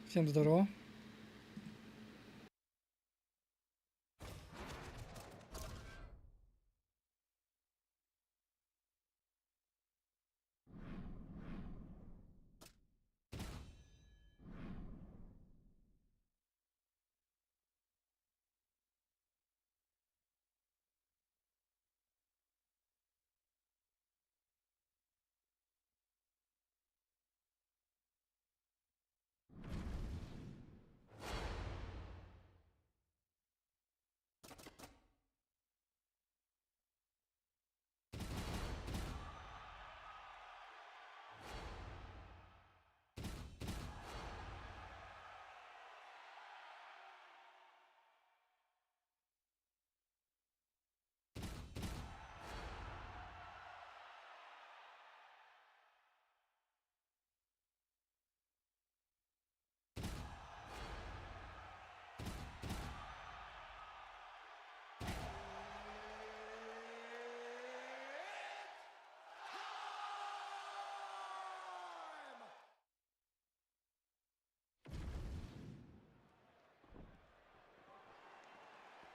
Всем здорово.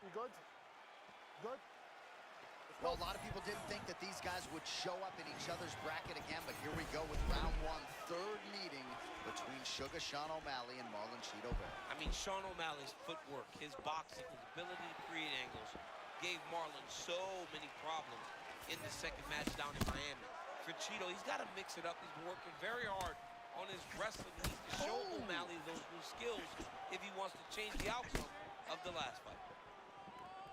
You good? Good? Well, a lot of people didn't think that these guys would show up in each other's bracket again, but here we go with round one, third meeting between Sugar Sean O'Malley and Marlon Cheeto Vera. I mean, Sean O'Malley's footwork, his boxing, his ability to create angles gave Marlon so many problems in the second match down in Miami. For Cheeto, he's got to mix it up. He's been working very hard on his wrestling. He needs to show O'Malley those new skills if he wants to change the outcome of the last fight.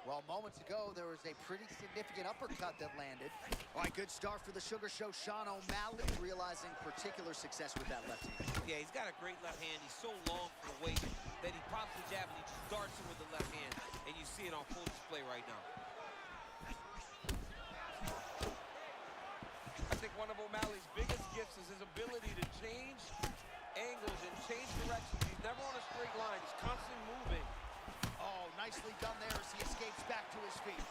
Well, moments ago, there was a pretty significant uppercut that landed. All right, good start for the Sugar Show. Sean O'Malley realizing particular success with that left hand. Yeah, he's got a great left hand. He's so long for the weight that he pops the jab and he darts it with the left hand. And you see it on full display right now. I think one of O'Malley's biggest gifts is his ability to change angles and change directions. He's never on a straight line. He's constantly moving. Oh, nicely done there as he escapes back to his feet.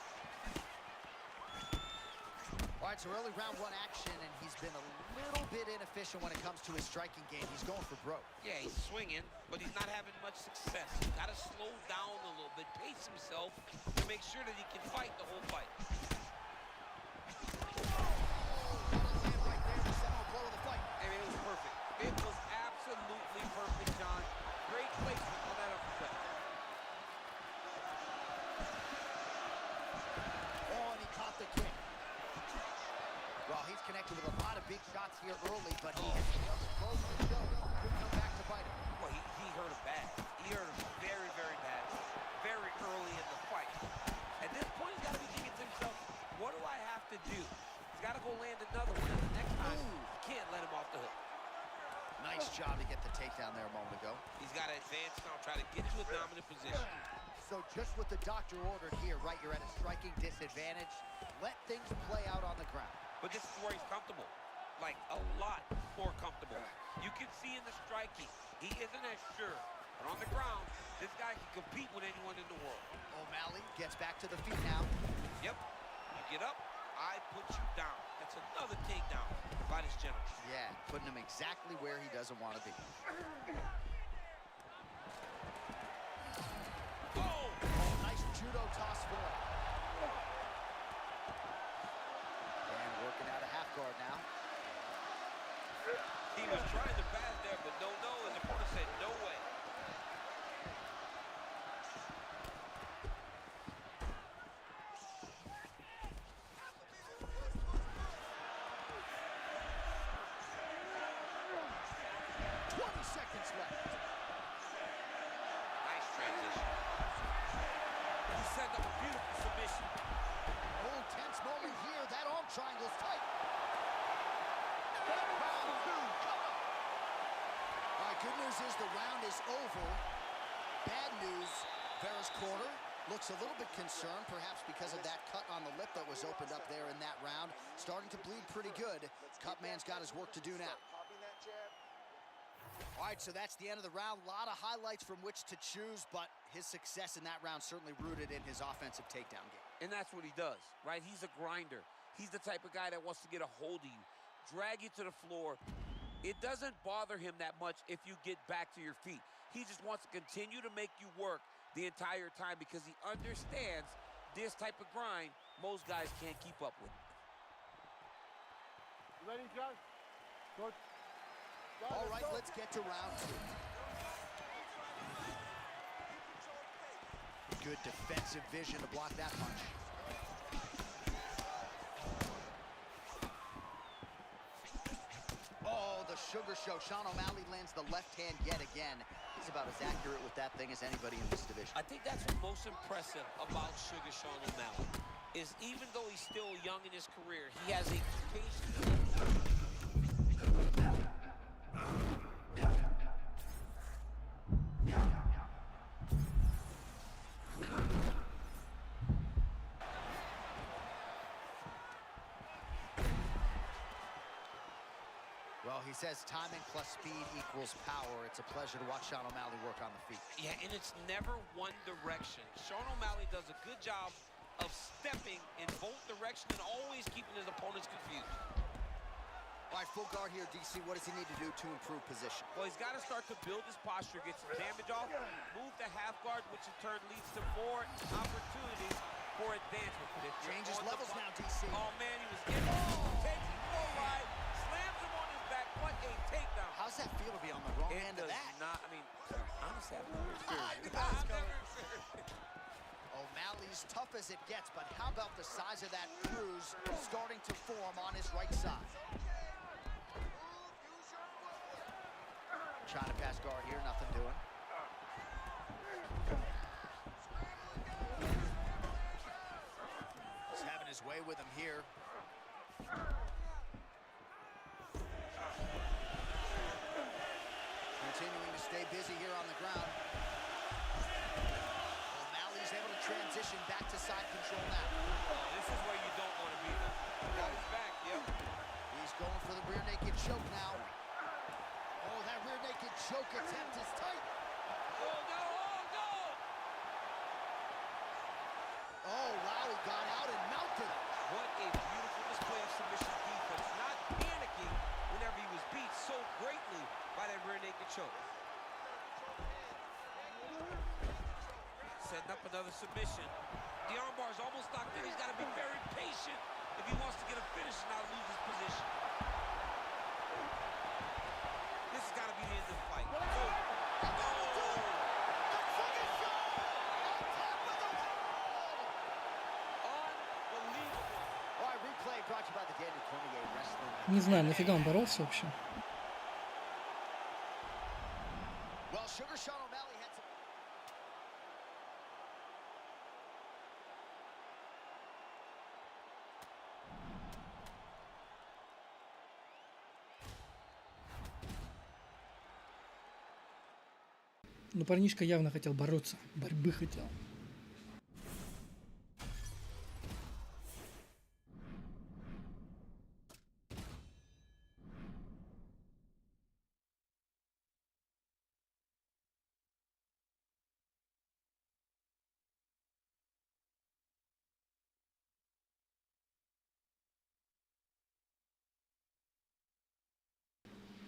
All right, so early round one action, and he's been a little bit inefficient when it comes to his striking game. He's going for broke. Yeah, he's swinging, but he's not having much success. He's got to slow down a little bit, pace himself to make sure that he can fight the whole fight. Right there, the seminal blow of the fight. I mean, it was perfect. It was absolutely perfect, John. Great placement on that uppercut. The kick. Well, he's connected with a lot of big shots here early, but he has just closed the show. Could come back to bite him. Well, he hurt him bad. He hurt him very, very bad, very early in the fight. At this point, he's got to be thinking to himself, what do I have to do? He's got to go land another one. And the next time, he can't let him off the hook. Nice job to get the takedown there a moment ago. He's got to advance now, try to get to a dominant position. So just what the doctor ordered here, right? You're at a striking disadvantage. Let things play out on the ground. But this is where he's comfortable, like a lot more comfortable. You can see in the striking, he isn't as sure. But on the ground, this guy can compete with anyone in the world. O'Malley gets back to the feet now. Yep, you get up, I put you down. That's another takedown by this gentleman. Yeah, putting him exactly where he doesn't want to be. Oh, nice judo toss for him. And working out a half guard now. He was trying to pass there, but no, his opponent said no way. Triangle's tight. All right, good news is the round is over. Bad news, Vera's corner looks a little bit concerned, perhaps because of that cut on the lip that was opened up there in that round. Starting to bleed pretty good. Cutman's got his work to do now. All right, so that's the end of the round. A lot of highlights from which to choose, but his success in that round certainly rooted in his offensive takedown game. And that's what he does, right? He's a grinder. He's the type of guy that wants to get a hold of you, drag you to the floor, It doesn't bother him that much if you get back to your feet. He just wants to continue to make you work the entire time because he understands this type of grind most guys can't keep up with. Ready, John? Good. All right, let's get to round 2. Good defensive vision to block that punch. Oh, the sugar show. Sean O'Malley lands the left hand yet again. He's about as accurate with that thing as anybody in this division. I think that's what's most impressive about Sugar Sean O'Malley, is even though he's still young in his career, he has a patience. Well, he says timing plus speed equals power. It's a pleasure to watch Sean O'Malley work on the feet. Yeah, and it's never one direction. Sean O'Malley does a good job of stepping in both directions and always keeping his opponents confused. All right, full guard here, DC. What does he need to do to improve position? Well, he's got to start to build his posture, get some damage off, move to half guard, which in turn leads to more opportunities for advancement. Changes levels now, DC. Oh, man, he was in. Takes him for a ride, slams him on his back. What a takedown. How's that feel to be on the wrong It end of does that? not, I mean, honestly, I've never experienced it. I've never experienced it. O'Malley's tough as it gets, but how about the size of that bruise starting to form on his right side? Trying to pass guard here, nothing doing. He's having his way with him here. Continuing to stay busy here on the ground. O'Malley's able to transition back to side control now. Oh, this is where you don't want to be, though. Got his back, yep. He's going for the rear naked choke now. Oh, that rear naked choke attempt is tight. Oh, no, oh, no! Oh, wow, he got out and mounted. What a beautiful display of submission defense. Not panicking whenever he was beat so greatly by that rear naked choke. Setting up another submission. The armbar is almost locked in. He's got to be very patient if he wants to get a finish and not lose his position. This has got to be the end of the fight. Не знаю, нафига он боролся вообще. Ну, парнишка явно хотел бороться, борьбы хотел.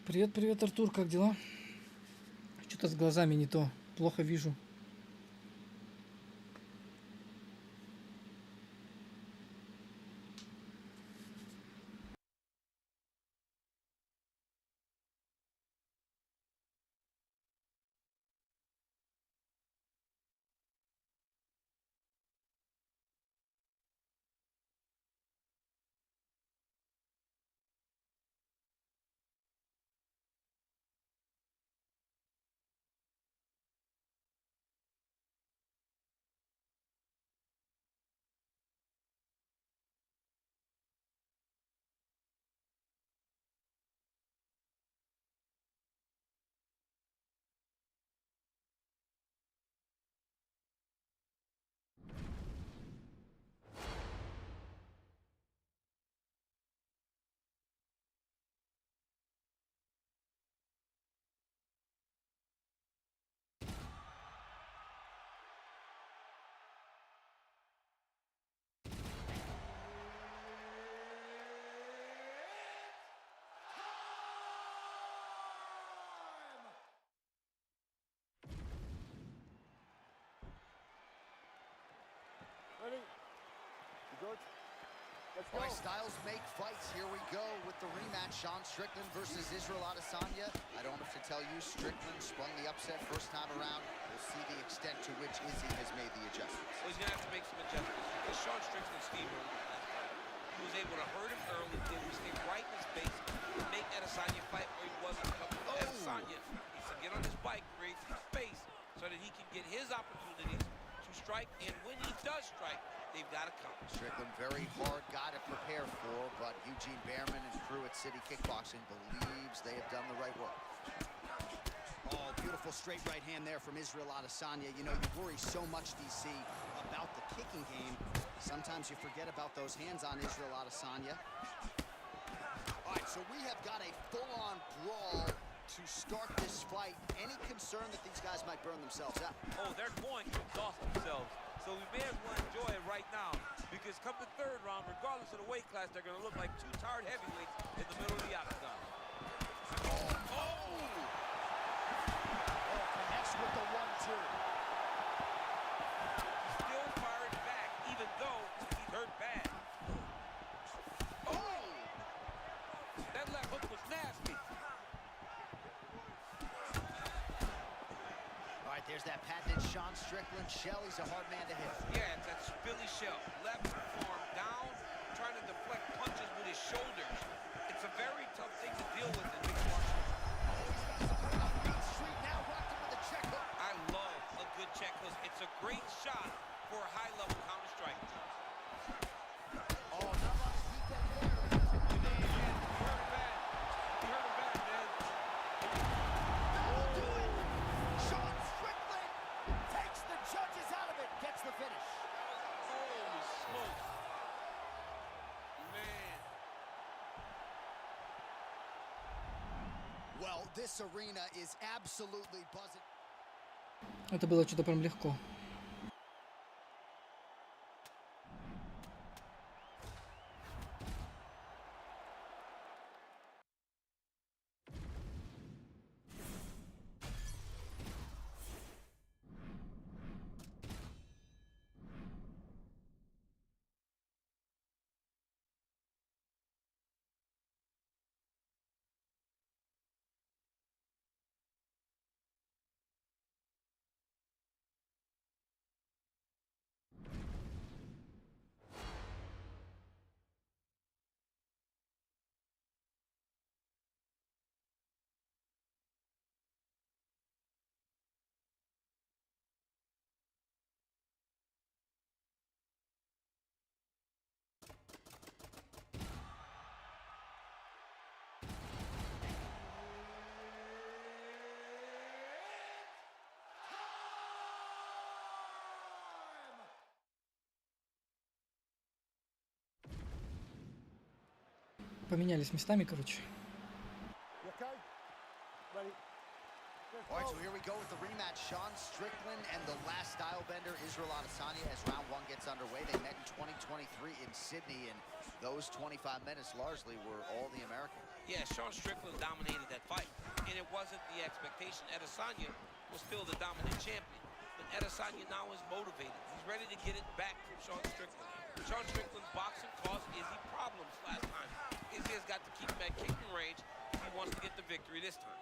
Привет, привет, Артур, как дела? Что-то с глазами не то, плохо вижу. Let's All go. right, styles make fights. Here we go with the rematch. Sean Strickland versus Israel Adesanya. I don't have to tell you, Strickland sprung the upset first time around. We'll see the extent to which Izzy has made the adjustments. Well, he's going to have to make some adjustments because Sean Strickland steamrolled him last time. He was able to hurt him early, did he stay right in his face, and make Adesanya fight where he wasn't coming. Adesanya needs to get on his bike, create some space so that he can get his opportunities to strike, and when he does strike, they've got to come. Strickland, very hard guy to prepare for, but Eugene Behrman and crew at City Kickboxing believes they have done the right work. Oh, beautiful straight right hand there from Israel Adesanya. You know, you worry so much, DC, about the kicking game. Sometimes you forget about those hands on Israel Adesanya. All right, so we have got a full-on brawl to start this fight. Any concern that these guys might burn themselves out? Oh, they're going to exhaust themselves. So we may as well enjoy it right now, because come the third round, regardless of the weight class, they're going to look like two tired heavyweights in the middle of the octagon. Connects with the 1-2. Still firing back, even though he's hurt bad. Oh! That left hook was nasty. All right, there's that patented Sean Strickland shell. He's a hard man to hit. Yeah, it's that Billy shell. Left arm down, trying to deflect punches with his shoulders. It's a very tough thing to deal with in mixed martial arts. I love a good check hook. It's a great shot for a high-level counter strike. Oh, not much defense there. You heard him bad, man. That'll do it. Sean Strickland takes the judges out of it, gets the finish. Holy smokes. Man. Well, this arena is absolutely buzzing. Это было что-то прям легко. Поменялись местами, короче. You okay? Ready? Let's All right, go. so here we go with the rematch. Sean Strickland and the last style bender, Israel Adesanya, as round one gets underway. They met in 2023 in Sydney, and those 25 minutes largely were all the American. Yeah, Sean Strickland dominated that fight, and it wasn't the expectation. Adesanya was still the dominant champion, but Adesanya now is motivated. He's ready to get it back from Sean Strickland. Sean Strickland's boxing caused Izzy problems last time. Izzy has got to keep him at kicking range if he wants to get the victory this time.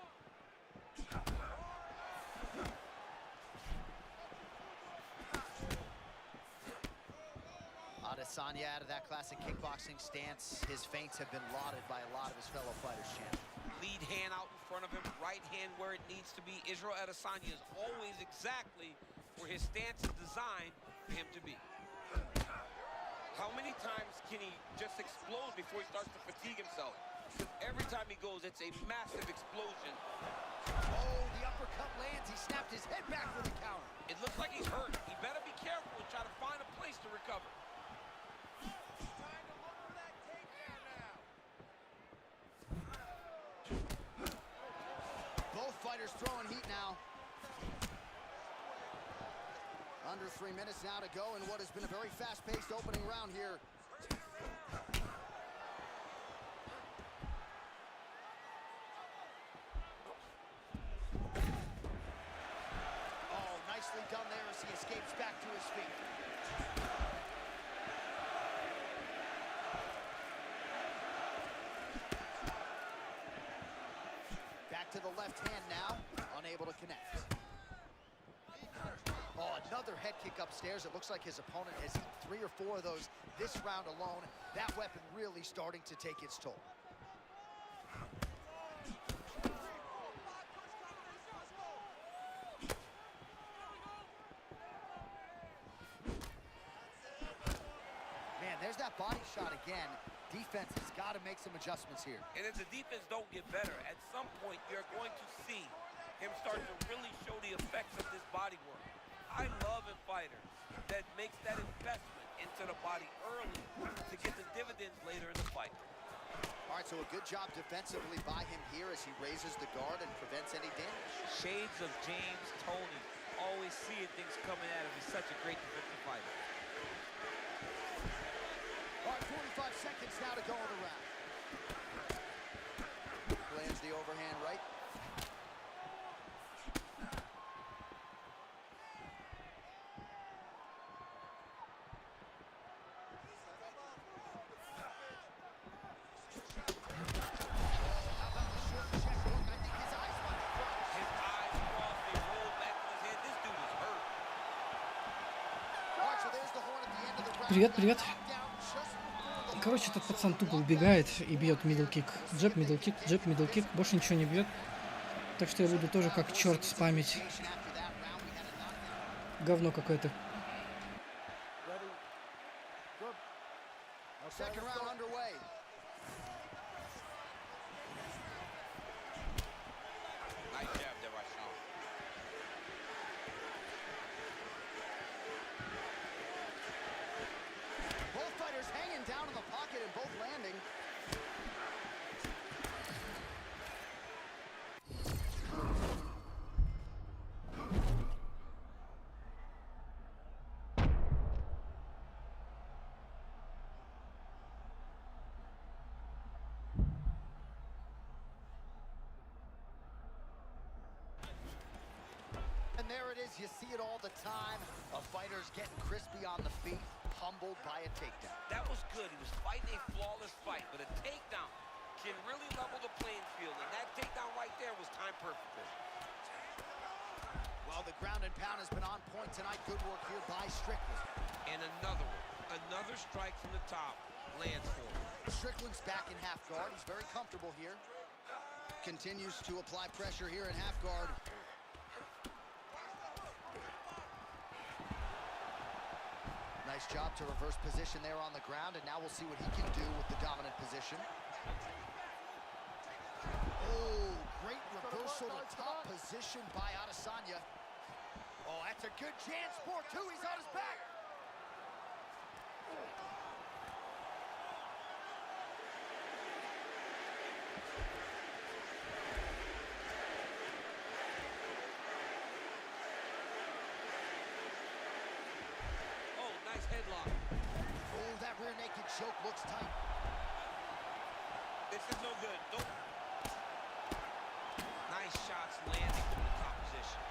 Adesanya out of that classic kickboxing stance. His feints have been lauded by a lot of his fellow fighters, champ. Lead hand out in front of him, right hand where it needs to be. Israel Adesanya is always exactly where his stance is designed for him to be. How many times can he just explode before he starts to fatigue himself? Because every time he goes, it's a massive explosion. Oh, the uppercut lands. He snapped his head back for the counter. It looks like he's hurt. He better be careful and try to find a place to recover. Both fighters throwing heat now. Under 3 minutes now to go in what has been a very fast-paced opening round here. Oh, nicely done there as he escapes back to his feet. back to the left hand now, unable to connect. Oh, another head kick upstairs. It looks like his opponent has hit 3 or 4 of those this round alone. That weapon really starting to take its toll. Man, there's that body shot again. Defense has got to make some adjustments here. And if the defense don't get better, at some point you're going to see him start to really show the effects of this body work. I love in fighters that makes that investment into the body early to get the dividends later in the fight. All right, so a good job defensively by him here as he raises the guard and prevents any damage. Shades of James Toney. Always seeing things coming at him. He's such a great defensive fighter. All right, 45 seconds now to go in the round. Lands the overhand right. Привет, привет. Короче, этот пацан тупо убегает и бьет мидл-кик. Джеб, мидл-кик, джеб, мидл-кик. Больше ничего не бьет. Так что я буду тоже как черт спамить. Говно какое-то. There it is, you see it all the time. A fighter's getting crispy on the feet, humbled by a takedown. That was good. He was fighting a flawless fight, but a takedown can really level the playing field, and that takedown right there was time perfect. Well, the ground and pound has been on point tonight. Good work here by Strickland. And another strike from the top lands for him. Strickland's back in half guard. He's very comfortable here. Continues to apply pressure here in half guard. Nice job to reverse position there on the ground, and now we'll see what he can do with the dominant position. Oh, great reversal to top position by Adesanya. Oh, that's a good chance for 2. He's on his back. Headlock. Oh, that rear naked choke looks tight. This is no good. Nope. Nice shots landing from the top position.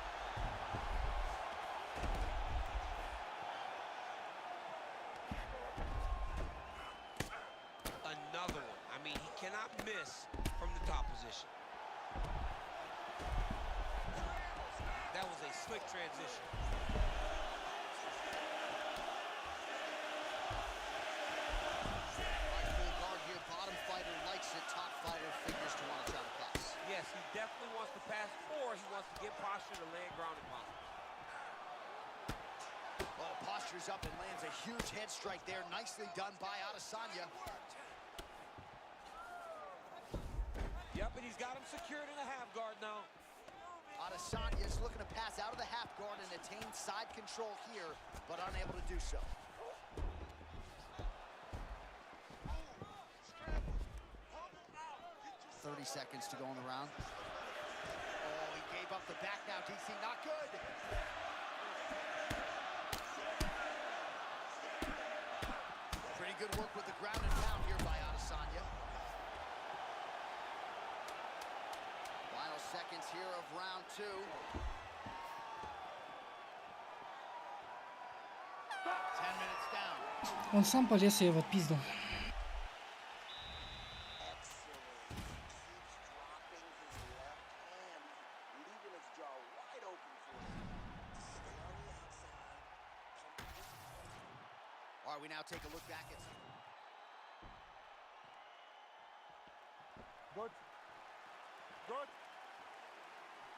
Another one. I mean, he cannot miss from the top position. That was a slick transition. Top fighter figures to want to try to pass. Yes, he definitely wants to pass, or he wants to get posture to land ground and pound. Oh, postures up and lands a huge head strike there. Nicely done by Adesanya. Yep, and he's got him secured in the half guard now. Adesanya is looking to pass out of the half guard and attain side control here, but unable to do so. 30 seconds to go in the round. Oh, he gave up the back now, DC. Not good. Pretty good work with the ground and pound here by Adesanya. Final seconds here of round 2. 10 minutes down. Он сам полез, я его отпиздил. right, we now take a look back at... Good. Good.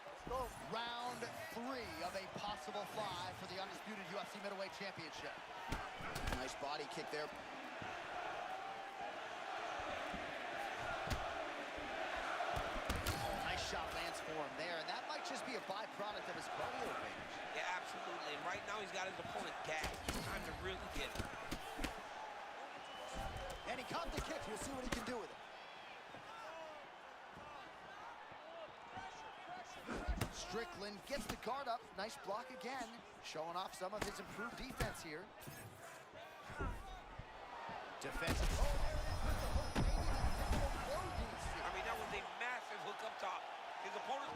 Let's go. Round 3 of a possible 5 for the undisputed UFC middleweight championship. Nice body kick there. Oh, nice shot lands for him there, and that might just be a byproduct of his cardio range. Yeah, absolutely. And right now he's got his opponent gagged. It's time to really get him. And he caught the kick. We'll see what he can do with it. Strickland gets the guard up. Nice block again. Showing off some of his improved defense here. Defense. Oh, there it is with the hook. Maybe the typical low DC. I mean, that was a massive hook up top. His opponent...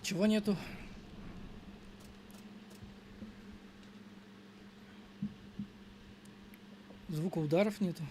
Чего нету? Звука ударов нету.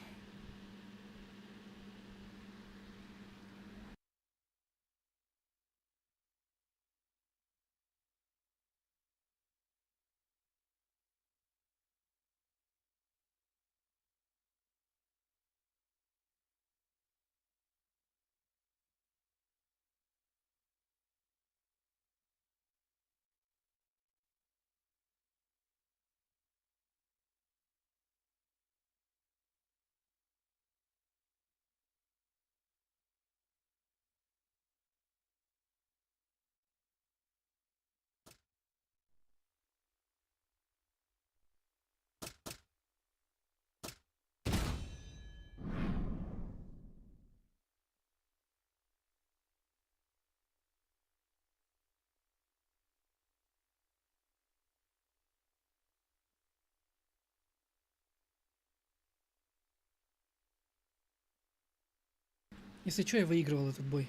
Если что, я выигрывал этот бой.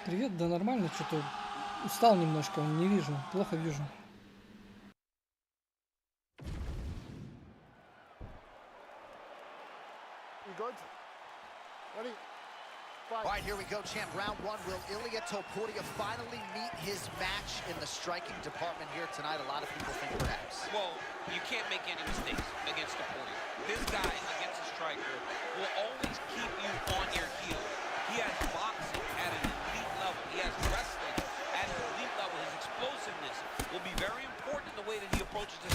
Привет, да нормально, что-то устал немножко, не вижу, плохо вижу. You good? Ready? All right, here we go, champ. Round 1. Will Ilia Topuria finally meet his match in the striking department here tonight? A lot of people think perhaps. Well, you can't make any mistakes against Topuria. This guy against a striker will always keep you on your heels. He has boxing at an elite level. He has wrestling at an elite level. His explosiveness will be very important in the way that he approaches this.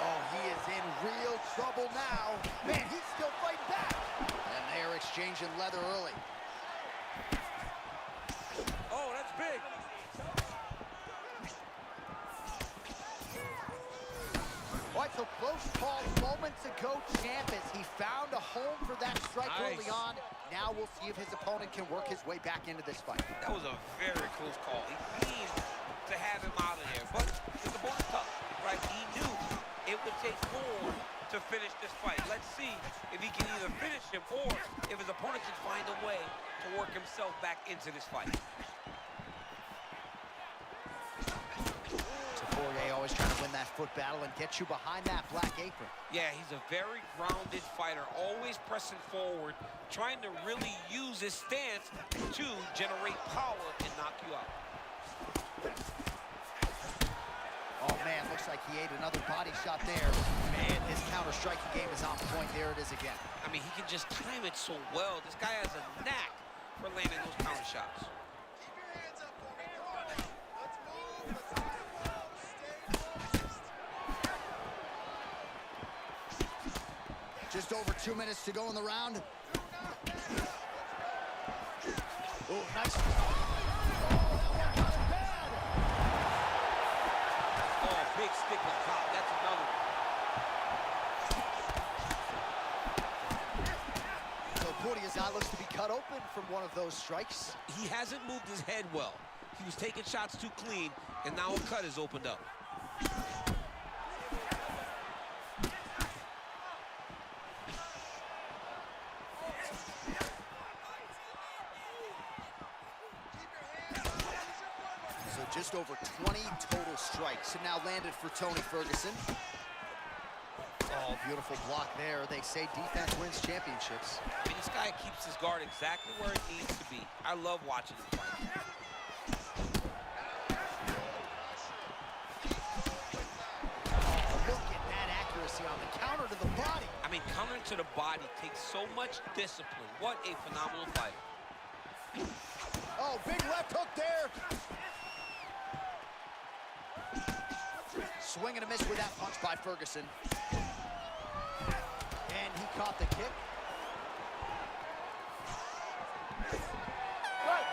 Oh, he is in real trouble now. Man, he's still fighting back. And they are exchanging leather early. Oh, that's big. All right, so close call moments ago, champ, as he found a home for that strike early on. Now we'll see if his opponent can work his way back into this fight. That was a very close call. He needs to have him out of there, but his opponent's tough, right? He knew it would take more to finish this fight. Let's see if he can either finish him or if his opponent can find a way to work himself back into this fight. Poirier always trying to win that foot battle and get you behind that black apron. Yeah, he's a very grounded fighter, always pressing forward, trying to really use his stance to generate power and knock you out. Oh, man, looks Looks like he ate another body shot there. Man, his counter-striking game is on point. There it is again. I mean, he can just time it so well. This guy has a knack for landing those counter shots. Just over 2 minutes to go in the round. Oh, nice. Oh, big stick on top. That's another one. So Puria's eye looks to be cut open from one of those strikes. He hasn't moved his head well. He was taking shots too clean, and now a cut has opened up. Just over 20 total strikes and now landed for Tony Ferguson. Oh, beautiful block there. They say defense wins championships. I mean, this guy keeps his guard exactly where it needs to be. I love watching him fight. Look at that accuracy on the counter to the body. I mean, countering to the body takes so much discipline. What a phenomenal fighter. Oh, big left hook there. Swing and a miss with that punch by Ferguson. And he caught the kick.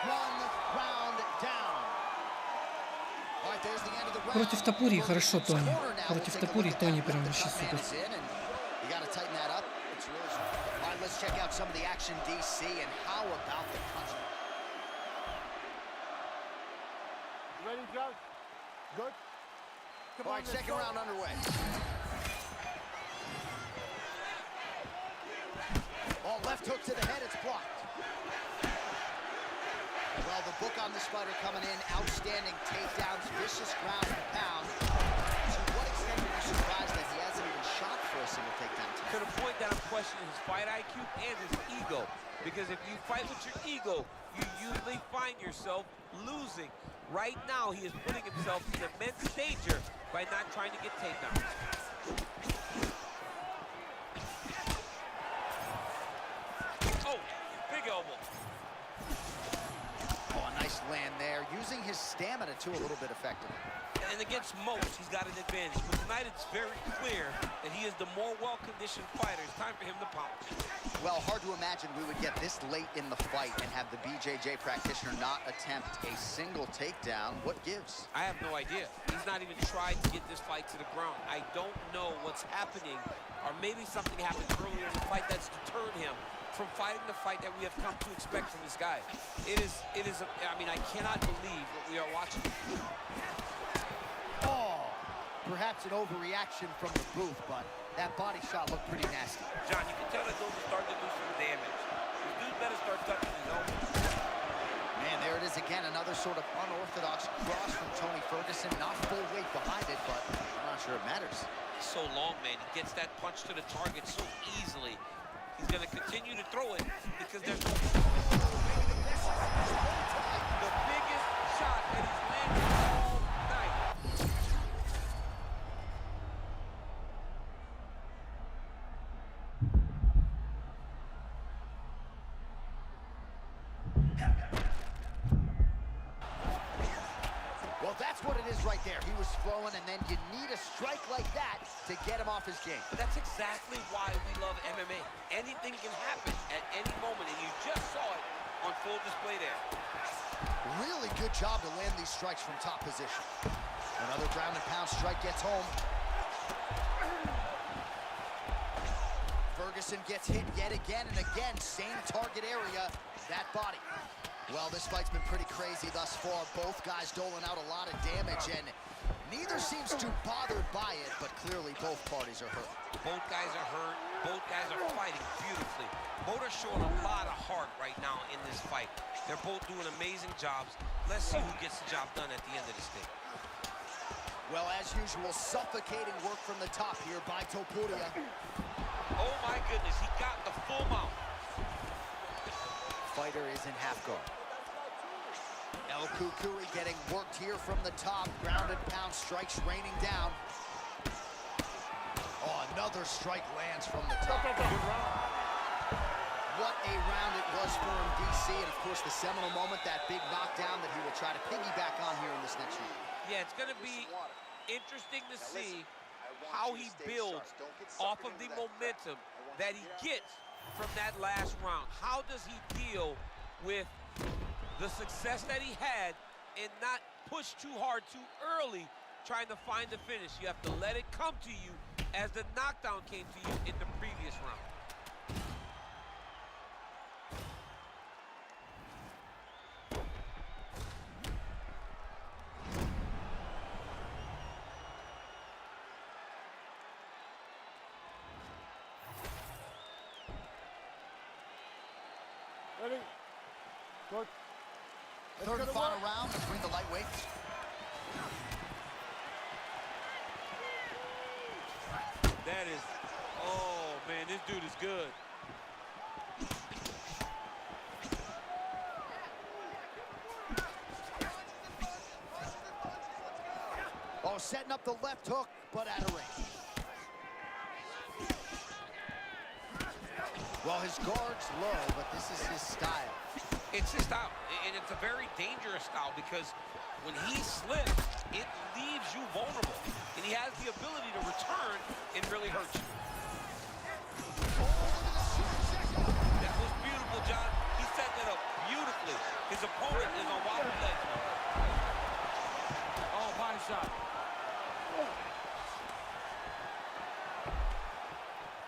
One round down. All right, there's the end of the round. Против Топурии хорошо Тони. Против Топурии Тони прям вообще супер. You got to tighten that up. It's really... All right, let's check out some of the action, DC, and how about the punch? Ready, Josh? Good? Come All on, right, let's second go. round underway. Oh, left hook to the head, it's blocked. Well, the book on this fighter coming in, outstanding takedowns, vicious ground and pound. To what extent are you surprised that he hasn't even shot for a single takedown tonight? To the point that I'm questioning his fight IQ and his ego. Because if you fight with your ego, you usually find yourself losing. Right now, he is putting himself in immense danger by not trying to get takedowns. Oh, big elbow. Oh, a nice land there, using his stamina too a little bit effectively. And against most, he's got an advantage. But tonight, it's very clear that he is the more well-conditioned fighter. It's time for him to pounce. Well, hard to imagine we would get this late in the fight and have the BJJ practitioner not attempt a single takedown. What gives? I have no idea. He's not even tried to get this fight to the ground. I don't know what's happening, or maybe something happened earlier in the fight that's deterred him from fighting the fight that we have come to expect from this guy. It is, I mean, I cannot believe what we are watching. Oh, perhaps an overreaction from the booth, but that body shot looked pretty nasty. John, you can tell that those are starting to do some damage. This dude better start touching his elbows. Man, there it is again, another sort of unorthodox cross from Tony Ferguson. Not full weight behind it, but I'm not sure it matters. He's so long, man. He gets that punch to the target so easily. He's going to continue to throw it because there's the biggest shot that he's landed all night. Well, that's what it is right there. He was flowing, and then you need a strike like that to get him off his game. But that's exactly why we love MMA. Anything can happen at any moment, and you just saw it on full display there. Really good job to land these strikes from top position. Another ground and pound strike gets home. Ferguson gets hit yet again and again. Same target area, that body. Well, this fight's been pretty crazy thus far. Both guys doling out a lot of damage, and neither seems too bothered by it, but clearly both parties are hurt. Both guys are hurt. Both guys are fighting beautifully. Both are showing a lot of heart right now in this fight. They're both doing amazing jobs. Let's see who gets the job done at the end of this thing. Well, as usual, suffocating work from the top here by Topuria. Oh, my goodness. He got the full mount. Fighter is in half guard. El Kukui getting worked here from the top. Ground and pound strikes raining down. Another strike lands from the top. Good round. What a round it was for him, DC, and of course the seminal moment, that big knockdown that he will try to piggyback on here in this next round. Yeah, it's going to be interesting to see how he builds off of the momentum that he gets from that last round. How does he deal with the success that he had and not push too hard too early trying to find the finish? You have to let it come to you as the knockdown came to you in the previous round. Ready? Good. Third and final round between the lightweights. That is, oh man, this dude is good. Oh, setting up the left hook, but out of range. Well, his guard's low, but this is his style. It's his style, and it's a very dangerous style because when he slips, it leaves you vulnerable, and he has the ability to return and really hurt you. That was beautiful, John. He set that up beautifully. His opponent is on wobbly legs. Oh, body shot.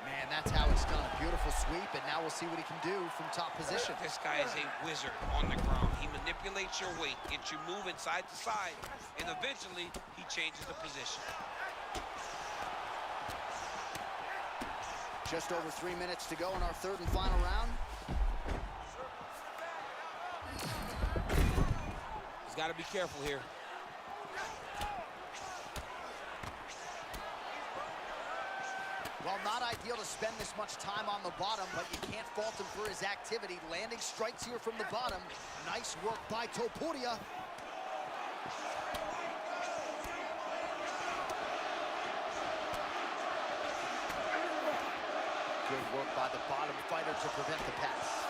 Man, that's how it's done. A beautiful sweep, and now we'll see what he can do from top position. This guy is a wizard on the ground. He manipulates your weight, gets you moving side to side, and eventually he changes the position. Just over 3 minutes to go in our third and final round. He's got to be careful here. Well, not ideal to spend this much time on the bottom, but you can't fault him for his activity. Landing strikes here from the bottom. Nice work by Topuria. Good work by the bottom fighter to prevent the pass.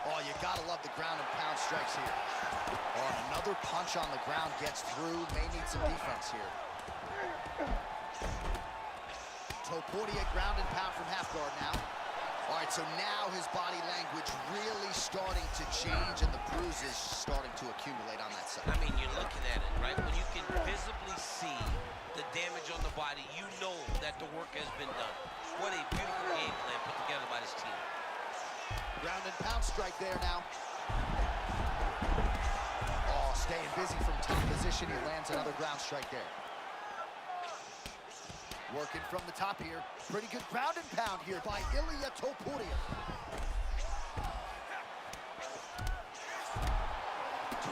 Oh, you gotta love the ground and pound strikes here. Oh, and another punch on the ground gets through. May need some defense here. Topuria ground and pound from half guard now. All right, so now his body language really starting to change, and the bruises starting to accumulate on that side. I mean, you're looking at it, right? When you can visibly see the damage on the body, you know that the work has been done. What a beautiful game plan put together by this team. Ground and pound strike there now. Oh, staying busy from top position. He lands another ground strike there. Working from the top here. Pretty good ground and pound here by Ilia Topuria.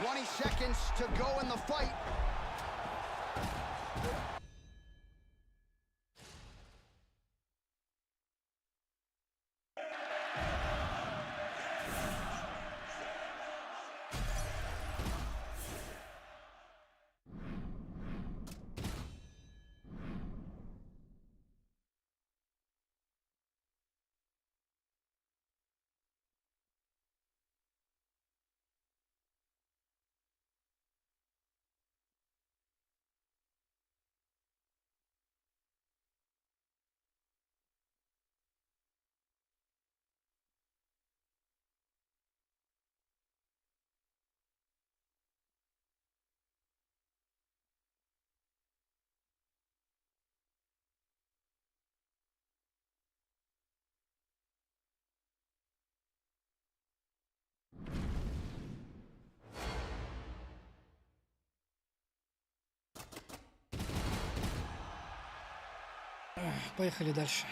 20 seconds to go in the fight. Поехали дальше.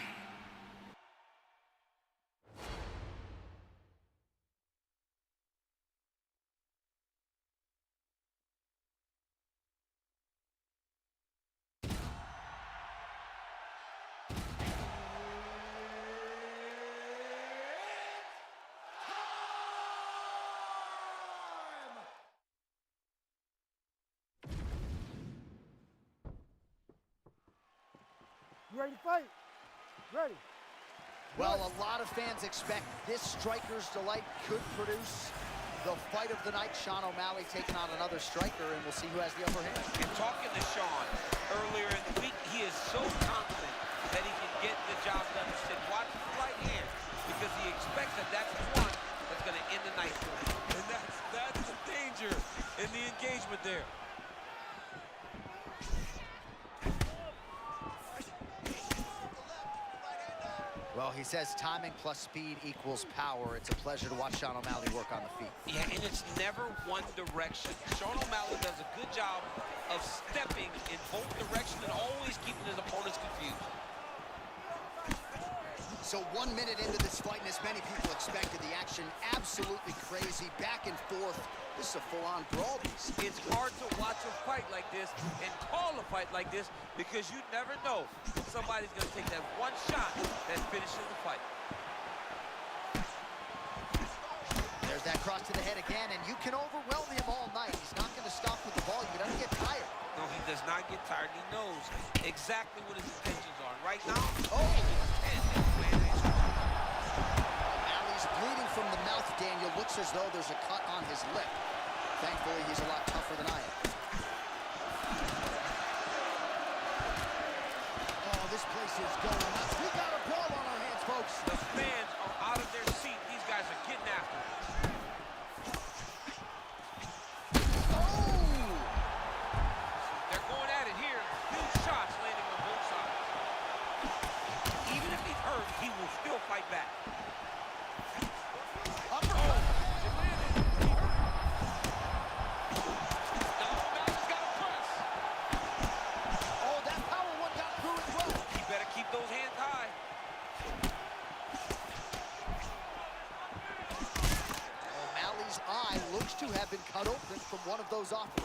You ready to fight? Ready. Well, a lot of fans expect this striker's delight could produce the fight of the night. Sean O'Malley taking on another striker, and we'll see who has the upper hand. And talking to Sean earlier in the week, he is so confident that he can get the job done. He said, watch the right hand, because he expects that that's the one that's going to end the night for him. And that's the danger in the engagement there. Well, he says timing plus speed equals power. It's a pleasure to watch Sean O'Malley work on the feet. Yeah, and it's never one direction. Sean O'Malley does a good job of stepping in both directions and always keeping his opponents confused. So 1 minute into this fight, and as many people expected, the action absolutely crazy, back and forth. This is a full-on brawl. It's hard to watch a fight like this and call a fight like this because you never know somebody's going to take that one shot that finishes the fight. There's that cross to the head again, and you can overwhelm him all night. He's not going to stop with the volume. He doesn't get tired. No, he does not get tired. He knows exactly what his intentions are. Right now, Alley's bleeding from the mouth, Daniel. Looks as though there's a cut on his lip. Thankfully, he's a lot tougher than I am. Oh, this place is going nuts. We got a brawl on our hands, folks. The fans are out of their seat. These guys are getting after it. Oh! They're going at it here. Huge shots landing on both sides. Even if he's hurt, he will still fight back. Uppercut. It landed. He hurt. Now O'Malley's got a press. Oh, that power one got through as well. He better keep those hands high. O'Malley's eye looks to have been cut open from one of those offers.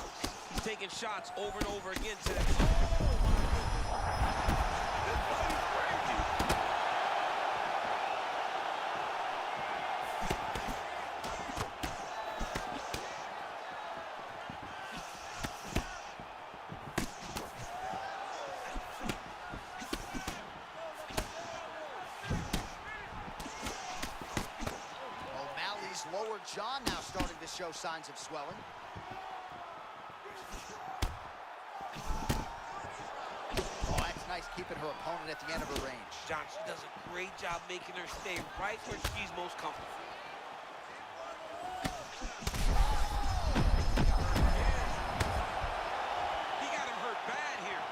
He's taking shots over and over again today. O'Malley's lower jaw now starting to show signs of swelling. Oh, that's nice, keeping her opponent at the end of her range. John, she does a great job making her stay right where she's most comfortable. He got him hurt bad here.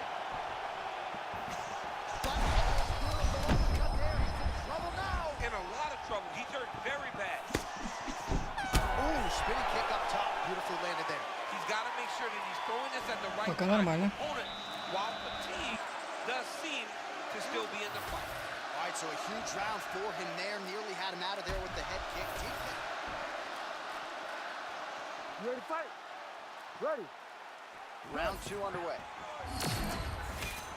Trouble now. In a lot of trouble. He's hurt very bad. Ooh, spinning kick up top. Beautifully landed there. He's got to make sure that he's throwing this at the right Пока time. нормально. Opponent, while fatigue, does seem to still be in the fight. All right, so a huge round for him there. Nearly had him out of there with the head kick. Deep. You ready to fight? Ready. Round 2 underway.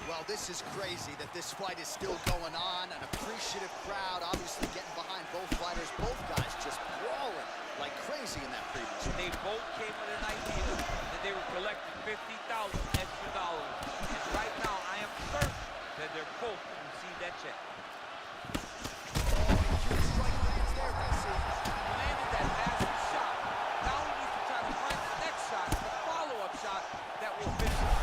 Well, this is crazy that this fight is still going on. An appreciative crowd, obviously getting behind both fighters. Both guys just brawling like crazy in that previous round. They both came with an idea that they were collecting $50,000 extra dollars. And right now, I am certain that they're both going to receive that check. Huge strike lands there, DC. He landed that massive shot. Now he needs to try to find the next shot, the follow-up shot that will finish him.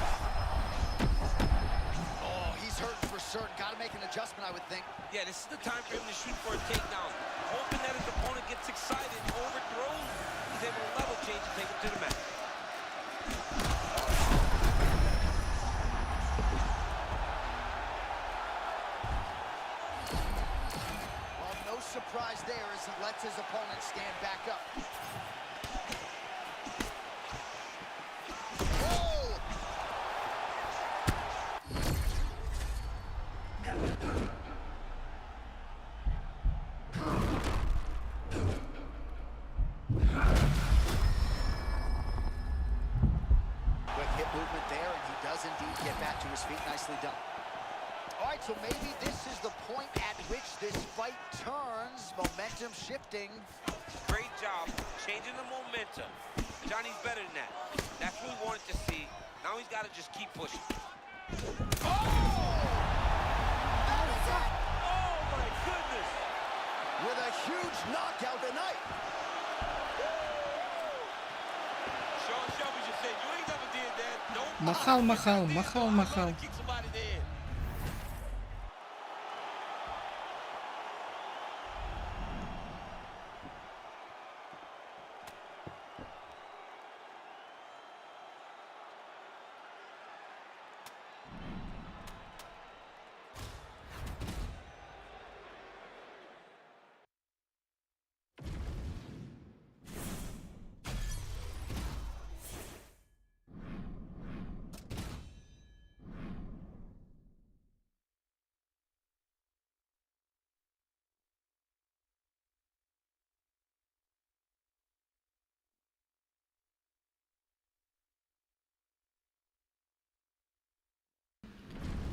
Oh, he's hurting for certain. Got to make an adjustment, I would think. Yeah, this is the time for him to shoot for a takedown. Hoping that his opponent gets excited and overthrows, he's able to level change and take him to the mat. Well, no surprise there as he lets his opponent stand back up. Whoa! Quick hip movement there, and he does indeed get back to his feet. Nicely done. All right, so maybe this is the point at which this fight turns. Momentum shifting. Great job changing the momentum. Johnny's better than that. That's what we wanted to see. Now he's got to just keep pushing. Oh! finishes with a huge knockout tonight. Sean Shelby just said, you ain't never did that. Don't Махал, махал, махал, махал. kick somebody in the head.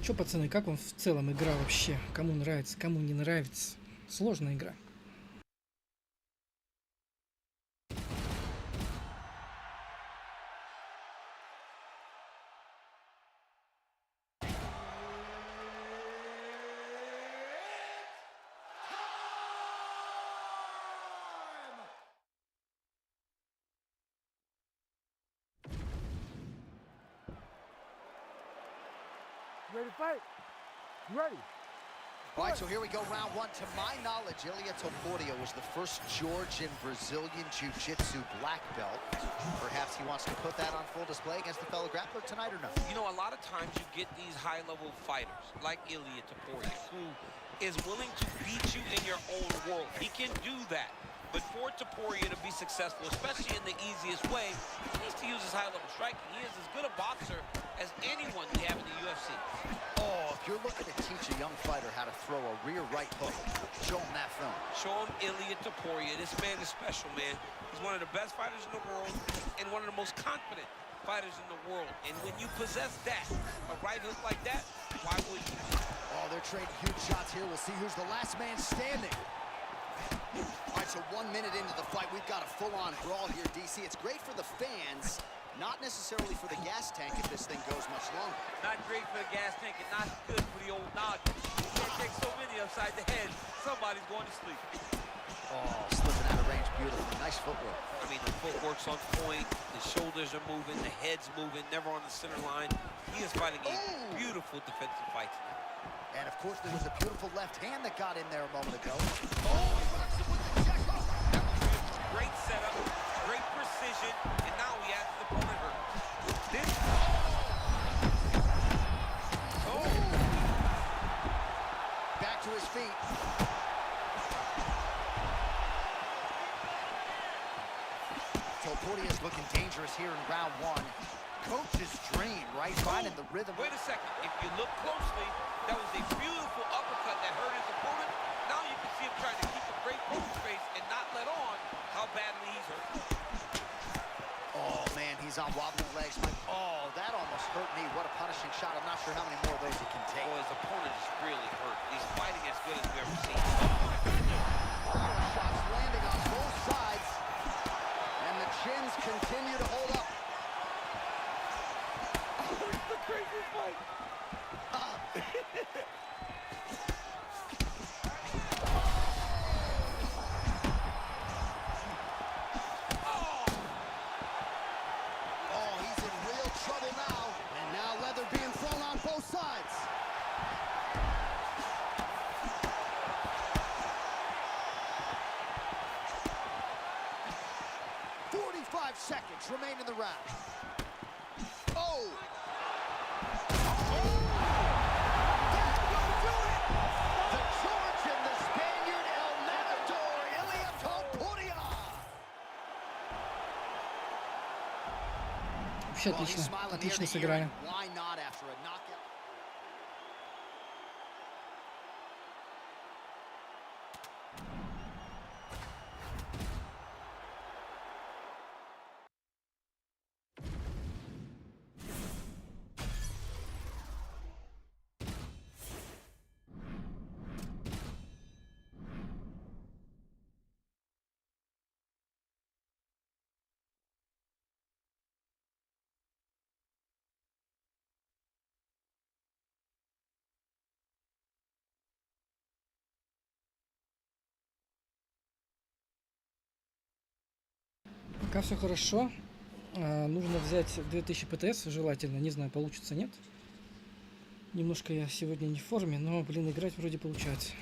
Чё, пацаны, как вам в целом игра вообще? Кому нравится, кому не нравится? Сложная игра. You ready to fight? You ready? All right, so here we go, round one. To my knowledge, Ilia Topuria was the first Georgian Brazilian Jiu-Jitsu black belt. Perhaps he wants to put that on full display against the fellow grappler tonight or no? You know, a lot of times you get these high-level fighters, like Ilia Topuria, who is willing to beat you in your own world. He can do that. But for Topuria to be successful, especially in the easiest way, he needs to use his high-level striking. He is as good a boxer as anyone we have in the UFC. Oh, if you're looking to teach a young fighter how to throw a rear right hook, show him that film. Show him Ilia Topuria. This man is special, man. He's one of the best fighters in the world and one of the most confident fighters in the world. And when you possess that, a right hook like that, why would you? Oh, they're trading huge shots here. We'll see who's the last man standing. All right, so 1 minute into the fight, we've got a full-on brawl here, DC. It's great for the fans, not necessarily for the gas tank if this thing goes much longer. Not great for the gas tank and not good for the old noggin. You can't take so many upside the head. Somebody's going to sleep. Oh, slipping out of range beautifully. Nice footwork. I mean, the footwork's on point, the shoulders are moving, the head's moving, never on the center line. He is fighting a beautiful defensive fight tonight. And, of course, there was a beautiful left hand that got in there a moment ago. Great setup, great precision, and now he has the opponent hurt. This. Oh! Back to his feet. Topuria is looking dangerous here in round one. Coach's dream, right? Finding the rhythm. Wait a second. If you look closely, that was a beautiful uppercut that hurt his opponent. Now you can see him trying to keep a great poker face and not let on how badly he's hurt. Oh, man, he's on wobbling legs. Oh, that almost hurt me. What a punishing shot. I'm not sure how many more of those he can take. Boy, his opponent is really hurt. He's fighting as good as we've ever seen. Shots landing on both sides. And the chins continue to hold up. It's the craziest fight. Oh, he's in real trouble now. And now leather being thrown on both sides. Seconds remain in the round. Oh! That will do it! The Georgian, the Spaniard, El Matador, Ilia Topuria! Вообще отлично, отлично сыграли. Why not after a knockout? Пока все хорошо. Нужно взять 2000 ПТС, желательно. Не знаю, получится, нет. Немножко я сегодня не в форме, но, блин, играть вроде получается.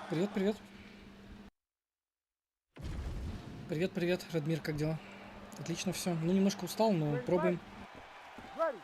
Привет, привет. Привет, привет, Радмир, как дела? Отлично все. Ну, немножко устал, но пробуем. Ready.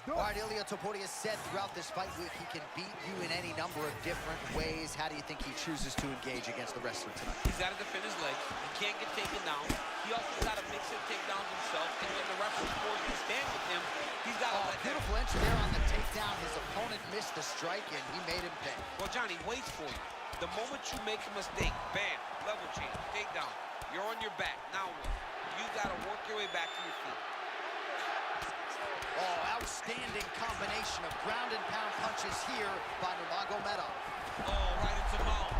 All right, Ilia Topuria said throughout this fight week he can beat you in any number of different ways. How do you think he chooses to engage against the wrestler tonight? He's got to defend his legs. He can't get taken down. He also got to mix and take downs himself. And when the referee forces to stand with him, he's got to let that. Beautiful entry there on the takedown. His opponent missed the strike and he made him pay. Well, Johnny waits for you. The moment you make a mistake, bam, level change, takedown. You're on your back. Now what? You got to work your way back to your feet. Oh, outstanding combination of ground and pound punches here by Nurmagomedov. Oh, right into mount.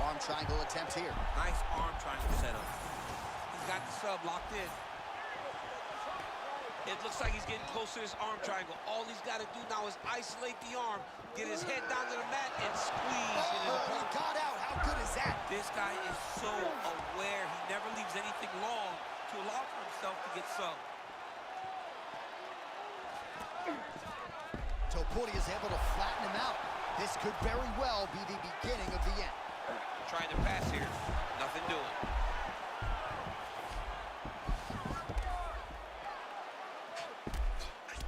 Arm triangle attempt here. Nice arm triangle setup. He's got the sub locked in. It looks like he's getting close to this arm triangle. All he's got to do now is isolate the arm, get his head down to the mat, and squeeze. Oh, he got out. How good is that? This guy is so aware. He never leaves anything long to allow for himself to get subbed. Topuria is able to flatten him out. This could very well be the beginning of the end. Trying to pass here. Nothing doing.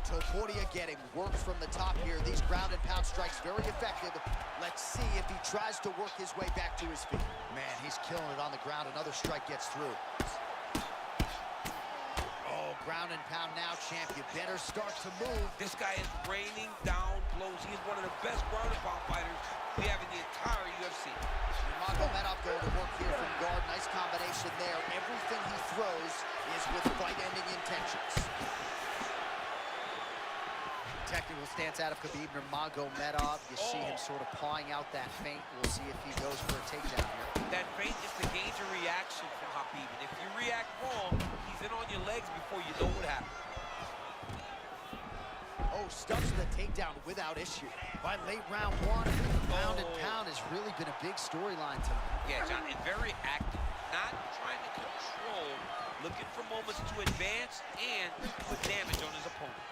Topuria getting work from the top here. These ground and pound strikes very effective. Let's see if he tries to work his way back to his feet. Man, he's killing it on the ground. Another strike gets through. Oh, ground and pound now, champ. You better start to move. This guy is raining down blows. He is one of the best ground and pound fighters we have in the entire UFC. Nurmagomedov going to work here from guard. Nice combination there. Everything he throws is with fight-ending intentions. Technical stance out of Khabib Nurmagomedov. You see him sort of pawing out that feint. We'll see if he goes for a takedown here. That feint is to gauge a reaction from Khabib. And if you react wrong, he's in on your legs before you know what happened. Oh, stuffs the takedown without issue. By late round one, ground and pound has really been a big storyline tonight. Yeah, John, and very active. Not trying to control, looking for moments to advance and put damage on his opponent.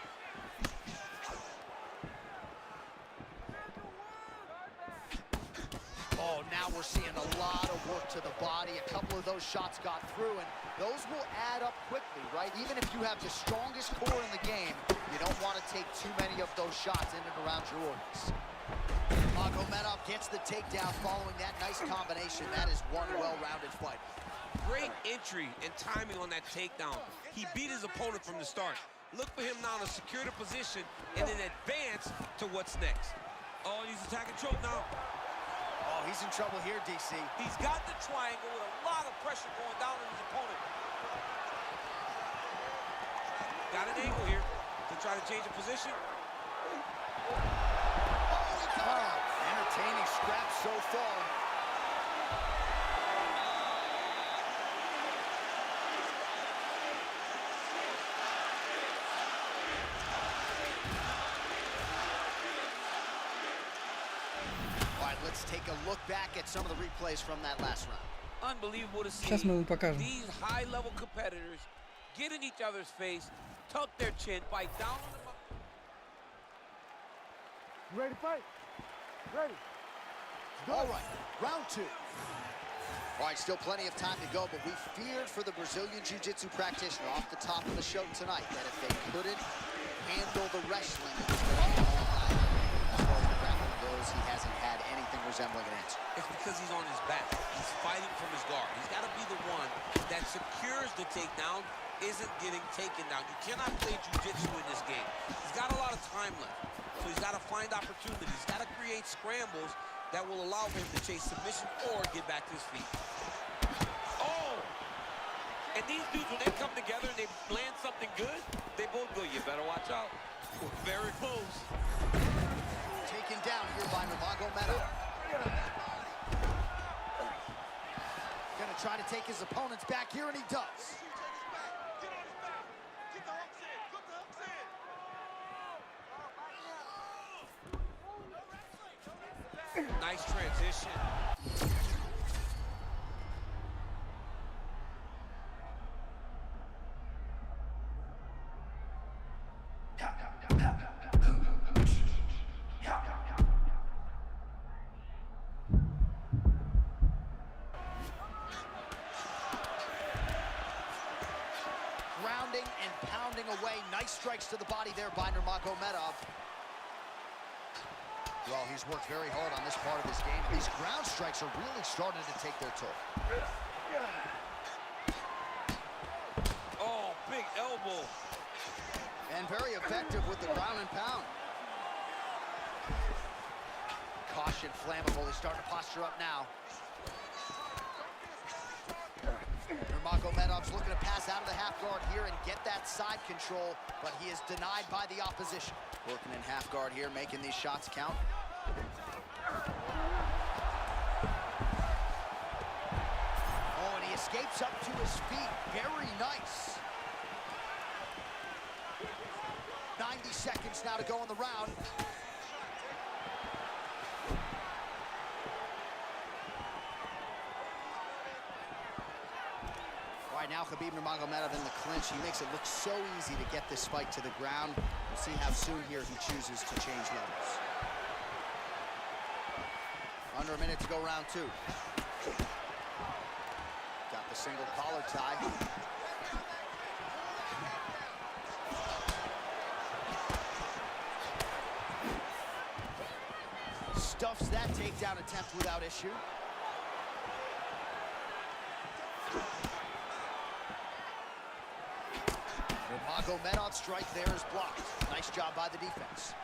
Oh, now we're seeing a lot of work to the body. A couple of those shots got through, and those will add up quickly, right? Even if you have the strongest core in the game, you don't want to take too many of those shots in and around your organs. Magomedov gets the takedown following that nice combination. That is one well-rounded fight. Great entry and timing on that takedown. He beat his opponent from the start. Look for him now to secure the position and then advance to what's next. Oh, he's attacking choke now. Oh, he's in trouble here, DC. He's got the triangle with a lot of pressure going down on his opponent. Got an angle here to try to change the position. Entertaining scrap so far. Let's take a look back at some of the replays from that last round. Unbelievable to see Сейчас мы ему покажем. these high-level competitors get in each other's face, tuck their chin, bite down on the... You ready to fight? Ready. All right, round two. All right, still plenty of time to go, but we feared for the Brazilian Jiu-Jitsu practitioner off the top of the show tonight that if they couldn't handle the wrestling, it was going to be all night as far as the grappling goes. feels he hasn't had anything resembling an answer. It's because he's on his back. He's fighting from his guard. He's got to be the one that secures the takedown, isn't getting taken down. You cannot play jiu-jitsu in this game. He's got a lot of time left, so he's got to find opportunities. He's got to create scrambles that will allow him to chase submission or get back to his feet. Oh! And these dudes, when they come together and they land something good, they both go, you better watch out. We're very close. Taken down here by Nurmagomedov. Gonna try to take his opponents back here, and he does. Nice transition. Grounding and pounding away. Nice strikes to the body there by Nurmagomedov. Well, he's worked very hard on this part of his game. These ground strikes are really starting to take their toll. Oh, big elbow. And very effective with the ground and pound. Caution, flammable. He's starting to posture up now. Nurmagomedov's looking to pass out of the half guard here and get that side control, but he is denied by the opposition. Working in half guard here, making these shots count. Oh, and he escapes up to his feet. Very nice. 90 seconds now to go in the round. Right now, Khabib Nurmagomedov in the clinch. He makes it look so easy to get this fight to the ground. We'll see how soon here he chooses to change levels. Under a minute to go, round two. Got the single collar tie. Stuffs that takedown attempt without issue. Nurmagomedov's strike there is blocked. Nice job by the defense.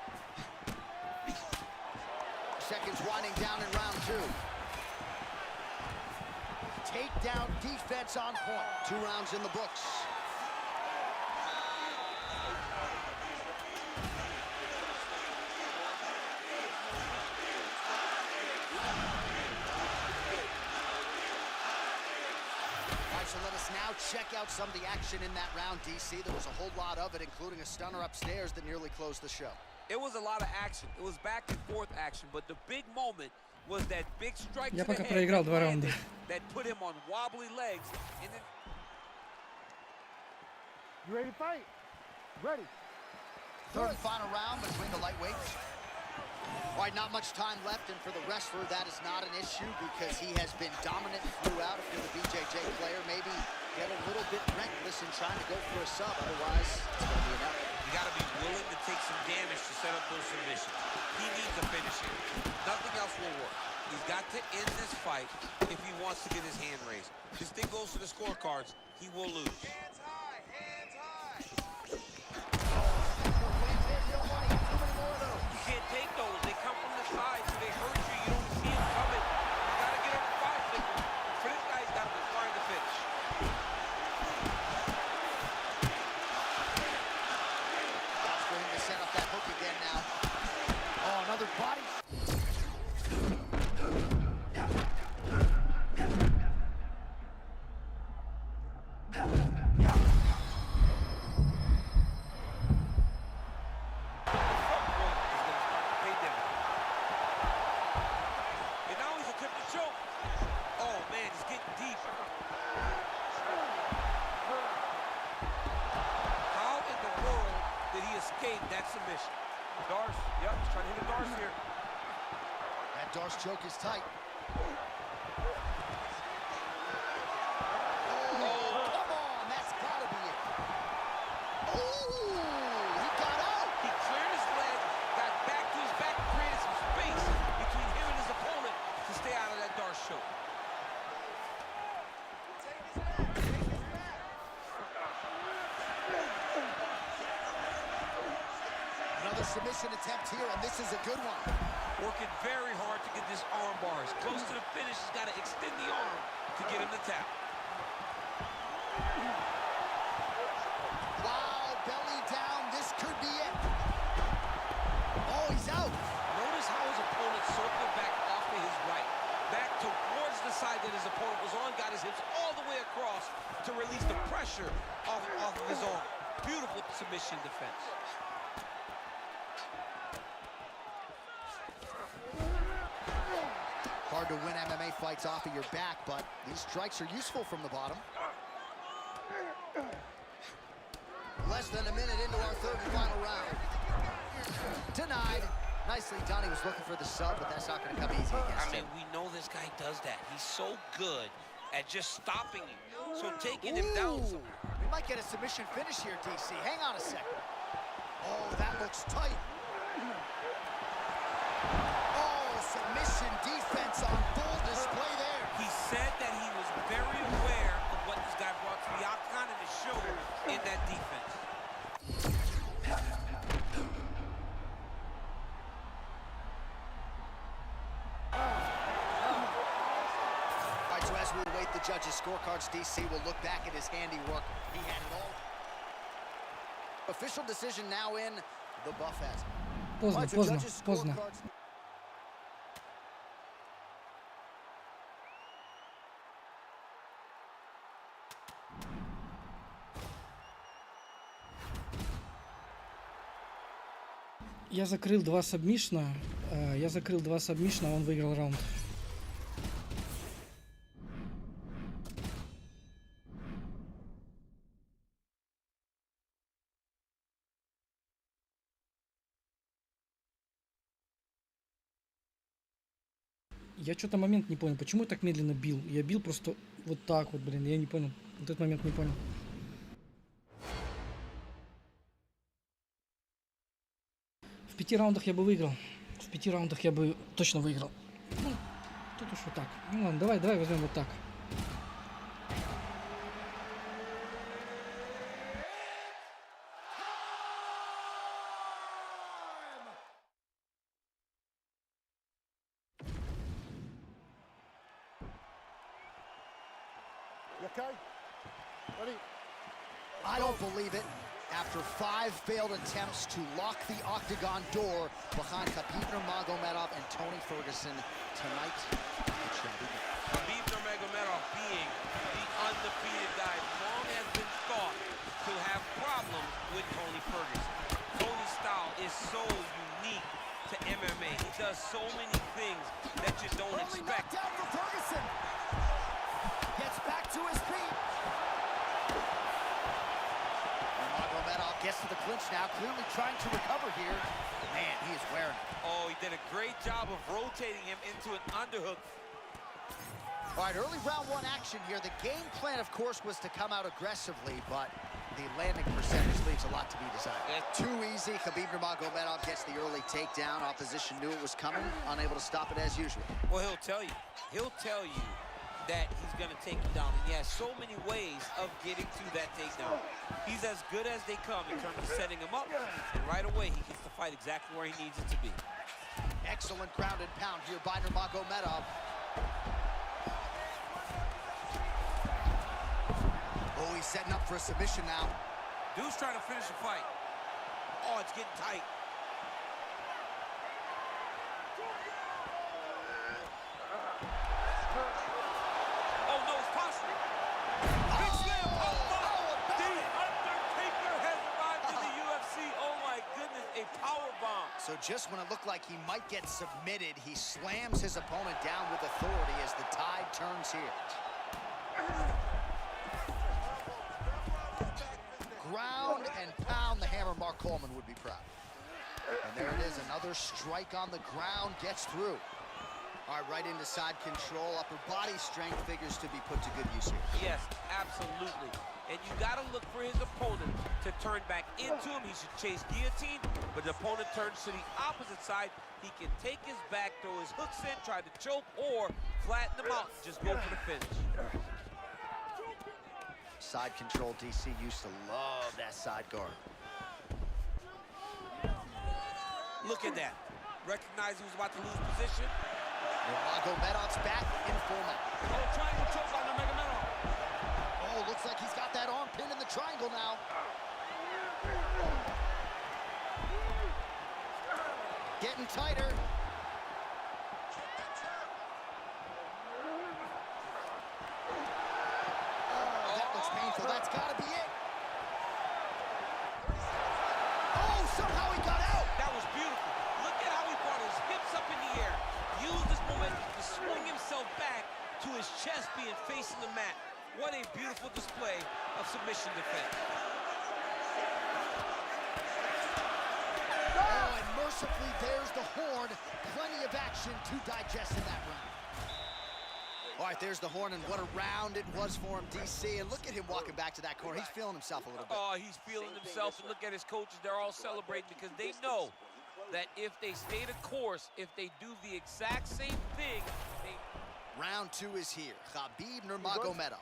Seconds winding down in round two. Takedown defense on point. 2 rounds in the books. So let us now check out some of the action in that round, DC. There was a whole lot of it, including a stunner upstairs that nearly closed the show. It was a lot of action. It was back and forth action, but the big moment was that big strike Я to the пока head проиграл 2 раунда. that put him on wobbly legs. And then... You ready to fight? Ready. Third and final round between the lightweights. All right, not much time left, and for the wrestler, that is not an issue because he has been dominant throughout. If you're the BJJ player, maybe get a little bit reckless in trying to go for a sub. Otherwise, it's going to be enough. You got to be willing to take some damage to set up those submissions. He needs a finish here. Nothing else will work. He's got to end this fight if he wants to get his hand raised. If this thing goes to the scorecards, he will lose. Hands high, hands high. You can't take those. They come from the side, so they hurt you. You don't see them coming. You got to get up to 5 seconds. For this guy, he's got to be trying to finish. That's for him to set up that hook again now. Oh, another body. Submission. Darce, yep, he's trying to hit a Darce here. That Darce choke is tight. Oh, come on, that's gotta be it. Ooh, he got out. He cleared his leg, got back to his back, created some space. Another submission attempt here, and this is a good one. Working very hard to get this arm bar. As close to the finish, he's got to extend the arm to get him to tap. Wow, belly down. This could be it. Oh, he's out. Notice how his opponent circled back off to his right. Back towards the side that his opponent was on, got his hips all the way across to release the pressure off of his arm. Beautiful submission defense. Hard to win MMA fights off of your back, but these strikes are useful from the bottom. Less than a minute into our third and final round. Denied. Nicely done. He was looking for the sub, but that's not going to come easy against him. We know this guy does that. He's so good at just stopping you. So taking him down. We might get a submission finish here, DC. Hang on a second. Oh, that looks tight. Oh, submission defense on full display there. He said that he was very aware of what this guy brought to the octagon and it showed in that defense. So as we await the judges' scorecards, DC will look back at his handiwork. He had it all. Official decision now in. The buff has it. Поздно. Я закрыл два сабмишна, он выиграл раунд. Я что-то момент не понял, почему я так медленно бил? Я бил просто вот так вот, блин, я не понял. Этот момент не понял. В 5 раундах я бы выиграл. В 5 раундах я бы точно выиграл. Ну, тут уж вот так. Ну ладно, давай возьмем вот так. You okay? Ready? I don't believe it. After 5 failed attempts to lock the octagon door behind Khabib Nurmagomedov and Tony Ferguson tonight, it should be. Khabib Nurmagomedov being the undefeated guy long has been thought to have problems with Tony Ferguson. Tony's style is so unique to MMA. He does so many things that you don't expect. Down for Ferguson. Gets back to his feet. Nurmagomedov gets to the clinch now, clearly trying to recover here. Man, he is wearing it. Oh, he did a great job of rotating him into an underhook. All right, early round 1 action here. The game plan, of course, was to come out aggressively, but the landing percentage leaves a lot to be desired. Too easy. Khabib Nurmagomedov gets the early takedown. Opposition knew it was coming, unable to stop it as usual. Well, he'll tell you that he's going to take you down. And he has so many ways of getting to that takedown. He's as good as they come in terms of setting him up. And right away, he gets to fight exactly where he needs it to be. Excellent ground and pound here by Nurmagomedov. Oh, he's setting up for a submission now. Dude's trying to finish the fight. Oh, it's getting tight. Oh, no, it's possible. Big slam. The Undertaker has arrived to the UFC. Oh, my goodness, a power bomb. So just when it looked like he might get submitted, he slams his opponent down with authority as the tide turns here. Ground and pound, the hammer. Mark Coleman would be proud. And there it is, another strike on the ground, gets through. All right, right into side control. Upper body strength figures to be put to good use here. Yes, absolutely. And you got to look for his opponent to turn back into him. He should chase guillotine, but the opponent turns to the opposite side. He can take his back, throw his hooks in, try to choke, or flatten him out and just go for the finish. Side control, DC used to love that side guard. Look at that. Recognized he was about to lose position. Nurmagomedov's back in format. Oh, triangle choke on Nurmagomedov. Oh, looks like he's got that arm pinned in the triangle now. Getting tighter. Oh, that looks painful. That's got to be it. Oh, somehow he got out. That was beautiful. Look at how he brought his hips up in the air. Used his momentum to swing himself back to his chest being facing the mat. What a beautiful display of submission defense. Oh, and mercifully, there's the horn. Plenty of action to digest in that round. All right, there's the horn, and what a round it was for him, DC. And look at him walking back to that corner. He's feeling himself a little bit. Oh, he's feeling himself, and look at his coaches. They're all celebrating because they know that if they stay the course, if they do the exact same thing, Round two is here. Khabib Nurmagomedov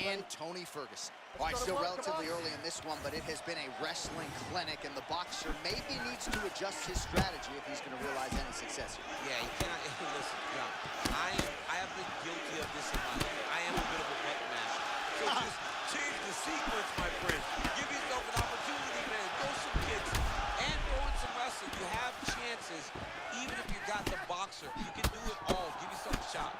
and Tony Ferguson. All right, still relatively early in this one, but it has been a wrestling clinic, and the boxer maybe needs to adjust his strategy if he's going to realize any success here. Yeah, he cannot. Listen, John, I have been guilty of this in my life. I am a bit of a button master. So just change the sequence, my friend. Give yourself an opportunity, man. Throw some kicks and throw in some wrestling. You have chances, even if you got the boxer. You can do it all. Give yourself a shot.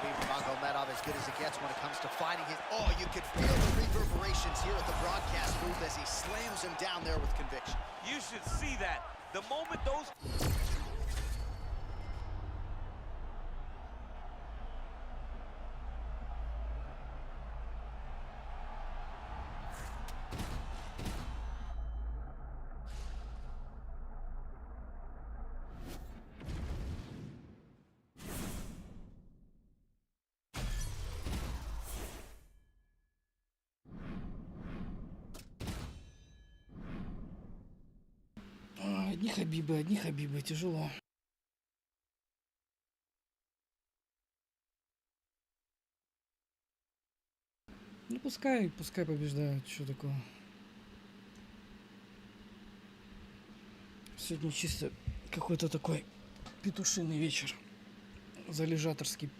Nurmagomedov as good as it gets when it comes to fighting his... Oh, you could feel the reverberations here at the broadcast booth as he slams him down there with conviction. You should see that. The moment those... Одни Хабибы, тяжело. Ну пускай побеждают, что такое. Сегодня чисто какой-то такой петушиный вечер, залежаторский.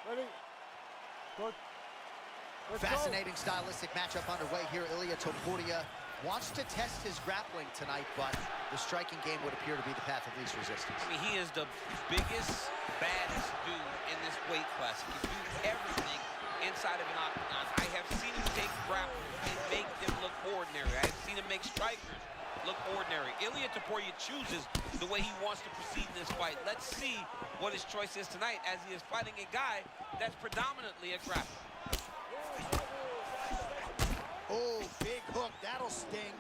Ready? Good. Fascinating stylistic matchup underway here. Ilia Topuria wants to test his grappling tonight, but the striking game would appear to be the path of least resistance. I mean, he is the biggest, baddest dude in this weight class. He can do everything inside of an octagon. I have seen him take grapplers and make them look ordinary. I have seen him make strikers look ordinary. Ilia Topuria chooses the way he wants to proceed in this fight. Let's see what his choice is tonight, as he is fighting a guy that's predominantly a grappler. Oh, big hook, that'll sting.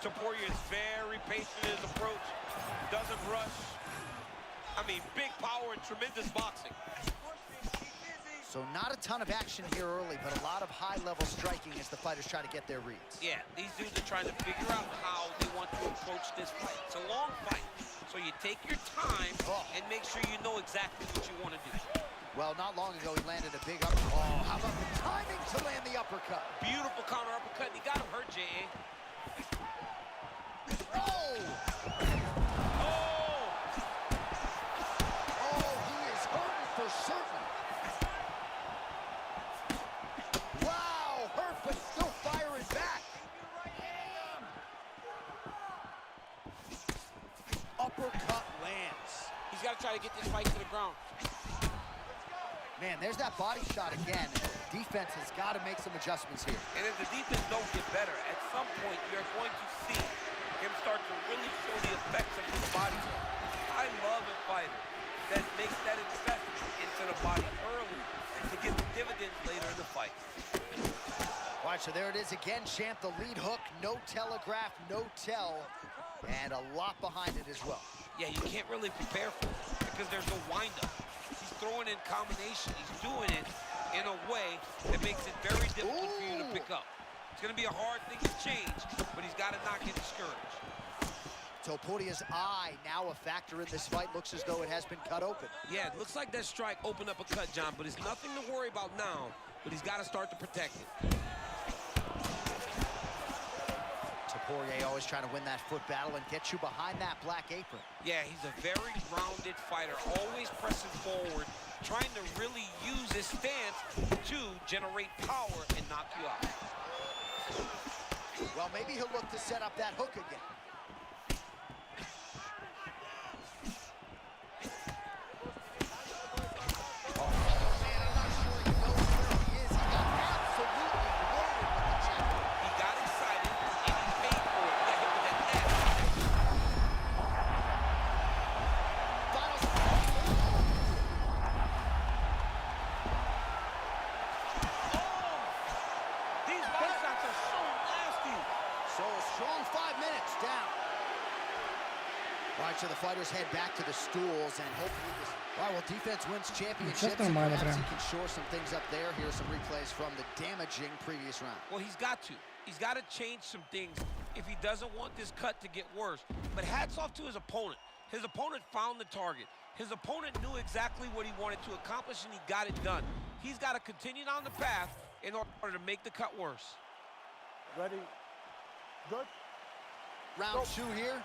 Topuria is very patient in his approach, doesn't rush. I mean, big power and tremendous boxing. So not a ton of action here early, but a lot of high-level striking as the fighters try to get their reads. Yeah, these dudes are trying to figure out how they want to approach this fight. It's a long fight, so you take your time and make sure you know exactly what you want to do. Well, not long ago, he landed a big uppercut. Oh, how about the timing to land the uppercut? Beautiful counter uppercut. He got him hurt, J.A. Oh! Oh! Oh, he is hurting for certain. Wow, hurt, but still firing back. Uppercut lands. He's got to try to get this fight to the ground. Man, there's that body shot again. Defense has got to make some adjustments here. And if the defense don't get better, at some point you're going to see him start to really show the effects of his body. I love a fighter that makes that investment into the body early to get the dividends later in the fight. All right, so there it is again, champ. The lead hook, no telegraph, no tell, and a lot behind it as well. Yeah, you can't really prepare for it because there's no windup. He's throwing in combination. He's doing it in a way that makes it very difficult for you to pick up. It's going to be a hard thing to change, but he's got to not get discouraged. Topuria's eye now a factor in this fight. Looks as though it has been cut open. Yeah, it looks like that strike opened up a cut, John, but it's nothing to worry about now, but he's got to start to protect it. Topuria always trying to win that foot battle and get you behind that black apron. Yeah, he's a very grounded fighter, always pressing forward, trying to really use his stance to generate power and knock you out. Well, maybe he'll look to set up that hook again. So the fighters head back to the stools and hopefully this... All right, well, defense wins championships. And perhaps he can shore some things up there. Here are some replays from the damaging previous round. Well, he's got to. He's got to change some things if he doesn't want this cut to get worse. But hats off to his opponent. His opponent found the target. His opponent knew exactly what he wanted to accomplish, and he got it done. He's got to continue down the path in order to make the cut worse. Ready? Good. Round two here.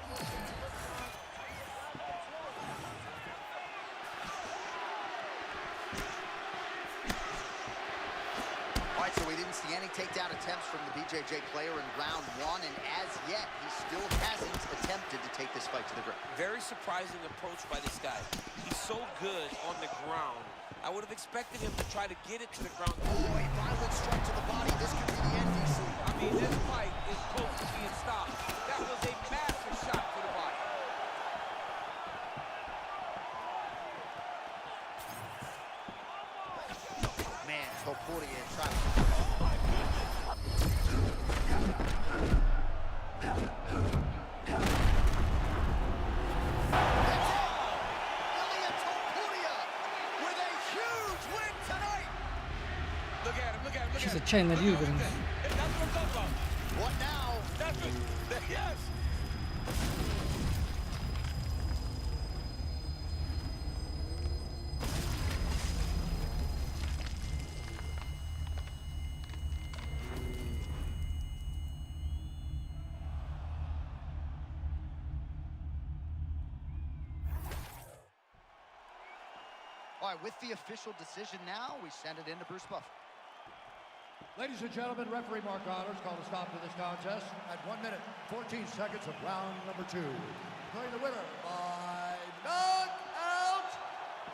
All right, so we didn't see any takedown attempts from the BJJ player in round one, and as yet, he still hasn't attempted to take this fight to the ground. Very surprising approach by this guy. He's so good on the ground. I would have expected him to try to get it to the ground. Boy, violent strike to the body. This could be the end, DC. I mean, this fight is close to being stopped. That was a massive shot to the body. Man, Topuria trying to... Сейчас отчаянно лью, блин. What now? Yes. All right, with the official decision now, we send it into Bruce Buffer. Ladies and gentlemen, referee Mark Honors called a stop to this contest at 1 minute, 14 seconds of round number 2. Declaring the winner by knockout,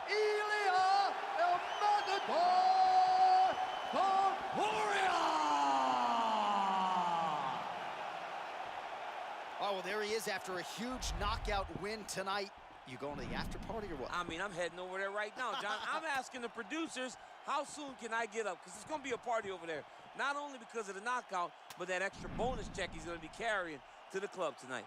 Ilia El Matador Topuria! Oh, well, there he is after a huge knockout win tonight. You going to the after party or what? I mean, I'm heading over there right now, John. I'm asking the producers, how soon can I get up? Because it's going to be a party over there. Not only because of the knockout, but that extra bonus check he's going to be carrying to the club tonight.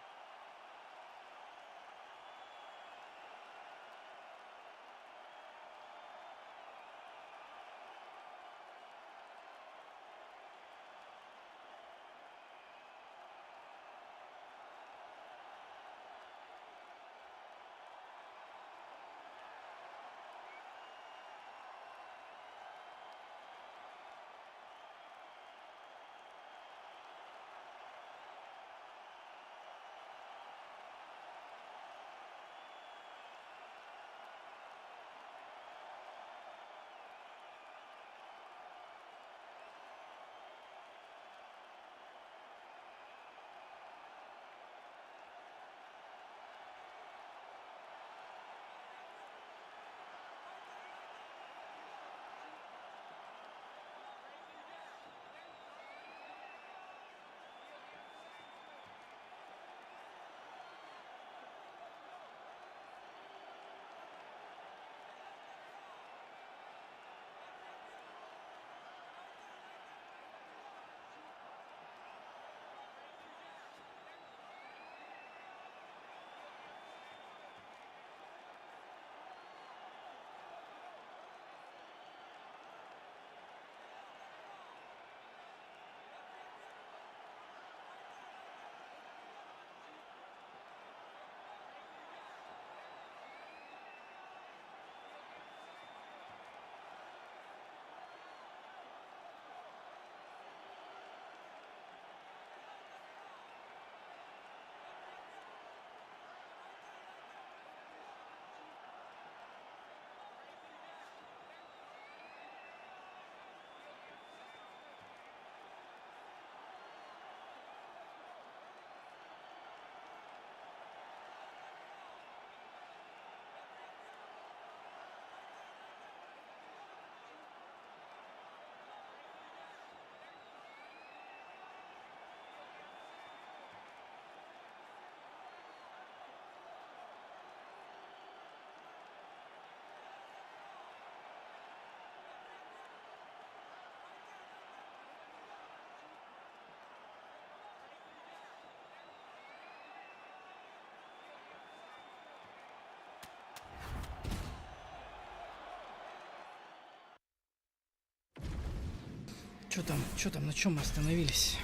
Что там, на чем мы остановились?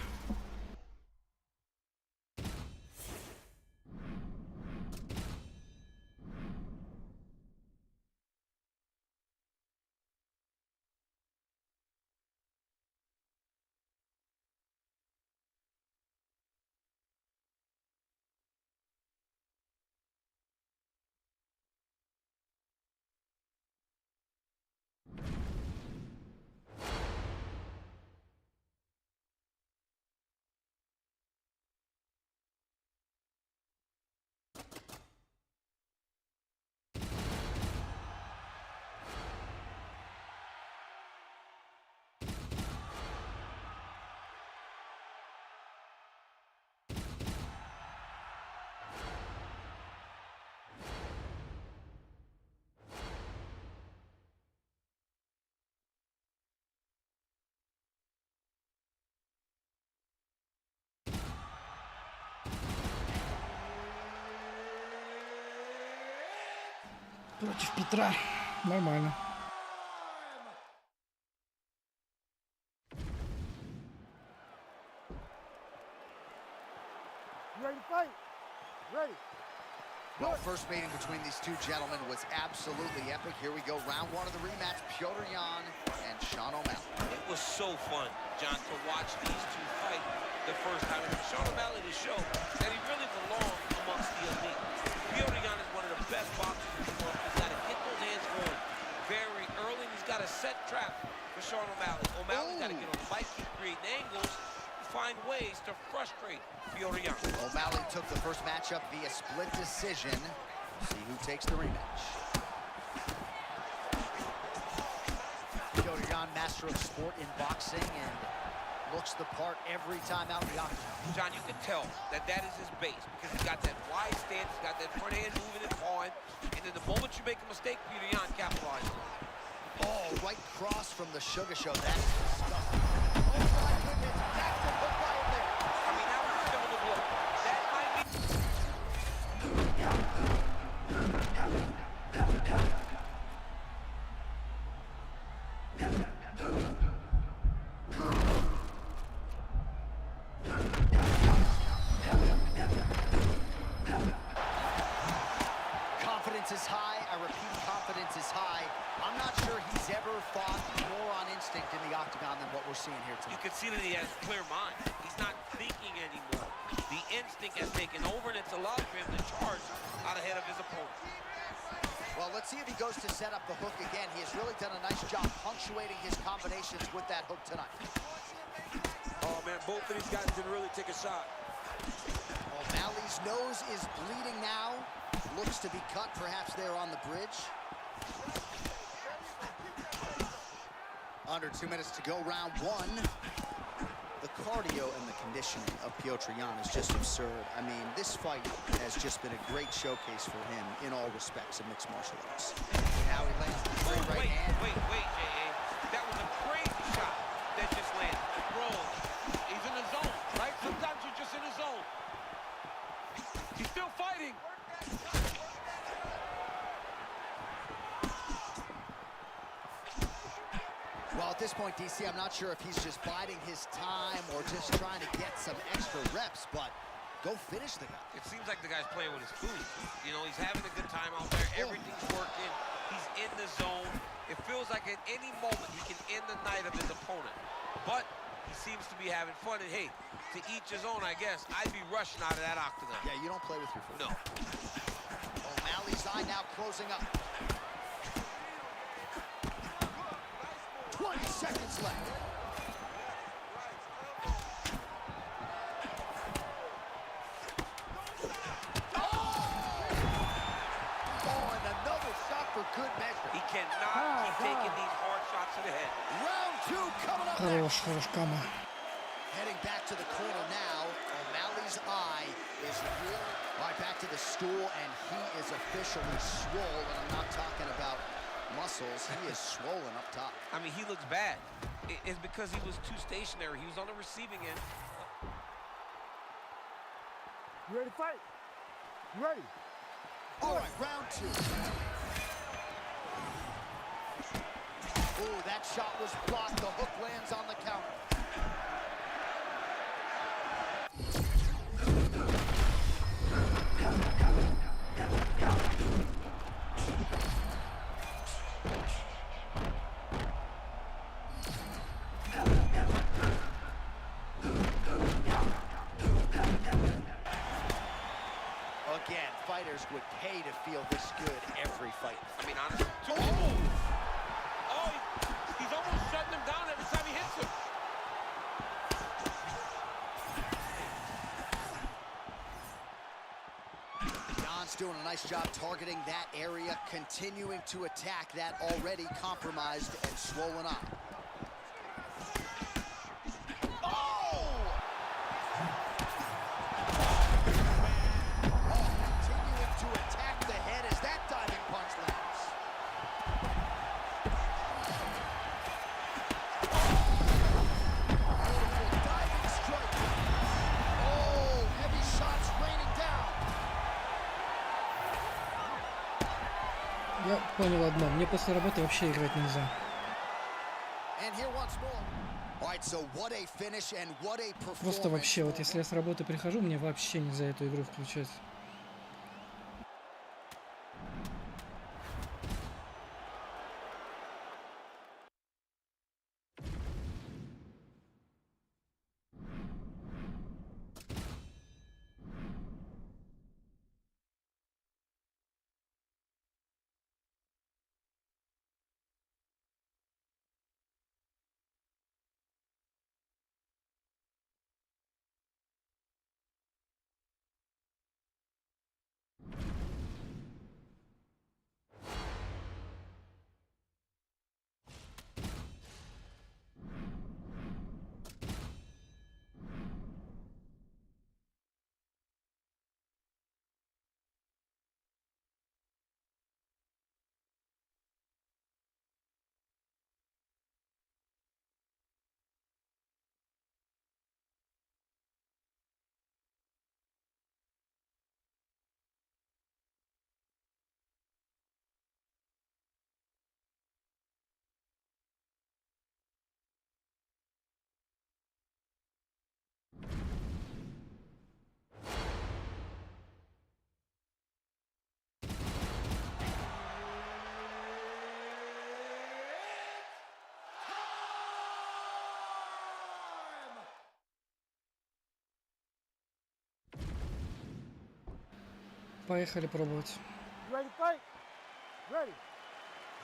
Против Петра. Нормально. Well, first meeting between these two gentlemen was absolutely epic. Here we go, round one of the rematch, Petr Yan and Sean O'Malley. It was so fun, John, to watch these two fight the first time. And Sean O'Malley to show that he really belongs amongst the elite. Petr Yan is one of the best boxers in the world. He's got to get those hands going very early. He's got a set trap for Sean O'Malley. O'Malley's got to get on the bike, keep creating angles, find ways to frustrate Petr Yan. O'Malley took the first matchup via split decision. See who takes the rematch. Petr Yan, master of sport in boxing, and looks the part every time out in the octagon. John, you can tell that that is his base because he's got that wide stance, he's got that front hand moving and pawing, and then the moment you make a mistake, Petr Yan capitalizes. Oh, right cross from the Sugar Show. That's disgusting. Oh, my goodness. That's the hook by him there. I mean, that was a similar blow. That might be... Confidence is high. I repeat, confidence is high. I'm not sure he's ever fought more on instinct in the octagon than what we're seeing here You tonight. can see that he has a clear mind. He's not thinking anymore. The instinct has taken over, and it's allowed for him to charge out ahead of his opponent. Well, let's see if he goes to set up the hook again. He has really done a nice job punctuating his combinations with that hook tonight. Oh, man, both of these guys can really take a shot. O'Malley's nose is bleeding now. Looks to be cut, perhaps there on the bridge. Under 2 minutes to go, round one. The cardio and the conditioning of Petr Yan is just absurd. I mean, this fight has just been a great showcase for him in all respects of mixed martial arts. Now he lands the straight right hand. Wait, J.A. That was a crazy shot that just landed. Bro, he's in the zone, right? Sometimes you're just in the zone. He's still fighting. Well, at this point, DC, I'm not sure if he's just biding his time or just trying to get some extra reps, but go finish the guy. It seems like the guy's playing with his food. You know, he's having a good time out there. Everything's working. He's in the zone. It feels like at any moment he can end the night of his opponent. But he seems to be having fun. And, hey, to each his own, I guess. I'd be rushing out of that octagon. Yeah, you don't play with your food. No. O'Malley's eye now closing up. 20 seconds left. Oh, and another shot for good measure. He cannot keep taking these hard shots to the head. Round two coming up next. Хорош, Кама. Heading back to the corner now. O'Malley's eye is really... All right, back to the stool, and he is officially swole, and I'm not talking about muscles. He is swollen up top. I mean, he looks bad. It's because he was too stationary. He was on the receiving end. You ready to fight? You ready? All right, round two. Ooh, that shot was blocked. The hook lands on the counter. Again, fighters would pay to feel this good every fight. I mean, honestly, he's almost shutting him down every time he hits him. John's doing a nice job targeting that area, continuing to attack that already compromised and swollen eye. Я понял одно, мне после работы вообще играть нельзя. Просто вообще, вот если я с работы прихожу, мне вообще нельзя эту игру включать. Поехали пробовать.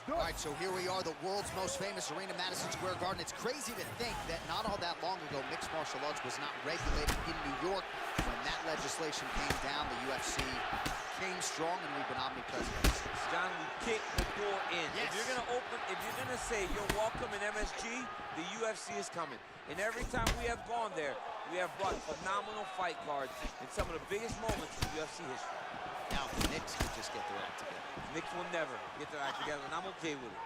All right, so here we are, the world's most famous arena, Madison Square Garden. It's crazy to think that not all that long ago, mixed martial arts was not regulated in New York. When that legislation came down, the UFC came strong, and we've been omnipresent. John, we kick the door in. Yes. If you're gonna say you're welcome in MSG, the UFC is coming. And every time we have gone there, we have brought phenomenal fight cards in some of the biggest moments in UFC history. Now, the Knicks could just get their act together. Knicks will never get their act together, and I'm okay with it.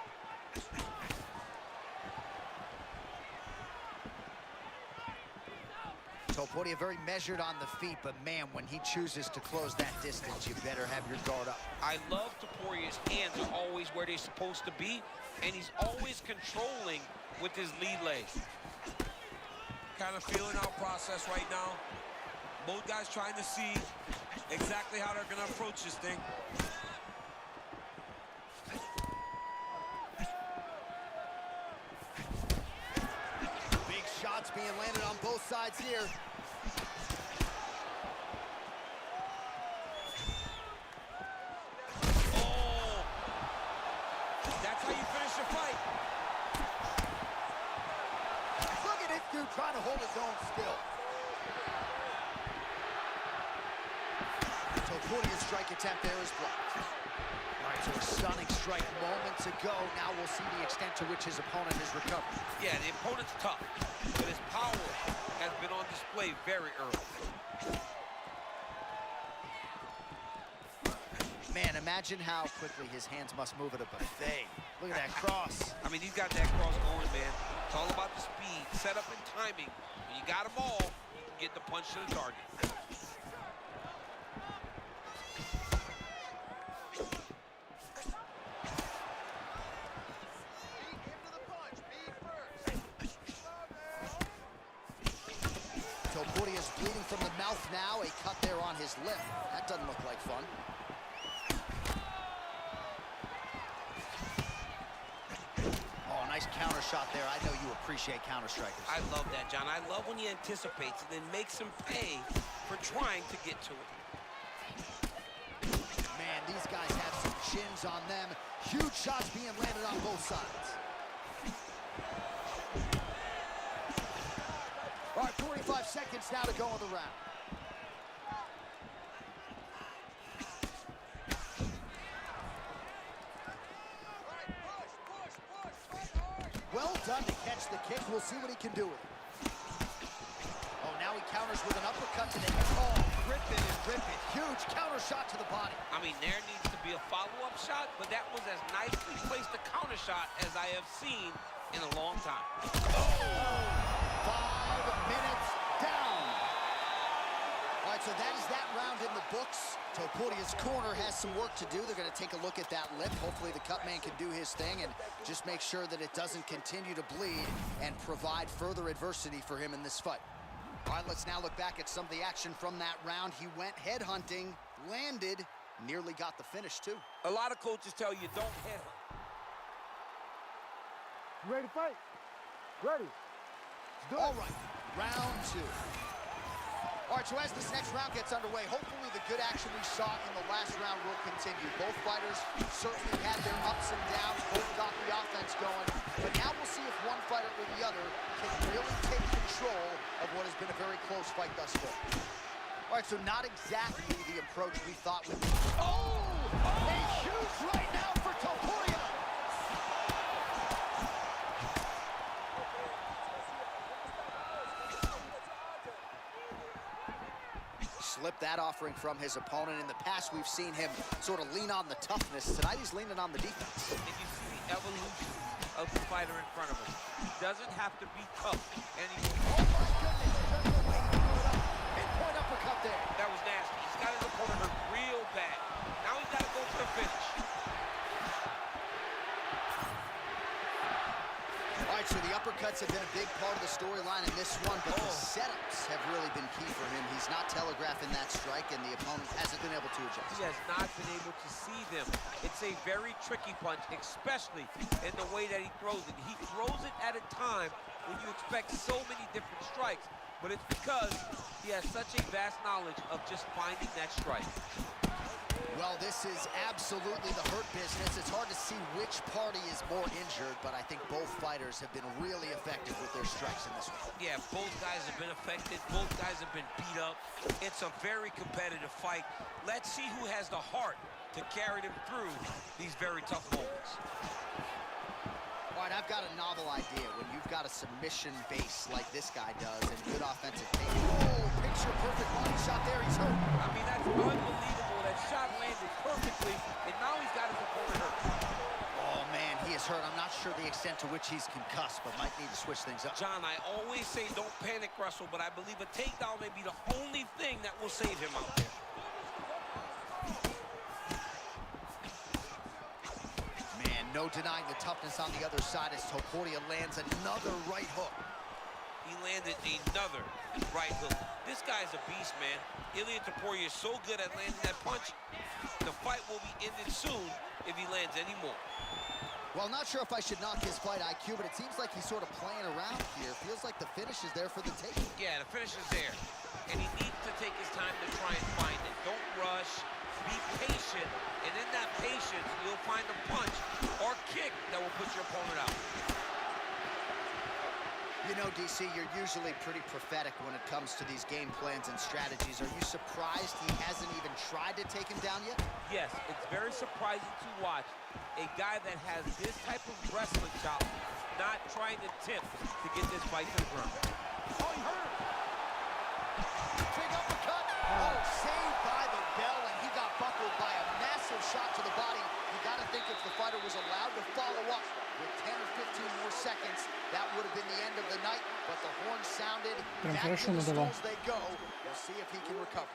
Topuria very measured on the feet, but man, when he chooses to close that distance, you better have your guard up. I love Topuria's hands are always where they're supposed to be, and he's always controlling with his lead leg. Kind of feeling our process right now. Both guys trying to see exactly how they're going to approach this thing. Big shots being landed on both sides here. Oh! That's how you finish a fight. Look at this dude trying to hold his own still. Topuria's strike attempt there is blocked. All right, so a stunning strike moments ago. Now we'll see the extent to which his opponent has recovered. Yeah, the opponent's tough, but his power has been on display very early. Man, imagine how quickly his hands must move at a buffet. Look at that cross. I mean, he's got that cross going, man. It's all about the speed, setup, and timing. When you got them all, you can get the punch to the target. from the mouth now, a cut there on his lip. That doesn't look like fun. Oh, nice counter shot there. I know you appreciate counter strikers. I love that, John. I love when he anticipates and then makes him pay for trying to get to it. Man, these guys have some chins on them. Huge shots being landed on both sides. All right, 45 seconds now to go in the round. Well done to catch the kick. We'll see what he can do with it. Oh, now he counters with an uppercut to the head. Oh, ripping and ripping. Huge counter shot to the body. I mean, there needs to be a follow-up shot, but that was as nicely placed a counter shot as I have seen in a long time. Oh! 5 minutes down. All right, so that is that round in the books. Topuria's corner has some work to do. They're going to take a look at that lip. Hopefully the cut man can do his thing and just make sure that it doesn't continue to bleed and provide further adversity for him in this fight. All right, let's now look back at some of the action from that round. He went head hunting, landed, nearly got the finish too. A lot of coaches tell you don't head hunt. You ready to fight? Ready. All right, round 2. All right, so as this next round gets underway, hopefully the good action we saw in the last round will continue. Both fighters certainly had their ups and downs, both got the offense going, but now we'll see if one fighter or the other can really take control of what has been a very close fight thus far. All right, so not exactly the approach we thought would be. Oh! A huge right now for Topuria! Slipped that offering from his opponent. In the past, we've seen him sort of lean on the toughness. Tonight, he's leaning on the defense. And you see the evolution of the fighter in front of him. He doesn't have to be tough anymore. Oh, my goodness. Just the way he threw it up. Pinpoint uppercut there. That was nasty. He's got his opponent hurt real bad. Now he's got to go to the finish. All right, so the uppercuts have been a big part of the storyline in this one, but the setups have really been key for him. He's not telegraphing that strike, and the opponent hasn't been able to adjust. He has not been able to see them. It's a very tricky punch, especially in the way that he throws it. He throws it at a time when you expect so many different strikes, but it's because he has such a vast knowledge of just finding that strike. Well, this is absolutely the hurt business. It's hard to see which party is more injured, but I think both fighters have been really effective with their strikes in this one. Yeah, both guys have been affected. Both guys have been beat up. It's a very competitive fight. Let's see who has the heart to carry them through these very tough moments. All right, I've got a novel idea. When you've got a submission base like this guy does and good offensive take. Oh, picture perfect body shot there. He's hurt. I mean, that's unbelievable. That shot landed perfectly, and now he's got his opponent hurt. Oh, man, he is hurt. I'm not sure the extent to which he's concussed, but might need to switch things up. John, I always say don't panic wrestle, but I believe a takedown may be the only thing that will save him out there. Man, no denying the toughness on the other side as Topuria lands another right hook. He landed another right hook. This guy's a beast, man. Ilia Topuria is so good at landing that punch. The fight will be ended soon if he lands any more. Well, not sure if I should knock his fight IQ, but it seems like he's sort of playing around here. Feels like the finish is there for the taking. Yeah, the finish is there. And he needs to take his time to try and find it. Don't rush. Be patient. And in that patience, you'll find a punch or kick that will put your opponent out. You know, DC, you're usually pretty prophetic when it comes to these game plans and strategies. Are you surprised he hasn't even tried to take him down yet? Yes, it's very surprising to watch a guy that has this type of wrestling chop not trying to attempt to get this fight to the ground. Oh, he hurt him. Big uppercut. Oh, saved by the bell, and he got buckled by a massive shot to the body. You got to think if the fighter was allowed to follow up with 10 or 15 more seconds, that would have been the end of the night, but the horn sounded. Back to the stools they go. We'll see if he can recover.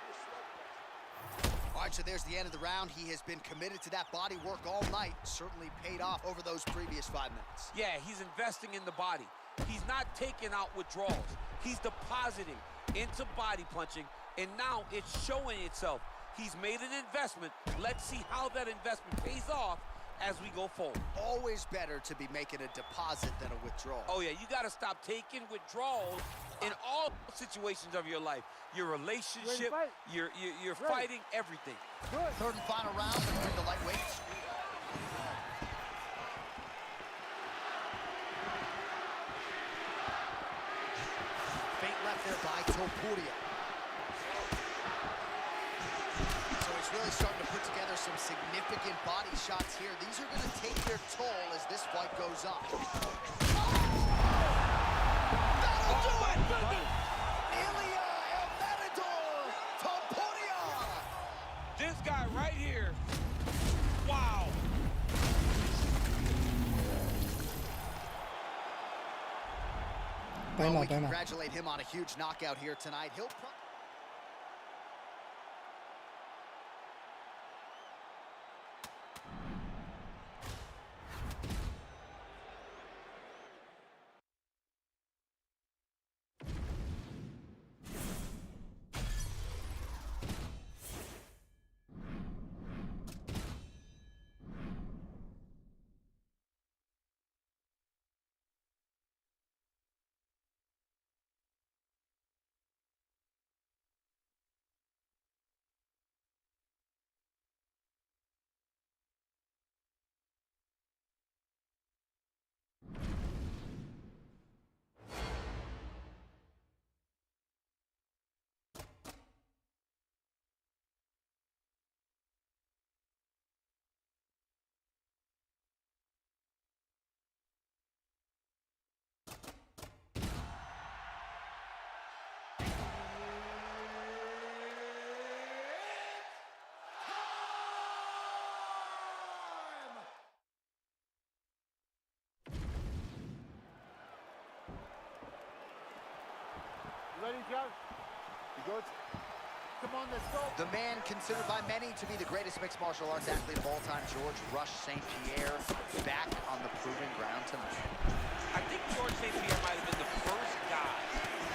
All right, so there's the end of the round. He has been committed to that body work all night. Certainly paid off over those previous 5 minutes. Yeah, he's investing in the body. He's not taking out withdrawals. He's depositing into body punching, and now it's showing itself. He's made an investment. Let's see how that investment pays off as we go forward. Always better to be making a deposit than a withdrawal. Oh yeah, you gotta stop taking withdrawals in all situations of your life. Your relationship, you're fighting everything. Third and final round between the lightweights. Feint left there by Topuria. So he's really starting to put together some significant body shots here. These are going to take their toll as this fight goes on. That'll do it! Ilya El Matador Topuria! This guy right here, wow. Well, we congratulate him on a huge knockout here tonight. He'll Ready, Joe? You good? Come on, let's go. The man considered by many to be the greatest mixed martial arts athlete of all time, George Rush St. Pierre, back on the proving ground tonight. I think George St. Pierre might have been the first guy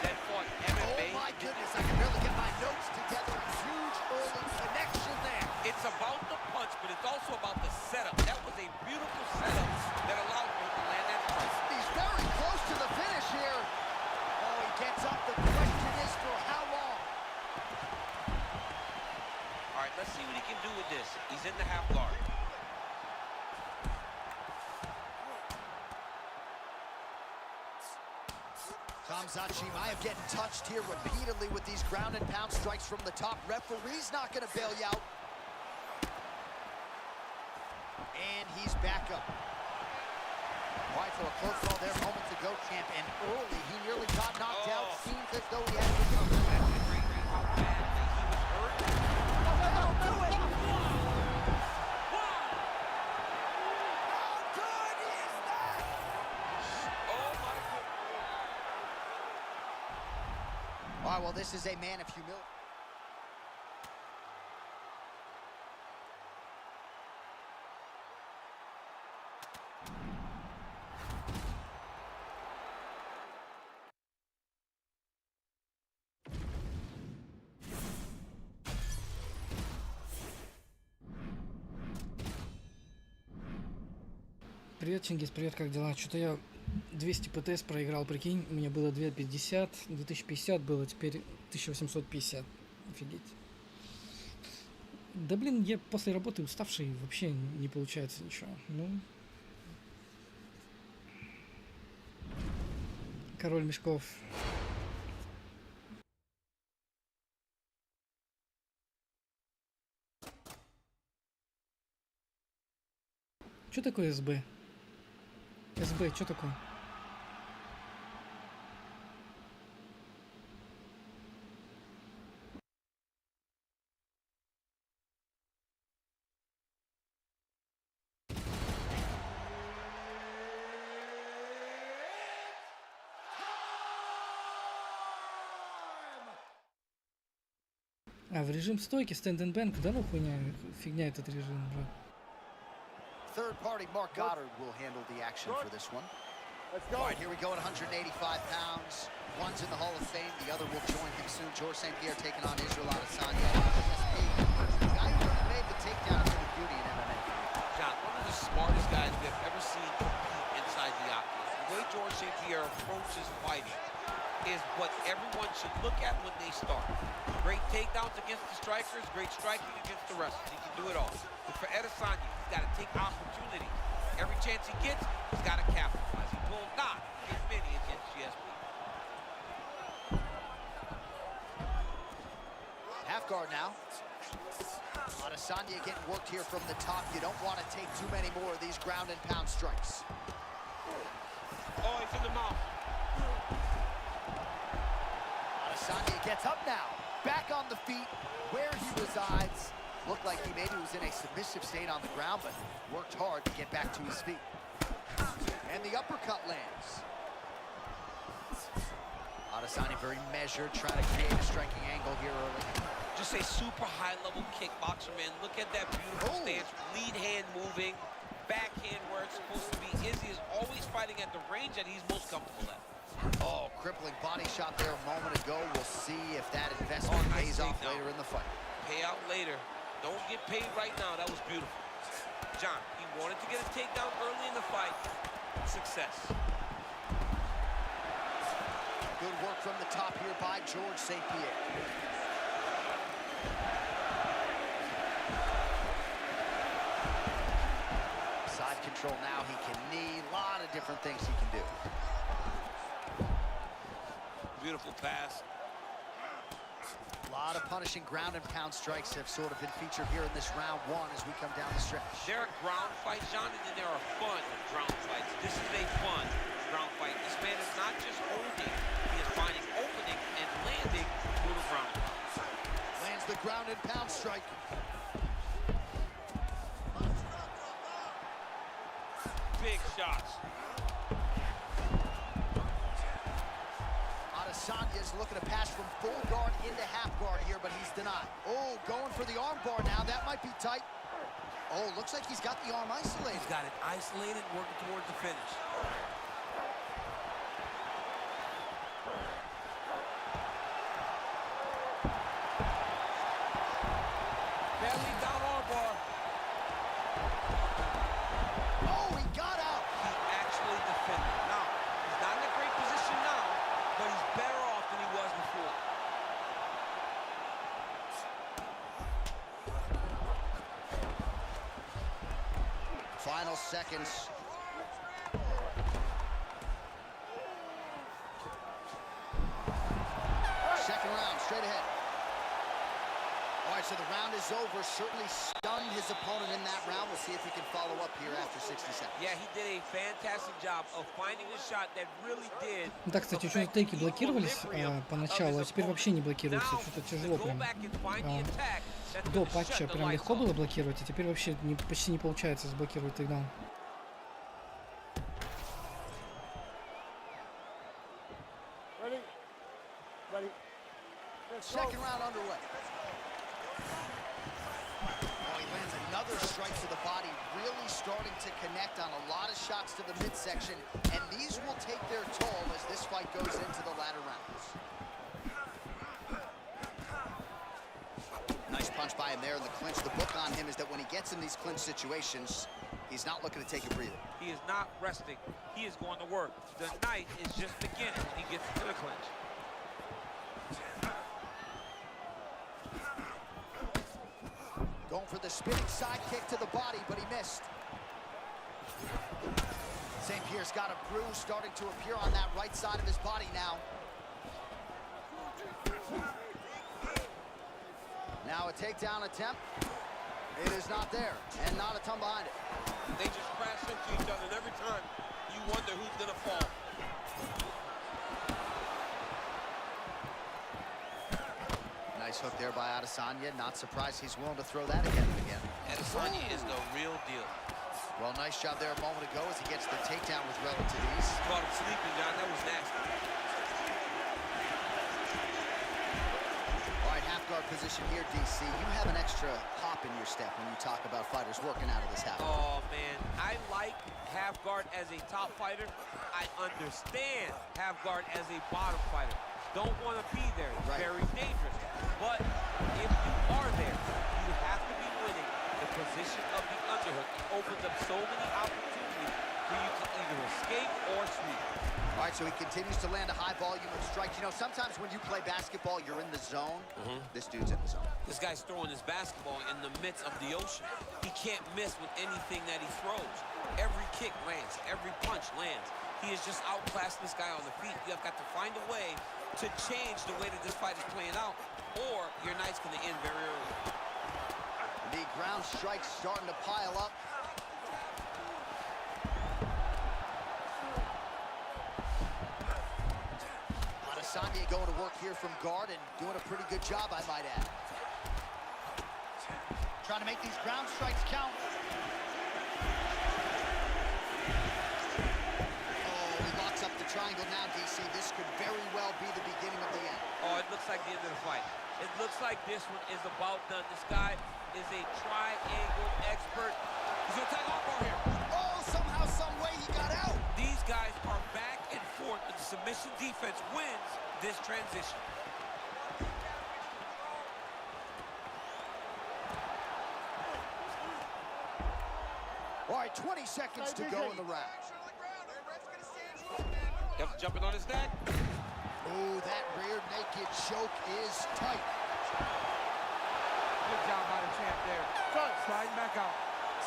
that fought MMA. Oh my goodness, I can barely get my notes together. A huge early connection there. It's about the punch, but it's also about the setup. That was a beautiful setup that allowed him to land that punch. He's very close to the finish here. Oh, he gets up. The question is for how long? All right, let's see what he can do with this. He's in the half guard. Khamzat Chimaev getting touched here repeatedly with these ground and pound strikes from the top. Referee's not going to bail you out. And he's back up. Why for a close call there moments ago, champ, and early he nearly got knocked out. Seems as though he has recovered. How badly he was hurt. That'll do it! How good is that? Oh my God. All right, well, this is a man of humility. Привет, Чингис, привет, как дела? Что-то я 200 ПТС проиграл, прикинь, у меня было 250, 2050 было, теперь 1850. Офигеть. Да блин, я после работы уставший, вообще не получается ничего. Ну. Король мешков. Что такое СБ? СБ, что такое? А, в режим стойки, stand and bank, да ну фигня этот режим, брат. Third party Mark Goddard will handle the action for this one. All right, here we go at 185 pounds. One's in the Hall of Fame. The other will join him soon. George St. Pierre taking on Israel Adesanya. The guy who really made the takedown is a beauty in MMA. John, one of the smartest guys we have ever seen compete inside the octagon. The way George St. Pierre approaches fighting is what everyone should look at when they start. Great takedowns against the strikers, great striking against the wrestlers. He can do it all. But for Adesanya, he's got to take opportunity. Every chance he gets, he's got to capitalize. He will not get many against GSP. Half guard now. Adesanya getting worked here from the top. You don't want to take too many more of these ground and pound strikes. Oh, he's in the mouth. Adesanya gets up now. Back on the feet where he resides. Looked like he maybe was in a submissive state on the ground, but worked hard to get back to his feet. And the uppercut lands. Adesanya very measured, trying to create a striking angle here early. Just a super high-level kickboxer, man. Look at that beautiful stance. Lead hand moving, backhand where it's supposed to be. Izzy is always fighting at the range that he's most comfortable at. Oh, crippling body shot there a moment ago. We'll see if that investment pays off later in the fight. Pay out later. Don't get paid right now. That was beautiful. John, he wanted to get a takedown early in the fight. Success. Good work from the top here by George St. Pierre. Side control now. He can knee. A lot of different things he can do. Beautiful pass. A lot of punishing ground and pound strikes have sort of been featured here in this round one as we come down the stretch. There are ground fights, John, and then there are fun ground fights. This is a fun ground fight. This man is not just holding, he is finding opening and landing through the ground. Lands the ground and pound strike. Big shots. Adesanya's looking to pass from full guard into half guard here, but he's denied. Oh, going for the arm bar now. That might be tight. Oh, looks like he's got the arm isolated. He's got it isolated, working towards the finish. Barely down arm bar. Oh, he got out. He actually defended. Now, he's not in a great position now, but he's better off than he was before. Final seconds. Second round, straight ahead. All right, so the round is over. Certainly stunned his opponent in that round. We'll see if he can follow up here after 60 seconds. Yeah, he did a fantastic job of finding a shot that really did. Да, кстати, что-то тейки блокировались поначалу, а теперь вообще не блокируются. Что-то тяжело прям. До патча прям легко было блокировать, а теперь вообще почти не получается заблокировать тейкдаун. Second round underway. Oh, he lands another strike to the body, really starting to connect on a lot of shots to the midsection, and these will take their toll as this fight goes into the latter rounds. Nice punch by him there in the clinch. The book on him is that when he gets in these clinch situations, he's not looking to take a breather. He is not resting. He is going to work. The night is just beginning when he gets to the clinch. Going for the spinning side kick to the body, but he missed. St. Pierre's got a bruise starting to appear on that right side of his body now. Now a takedown attempt. It is not there, and not a ton behind it. They just crash into each other, and every time you wonder who's going to fall. Nice hook there by Adesanya. Not surprised he's willing to throw that again and again. Adesanya is the real deal. Well, nice job there a moment ago as he gets the takedown with relative ease. Caught him sleeping, John. That was nasty. All right, half guard start position here, DC. You have an extra hop in your step when you talk about fighters working out of this half. Oh, man. I like half guard as a top fighter. I understand half guard as a bottom fighter. Don't want to be there. It's very dangerous. But if you are there, you have to be winning the position of the underhook. It opens up so many opportunities for you to either escape or sweep. All right, so he continues to land a high volume of strikes. You know, sometimes when you play basketball, you're in the zone. This dude's in the zone. This guy's throwing his basketball in the midst of the ocean. He can't miss with anything that he throws. Every kick lands. Every punch lands. He is just outclassing this guy on the feet. You have got to find a way to change the way that this fight is playing out, or your night's going to end very early. The ground strikes starting to pile up. Adesanya going to work here from guard and doing a pretty good job, I might add. Trying to make these ground strikes count. Up the triangle now, DC. This could very well be the beginning of the end. Oh, it looks like the end of the fight. It looks like this one is about done. This guy is a triangle expert. He's gonna take off on here. Oh, somehow, some way he got out. These guys are back and forth, and the submission defense wins this transition. All right, 20 seconds to go in the round. Yep, jumping on his neck. Oh, that rear naked choke is tight. Good job by the champ there. Sliding back out.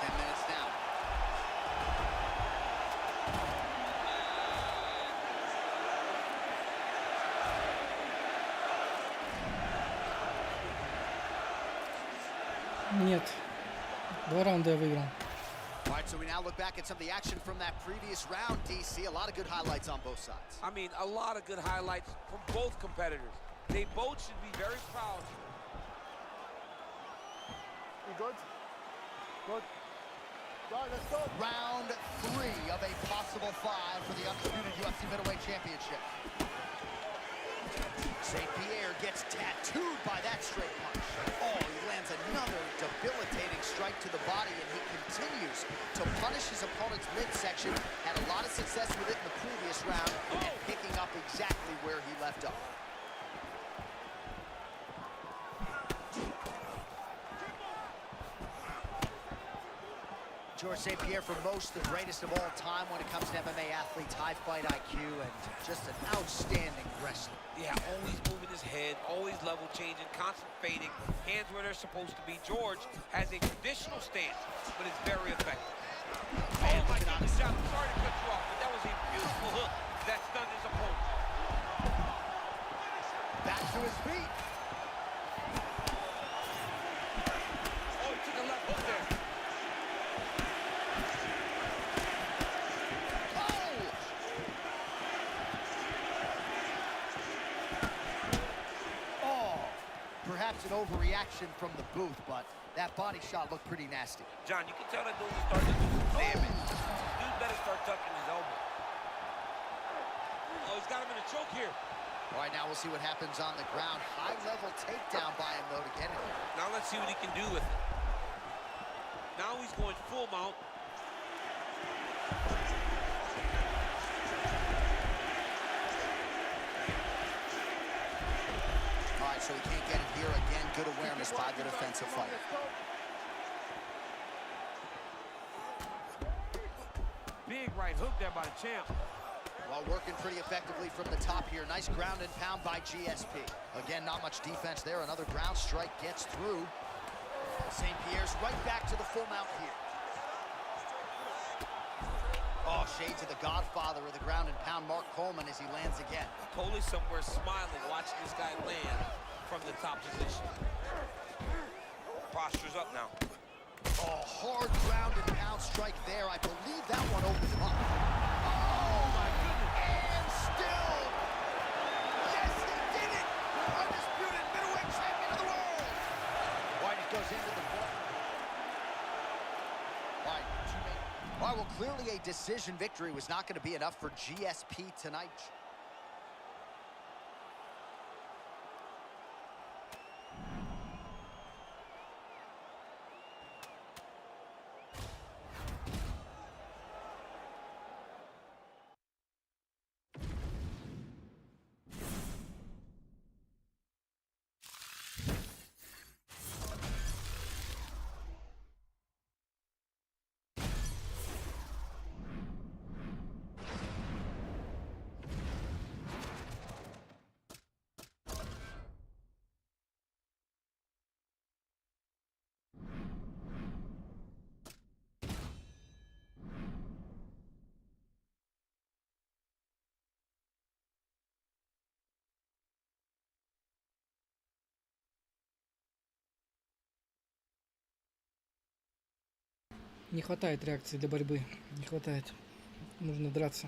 10 minutes down. Нет. 2 раунда я выиграл. All right, so we now look back at some of the action from that previous round, DC. A lot of good highlights on both sides. I mean, a lot of good highlights from both competitors. They both should be very proud. You good? Good. Right, let's go. Round 3 of a possible 5 for the undisputed UFC middleweight championship. St. Pierre gets tattooed by that straight punch. Oh, he lands another debilitating strike to the body, and he continues to punish his opponent's midsection. Had a lot of success with it in the previous round, and picking up exactly where he left off. George St. Pierre, for most, the greatest of all time when it comes to MMA athletes, high fight IQ, and just an outstanding wrestler. Yeah, always moving his head, always level changing, concentrating, hands where they're supposed to be. George has a traditional stance, but it's very effective. Oh my goodness, John, I'm sorry to cut you off, but that was a beautiful hook that stunned his opponent. Back to his feet. Oh, he took a left hook there. Perhaps an overreaction from the booth, but that body shot looked pretty nasty. John, you can tell that dude is starting to do some damage. Dude better start tucking his elbow. Oh, he's got him in a choke here. All right, now we'll see what happens on the ground. High-level takedown by him, though, to get him. Now let's see what he can do with it. Now he's going full mount. All right, so he can't get it here again. Good awareness by the defensive fighter. Big right hook there by the champ. Well, working pretty effectively from the top here. Nice ground and pound by GSP. Again, not much defense there. Another ground strike gets through. St. Pierre's right back to the full mount here. Oh, shades of the godfather of the ground and pound, Mark Coleman, as he lands again. Totally somewhere smiling, watching this guy land from the top position. Posture's up now. Oh, hard ground and pound strike there. I believe that one opened him up. Oh, my goodness. And still. Yes, he did it. Undisputed middleweight champion of the world. White goes into the ball. All right, teammate. All right, well, clearly a decision victory was not going to be enough for GSP tonight. Не хватает реакции для борьбы. Не хватает. Нужно драться.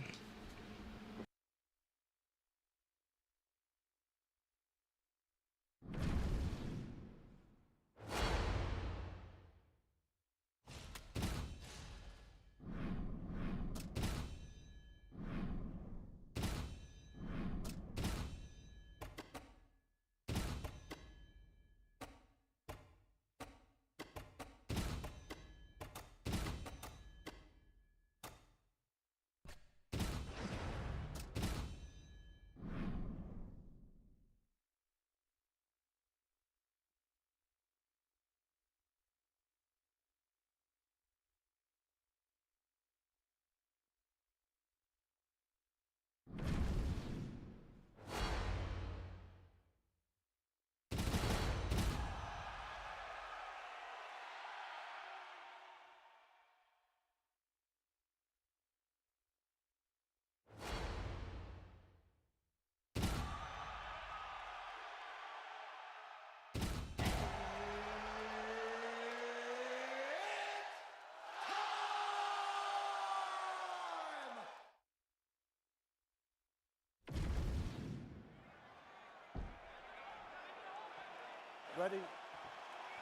Ready?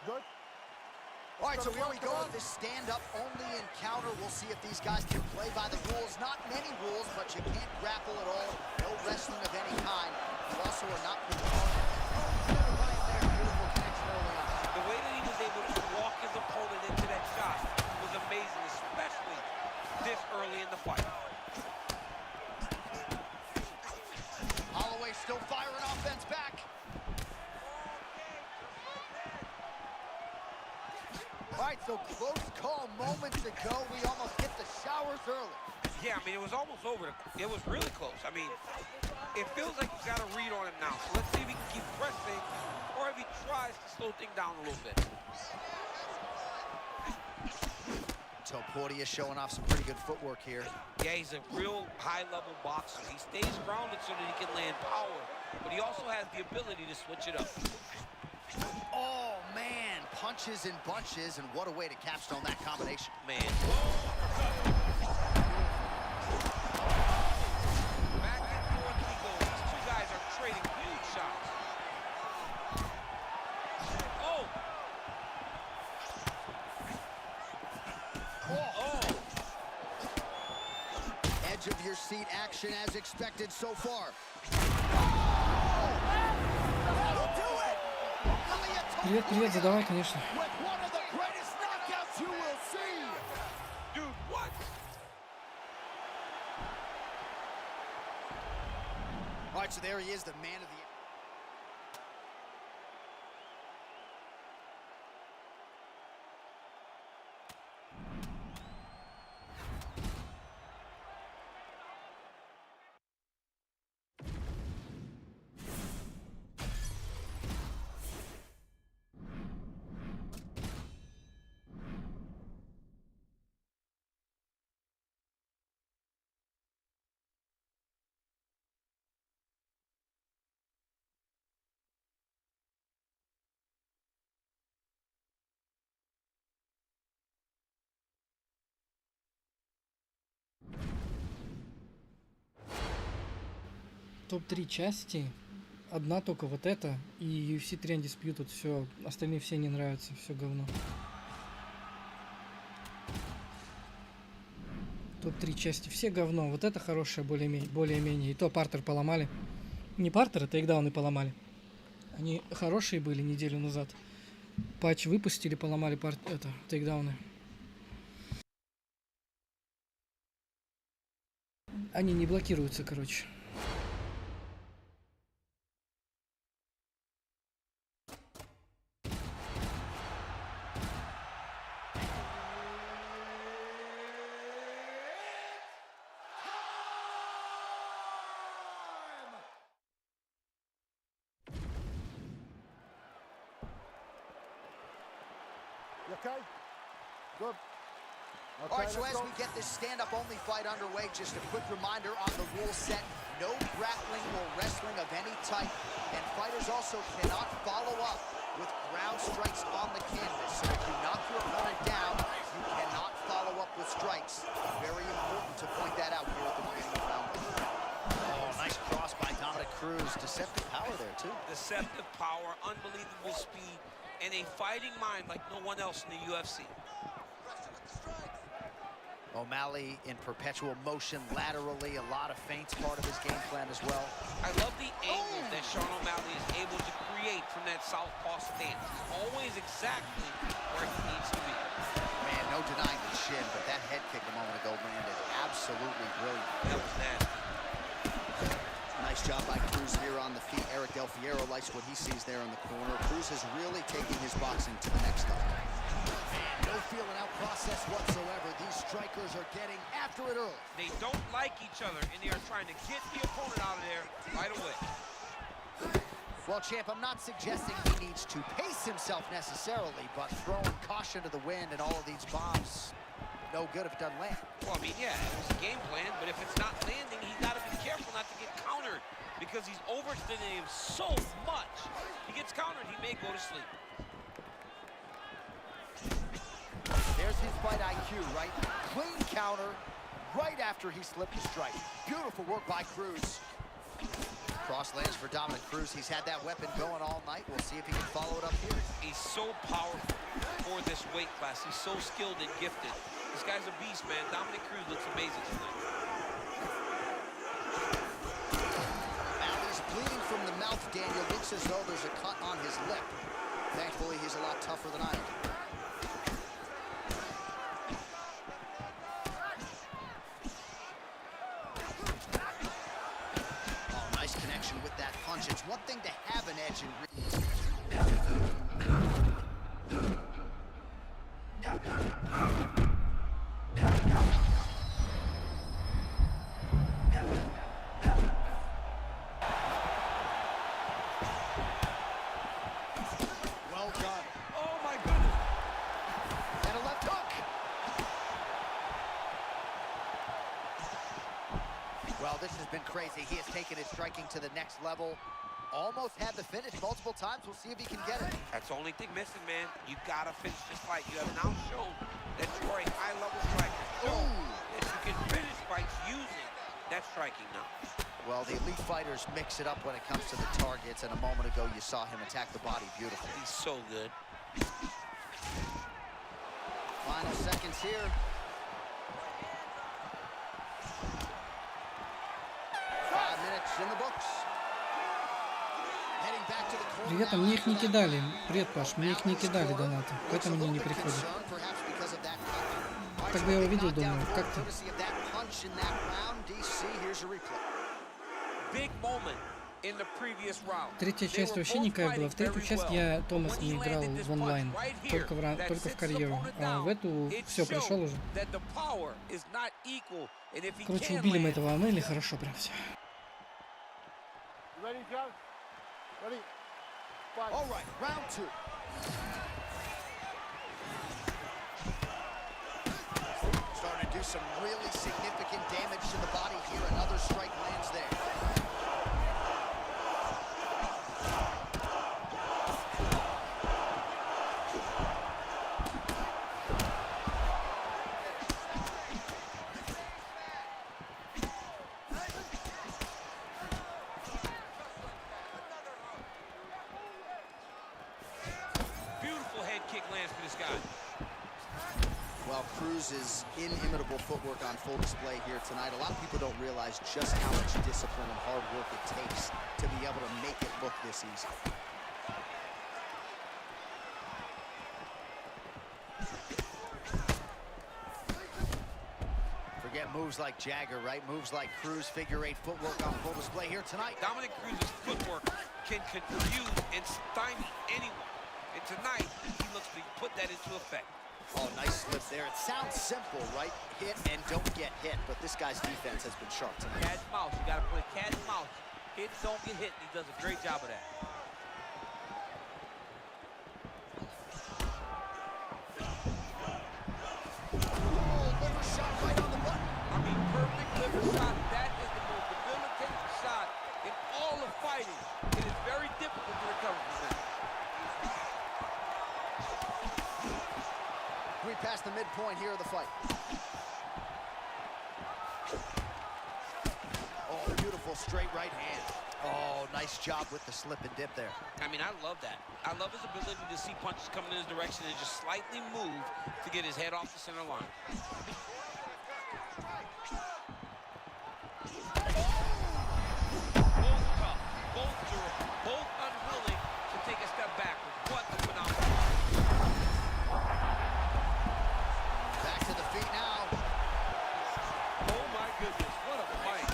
Good? All right, so here we go with this stand-up only encounter. We'll see if these guys can play by the rules. Not many rules, but you can't grapple at all. No wrestling of any kind. You also are not putting on beautiful connection early on. The way that he was able to walk his opponent into that shot was amazing, especially this early in the fight. Holloway still firing offense back. All right, so close call moments ago. We almost hit the showers early. Yeah, I mean, it was almost over. It was really close. I mean, it feels like he's got a read on him now. So let's see if he can keep pressing or if he tries to slow things down a little bit. Topuria showing off some pretty good footwork here. Yeah, he's a real high-level boxer. He stays grounded so that he can land power, but he also has the ability to switch it up. Oh, man, punches in bunches, and what a way to capstone that combination. Man. Back and forth we go. These two guys are trading huge shots. Oh! Oh! Edge of your seat action as expected so far. That'll do it! Привет, привет, задавай, конечно. Dude, what? All right, so there he is, the man of the... Топ-3 части. Одна только вот эта. И UFC 3 Undisputed. Все. Остальные все не нравятся. Все говно. Топ-3 части. Все говно. Вот это хорошее более-менее. И то партер поломали. Не партер, а тейкдауны поломали. Они хорошие были неделю назад. Патч выпустили, поломали тейкдауны. Они не блокируются, короче. Okay? Good. All right, so as we get this stand-up only fight underway, just a quick reminder on the rule set. No grappling or wrestling of any type. And fighters also cannot follow up with ground strikes on the canvas. So if you knock your opponent down, you cannot follow with strikes. Very important to point that out here at the beginning of round one. Oh, nice cross by Dominic Cruz. Deceptive power there, too. Deceptive power, unbelievable speed, and a fighting mind like no one else in the UFC. O'Malley in perpetual motion laterally. A lot of feints part of his game plan as well. I love the angles that Sean O'Malley is able to create from that southpaw stance. He's always exactly where he needs to be. Man, no denying the shin, but that head kick a moment ago landed absolutely brilliant. That was nasty. Nice job by Cruz here on the feet. Eric Del Fierro likes what he sees there in the corner. Cruz is really taking his boxing to the next level. Man, no feeling out process whatsoever. These strikers are getting after it early. They don't like each other, and they are trying to get the opponent out of there right away. Well, champ, I'm not suggesting he needs to pace himself necessarily, but throwing caution to the wind and all of these bombs, no good if it doesn't land. Well, I mean, yeah, it was a game plan, but if it's not landing, he's got to be careful not to get countered because he's overextending him so much. He gets countered, he may go to sleep. There's his fight IQ, right? Clean counter right after he slipped the strike. Beautiful work by Cruz. Cross lands for Dominic Cruz. He's had that weapon going all night. We'll see if he can follow it up here. He's so powerful for this weight class. He's so skilled and gifted. This guy's a beast, man. Dominic Cruz looks amazing tonight. He's bleeding from the mouth, Daniel. Looks as though there's a cut on his lip. Thankfully, he's a lot tougher than I am. With that punch, it's one thing to have an edge well done. Oh, my goodness. And a left hook. Well, this has been crazy. He has taken his striking to the next level. Almost had the finish multiple times. We'll see if he can get it. That's the only thing missing, man. You got to finish this fight. You have now shown that you are a high-level striker. Show that you can finish fights using that striking now. Well, the elite fighters mix it up when it comes to the targets, and a moment ago you saw him attack the body beautifully. He's so good. Final seconds here. 5 minutes in the books. Heading back to the corner. Ребята, мне их не кидали. Привет, Паш, мне их не кидали донаты. Поэтому мне не приходит. Тогда я увидел, думаю, как ты? Третья часть вообще никакая была. В третью часть я Томас не играл в онлайн, только в карьеру. А в эту все, пришел уже. Короче, убили мы этого Амели, хорошо прям все. Starting to do some really significant damage to the body here. Another strike lands there. Beautiful head kick lands for this guy. Well, Cruz's inimitable footwork on full display here tonight. A lot of people don't realize just how much discipline and hard work it takes to be able to make it look this easy. Forget moves like Jagger, right? Moves like Cruz, figure eight footwork on full display here tonight. Dominic Cruz's footwork can confuse and stymie anyone. And tonight, he looks to put that into effect. Oh, nice slip there. It sounds simple, right? Hit and don't get hit, but this guy's defense has been sharp tonight. Cat and mouse. You got to play cat and mouse. Hit, don't get hit, and he does a great job of that. Oh, liver shot right on the button. I mean, perfect liver shot. That is the most debilitating shot in all of fighting. It is very difficult to recover from that. We passed the midpoint here of the fight. Oh, beautiful straight right hand. Oh, nice job with the slip and dip there. I mean, I love that. I love his ability to see punches coming in his direction and just slightly move to get his head off the center line. Both tough, both durable, both unwilling to take a step backward. What a phenomenal. Back to the feet now. Oh my goodness, what a fight.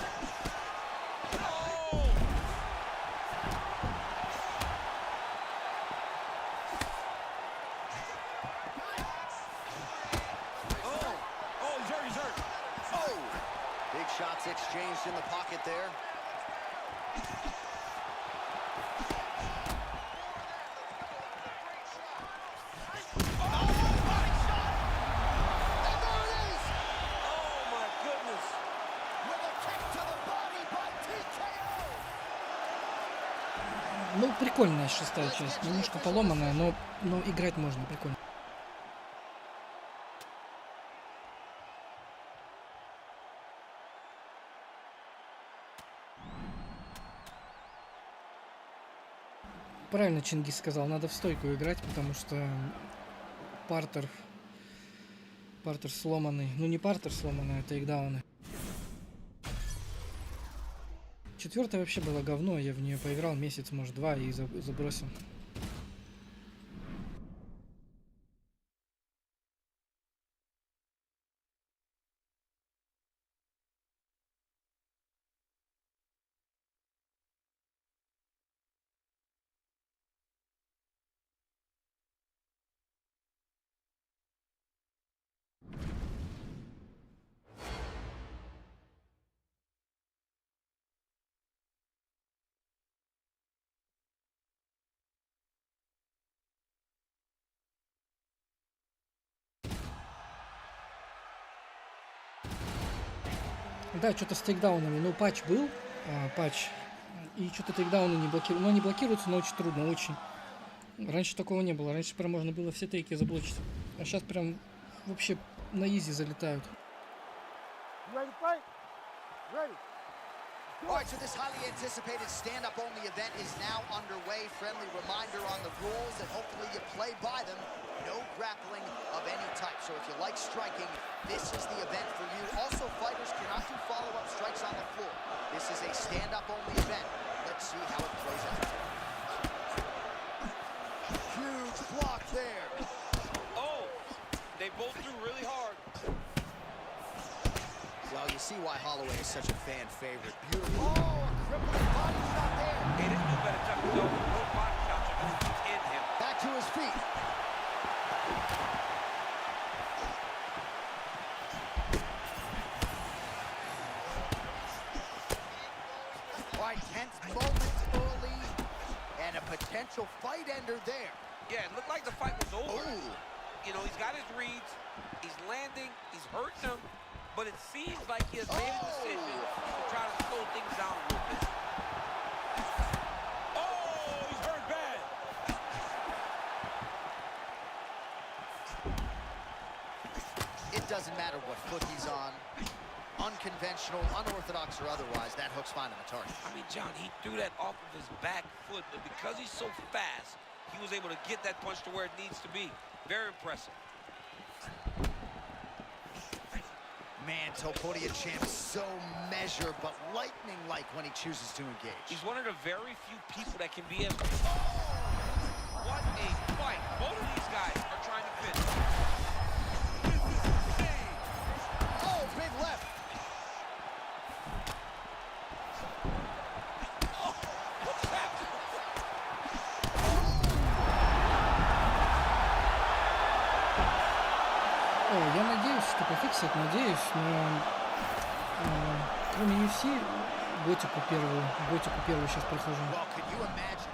Big shots exchanged in the pocket there. Ну, прикольная шестая часть. Немножко поломанная, но играть можно, прикольно. Правильно Чингис сказал, надо в стойку играть, потому что партер сломанный. Ну, не партер сломанный, а тейкдауны. Четвертая вообще была говно, я в нее поиграл месяц, может, два и забросил. Да, что-то с тейкдаунами. Ну, патч был, патч. И что-то тейкдауны не блокируют. Ну, они блокируются, но очень трудно, очень. Раньше такого не было. Раньше прям можно было все тейки заблочить. А сейчас прям вообще на изи залетают. All right, so this highly anticipated stand-up-only event is now underway. Friendly reminder on the rules, and hopefully you play by them. No grappling of any type. So if you like striking, this is the event for you. Also, fighters cannot do follow-up strikes on the floor. This is a stand-up-only event. Let's see how it plays out. Huge block there. Oh, they both threw really hard. Well, you see why Holloway is such a fan favorite. Beautiful. Oh, a crippling body shot there. He didn't do better, Chuck. Those body shots are going to end him. Back to his feet. All right, tense moments early, and a potential fight ender there. Yeah, it looked like the fight was over. Oh. You know, he's got his reads, he's landing, he's hurting them, but it seems like he has made a decision to try to slow things down a little bit. Oh, he's hurt bad. It doesn't matter what foot he's on, unconventional, unorthodox, or otherwise, that hook's finding the target. I mean, John, he threw that off of his back foot, but because he's so fast, he was able to get that punch to where it needs to be. Very impressive. Man, Topuria champ, so measured, but lightning-like when he chooses to engage. He's one of the very few people that can be as... What a fight. Both of these guys are trying to finish. Oh, big left. Oh, what's happening? О, я надеюсь, что пофиксят, надеюсь, но кроме UFC, готику первую сейчас прохожу. Well, could you imagine?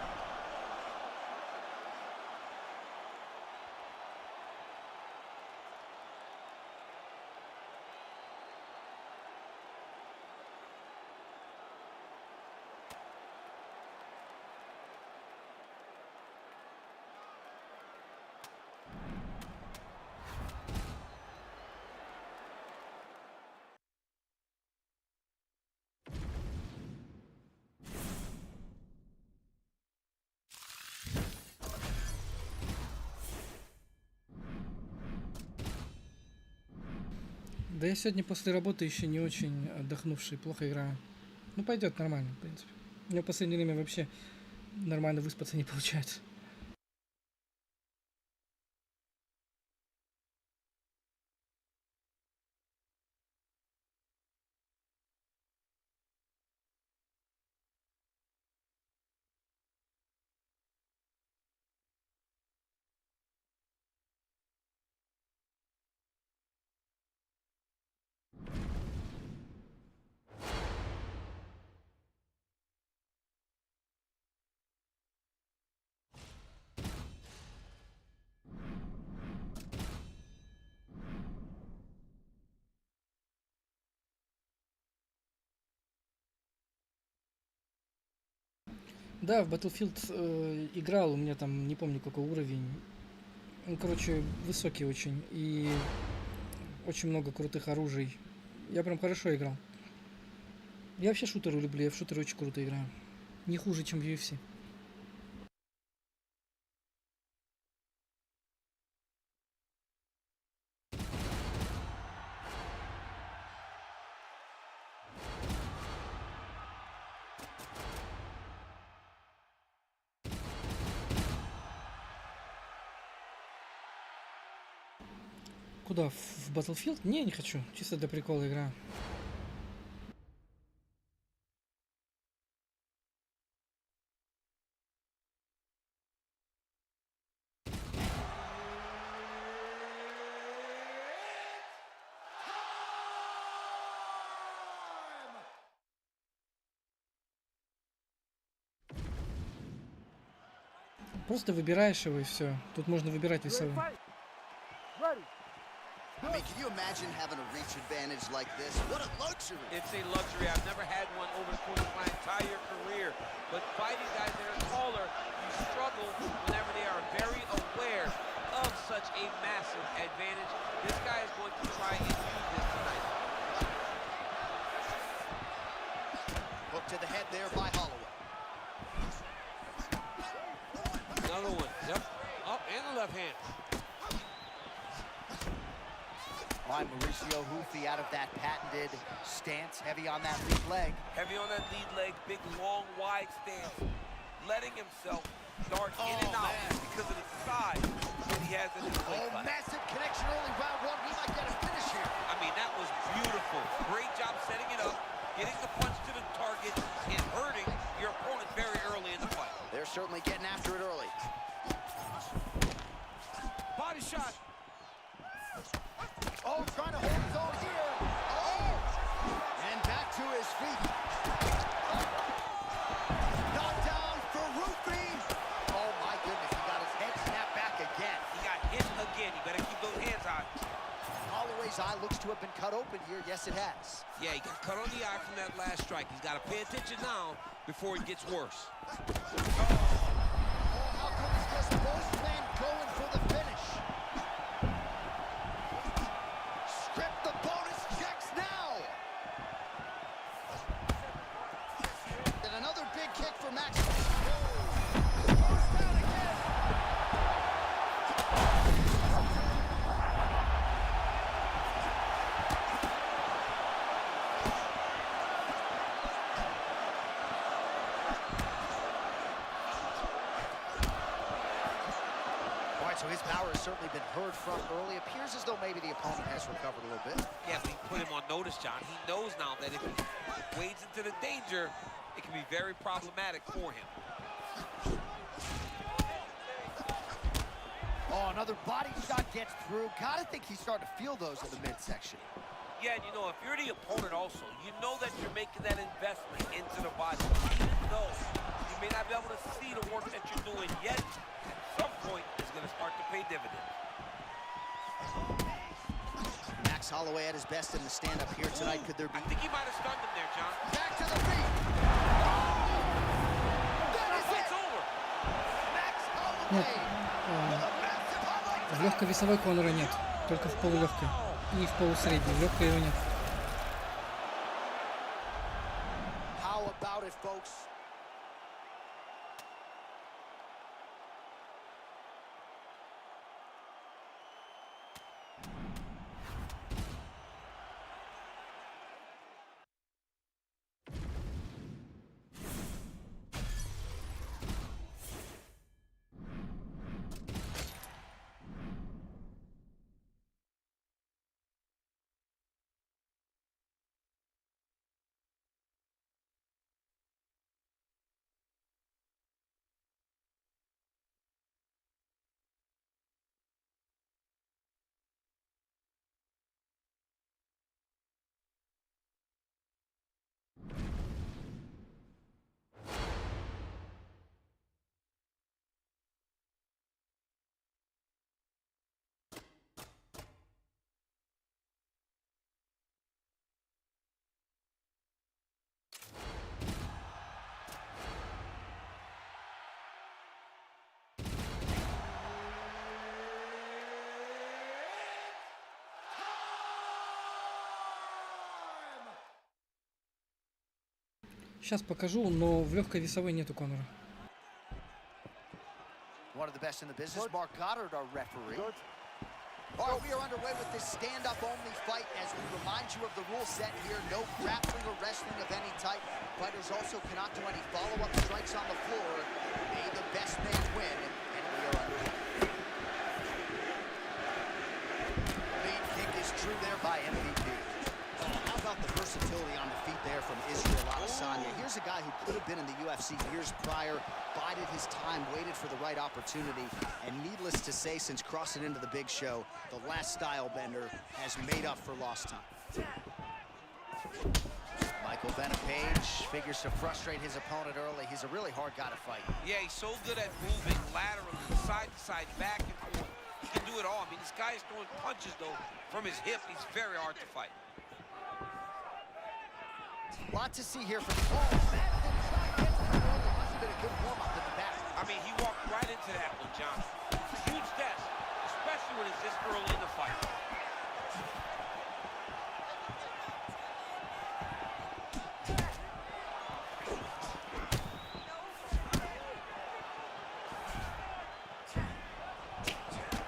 Да я сегодня после работы еще не очень отдохнувший, плохо играю. Ну пойдет нормально, в принципе. У меня в последнее время вообще нормально выспаться не получается. Да, в Battlefield играл, у меня там не помню какой уровень. Ну, короче, высокий очень. И очень много крутых оружий. Я прям хорошо играл. Я вообще шутеры люблю, я в шутеры очень круто играю. Не хуже, чем в UFC. Куда? В Battlefield? Не хочу. Чисто для прикола играю. Просто выбираешь его и все. Тут можно выбирать весовые. I mean, can you imagine having a reach advantage like this? What a luxury! It's a luxury. I've never had one over the course of my entire career. But fighting guys that are taller, you struggle whenever they are very aware of such a massive advantage. This guy is going to try and use this tonight. Hook to the head there by Holloway. Another one. Yep. Up and the left hand. By Mauricio Houthi out of that patented stance, heavy on that lead leg. Heavy on that lead leg, big, long, wide stance. Letting himself dart in and out because of the size that he has in his weight class. Massive connection early round one. We might get a finish here. I mean, that was beautiful. Great job setting it up, getting the punch to the target, and hurting your opponent very early in the fight. They're certainly getting after it early. Body shot. Oh, trying to hold his own here. Oh! And back to his feet. Knocked down for Rufi. Oh, my goodness. He got his head snapped back again. He got hit again. You better keep those hands high. Holloway's eye looks to have been cut open here. Yes, it has. Yeah, he got cut on the eye from that last strike. He's got to pay attention now before it gets worse. Oh, how good is this? Both men going for the finish. Strip the bonus checks now. And another big kick for Max. Goes down again. All right, so his power has certainly been heard from early. Appears as though maybe the opponent has recovered a little bit. Yeah, but he put him on notice, John. He knows now that if he wades into the danger, it can be very problematic for him. Oh, another body shot gets through. Gotta think he's starting to feel those in the midsection. Yeah, and you know, if you're the opponent also, you know that you're making that investment into the body. Even though you may not be able to see the work that you're doing yet, at some point, it's going to start to pay dividends. Max Holloway at his best in the stand-up here tonight. Could there be... I think he might have stunned him there, John. Back to the feet. That is it. It's over. Max Holloway. Нет, With a massive highlight. в легкой весовой Конора нет. Только в полулегкой. И в полусредней. В легкой его нет. How about it, folks? Сейчас покажу, но в легкой весовой нету Конора. One of the best in the business, Mark Goddard, our referee. All right, we are underway with this stand-up only fight as we remind you of the rule set here. No grappling or wrestling of any type. Fighters also cannot do any follow-up strikes on the floor. May the best man win, and we are underway. Lead kick is true there by MVP. How about the versatility on the feet there from Israel Adesanya? Here's a guy who could have been in the UFC years prior, bided his time, waited for the right opportunity, and needless to say, since crossing into the big show, the last style bender has made up for lost time. Michael Benapage figures to frustrate his opponent early. He's a really hard guy to fight. Yeah, he's so good at moving laterally, side to side, back and forth. He can do it all. I mean, this guy is throwing punches, though, from his hip. He's very hard to fight. A lot to see here from the must have been a good warm-up at the back. I mean, he walked right into that one, John. Huge test, especially when it's this early in the fight.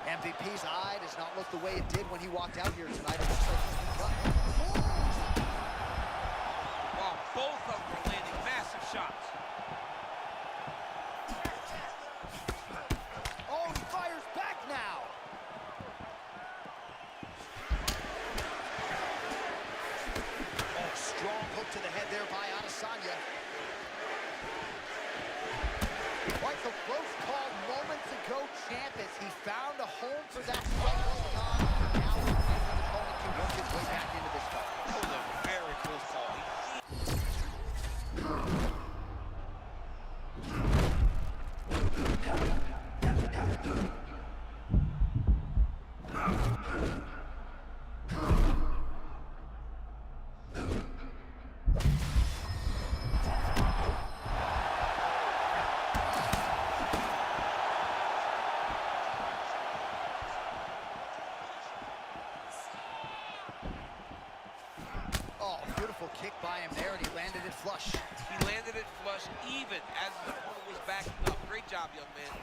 MVP's eye does not look the way it did when he walked out here tonight. It looks like he's been cut. Both of them are landing massive shots. Oh, he fires back now. Oh, strong hook to the head there by Adesanya. Quite the close call moments ago, champ, as he found a home for that fight early on. Now his opponent can work his way back into this fight. That was a very close call. Kick by him there, and he landed it flush. He landed it flush even as the opponent was backing up. Great job, young man.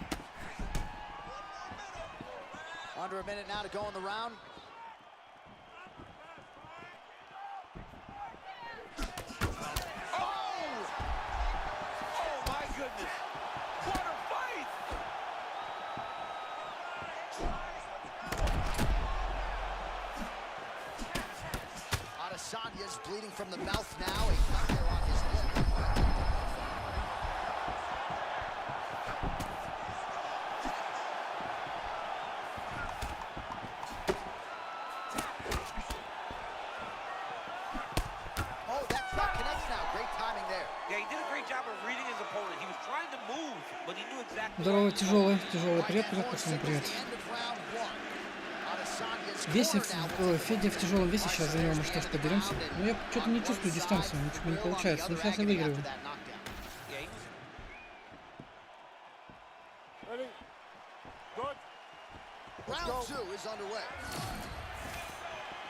Under a minute now to go in the round. Oh! Oh, my goodness. What a fight! Adesanya's bleeding from the mouth now. A cut there on his lip. Oh, that shot connects now. Great timing there. Yeah, he did a great job of reading his opponent. He was trying to move, but he knew exactly. Здорово, тяжелый. Привет, пацаны, привет. Весе, Федя в тяжелом весе сейчас за него, может, что подеремся. Но я что-то не чувствую дистанцию, ничего не получается. Но сейчас я выиграю. Round two is underway.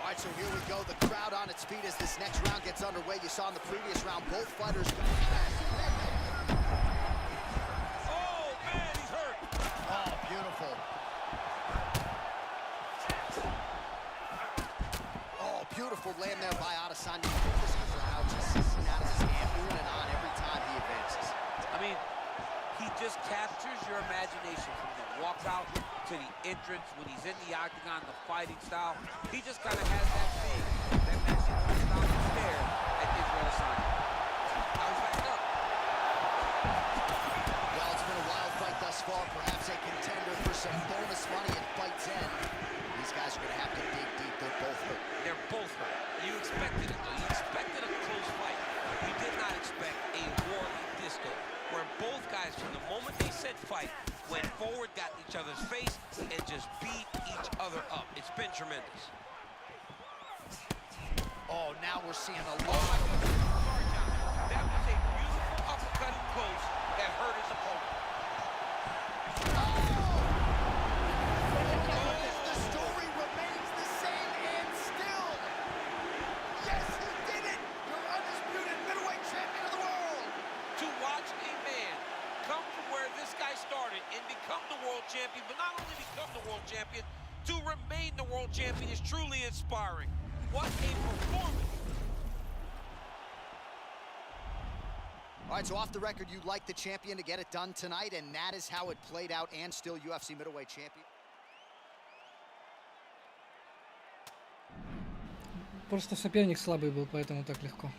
All right, so here we go. The crowd on its feet as this next round gets underway. You saw in the previous round, both fighters. Oh, man, he's hurt. Oh, beautiful. Oh, beautiful land there by Adesanya. This crowd just sitting out of his hand, moving it on every time he advances. I mean, he just captures your imagination from the walkout to the entrance when he's in the octagon, the fighting style. He just kind of has that thing that makes you stop and stare at Israel Adesanya. Now he's back up. Well, it's been a wild fight thus far. Perhaps a contender for some bonus money at fight's end. These guys are going to have to dig deep. They're both hurt. They're both hurt. You expected it, though. You expected a close fight. You did not expect a war like this, though, where both guys, from the moment they said fight, went forward, got in each other's face, and just beat each other up. It's been tremendous. Oh, now we're seeing a Oh, lot. that was a beautiful uppercut in close that hurt his opponent. The story remains the same and still. Yes, he did it. Your undisputed middleweight champion of the world. truly inspiring. What a performance. All right, so off the record, you'd like the champion to get it done tonight, and that is how it played out, and still UFC middleweight champion. Просто соперник слабый был, поэтому так легко.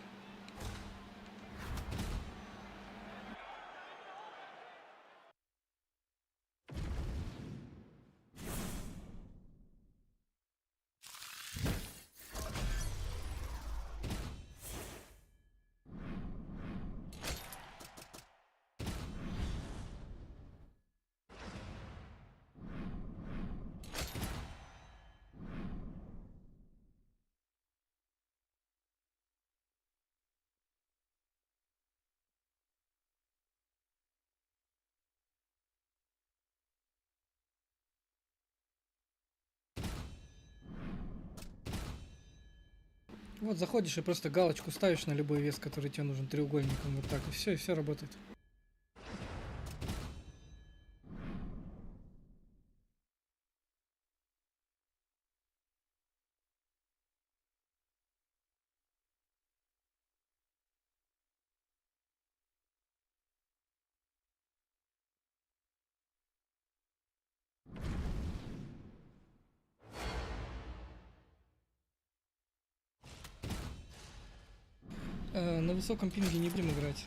Вот заходишь и просто галочку ставишь на любой вес, который тебе нужен, треугольником, вот так, и все работает. На высоком пинге не будем играть.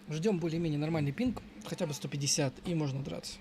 Ждем более-менее нормальный пинг, хотя бы 150, и можно драться.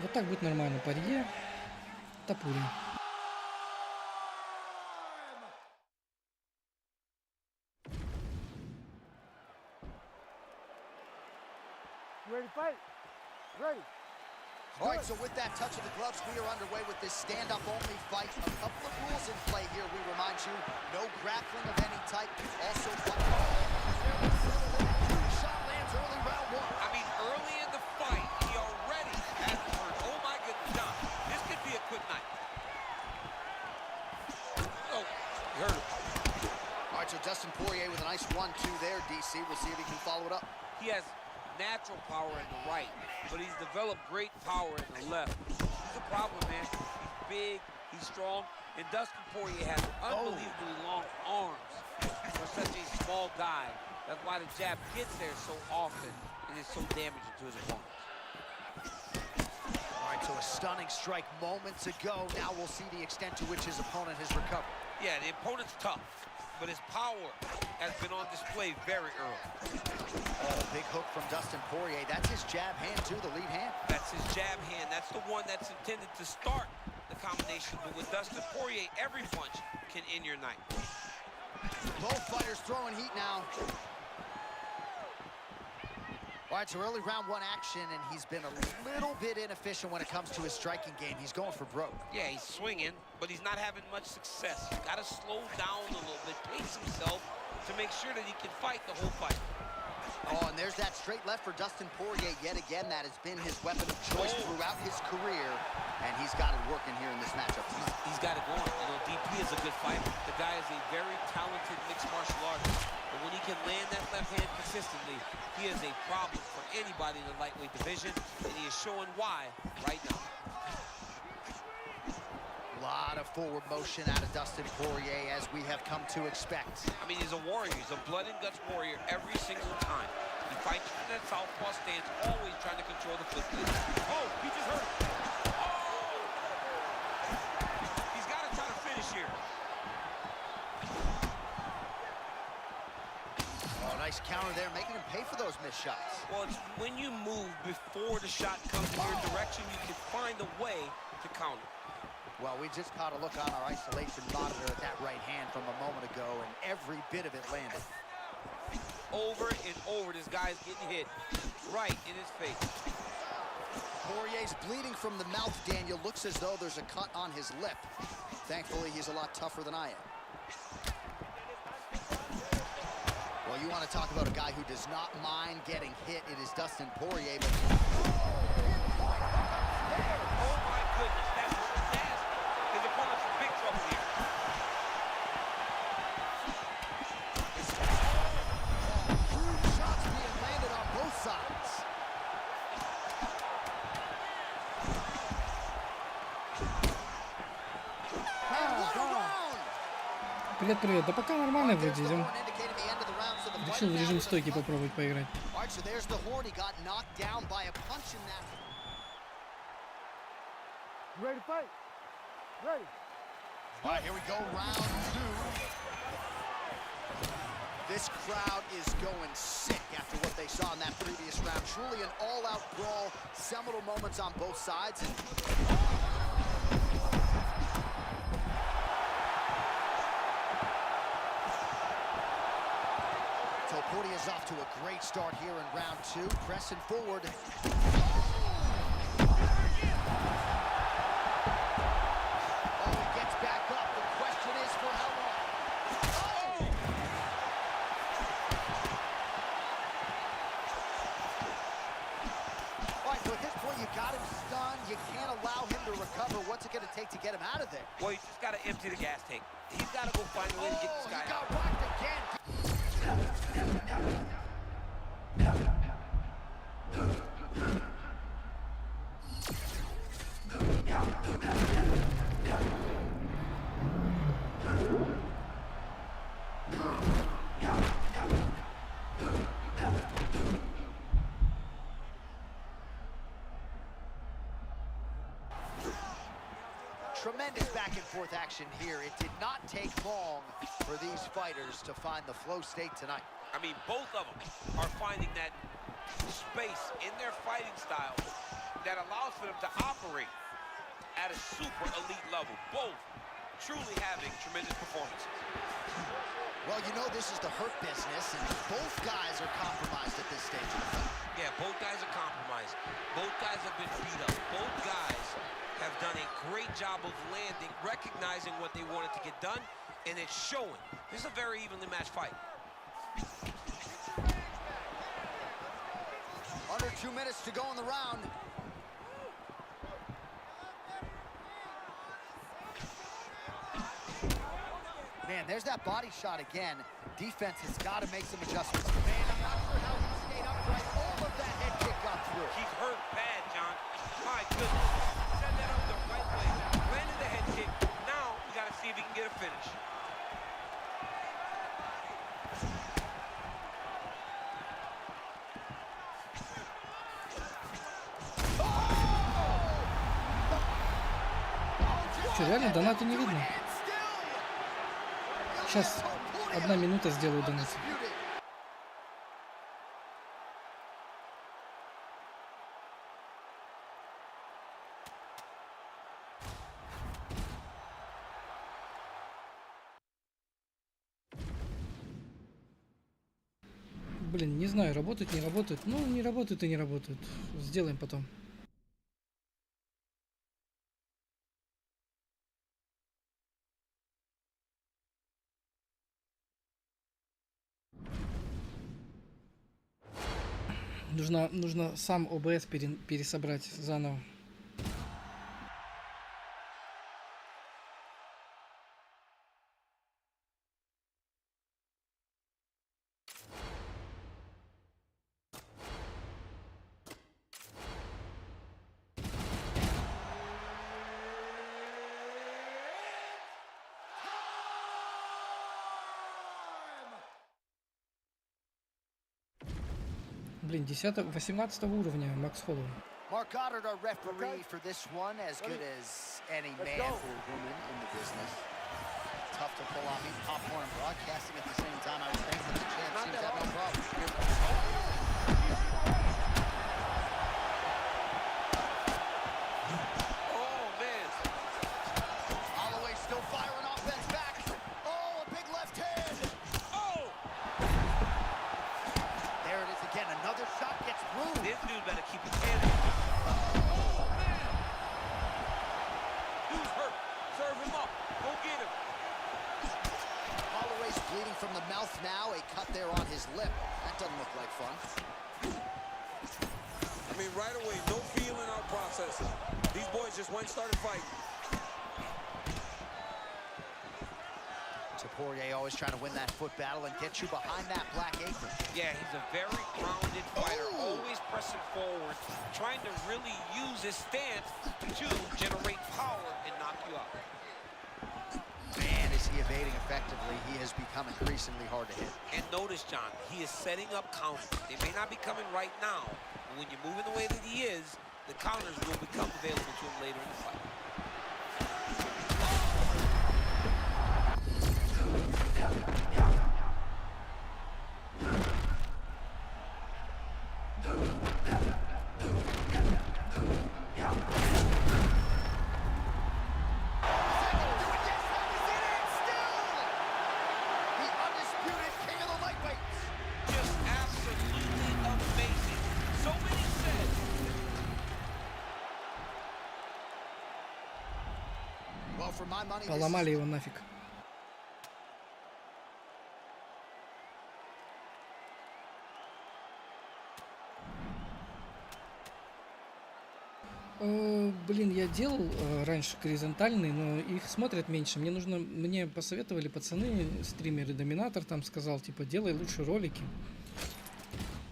Вот так будет нормально. Парье, топури. Ready to fight? Ready. All right, so with that touch of the gloves, we are underway with this stand-up only fight. A couple of rules in play here, we remind you. No grappling of any type. Also, shot lands early round one. I mean, early in the fight, he already has the word. Oh my goodness, John. This could be a quick night. Oh, you heard him. All right, so Dustin Poirier with a nice 1-2 there, DC. We'll see if he can follow it up. He has natural power in the right, but he's developed great power in the left. He's a problem, man. He's big, he's strong, and Dustin Poirier has unbelievably long arms for such a small guy. That's why the jab gets there so often and is so damaging to his opponents. All right, so a stunning strike moments ago. Now we'll see the extent to which his opponent has recovered. Yeah, the opponent's tough, but his power has been on display very early. Oh, big hook from Dustin Poirier. That's his jab hand, too, the lead hand. That's his jab hand. That's the one that's intended to start the combination. But with Dustin Poirier, every punch can end your night. Both fighters throwing heat now. All right, so early round one action, and he's been a little bit inefficient when it comes to his striking game. He's going for broke. Yeah, he's swinging, but he's not having much success. He's got to slow down a little bit, pace himself to make sure that he can fight the whole fight. Oh, and there's that straight left for Dustin Poirier yet again. That has been his weapon of choice throughout his career, and he's got it working here in this matchup. He's got it going. You know, DP is a good fighter. The guy is a very talented mixed martial artist. But when he can land that left hand consistently, he is a problem for anybody in the lightweight division, and he is showing why right now. A lot of forward motion out of Dustin Poirier, as we have come to expect. I mean, he's a warrior. He's a blood and guts warrior every single time. He fights from that southpaw stance, always trying to control the foot. Oh, he just hurt. Oh! He's got to try to finish here. Oh, nice counter there, making him pay for those missed shots. Well, it's when you move before the shot comes in your direction, you can find a way to counter. Well, we just caught a look on our isolation monitor at that right hand from a moment ago, and every bit of it landed. Over and over, this guy's getting hit right in his face. Poirier's bleeding from the mouth, Daniel. Looks as though there's a cut on his lip. Thankfully, he's a lot tougher than I am. Well, you want to talk about a guy who does not mind getting hit. It is Dustin Poirier. But... Oh, my goodness. That's nasty. His opponent's in big trouble here. Huge shots being landed on both sides. And what a round! Привет, привет. Да пока нормально вроде идем. Решил в режим стойки попробовать поиграть. All right, so there's the horn. He got knocked down by a punch in that. Ready to fight? Ready. All right, here we go, round two. This crowd is going sick after what they saw in that previous round. Truly an all-out brawl, seminal moments on both sides. So Poirier's off to a great start here in round two, pressing forward. You can't allow him to recover. What's it going to take to get him out of there? Well, you just got to empty the gas tank. He's got to go find a way to get this guy out. He got rocked again. Tremendous back and forth action here. It did not take long for these fighters to find the flow state tonight. I mean, both of them are finding that space in their fighting style that allows for them to operate at a super elite level. Both truly having tremendous performances. Well, you know this is the hurt business, and both guys are compromised at this stage of the fight. Yeah, both guys are compromised. Both guys have been beat up. Both guys have done a great job of landing, recognizing what they wanted to get done, and it's showing. This is a very evenly matched fight. Under 2 minutes to go in the round. Man, there's that body shot again. Defense has got to make some adjustments. Man, I'm not sure how he stayed upright. All of that head kick got through. He's hurt bad, John. My goodness. Set that up the right way. Landed the head kick. Now we got to see if he can get a finish. Что, реально доната не видно? Сейчас 1 минута сделаю донат. Блин, не знаю, работают, не работают. Ну, не работают и не работают. Сделаем потом. Нужно сам ОБС пересобрать заново. Блин, 18 уровня Макс Холлоу. Mark Goddard, our referee for this one, as good as any man or woman in the business. Tough to pull off. He's popcorn and broadcasting at the same time. I would think that the champ seems to have no problem. Oh, man. Holloway still firing offense back. Oh, a big left hand. Oh! There it is again. Another shot gets through. This dude better keep his head in. Oh, man. Dude's hurt. Serve him up. Go get him. Holloway's bleeding from the mouth now. A cut there on his lip. That doesn't look like fun. I mean, right away, no feeling out processing. These boys just went and started fighting. Poirier always trying to win that foot battle and get you behind that black apron. Yeah, he's a very grounded fighter, always pressing forward, trying to really use his stance to generate power and knock you out. Man, is he evading effectively. He has become increasingly hard to hit. And notice, John, he is setting up counters. They may not be coming right now, but when you're moving the way that he is, the counters will become available to him later in the fight. Поломали его нафиг. Блин, я делал раньше горизонтальные, но их смотрят меньше. Мне посоветовали пацаны, стримеры, Доминатор там сказал, типа, делай лучше ролики.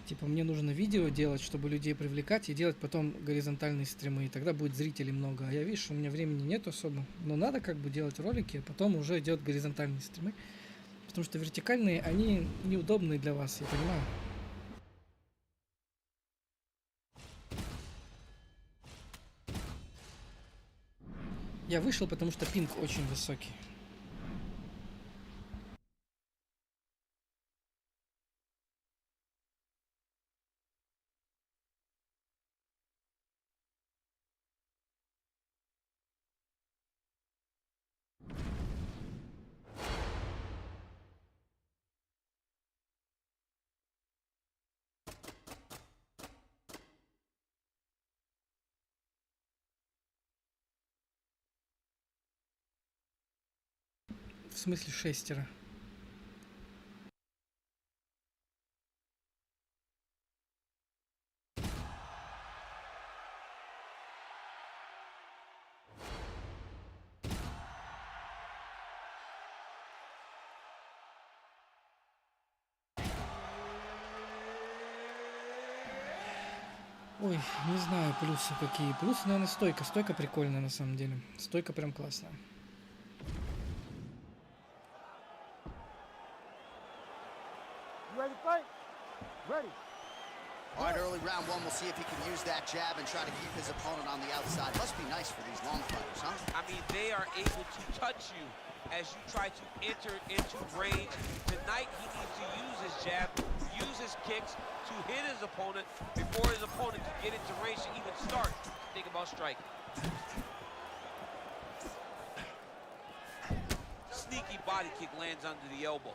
Типа, мне нужно видео делать, чтобы людей привлекать, и делать потом горизонтальные стримы, и тогда будет зрителей много. А я, видишь, у меня времени нет особо. Но надо как бы делать ролики, а потом уже делать горизонтальные стримы. Потому что вертикальные, они неудобные для вас, я понимаю. Я вышел, потому что пинг очень высокий. В смысле шестеро? Ой, не знаю плюсы какие. Плюсы, наверное, стойка. Стойка прикольная на самом деле. Стойка прям классная. Ready to fight? Ready. All right, early round one, we'll see if he can use that jab and try to keep his opponent on the outside. Must be nice for these long fighters, huh? I mean, they are able to touch you as you try to enter into range. Tonight, he needs to use his jab, use his kicks to hit his opponent before his opponent can get into range to even start to think about striking. Sneaky body kick lands under the elbow.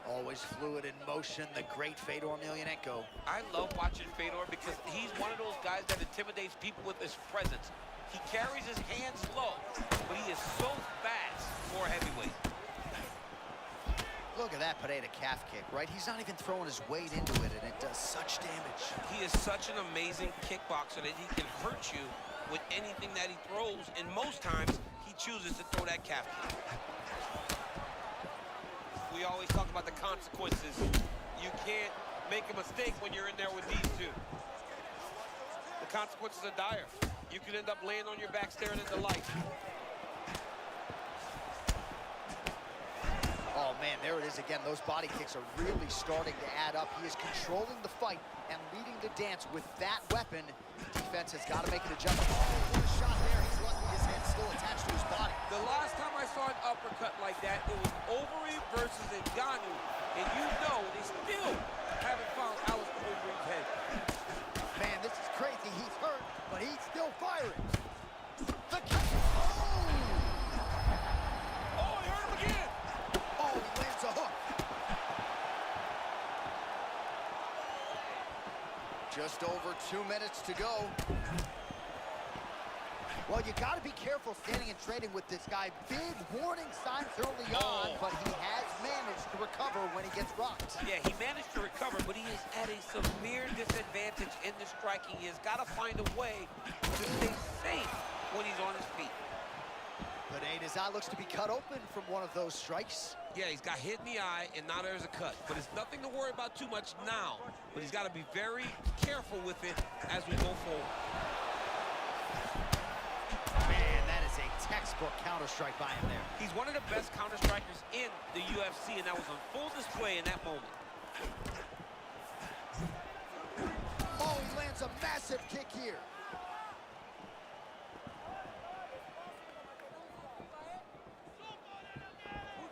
Always fluid in motion, the great Fedor Emelianenko. I love watching Fedor because he's one of those guys that intimidates people with his presence. He carries his hands low, but he is so fast for a heavyweight. Look at that Pereira calf kick, right? He's not even throwing his weight into it, and it does such damage. He is such an amazing kickboxer that he can hurt you with anything that he throws, and most times he chooses to throw that calf kick. We always talk about the consequences. You can't make a mistake when you're in there with these two. The consequences are dire. You could end up laying on your back staring at the light. Oh man, there it is again. Those body kicks are really starting to add up. He is controlling the fight and leading the dance with that weapon. Defense has got to make an adjustment. Oh, what a shot there. He's lucky his head still attached to his body. The last time I saw an uppercut like that, it was Overeem versus Ngannou. And you know they still haven't found Alistair Overeem's head. Man, this is crazy. He's hurt, but he's still firing. The kick. Oh, he hurt him again. Oh, he lands a hook. Just over 2 minutes to go. Well, you got to be careful standing and trading with this guy. Big warning signs early on, but he has managed to recover when he gets rocked. Yeah, he managed to recover, but he is at a severe disadvantage in the striking. He has got to find a way to stay safe when he's on his feet. But his eye looks to be cut open from one of those strikes. Yeah, he's got hit in the eye, and now there's a cut. But it's nothing to worry about too much now. But he's got to be very careful with it as we go forward. Man, that is a textbook counter-strike by him there. He's one of the best counter-strikers in the UFC, and that was on full display in that moment. Oh, he lands a massive kick here.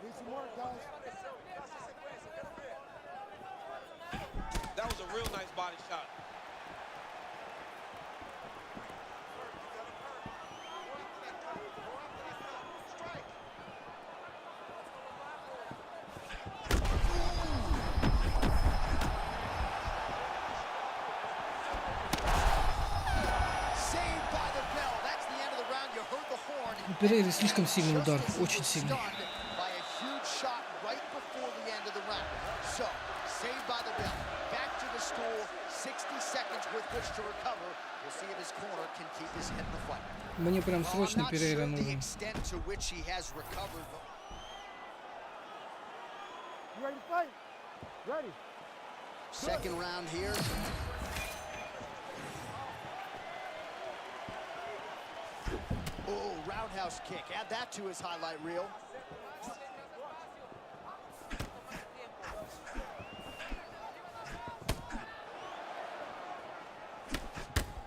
Need some work, guys. That was a real nice body shot. Перейра слишком сильный удар, очень сильный. Мне прям срочно Перейра нужен. Second round here. Oh, roundhouse kick. Add that to his highlight reel.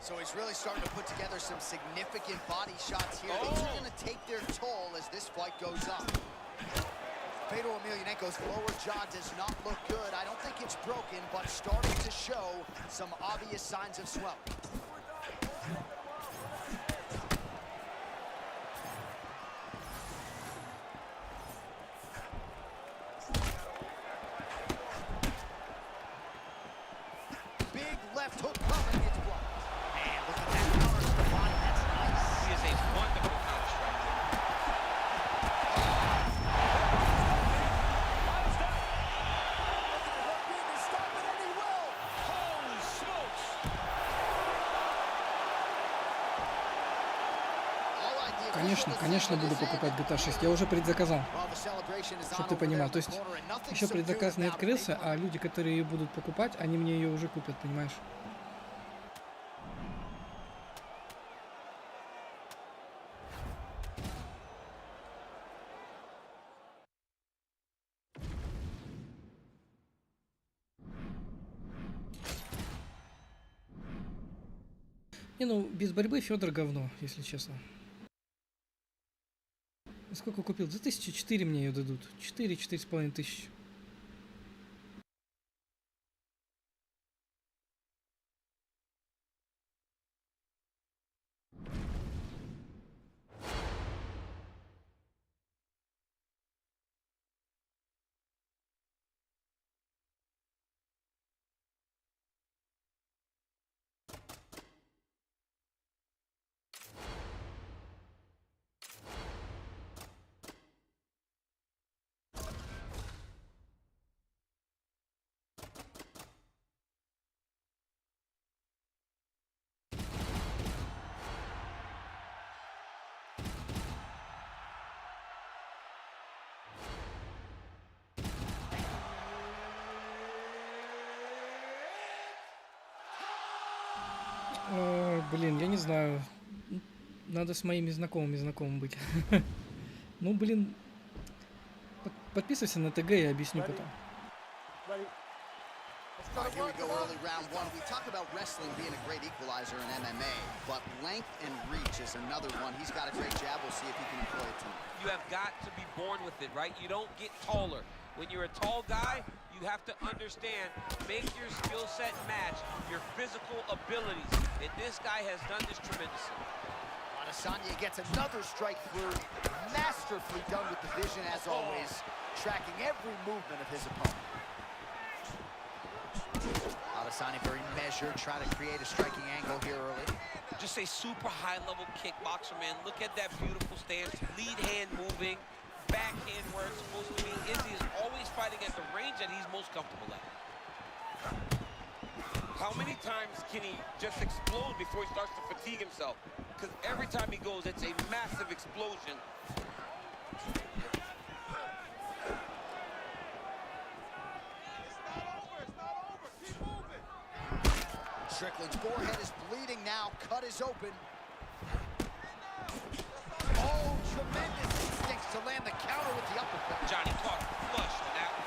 So he's really starting to put together some significant body shots here. These are going to take their toll as this fight goes on. Fedor Emelianenko's lower jaw does not look good. I don't think it's broken, but starting to show some obvious signs of swelling. Big left hook coming, it's blocked. Man, look at that counter to the body, that's nice. He is a wonderful counter striker. Конечно, буду покупать GTA 6. Я уже предзаказал, чтобы ты понимал. То есть еще предзаказ не открылся, а люди, которые ее будут покупать, они мне ее уже купят, понимаешь? Не, ну, без борьбы Федор говно, если честно. Сколько купил? За 1004 мне ее дадут. 4-4,5 тысячи. Блин, я не знаю. Надо с моими знакомым быть. Ну, блин. Подписывайся на ТГ, я объясню потом. All right, here we go, early round one. We talk about wrestling being a great equalizer in MMA, but length and reach is another one. He's got a great jab. We'll see if he can employ it tonight. You have got to be born with it, right? You don't get taller. When you're a tall guy, you have to understand, make your skill set match your physical abilities. And this guy has done this tremendously. Adesanya gets another strike through. Masterfully done with the vision, as always, tracking every movement of his opponent. Adesanya very measured, trying to create a striking angle here early. Just a super high-level kickboxer, man. Look at that beautiful stance. Lead hand moving, backhand where it's supposed to be. Izzy is always fighting at the range that he's most comfortable at. How many times can he just explode before he starts to fatigue himself? Because every time he goes, it's a massive explosion. Strickland's forehead is bleeding now. Cut is open. Oh, tremendous instincts to land the counter with the uppercut. Johnny caught flush on that one.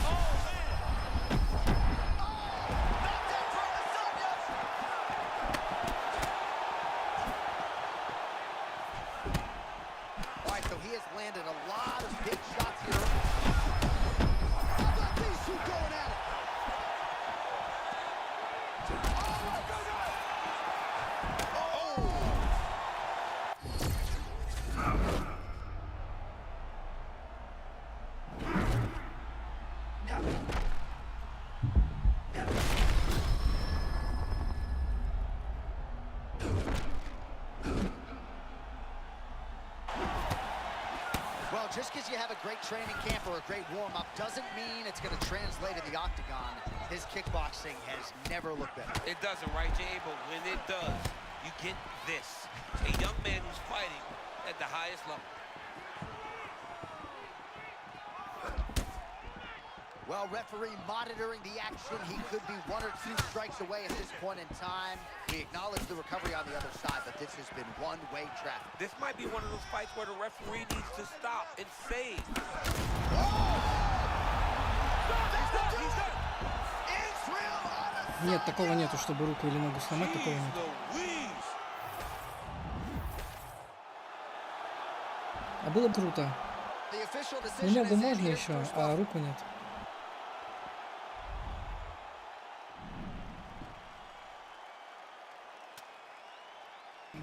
Oh, man! Oh, knocked out for Adesanya! All right, so he has landed a lot of big shots here. How about these two going at it? Well, just because you have a great training camp or a great warm-up doesn't mean it's going to translate in the octagon. His kickboxing has never looked better. It doesn't, right, Jay? But when it does, you get this. A young man who's fighting at the highest level. Well, referee monitoring the action. He could be 1 or 2 strikes away at this point in time. We acknowledge the recovery on the other side, but this has been one-way traffic. This might be one of those fights where the referee needs to stop and save. Нет, такого нету, чтобы руку или ногу сломать, такого нет. А было бы круто. Ну, ногу можно еще, а руку нет.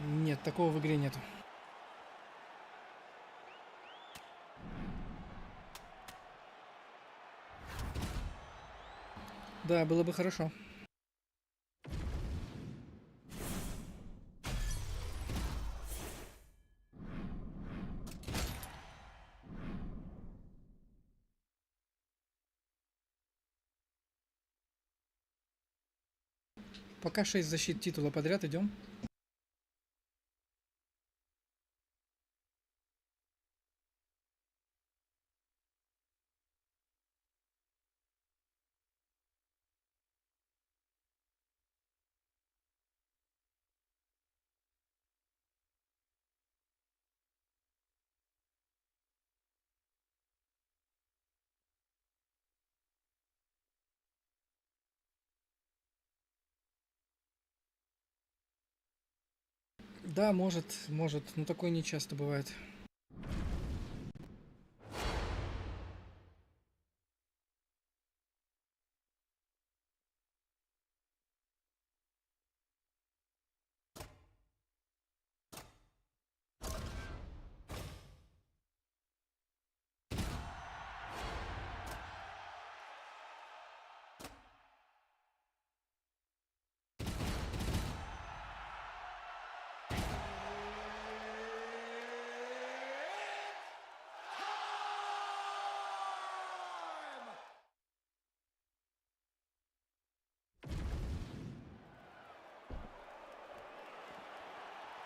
Нет, такого в игре нету. Да, было бы хорошо. Пока 6 защит титула подряд идем. Да, может, но такое не часто бывает.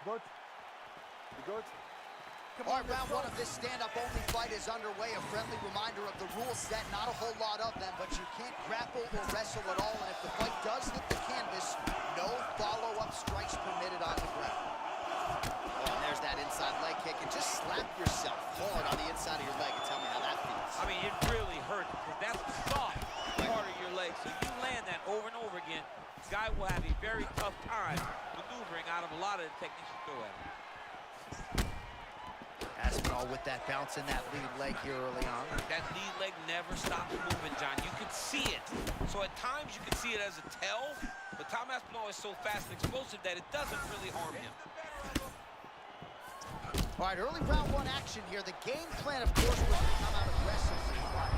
Good. You good? All right, round one of this stand-up-only fight is underway. A friendly reminder of the rules set. Not a whole lot of them, but you can't grapple or wrestle at all. And if the fight does hit the canvas, no follow-up strikes permitted on the ground. Oh, and there's that inside leg kick. And just slap yourself hard on the inside of your leg and tell me how that feels. I mean, it really hurts because that's the soft part of your leg. So you land that over and over again, this guy will have a very tough time maneuvering out of a lot of the techniques you throw at him. Aspinall with that bounce in that lead leg here early on. That lead leg never stops moving, John. You can see it. So at times you can see it as a tell, but Tom Aspinall is so fast and explosive that it doesn't really harm him. All right, early round one action here. The game plan, of course, was to come out aggressively, but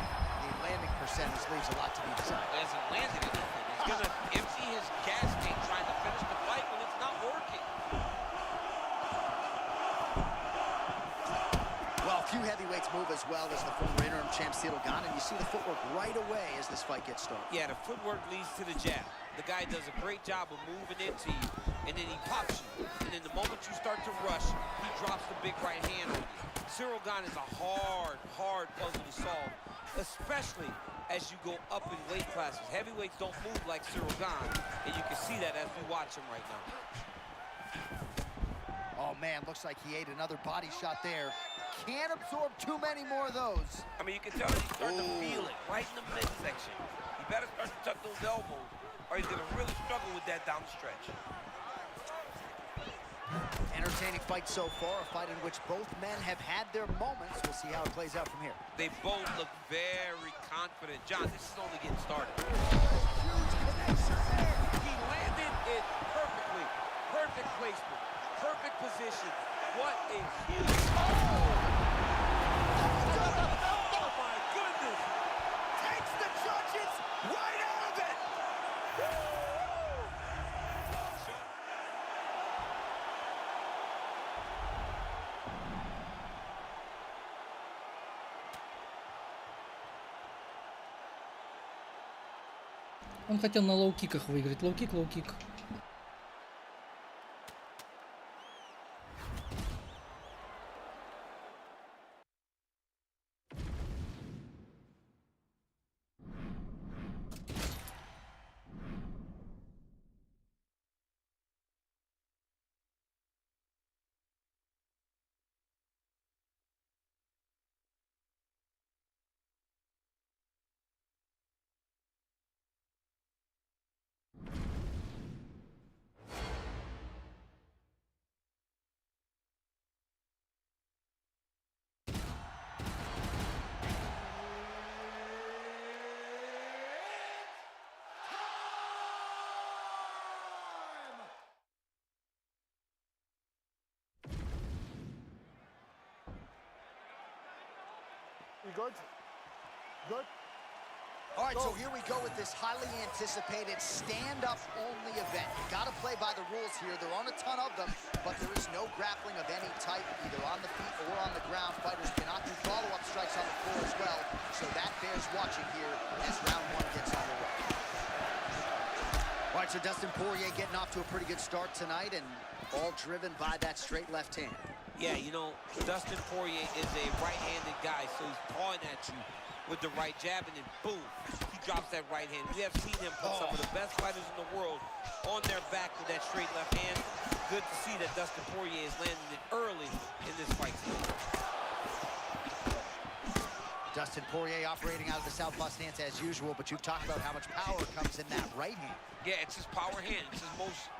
the landing percentage leaves a lot to be desired. He hasn't landed anything. He's going to empty his gas tank trying to finish the fight when it's not working. Well, a few heavyweights move as well as the former interim champ Ciryl Gane, and you see the footwork right away as this fight gets started. Yeah, the footwork leads to the jab. The guy does a great job of moving into you, and then he pops you. And then the moment you start to rush, he drops the big right hand on you. Ciryl Gane is a hard puzzle to solve, especially as you go up in weight classes. Heavyweights don't move like Ciryl Gane, and you can see that as we watch him right now. Oh, man, looks like he ate another body shot there. Can't absorb too many more of those. I mean, you can tell that he's starting to feel it right in the midsection. He better start to tuck those elbows, or he's going to really struggle with that down the stretch. Entertaining fight so far, a fight in which both men have had their moments. We'll see how it plays out from here. They both look very confident. John, this is only getting started. Huge connection there. He landed it perfectly. Perfect placement. Perfect position. What a huge... Oh, my goodness. Takes the judges right out of it. Он хотел на лоу-киках выиграть. Лоу-кик, лоу-кик. You good? Good? All right, so here we go with this highly anticipated stand-up-only event. You got to play by the rules here. There aren't a ton of them, but there is no grappling of any type, either on the feet or on the ground. Fighters cannot do follow-up strikes on the floor as well, so that bears watching here as round one gets underway. All right, so Dustin Poirier getting off to a pretty good start tonight, and all driven by that straight left hand. Yeah, you know, Dustin Poirier is a right-handed guy, so he's pawing at you with the right jab, and then boom, he drops that right hand. We have seen him put some of the best fighters in the world on their back with that straight left hand. Good to see that Dustin Poirier is landing it early in this fight. Dustin Poirier operating out of the southpaw stance as usual, but you've talked about how much power comes in that right hand. Yeah, it's his power hand. It's his most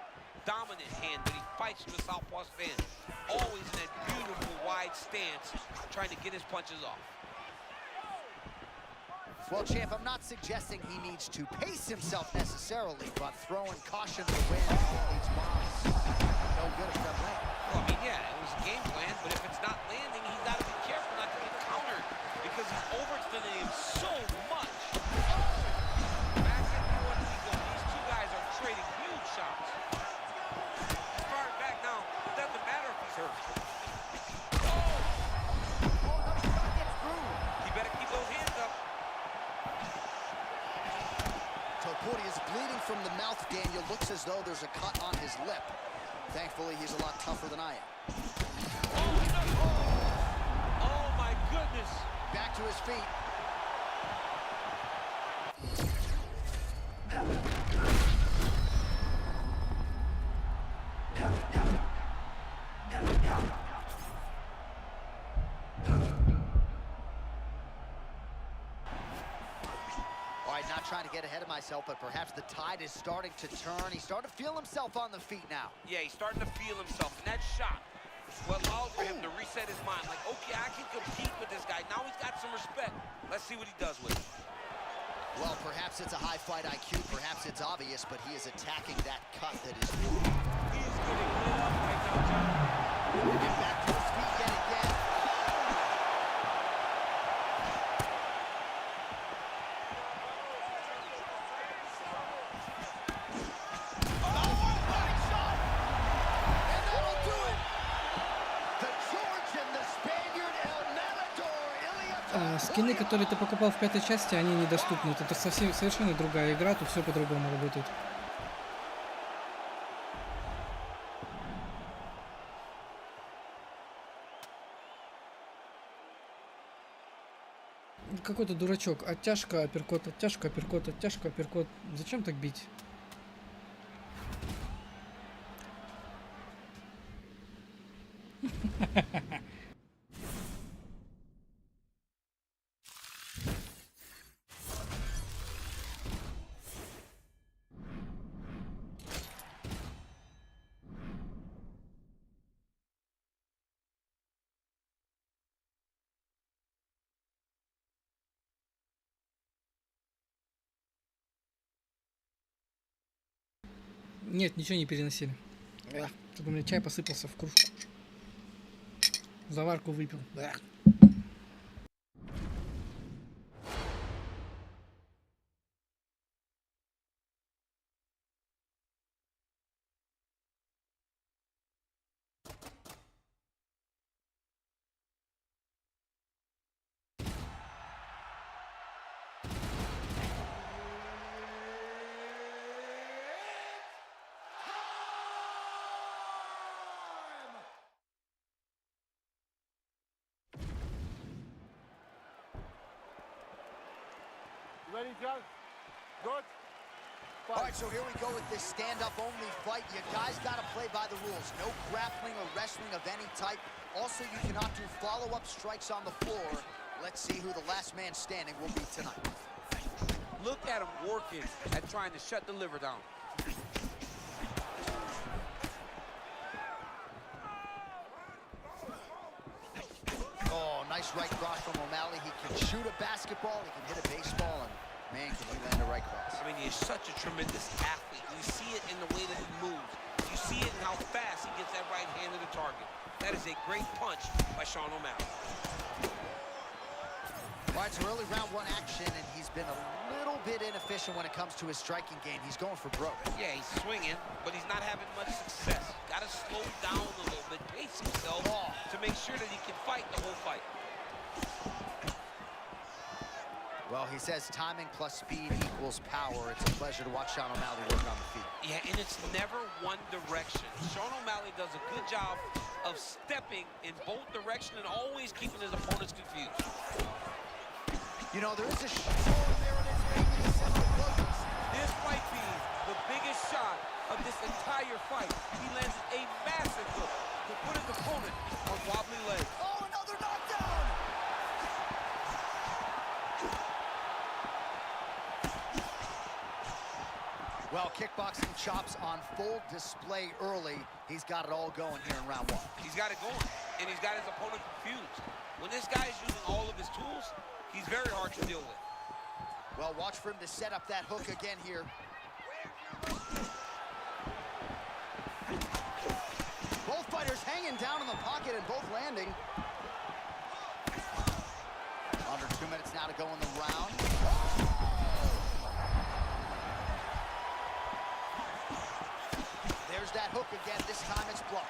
dominant hand, but he fights from the southpaw stance. Always in that beautiful wide stance, trying to get his punches off. Well, champ, I'm not suggesting he needs to pace himself necessarily, but throwing caution to the wind leads bombs. No good if it doesn't land. Well, I mean, yeah, it was a game plan, but if it's not landing, he's got to be careful not to get countered because he's overextending him so much. Back and forth he goes. These two guys are trading huge shots. He's firing back now. It doesn't matter if he's hurt. He better keep those hands up. Poirier is bleeding from the mouth, Daniel. Looks as though there's a cut on his lip. Thankfully, he's a lot tougher than I am. to his feet. All right, not trying to get ahead of myself, but perhaps the tide is starting to turn. He's starting to feel himself on the feet now. Yeah, he's starting to feel himself, and that shot will allow for him to reset his mind. Like, okay, I can compete with this guy. Now he's got some respect. Let's see what he does with it. Well, perhaps it's a high fight IQ, perhaps it's obvious, but he is attacking that cut that is... He is getting lit up right now, John. And back to his feet yet again. Скины, которые ты покупал в пятой части, они недоступны. Это совсем совершенно другая игра, тут все по-другому работает. Какой-то дурачок. Оттяжка, апперкот, оттяжка, апперкот, оттяжка, апперкот. Зачем так бить? Нет, ничего не переносили. Чтобы у меня чай посыпался в кружку. Заварку выпил. Ready, John? Good. All right, so here we go with this stand-up only fight. You guys got to play by the rules. No grappling or wrestling of any type. Also, you cannot do follow-up strikes on the floor. Let's see who the last man standing will be tonight. Look at him working at trying to shut the liver down. Oh, nice right cross from O'Malley. He can shoot a basketball, he can hit a baseball, and man, can he land a right cross. I mean, he's such a tremendous athlete. You see it in the way that he moves. You see it in how fast he gets that right hand to the target. That is a great punch by Sean O'Malley. All right, so early round one action, and he's been a little bit inefficient when it comes to his striking game. He's going for broke. Yeah, he's swinging, but he's not having much success. Got to slow down a little bit, pace himself to make sure that he can fight the whole fight. Well, he says timing plus speed equals power. It's a pleasure to watch Sean O'Malley work on the feet. Yeah, and it's never one direction. Sean O'Malley does a good job of stepping in both directions and always keeping his opponents confused. You know, there is a shot there and it's making several blows. This might be the biggest shot of this entire fight. He lands a massive hook to put his opponent on wobbly legs. Oh, another knockdown! Well, kickboxing chops on full display early. He's got it all going here in round one. He's got it going, and he's got his opponent confused. When this guy is using all of his tools, he's very hard to deal with. Well, watch for him to set up that hook again here. Both fighters hanging down in the pocket and both landing. Under 2 minutes now to go in the round. There's that hook again. This time it's blocked.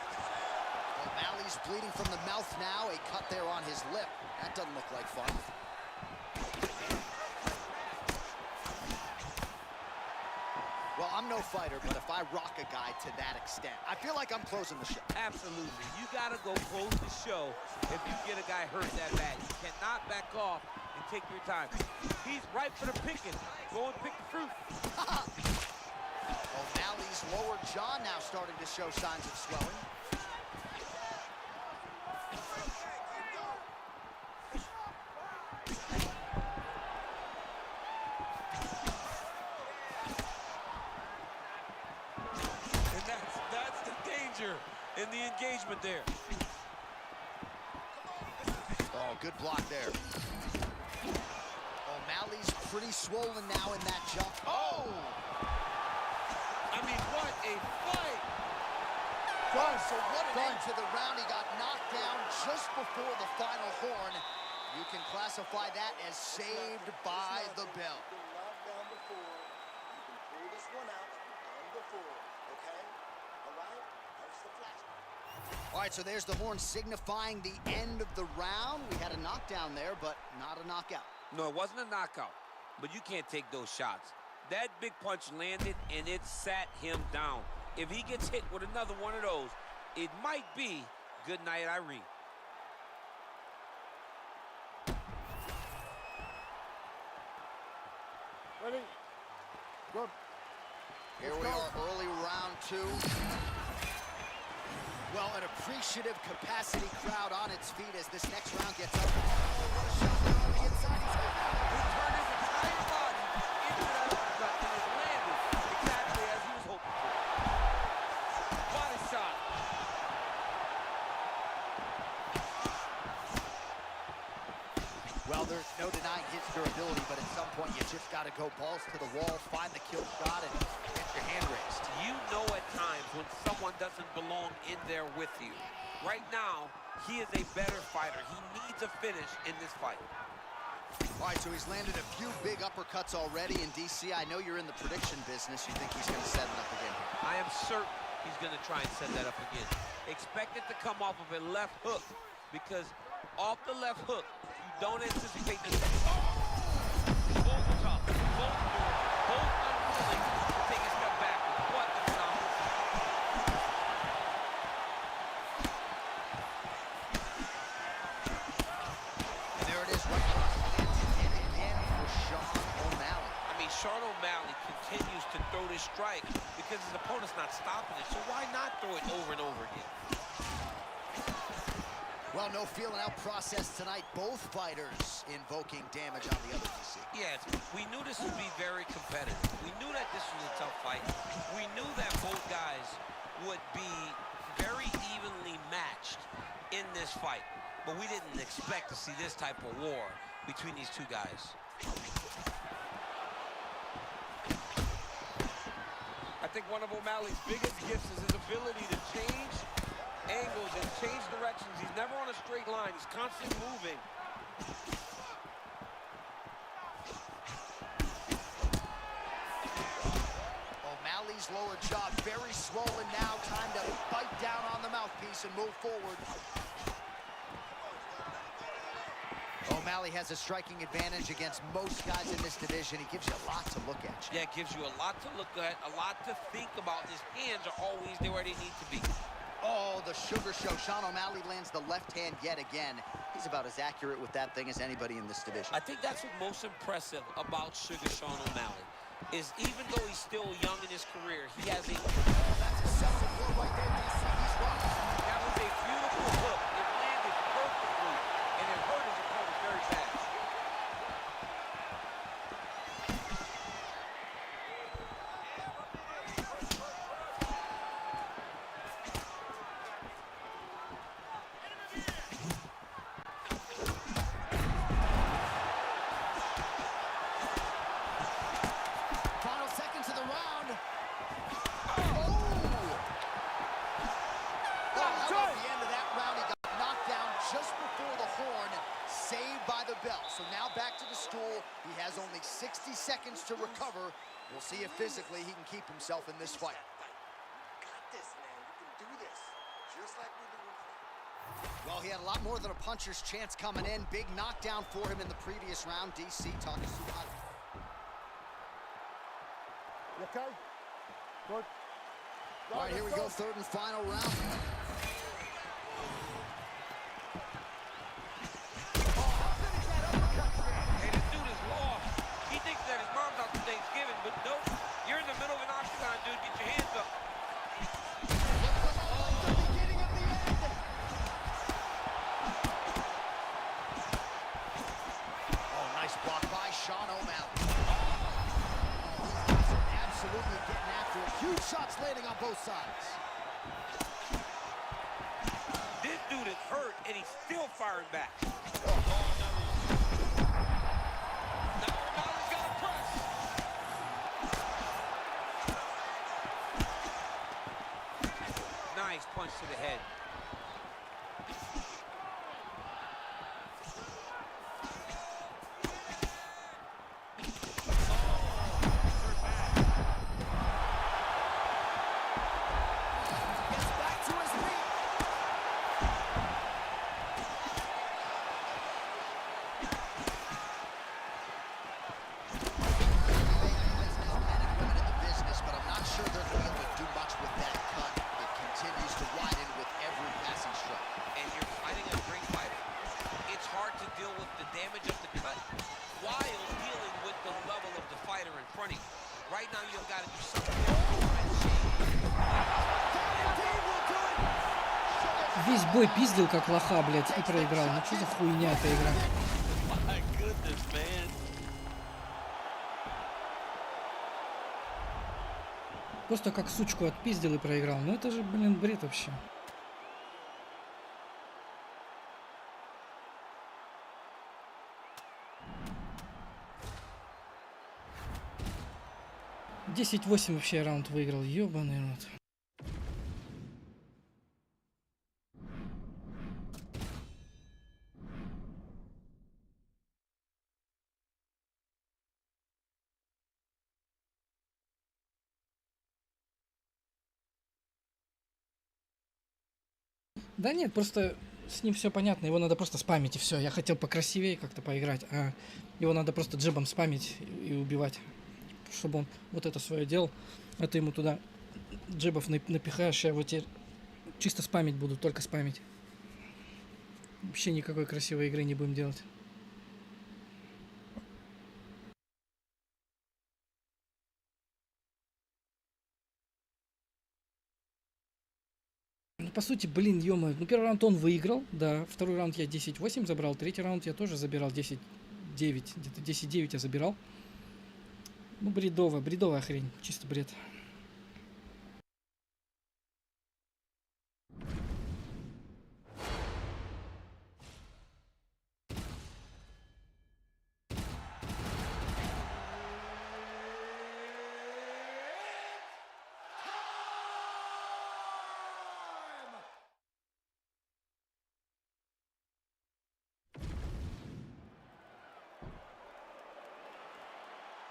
O'Malley's bleeding from the mouth now. A cut there on his lip. That doesn't look like fun. Well, I'm no fighter, but if I rock a guy to that extent, I feel like I'm closing the show. Absolutely. You got to go close the show if you get a guy hurt that bad. You cannot back off take your time. He's ripe for the picking. Go and pick the fruit. O'Malley's lower jaw now starting to show signs of swelling. And that's the danger in the engagement there. Oh, good block there. O'Malley's pretty swollen now in that jump. Oh! I mean, what a fight! So what an end to the round. He got knocked down just before the final horn. You can classify that as saved by the bell. All right, so there's the horn signifying the end of the round. We had a knockdown there, but not a knockout. No, it wasn't a knockout, but you can't take those shots. That big punch landed, and it sat him down. If he gets hit with another one of those, it might be good night, Irene. Ready? Good. Here we are, early round two. Well, an appreciative capacity crowd on its feet as this next round gets up. Oh, what a shot there on the inside. He's hit now. He turned his entire body into that uppercut and it landed exactly as he was hoping for. Body shot. Well, there's no denying his durability, but at some point you just got to go balls to the wall, find the kill shot, and get your hand raised. You know at times when someone doesn't belong in there with you. Right now, he is a better fighter. He needs a finish in this fight. All right, so he's landed a few big uppercuts already in DC. I know you're in the prediction business. You think he's going to set it up again here? I am certain he's going to try and set that up again. Expect it to come off of a left hook because off the left hook, you don't anticipate this. Both tough, both unwilling to take a step back. What a phenomenal. And there it is, right across the lands again for Sean O'Malley. I mean, Sean O'Malley continues to throw this strike because his opponent's not stopping it. So why not throw it over and over again? Well, no feeling out process tonight. Both fighters invoking damage on the other DC. Yes, we knew this would be very competitive. We knew that this was a tough fight. We knew that both guys would be very evenly matched in this fight. But we didn't expect to see this type of war between these two guys. I think one of O'Malley's biggest gifts is his ability to change angles and change directions. He's never on a straight line. He's constantly moving. O'Malley's lower jaw very swollen now. Time to bite down on the mouthpiece and move forward. O'Malley has a striking advantage against most guys in this division. He gives you a lot to look at. Yeah, it gives you a lot to look at, a lot to think about. His hands are always there where they need to be. Oh, the sugar show. Sean O'Malley lands the left hand yet again. He's about as accurate with that thing as anybody in this division. I think that's what's most impressive about Sugar Sean O'Malley is even though he's still young in his career, he has a... That's a separate blow right there, DC. He's rocked. That was a beautiful hook. It landed perfectly, and it hurt his opponent very bad. So now back to the stool. He has only 60 seconds to recover. We'll see if physically he can keep himself in this fight. Got this, man. You can do this. Just like we do in fight. Well, he had a lot more than a puncher's chance coming in. Big knockdown for him in the previous round. DC, talk us through how. You okay? Good. All right, here we go. Third and final round. Huge shots landing on both sides. This dude is hurt, and he's still firing back. Now he's got to press. Nice punch to the head. Gets back to his feet. Women in the business, but I'm not sure they're going to be able to do much with that cut. It continues to widen with every passing stroke. And you're fighting a great fighter. It's hard to deal with the damage of the cut while dealing with the level of the fighter in front of you. Right now, you've got to do something. Весь бой пиздил как лоха, блядь, и проиграл. Ну что за хуйня эта игра? My goodness, man. Просто как сучку отпиздил и проиграл. Ну это же, блин, бред вообще. Десять 8 вообще раунд выиграл. Ёбаный рот. Да нет, просто с ним все понятно, его надо просто спамить и все. Я хотел покрасивее как-то поиграть, а его надо просто джебом спамить и убивать, чтобы он вот это свое делал. А ты ему туда джебов напихаешь, я его теперь чисто спамить буду, только спамить. Вообще никакой красивой игры не будем делать. Ну, по сути, блин, ё-моё, ну первый раунд он выиграл, да, второй раунд я 10-8 забрал, третий раунд я тоже забирал 10-9, где-то 10-9 я забирал. Ну, бредовая хрень, чисто бред.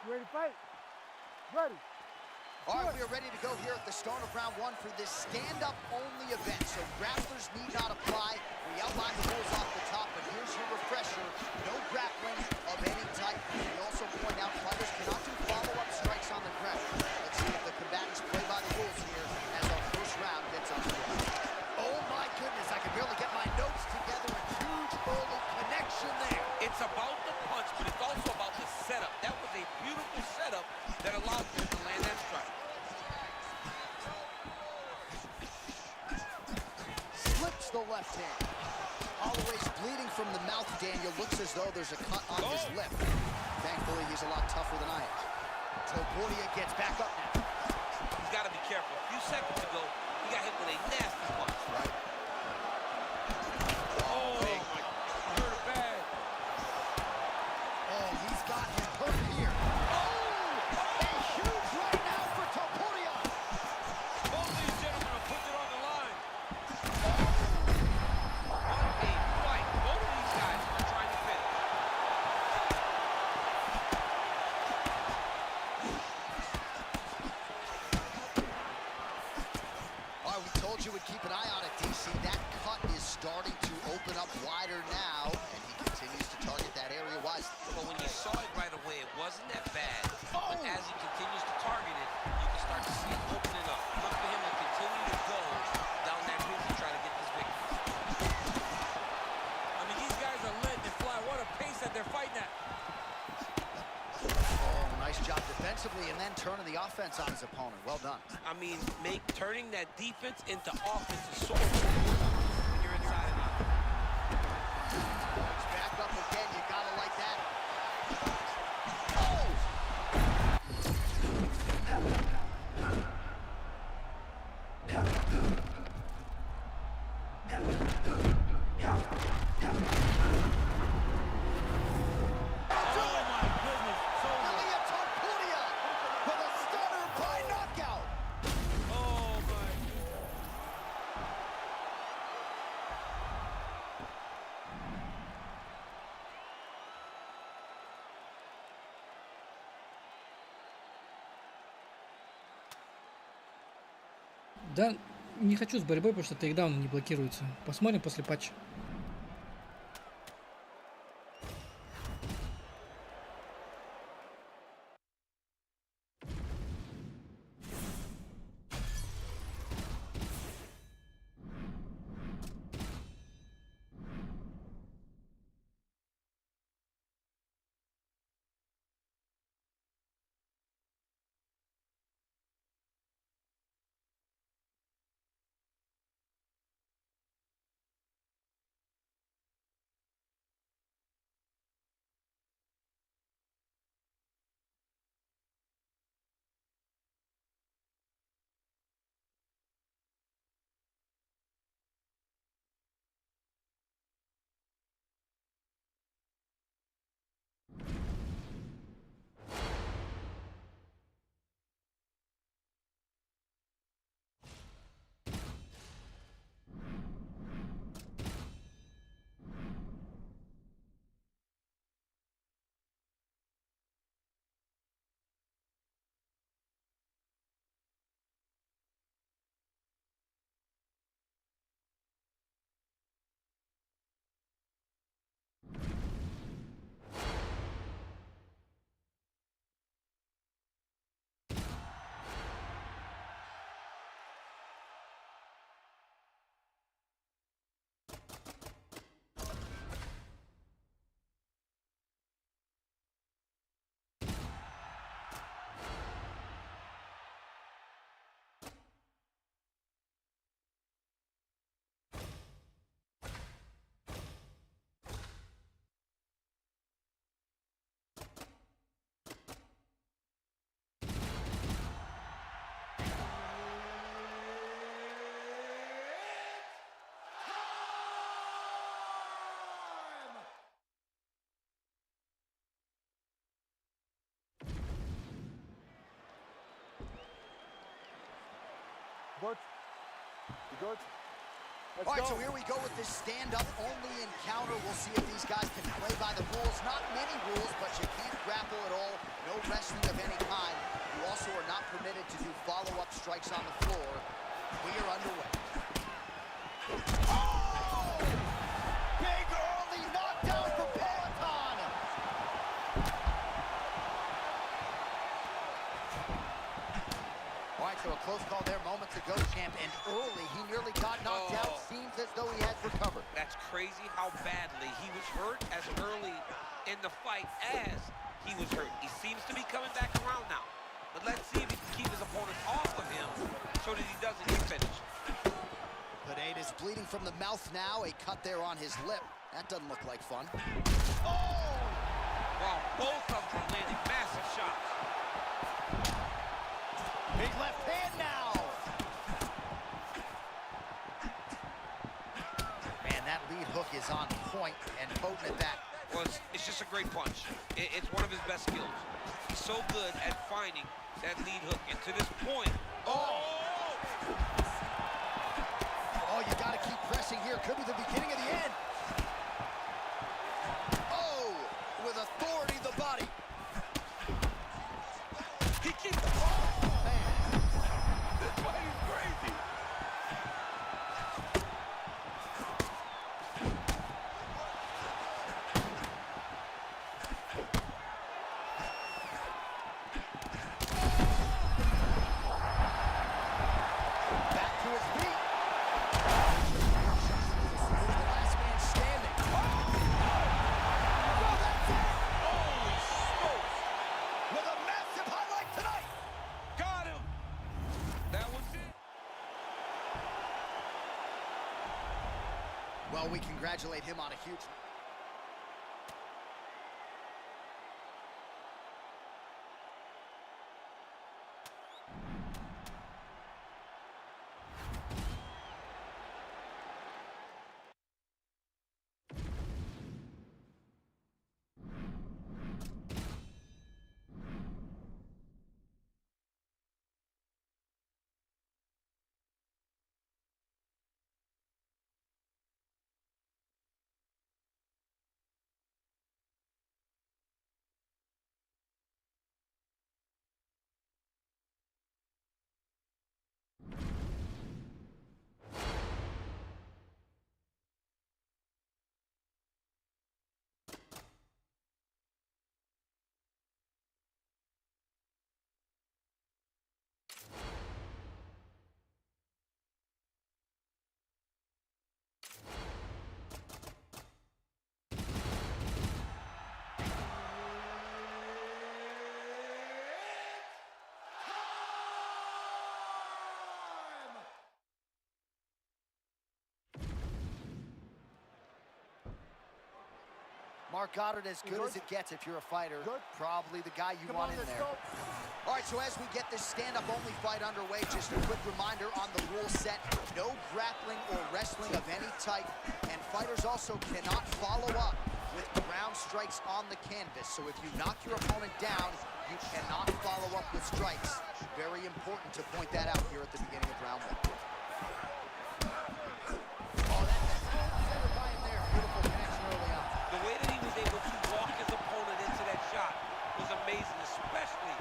Ready to fight? Ready. All right, we are ready to go here at the start of round one for this stand-up only event. So grapplers need not apply. We outlined the rules off the top, but here's your refresher. No grappling of any type. We also point out fighters cannot do follow-up strikes on the ground. Let's see if the combatants play by the rules here as our first round gets underway. Oh my goodness, I can barely get my notes together. A huge early connection there. It's about the punch, but it's also about the setup. That was a beautiful setup that allowed him to land that strike. Slips the left hand. Holloway's bleeding from the mouth, Daniel. Looks as though there's a cut on his lip. Thankfully, he's a lot tougher than I am. Topuria gets back up now. He's got to be careful. A few seconds ago, he got hit with a nasty punch. Right. Oh, my. Hurt it bad. Oh, he's got him hurt here. Oh! A huge right now for Topuria. Both these gentlemen are putting it on the line. What a fight. Both of these guys are trying to finish. All right, we told you we'd keep an eye on it, DC. That cut is starting to open up wider now, and he continues to target that area wisely. But when you saw it right away, it wasn't that bad. But as he continues to target it, you can start to see it opening up. Look for him to continue to go down that route to try to get this victory. I mean, these guys are letting it fly. What a pace that they're fighting at. Oh, nice job defensively, and then turning the offense on his opponent. Well done. I mean, turning that defense into offense is so important when you're inside and out. It's back up again. You gotta like that. Oh! Да, не хочу с борьбой, потому что тейкдауны не блокируются. Посмотрим после патча. Good. You good? All right, so here we go with this stand-up only encounter. We'll see if these guys can play by the rules. Not many rules, but you can't grapple at all. No wrestling of any kind. You also are not permitted to do follow-up strikes on the floor. We are underway. Oh! Big early knockdown for Peloton! All right, so a close call there moments ago, champ, and early he nearly got knocked out. Seems as though he has recovered. That's crazy how badly he was hurt as early in the fight as he was hurt. He seems to be coming back around now. But let's see if he can keep his opponent off of him so that he doesn't get finished. Pineda is bleeding from the mouth now. A cut there on his lip. That doesn't look like fun. Oh! Well, both of them landing massive shots. Big left hand now. Man, that lead hook is on point and potent at that. Well, it's just a great punch. It's one of his best skills. He's so good at finding that lead hook. And to this point, Oh, you got to keep pressing here. Could be the beginning of the end. Oh, with authority, the body. he keeps This fight is crazy. Back to his feet. The last man standing. Holy smokes! With a massive highlight tonight. Got him! That was it. Well, we congratulate him on a huge... Mark Goddard, as good as it gets if you're a fighter. Probably the guy you want in there. All right, so as we get this stand-up-only fight underway, just a quick reminder on the rule set. No grappling or wrestling of any type, and fighters also cannot follow up with ground strikes on the canvas. So if you knock your opponent down, you cannot follow up with strikes. Very important to point that out here at the beginning of round one. Oh, that's by him there. Beautiful connection early on. The way that he was able to walk his opponent into that shot was amazing, especially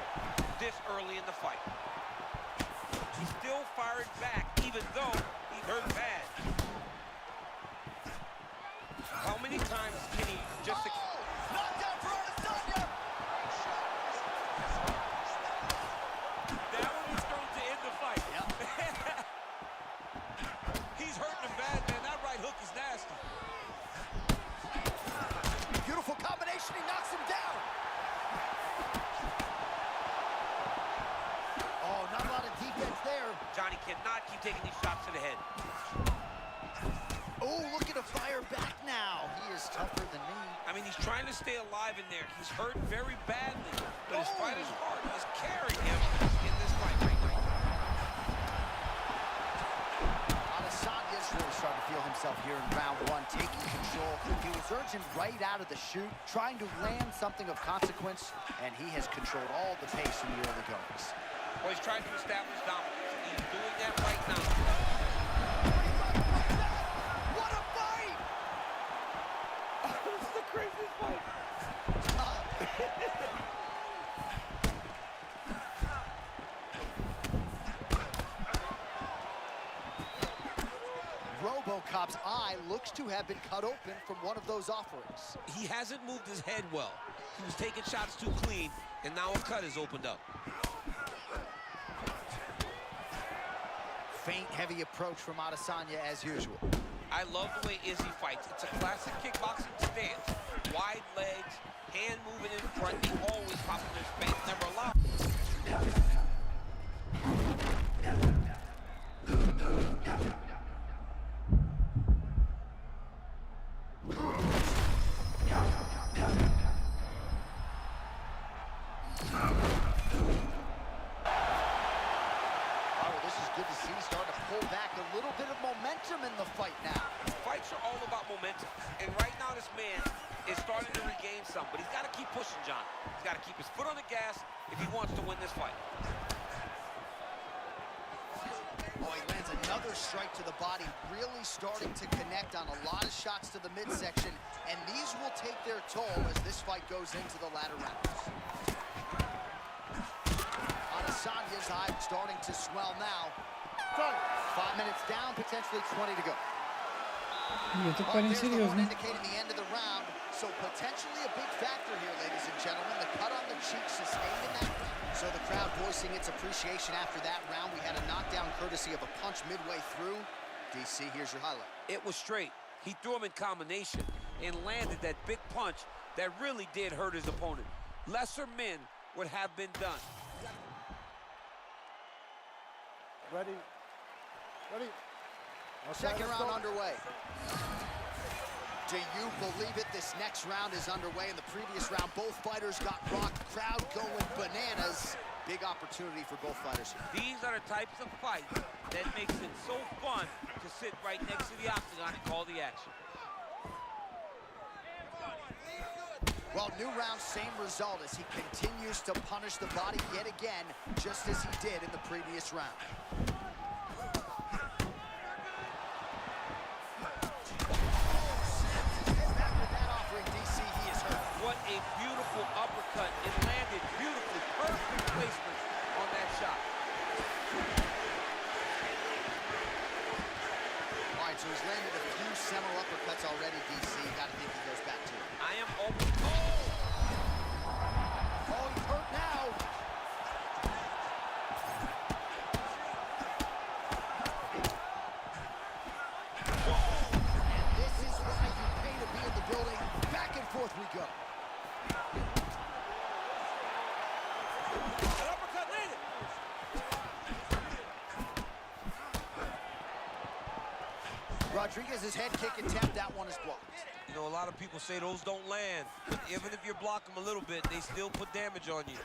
this early in the fight. He still fired back, even though he hurt bad. How many times can he just... Knockdown for Adesanya! That one was going to end the fight. Yep. He's hurting him bad, man. That right hook is nasty. Beautiful combination, he knocks him down. Oh, not a lot of defense there. Johnny cannot keep taking these shots to the head. Oh, looking to fire back now. He is tougher than me. I mean, he's trying to stay alive in there. He's hurt very badly, but his fighter's heart is carrying him in this fight right now. Adesanya's really starting to feel himself here in round one, taking control. He was urgent right out of the chute, trying to land something of consequence, and he has controlled all the pace in the early goings. Well, he's trying to establish dominance. He's doing that right now. What a fight! This is the craziest fight. RoboCop's eye looks to have been cut open from one of those offerings. He hasn't moved his head well. He was taking shots too clean, and now a cut has opened up. Faint, heavy approach from Adesanya as usual. I love the way Izzy fights. It's a classic kickboxing stance. Wide legs, hand moving in front. They always pop in their space, never allow. In the fight now. Fights are all about momentum, and right now this man is starting to regain some, but he's got to keep pushing, John. He's got to keep his foot on the gas if he wants to win this fight. Oh, he lands another strike to the body, really starting to connect on a lot of shots to the midsection, and these will take their toll as this fight goes into the latter rounds. Adesanya's eye starting to swell now. 5 minutes down, potentially 20 to go. Этот парень серьезный. Indicating the end of the round, so potentially a big factor here, ladies and gentlemen. The cut on the cheek sustained in that round. So the crowd voicing its appreciation after that round. We had a knockdown courtesy of a punch midway through. DC, here's your highlight. It was straight. He threw him in combination and landed that big punch that really did hurt his opponent. Lesser men would have been done. Ready? Ready? Second round underway. Do you believe it? This next round is underway. In the previous round, both fighters got rocked. Crowd going bananas. Big opportunity for both fighters here. These are the types of fights that makes it so fun to sit right next to the octagon and call the action. Well, new round, same result as he continues to punish the body yet again, just as he did in the previous round. What a beautiful uppercut. It landed beautifully. Perfect placement on that shot. All right, so he's landed a few seminal uppercuts already, DC. Got to think he goes back to it. I am open. Oh! Oh, he's hurt now. And this is why you pay to be in the building. Back and forth we go. That uppercut landed. Rodriguez's head kick attempt, that one is blocked. You know, a lot of people say those don't land. Even if you block them a little bit, they still put damage on you.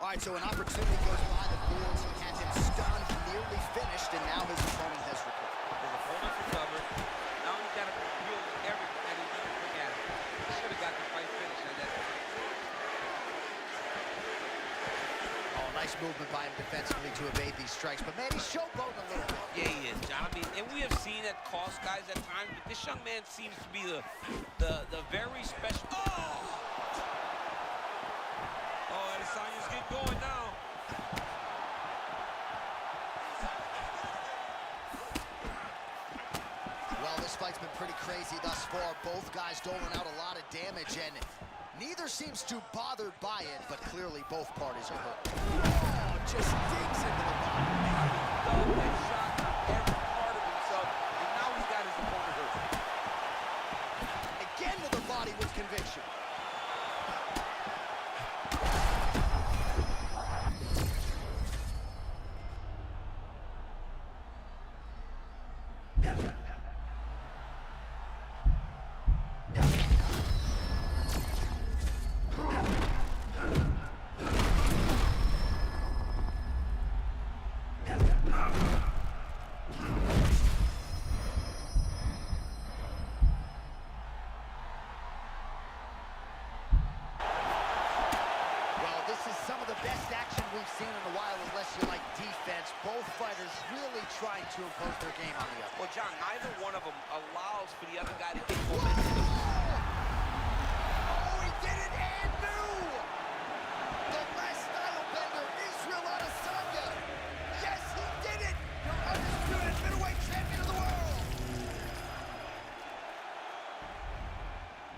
All right, so an opportunity goes by the boards. He had him stunned, nearly finished, and now his opponent has recovered. His opponent recovered. Now he's got to deal with everything that he didn't bring at him. He should have got the fight finished at that point. Oh, nice movement by him defensively to evade these strikes, but man, he's showboating a little bit. Yeah, he is, John. I mean, and we have seen that cost guys at times, but this young man seems to be the very special. Oh! Oh, Adesanya's getting going now. Well, this fight's been pretty crazy thus far. Both guys doling out a lot of damage, and neither seems too bothered by it, but clearly both parties are hurt. Oh, just digs into the body. That shot every part of himself, and now he's got his opponent hurt. Again to the body with conviction. Seen in a while, unless you like defense. Both fighters really trying to impose their game on the other. Well, John, neither one of them allows for the other guy to get momentum. Oh, he did it and knew! The last style bender, Israel Adesanya. Yes, he did it! Your undisputed middleweight champion of the world!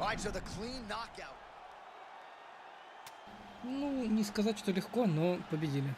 All right, so the clean knockout. Ну, не сказать, что легко, но победили.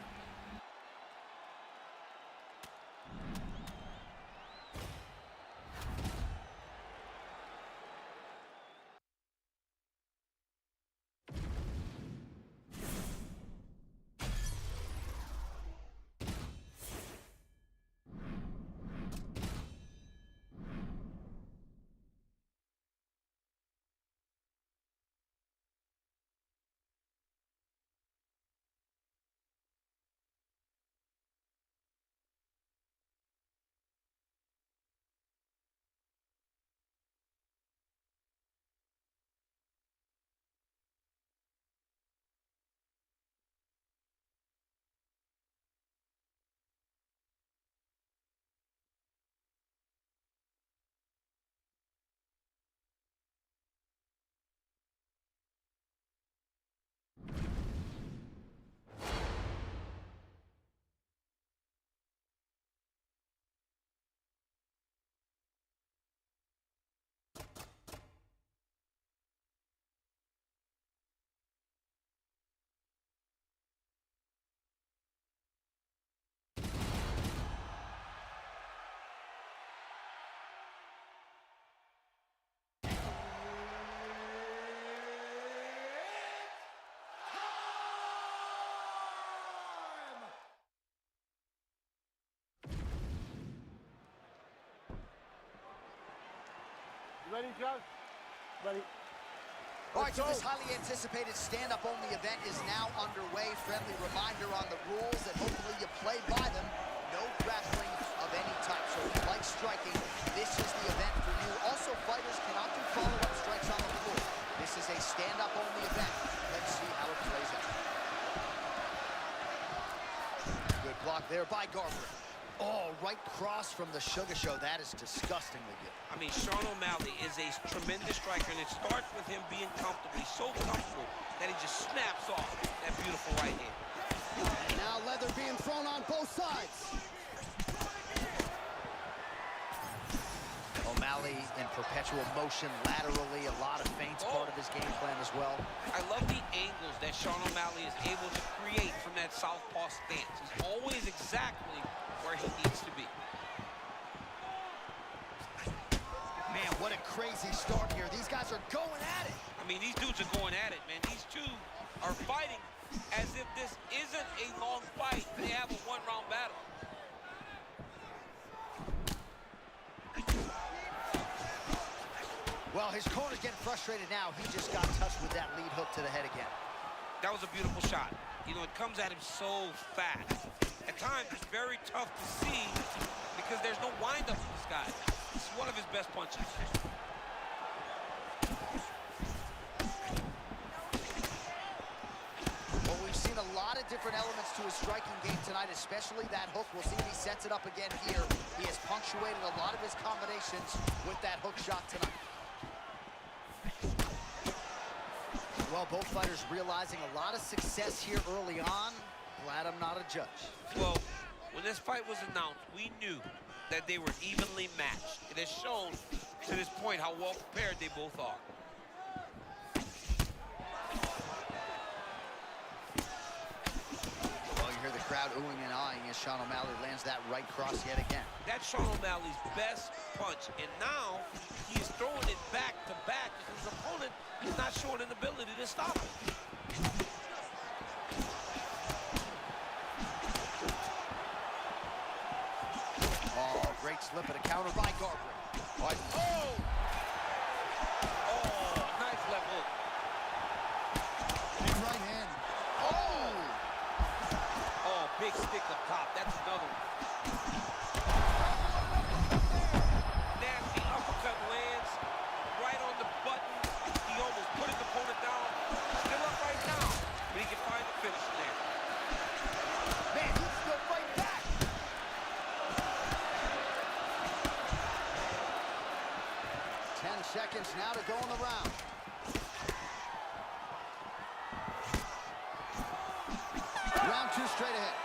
Ready, Joe? Ready. All right, so this highly anticipated stand-up only event is now underway. Friendly reminder on the rules that hopefully you play by them. No grappling of any type. So if you like striking, this is the event for you. Also, fighters cannot do follow-up strikes on the floor. This is a stand-up only event. Let's see how it plays out. Good block there by Garbrandt. Oh, right cross from the Sugar Show. That is disgustingly good. I mean, Sean O'Malley is a tremendous striker, and it starts with him being comfortable. He's so comfortable that he just snaps off that beautiful right hand. Now leather being thrown on both sides. O'Malley in perpetual motion laterally. A lot of feints part of his game plan as well. I love the angles that Sean O'Malley is able to create from that southpaw stance. He's always exactly where he needs to be. Man, what a crazy start here. These guys are going at it. I mean, these dudes are going at it, man. These two are fighting as if this isn't a long fight. They have a one-round battle. Well, his His corner's getting frustrated now. He just got touched with that lead hook to the head again. That was a beautiful shot. You know, it comes at him so fast. At times, it's very tough to see because there's no wind-up for this guy. It's one of his best punches. Well, we've seen a lot of different elements to his striking game tonight, especially that hook. We'll see if he sets it up again here. He has punctuated a lot of his combinations with that hook shot tonight. Well, both fighters realizing a lot of success here early on. Glad I'm not a judge. Well, when this fight was announced, we knew that they were evenly matched. It has shown to this point how well prepared they both are. Well, you hear the crowd oohing and eyeing as Sean O'Malley lands that right cross yet again. That's Sean O'Malley's best punch, and now he is throwing it back to back because his opponent is not showing an ability to stop him. Oh, great slip and a counter by Garbrandt. Oh! Oh, nice left hook. Big right hand. Oh! Oh, big stick up top. That's another one. Nasty uppercut lands right on the button. He almost put his opponent down. Still up right now, but he can find the finish there. Man, he's still right back. Seconds now to go in the round. Round two straight ahead.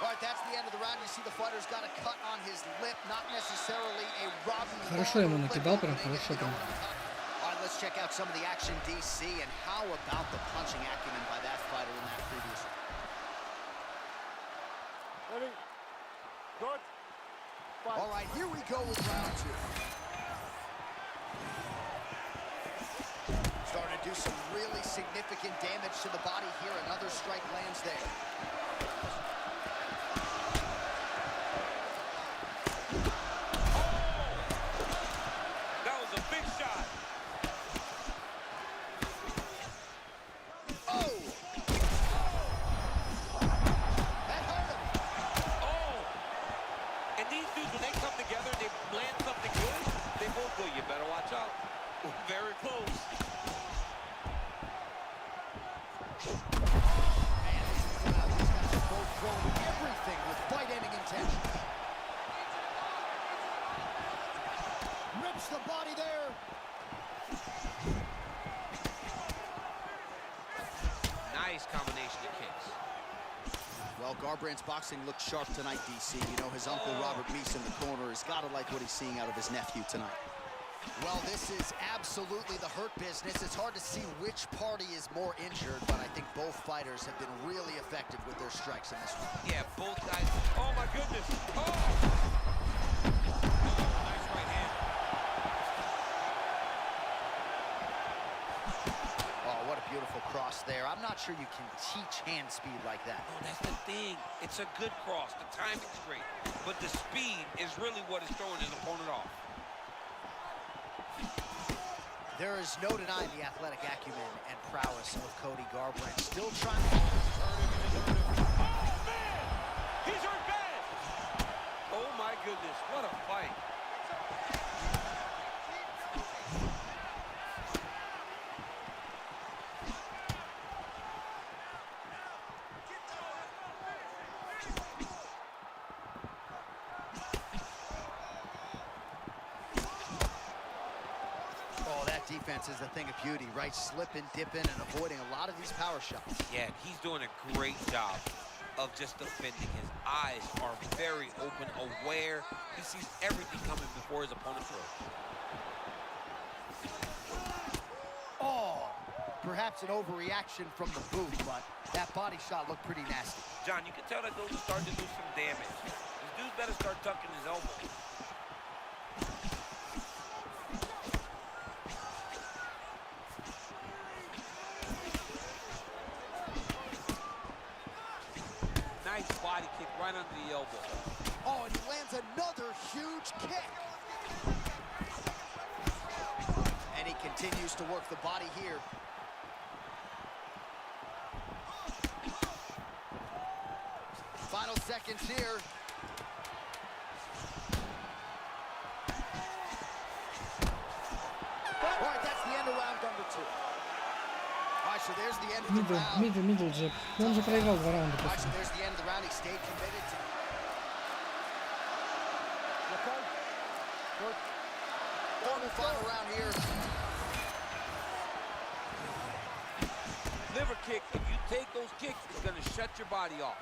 All right, that's the end of the round. You see the fighter's got a cut on his lip, not necessarily a Robbie. Хорошо ему накидал, прям хорошо прям. All right, let's check out some of the action, DC, and how about the punching acumen by that fighter in that previous round. Ready? Good. Fight. All right, here we go with round two. Starting to do some really significant damage to the body here. Another strike lands there. That was a big shot. Oh! That hurt him. Oh! And these dudes, when they come together and they land something good, they both go, you better watch out. Very close. Man, this is about these guys are both throwing everything with fight-ending intention. Rips the body there. Nice combination of kicks. Well, Garbrandt's boxing looked sharp tonight, DC. You know, his uncle Robert Meese in the corner has got to like what he's seeing out of his nephew tonight. Well, this is absolutely the hurt business. It's hard to see which party is more injured, but I think both fighters have been really effective with their strikes in this one. Yeah, both guys. Oh, my goodness. Oh! Nice right hand. Oh, what a beautiful cross there. I'm not sure you can teach hand speed like that. Oh, that's the thing. It's a good cross. The timing's great. But the speed is really what is throwing his opponent off. There is no denying the athletic acumen and prowess of Cody Garbrandt. Still trying to... He's hurt bad! Oh, my goodness. What a fight. Oh, that defense is a thing of beauty, right? Slipping, dipping, and avoiding a lot of these power shots. Yeah, he's doing a great job of just defending. His eyes are very open, aware. He sees everything coming before his opponent throws. Oh, perhaps an overreaction from the booth, but that body shot looked pretty nasty. John, you can tell that those are starting to do some damage. This dude better start tucking his elbow. Nice body kick right under the elbow. Oh, and he lands another huge kick. Continues to work the body here. Final seconds here. All right, that's the end of round number 2. All right, so there's the end of the round. Мидл джеб. Он же проиграл 2 раунда All right, после. so there's the end of the round. He stayed committed to... Final round here. Liver kick, if you take those kicks, it's going to shut your body off.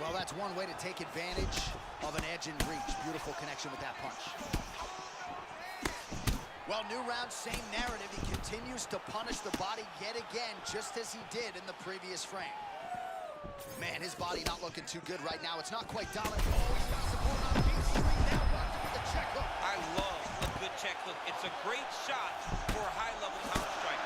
Well, that's one way to take advantage of an edge and reach. Beautiful connection with that punch. Well, new round, same narrative. He continues to punish the body yet again, just as he did in the previous frame. Man, his body not looking too good right now. It's not quite dominant. Oh, he's got support on Beat Street now. Blocked with the check hook. I love a good check hook. It's a great shot for a high-level counter striker.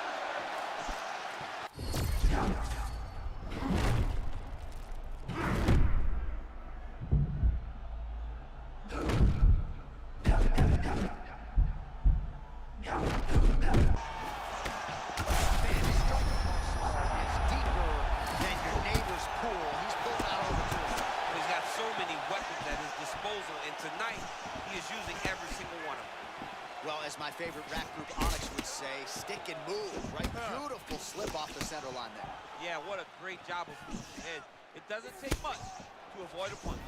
My favorite rap group Onyx would say, stick and move, right? Beautiful slip off the center line there. Yeah, what a great job of moving. And it doesn't take much to avoid a punch.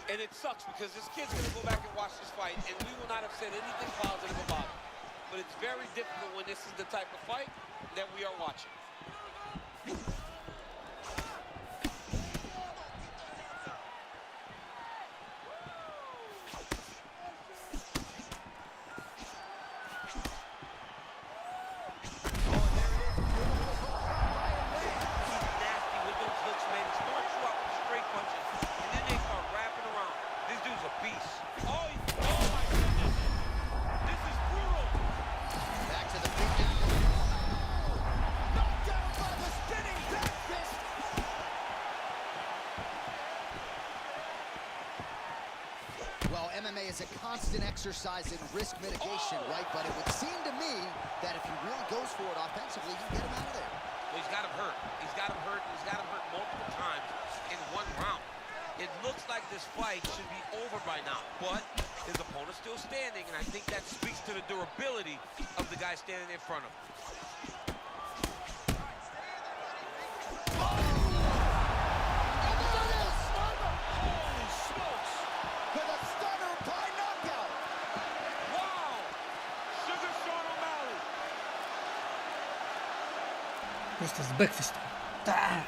And it sucks because this kid's gonna go back and watch this fight, and we will not have said anything positive about it. But it's very difficult when this is the type of fight that we are watching. MMA is a constant exercise in risk mitigation, right? But it would seem to me that if he really goes for it offensively, he can get him out of there. Well, he's got him hurt. He's got him hurt. He's got him hurt multiple times in one round. It looks like this fight should be over by now, but his opponent's still standing, and I think that speaks to the durability of the guy standing in front of him. Просто с бэкфистом. Да!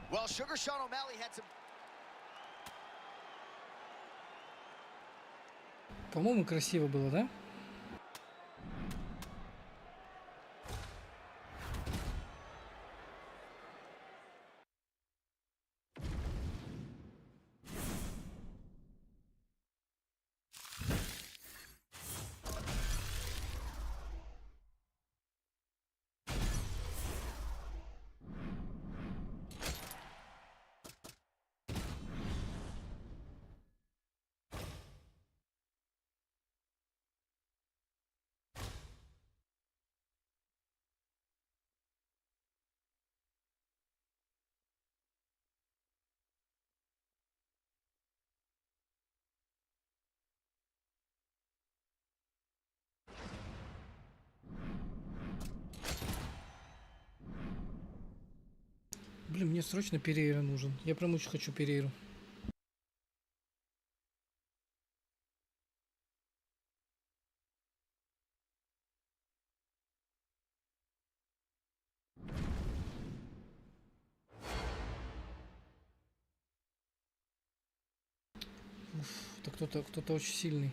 Well, Sugar Sean O'Malley had some... По-моему, красиво было, да? Блин, мне срочно Перейра нужен. Я прям очень хочу Перейру. Это кто-то очень сильный.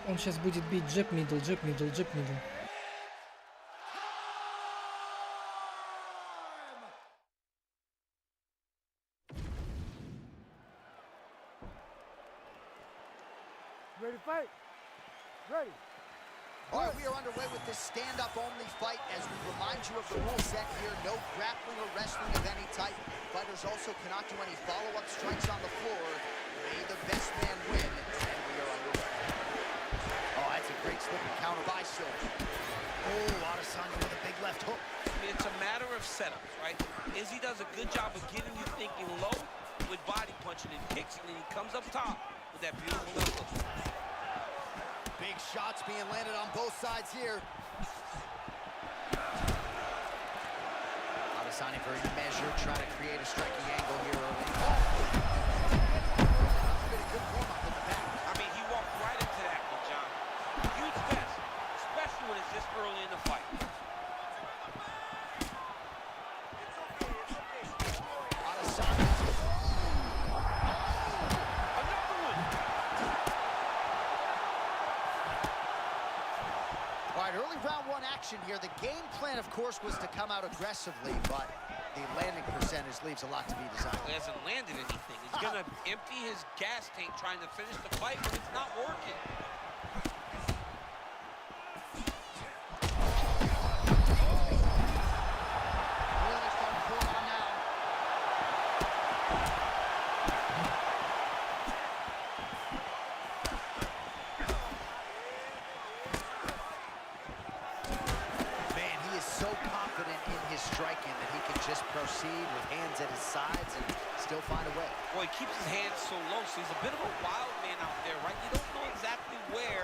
Он сейчас будет бить джеб, мидл, джеб, мидл, джеб, мидл. Ready to fight? Ready. All right, we are underway with this stand-up only fight as we remind you of the rule set here. No grappling or wrestling of any type. Fighters also cannot do any follow-up strikes on the floor. May the best man win. And we are underway. Oh, that's a great slip and counter by Silva. Oh, Adesanya with a big left hook. I mean, it's a matter of setups, right? Izzy does a good job of getting you thinking low with body punching and kicks, and then he comes up top with that beautiful left hook. Big shots being landed on both sides here. Adesanya very measured, trying to create a striking angle here early. Been a good warm-up in the back. I mean, he walked right into that one, John. Huge test, especially when it's this early in the fight. Adesanya. Another one. All right, early round one action here. The game plan, of course, was to come out aggressively, but the landing percentage leaves a lot to be desired. He hasn't landed anything. He's gonna empty his gas tank trying to finish the fight, but it's not working. Really starting to pull on now. Man, he is so confident in his striking that he can just proceed with hands at his sides and still find a way. Boy, he keeps his hands so low, so he's a bit of a wild man out there, right? You don't know exactly where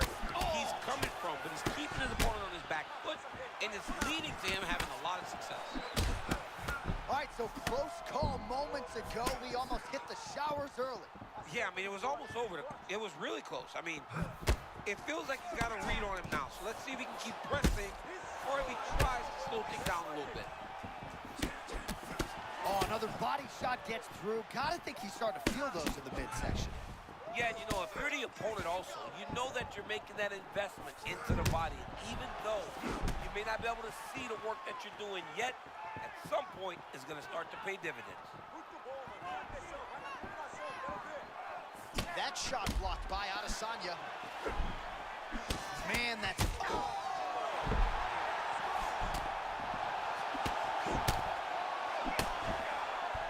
he's coming from, but he's keeping his opponent on his back foot, and it's leading to him having a lot of success. All right, so close call moments ago. We almost hit the showers early. Yeah, I mean, it was almost over. It was really close. I mean, it feels like he's got a read on him now, so let's see if he can keep pressing, or if he tries to slow things down a little bit. Oh, another body shot gets through. Gotta think he's starting to feel those in the midsection. Yeah, and you know, if you're the opponent also, you know that you're making that investment into the body. Even though you may not be able to see the work that you're doing yet, at some point, it's going to start to pay dividends. That shot blocked by Adesanya. Man, that's...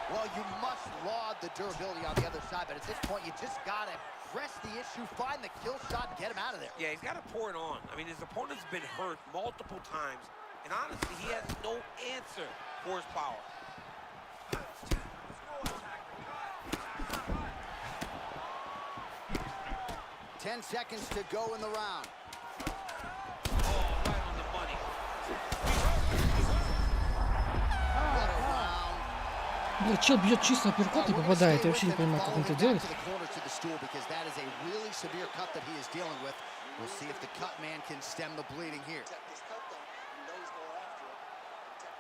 Well, you must laud the durability on the other side, but at this point, you just got to press the issue, find the kill shot, and get him out of there. Yeah, he's got to pour it on. I mean, his opponent's been hurt multiple times, and honestly, he has no answer for his power. 10 seconds to go in the round. Oh, right on the money. What a round. Бля, чел бьет чисто апперкот и попадает. Я вообще не понимаю, как он это делает. We'll see if the cut man can stem the bleeding here.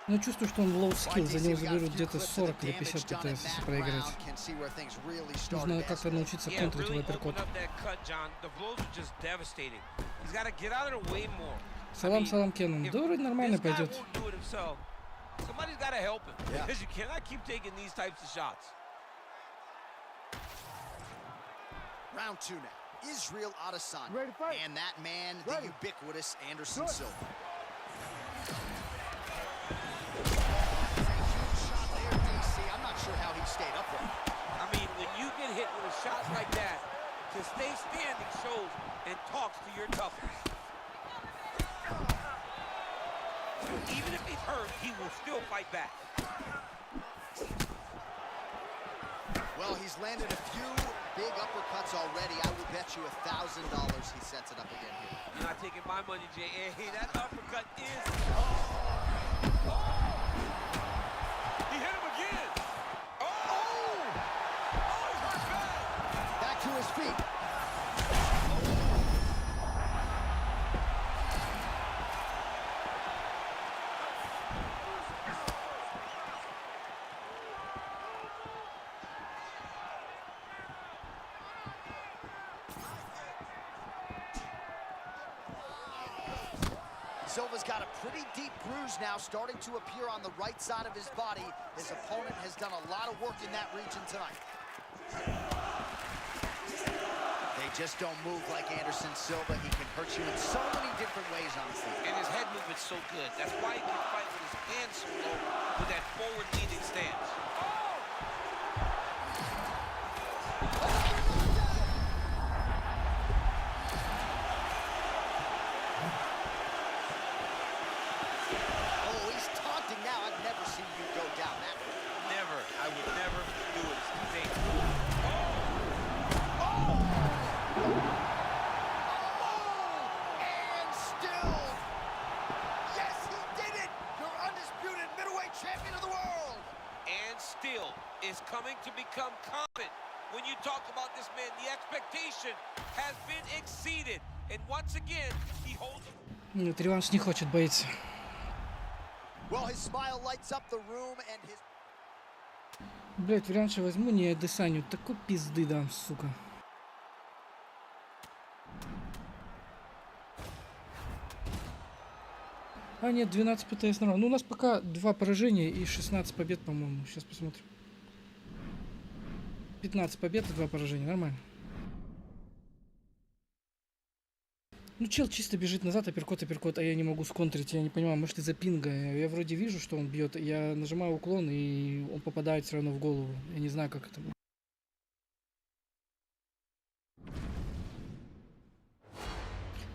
Ну, чувствую, что он low skill, за него заберут где-то 40 или 50 птс, если проиграть. Нужно как-то научиться контрить в апперкот. Салам, салам, Кеннон. Да, вроде нормально пойдет. Somebody's got to help him, because you cannot keep taking these types of shots. Round two now. Israel Adesanya. And that man, the ubiquitous Anderson Silva. talks to your toughness. Even if he's hurt, he will still fight back. Well, he's landed a few big uppercuts already. I would bet you $1,000 he sets it up again here. You're not taking my money, Jay. Hey, that uppercut is... He hit him again. Oh, he's hurt bad. Back to his feet. Silva's got a pretty deep bruise now starting to appear on the right side of his body. His opponent has done a lot of work in that region tonight. They just don't move like Anderson Silva. He can hurt you in so many different ways on the field. And his head movement's so good. That's why he can fight with his hands so low with that forward-leaning stance. I would never do it. It's too dangerous. And still, yes, he did it! Your undisputed middleweight champion of the world! And still is coming to become common. When you talk about this man, the expectation has been exceeded. And once again, he holds... Нет, реванш не хочет, боится. Well, his smile lights up the room and his... Блять, раньше возьму, не Адесаню, такой пизды дам, сука. А, нет, 12 ПТС нормально. Ну, у нас пока 2 поражения и 16 побед, по-моему. Сейчас посмотрим. 15 побед и 2 поражения, нормально. Ну, чел чисто бежит назад, апперкот, а я не могу сконтрить, я не понимаю, может из-за пинга. Я вроде вижу, что он бьет, я нажимаю уклон, и он попадает все равно в голову. Я не знаю, как это будет.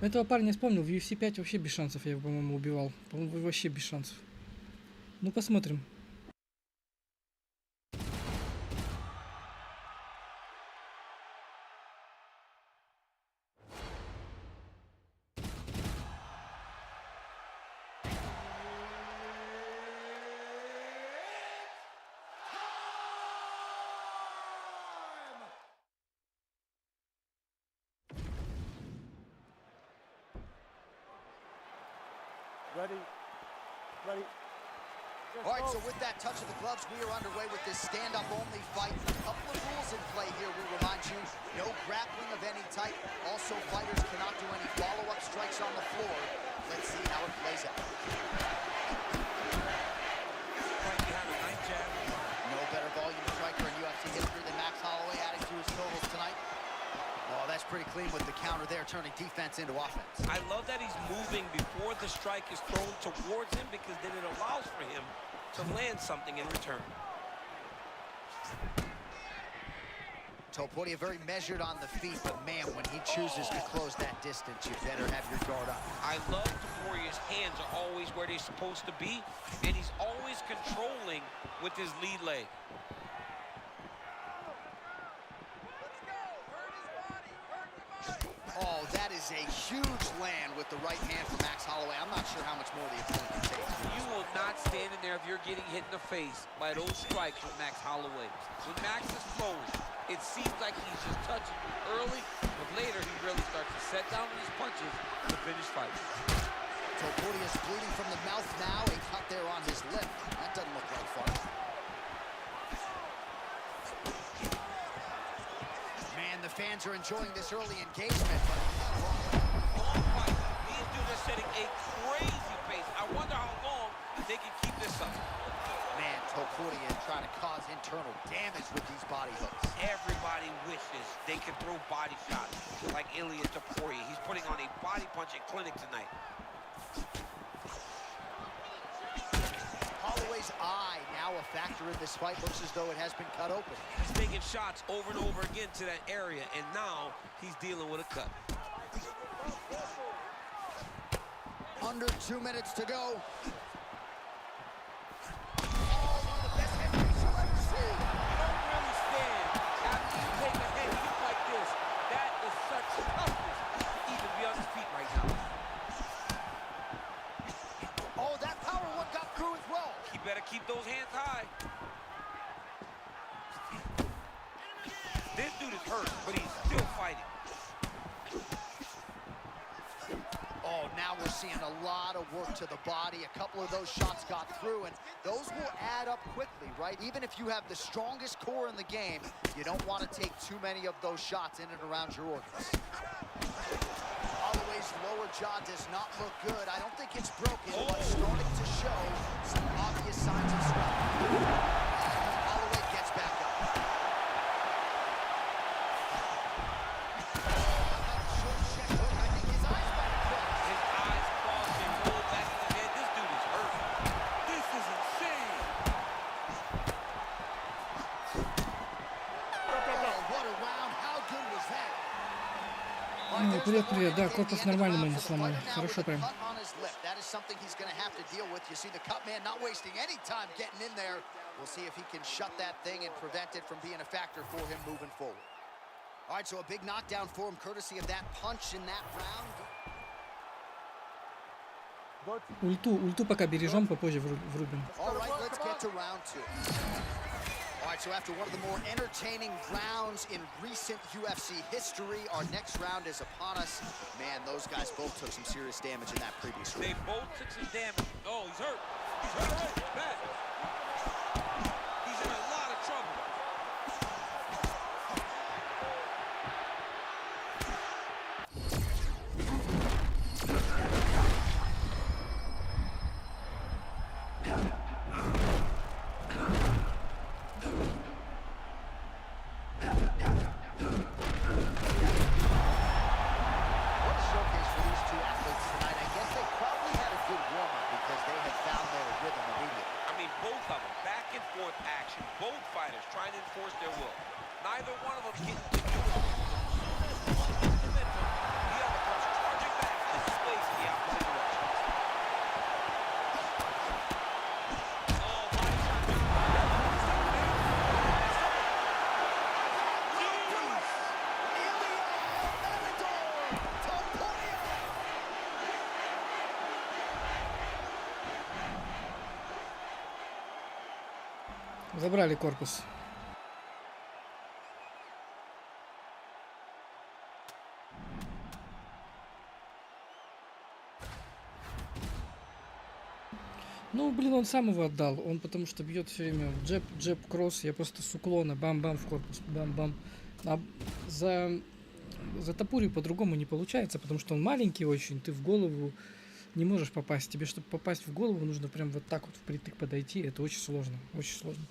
Этого парня я вспомнил, в UFC 5 вообще без шансов я его, по-моему, убивал. По-моему, вообще без шансов. Ну, посмотрим. Ready? Ready? All right, so with that touch of the gloves, we are underway with this stand-up only fight. A couple of rules in play here, we remind you. No grappling of any type. Also, fighters cannot do any follow-up strikes on the floor. Let's see how it plays out. Right behind a nice jab. No better volume striker in UFC history than Max Holloway adding to his totals tonight. Oh, that's pretty clean with the counter there, turning defense into offense. I love that he's moving before the strike is thrown towards him, because then it allows for him to land something in return. Topuria very measured on the feet, but man, when he chooses to close that distance, you better have your guard up. I love Topuria's hands are always where they're supposed to be, and he's always controlling with his lead leg. Oh, that is a huge land with the right hand for Max Holloway. I'm not sure how much more the opponent can take. You will not stand in there if you're getting hit in the face by those strikes with Max Holloway. When Max is flowing, it seems like he's just touching you early, but later he really starts to set down his punches to finish fights. Topuria's bleeding from the mouth now. A cut there on his lip. That doesn't look like fun. Man, the fans are enjoying this early engagement, but... Long fight. These dudes are setting a crazy pace. I wonder how long they can keep this up. Man, Topuria trying to cause internal damage with these body hooks. Everybody wishes they could throw body shots like Ilya Topuria. He's putting on a body punching clinic tonight. Holloway's eye now a factor in this fight. Looks as though it has been cut open. He's taking shots over and over again to that area, and now he's dealing with a cut. Under 2 minutes to go. Oh, one of the best heavyweights you'll ever see. You don't really stand after you take a head kick like this. That is such toughness to even be on his feet right now. Oh, that power one got through as well. He better keep those hands high. This dude is hurt, but he's still fighting. Oh, now we're seeing a lot of work to the body. A couple of those shots got through, and those will add up quickly, right? Even if you have the strongest core in the game, you don't want to take too many of those shots in and around your organs. Holloway's lower jaw does not look good. I don't think it's broken, but starting to show some obvious signs of swelling. Holloway gets back up. Привет, привет. Да, корпус нормально мы не сломали. Хорошо прям. That is something he's going to have to deal with. You see the cut man not wasting any time getting in there. We'll see if he can shut that thing and prevent it from being a factor for him moving forward. All right, so a big knockdown for him courtesy of that punch in that round. Ульту пока бережем, попозже врубим. All right, let's get to round 2. All right, so after one of the more entertaining rounds in recent UFC history, our next round is upon us. Man, those guys both took some serious damage in that previous round. They both took some damage. Oh, he's hurt. He's hurt. Bad. He's in a lot of trouble. Action. Both fighters trying to enforce their will. Neither one of them getting to do it. The other comes charging back and displays in the opposite direction. Oh, body shot. Забрали корпус. Ну, блин, он сам его отдал. Он потому что бьет все время джеб, джеб, кросс. Я просто с уклона бам-бам в корпус, бам-бам. А за топурью по-другому не получается, потому что он маленький очень. Ты в голову не можешь попасть. Тебе, чтобы попасть в голову, нужно прям вот так вот впритык подойти. Это очень сложно, очень сложно.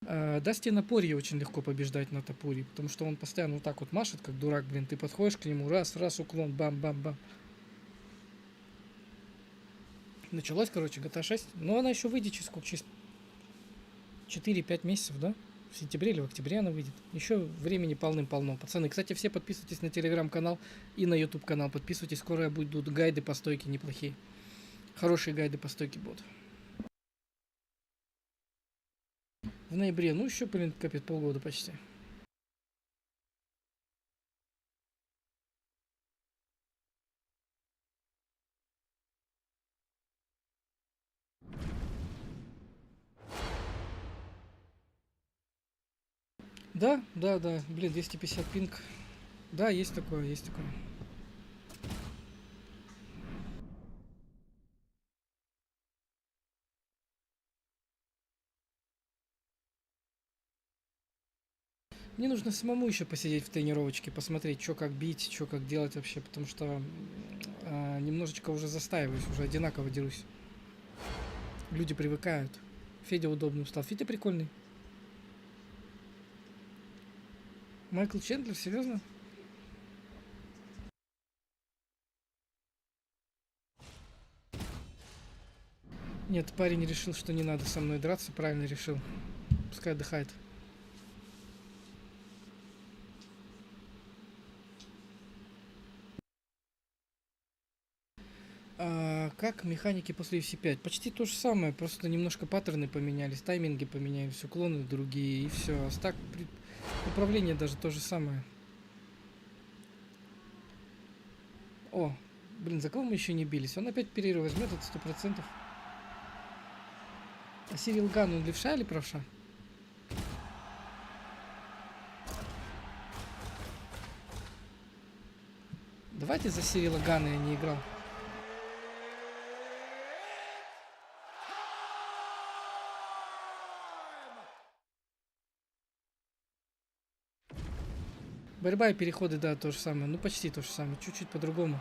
Дасти на порье очень легко побеждать на топуре, потому что он постоянно вот так вот машет, как дурак, блин. Ты подходишь к нему, раз, уклон, бам-бам-бам. Началось, короче, GTA 6. Но она еще выйдет через сколько? Через 4-5 месяцев, да? В сентябре или в октябре она выйдет. Еще времени полным-полно. Пацаны, кстати, все подписывайтесь на телеграм-канал и на YouTube канал. Подписывайтесь, скоро будут гайды по стойке неплохие. Хорошие гайды по стойке будут. В ноябре, ну еще, блин, капец, полгода почти. Да, блин, 250 пинг. Да, есть такое, есть такое. Мне нужно самому еще посидеть в тренировочке, посмотреть, что как бить, что как делать вообще, потому что немножечко уже застаиваюсь, уже одинаково дерусь. Люди привыкают. Федя удобным стал. Федя прикольный. Майкл Чендлер, серьезно? Нет, парень решил, что не надо со мной драться, правильно решил. Пускай отдыхает. Как механики после UFC 5? Почти то же самое, просто немножко паттерны поменялись, тайминги поменялись, уклоны другие и все. А так управление даже то же самое. О, блин, за кого мы еще не бились? Он опять перерыв возьмет, это 100%. А Сирил Ган, он левша или правша? Давайте за Сирила Гана я не играл. Борьба и переходы, да, то же самое. Ну, почти то же самое. Чуть-чуть по-другому.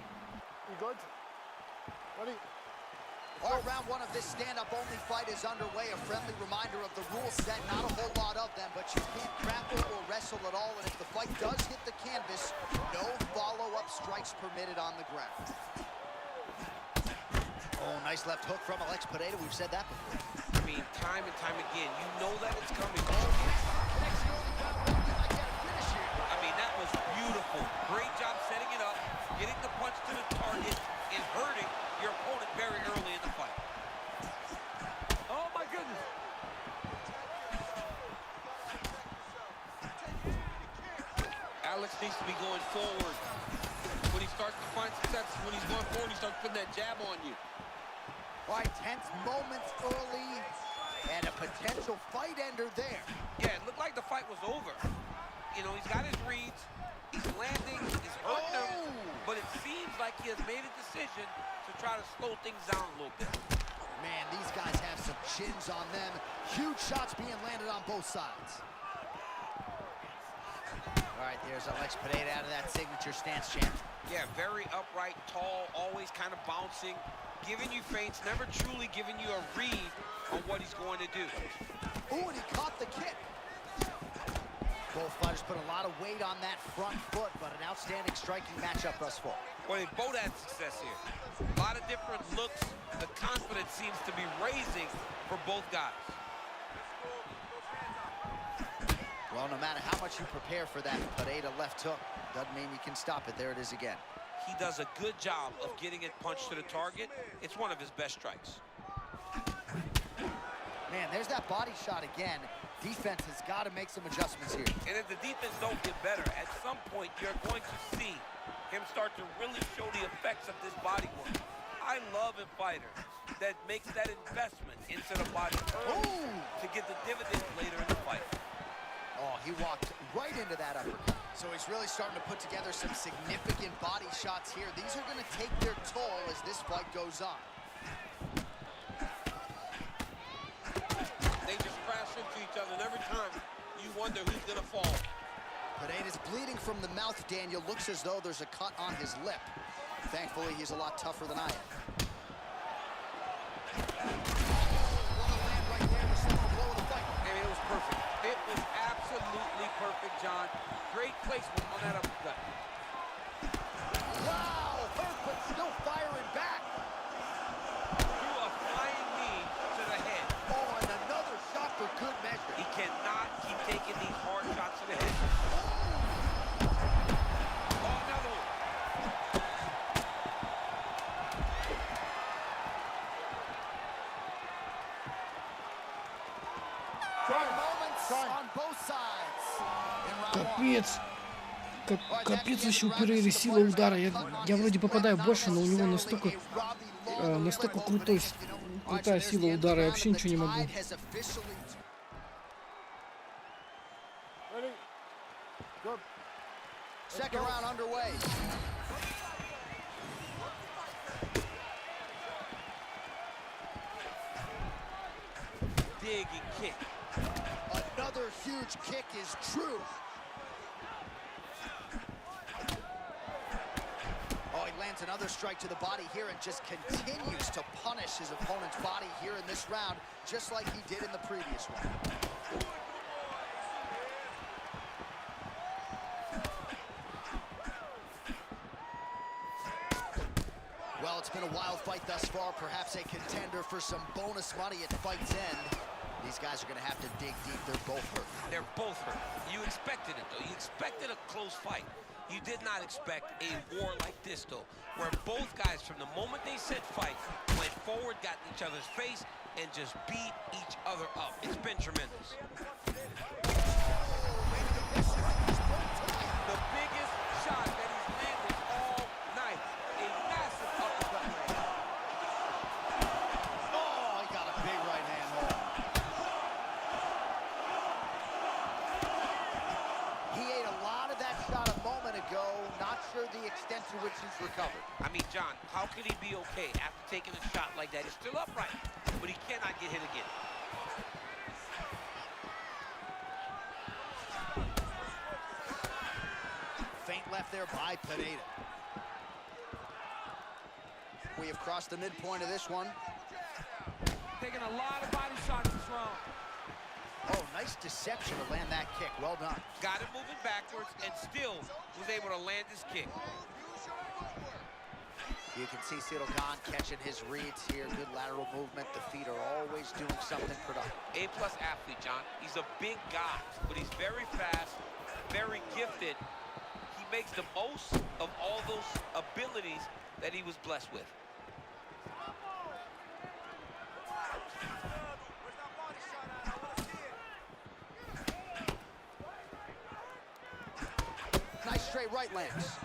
All right, round one of this stand-up only fight is underway. A friendly reminder of the rule set. Not a whole lot of them, but you can't grapple or wrestle at all. And if the fight does hit the canvas, no follow-up strikes permitted on the ground. Oh, nice left hook from Alex Pereira. We've said that before. I mean, time and time again, you know that it's coming. I mean, that was beautiful. Great job setting it up, getting the punch to the target, and hurting your opponent very early in the fight. Oh my goodness. Alex needs to be going forward. When he starts to find success, when he's going forward, he starts putting that jab on you. All right, tense moments early, and a potential fight ender there. Yeah, it looked like the fight was over. You know, he's got his reads, he's landing, he's hurting him, but it seems like he has made a decision to try to slow things down a little bit. Man, these guys have some chins on them. Huge shots being landed on both sides. All right, there's Alex Pereira out of that signature stance, champ. Yeah, very upright, tall, always kind of bouncing, giving you feints, never truly giving you a read on what he's going to do. Ooh, and he caught the kick. Both fighters put a lot of weight on that front foot, but an outstanding striking matchup thus far. Well, they both had success here. A lot of different looks. The confidence seems to be raising for both guys. Well, no matter how much you prepare for that Pereira left hook, doesn't mean you can stop it. There it is again. He does a good job of getting it punched to the target. It's one of his best strikes. Man, there's that body shot again. Defense has got to make some adjustments here. And if the defense don't get better, at some point you're going to see him start to really show the effects of this body work. I love a fighter that makes that investment into the body early to get the dividends later in the fight. Oh, he walked right into that uppercut. So he's really starting to put together some significant body shots here. These are going to take their toll as this fight goes on. They just crash into each other, and every time you wonder who's going to fall. Pereira's bleeding from the mouth, Daniel. Looks as though there's a cut on his lip. Thankfully, he's a lot tougher than I am. I mean, it was perfect. It was absolutely perfect, John. Great placement on that uppercut. Wow, hurt but still firing back. Threw a flying knee to the head. Oh, and another shot for good measure. He cannot keep taking these hard shots to the head. Oh, another one. Moments on both sides. In round one. Капец. Капец вообще у Перейры сила удара. Я вроде попадаю больше, но у него настолько крутая сила удара. Я вообще ничего не могу. Second round underway. Dig and kick. Another huge kick is true. Oh, he lands another strike to the body here and just continues to punish his opponent's body here in this round, just like he did in the previous one. Well, it's been a wild fight thus far, perhaps a contender for some bonus money at fight's end. These guys are going to have to dig deep. They're both hurt. They're both hurt. You expected it, though. You expected a close fight. You did not expect a war like this, though, where both guys, from the moment they said fight, went forward, got in each other's face, and just beat each other up. It's been tremendous. The biggest shot that he's landed all night. A massive uppercut land. Oh, he got a big right hand home. He ate a lot of that shot a moment ago. Not sure the extent to which he's recovered. I mean, John, how could he be okay after taking a shot like that? He's still upright, but he cannot get hit again. Feint left there by Pineda. We have crossed the midpoint of this one. Taking a lot of body shots this round. Oh, nice deception to land that kick. Well done. Got him moving backwards and still was able to land his kick. You can see Ciryl Gane catching his reads here. Good lateral movement. The feet are always doing something productive. A-plus athlete, John. He's a big guy, but he's very fast, very gifted. He makes the most of all those abilities that he was blessed with. Nice straight right lands.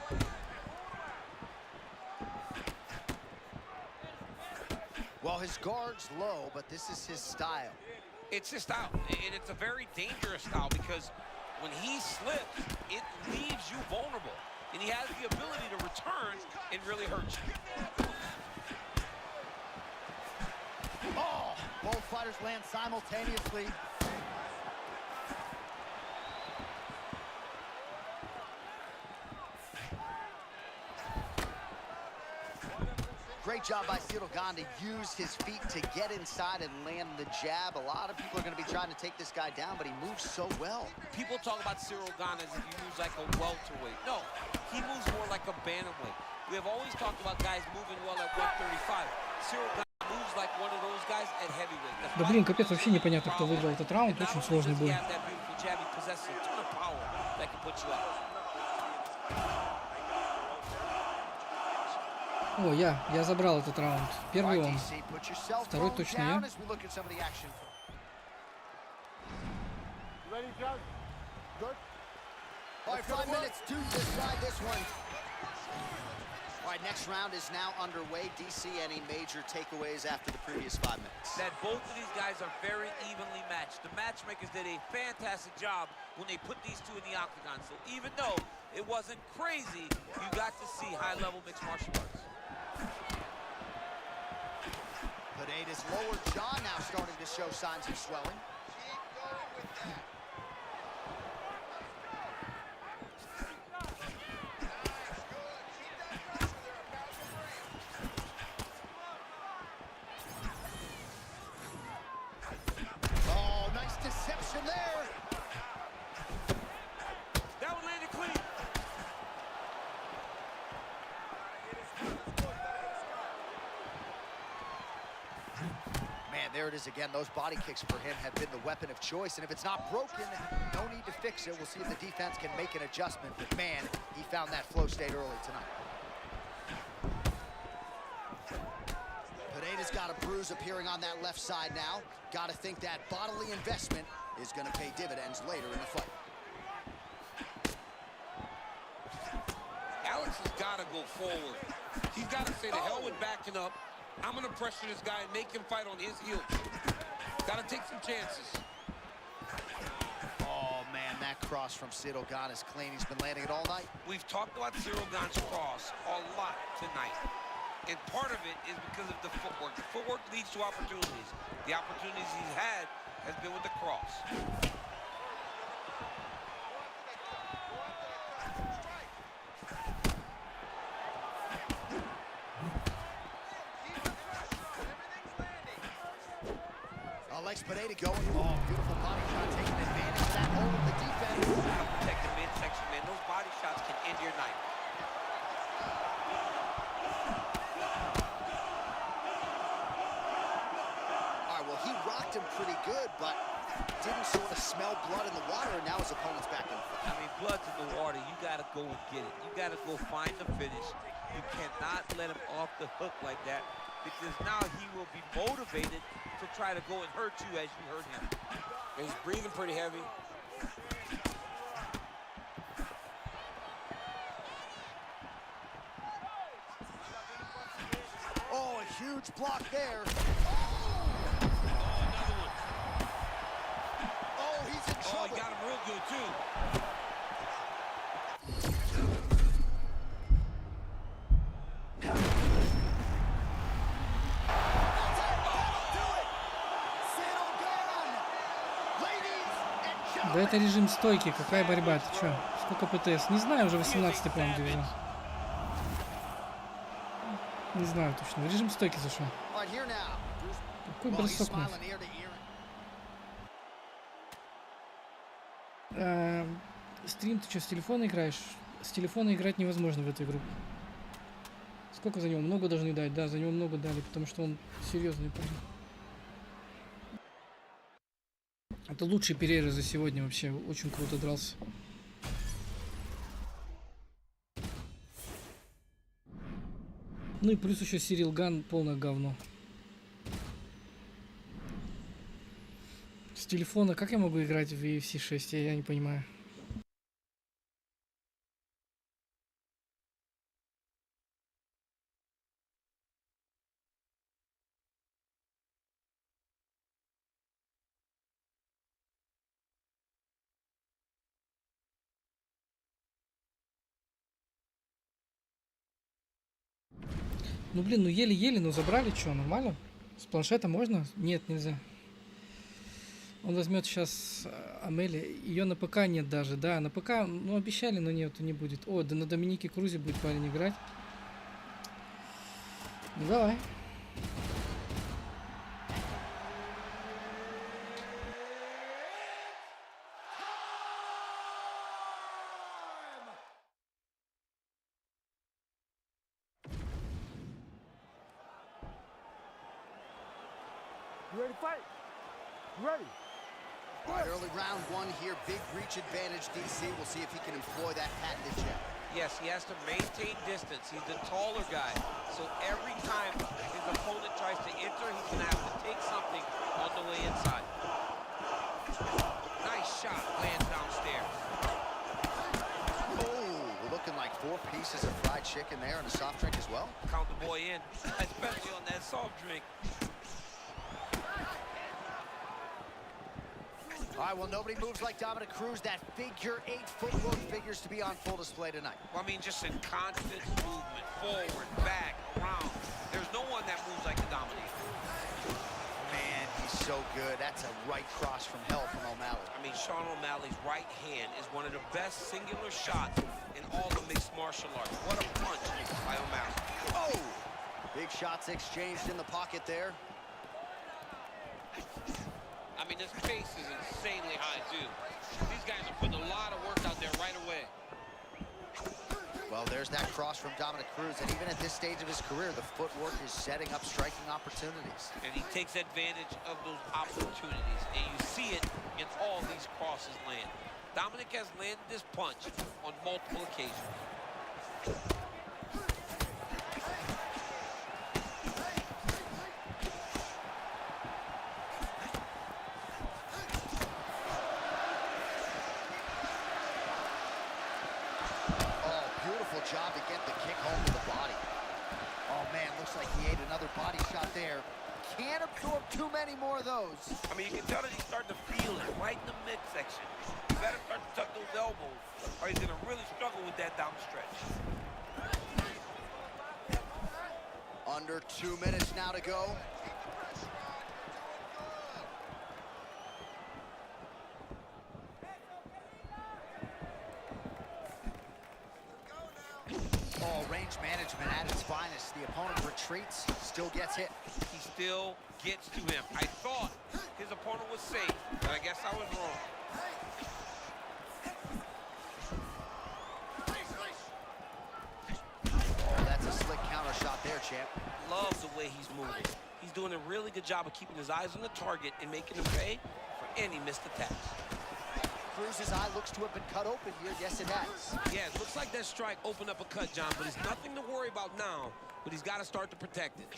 Well, his guard's low, but this is his style. It's his style, and it's a very dangerous style because when he slips, it leaves you vulnerable. And he has the ability to return and really hurt you. Oh, both fighters land simultaneously. Great job by Ciryl Gane to use his feet to get inside and land the jab. A lot of people are going to be trying to take this guy down, but he moves so well. People talk about Ciryl Gane as if he moves like a welterweight. No, he moves more like a bantamweight. We have always talked about guys moving well at 135. Ciryl Gane moves like one of those guys at heavyweight. Да блин, капец, вообще непонятно, кто выиграл этот раунд. Очень сложный бой. О, я забрал этот раунд. Первый он. Второй точно я. All right, 5 minutes to decide this one. All right, next round is now underway. DC, any major takeaways after the previous 5 minutes? That both of these guys are very evenly matched. The matchmakers did a fantastic job when they put these two in the octagon. So even though it wasn't crazy, you got to see high-level mixed martial arts. Pineda's lower jaw now starting to show signs of swelling. Keep going with that. Oh, nice deception there. That one landed clean. Man, there it is again. Those body kicks for him have been the weapon of choice. And if it's not broken, no need to fix it. We'll see if the defense can make an adjustment. But man, he found that flow state early tonight. Pineda's got a bruise appearing on that left side now. Got to think that bodily investment is going to pay dividends later in the fight. Alex has got to go forward. He's got to say the hell with backing up. I'm going to pressure this guy and make him fight on his heels. Got to take some chances. Oh, man, that cross from Ciryl Gane is clean. He's been landing it all night. We've talked about Ciryl Gane's cross a lot tonight. And part of it is because of the footwork. The footwork leads to opportunities. The opportunities he's had has been with the cross. Alex Pineda going. Oh, beautiful body shot, taking advantage of that hole of the defense. Gotta protect the midsection, man. Those body shots can end your night. All right, well, he rocked him pretty good, but didn't sort of smell blood in the water, and now his opponent's back in the fight. I mean, blood's in the water. You got to go and get it. You got to go find the finish. You cannot let him off the hook like that, because now he will be motivated to try to go and hurt you as you hurt him. He's breathing pretty heavy. Oh, a huge block there. Oh, he's in Oh, trouble. he got him real good, too. Да это режим стойки, какая борьба, ты чё? Сколько ПТС? Не знаю, уже 18-й, по-моему, дивизион. Не знаю точно, режим стойки зашел. Какой бросок нафиг. Стрим, ты что, с телефона играешь? С телефона играть невозможно в эту игру. Сколько за него? Много должны дать? Да, за него много дали, потому что он серьезный парень. Это лучший перерыв за сегодня вообще. Очень круто дрался. Ну и плюс еще Сирил Ган полное говно. С телефона как я могу играть в UFC 6? Я не понимаю. Ну блин, ну еле-еле, ну забрали, что, нормально? С планшета можно? Нет, нельзя. Он возьмет сейчас Амели. Ее на ПК нет даже, да, на ПК, ну обещали, но нет, не будет. О, да на Доминике Крузе будет парень играть. Ну давай. You ready to fight? You ready? All right, early round one here, big reach advantage, DC. We'll see if he can employ that patented jab. Yes, he has to maintain distance. He's the taller guy. So every time his opponent tries to enter, he's going to have to take something on the way inside. Nice shot, lands downstairs. Oh, we're looking like 4 pieces of fried chicken there and a soft drink as well. Count the boy in, especially on that soft drink. All right, well, nobody moves like Dominic Cruz. That figure-8 footwork figures to be on full display tonight. Well, I mean, just in constant movement, forward, back, around. There's no one that moves like the Dominator. Man, he's so good. That's a right cross from hell from O'Malley. I mean, Sean O'Malley's right hand is one of the best singular shots in all the mixed martial arts. What a punch by O'Malley. Oh! Big shots exchanged in the pocket there. I mean, this pace is insanely high, too. These guys are putting a lot of work out there right away. Well, there's that cross from Dominic Cruz, and even at this stage of his career, the footwork is setting up striking opportunities. And he takes advantage of those opportunities, and you see it in all these crosses land. Dominic has landed this punch on multiple occasions. Job to get the kick home to the body. Oh man, looks like he ate another body shot there. Can't absorb too many more of those. I mean, you can tell that he's starting to feel it right in the midsection. You better start to tuck those elbows, or he's gonna really struggle with that down the stretch. Under 2 minutes now to go. Oh, range management at its finest. The opponent retreats, still gets hit. He still gets to him. I thought his opponent was safe, but I guess I was wrong. Oh, that's a slick counter shot there, champ. Love the way he's moving. He's doing a really good job of keeping his eyes on the target and making him pay for and he missed the tax. Cruz's eye looks to have been cut open here. Yes, it has. Yeah, it looks like that strike opened up a cut, John, but it's nothing to worry about now, but he's got to start to protect it.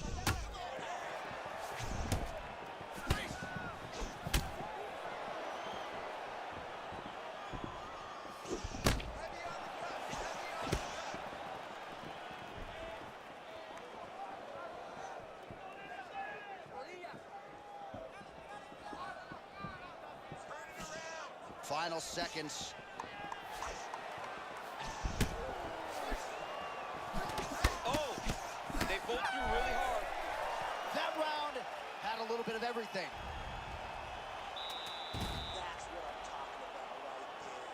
Final seconds. Oh, they both threw really hard. That round had a little bit of everything. That's what I'm talking about right there.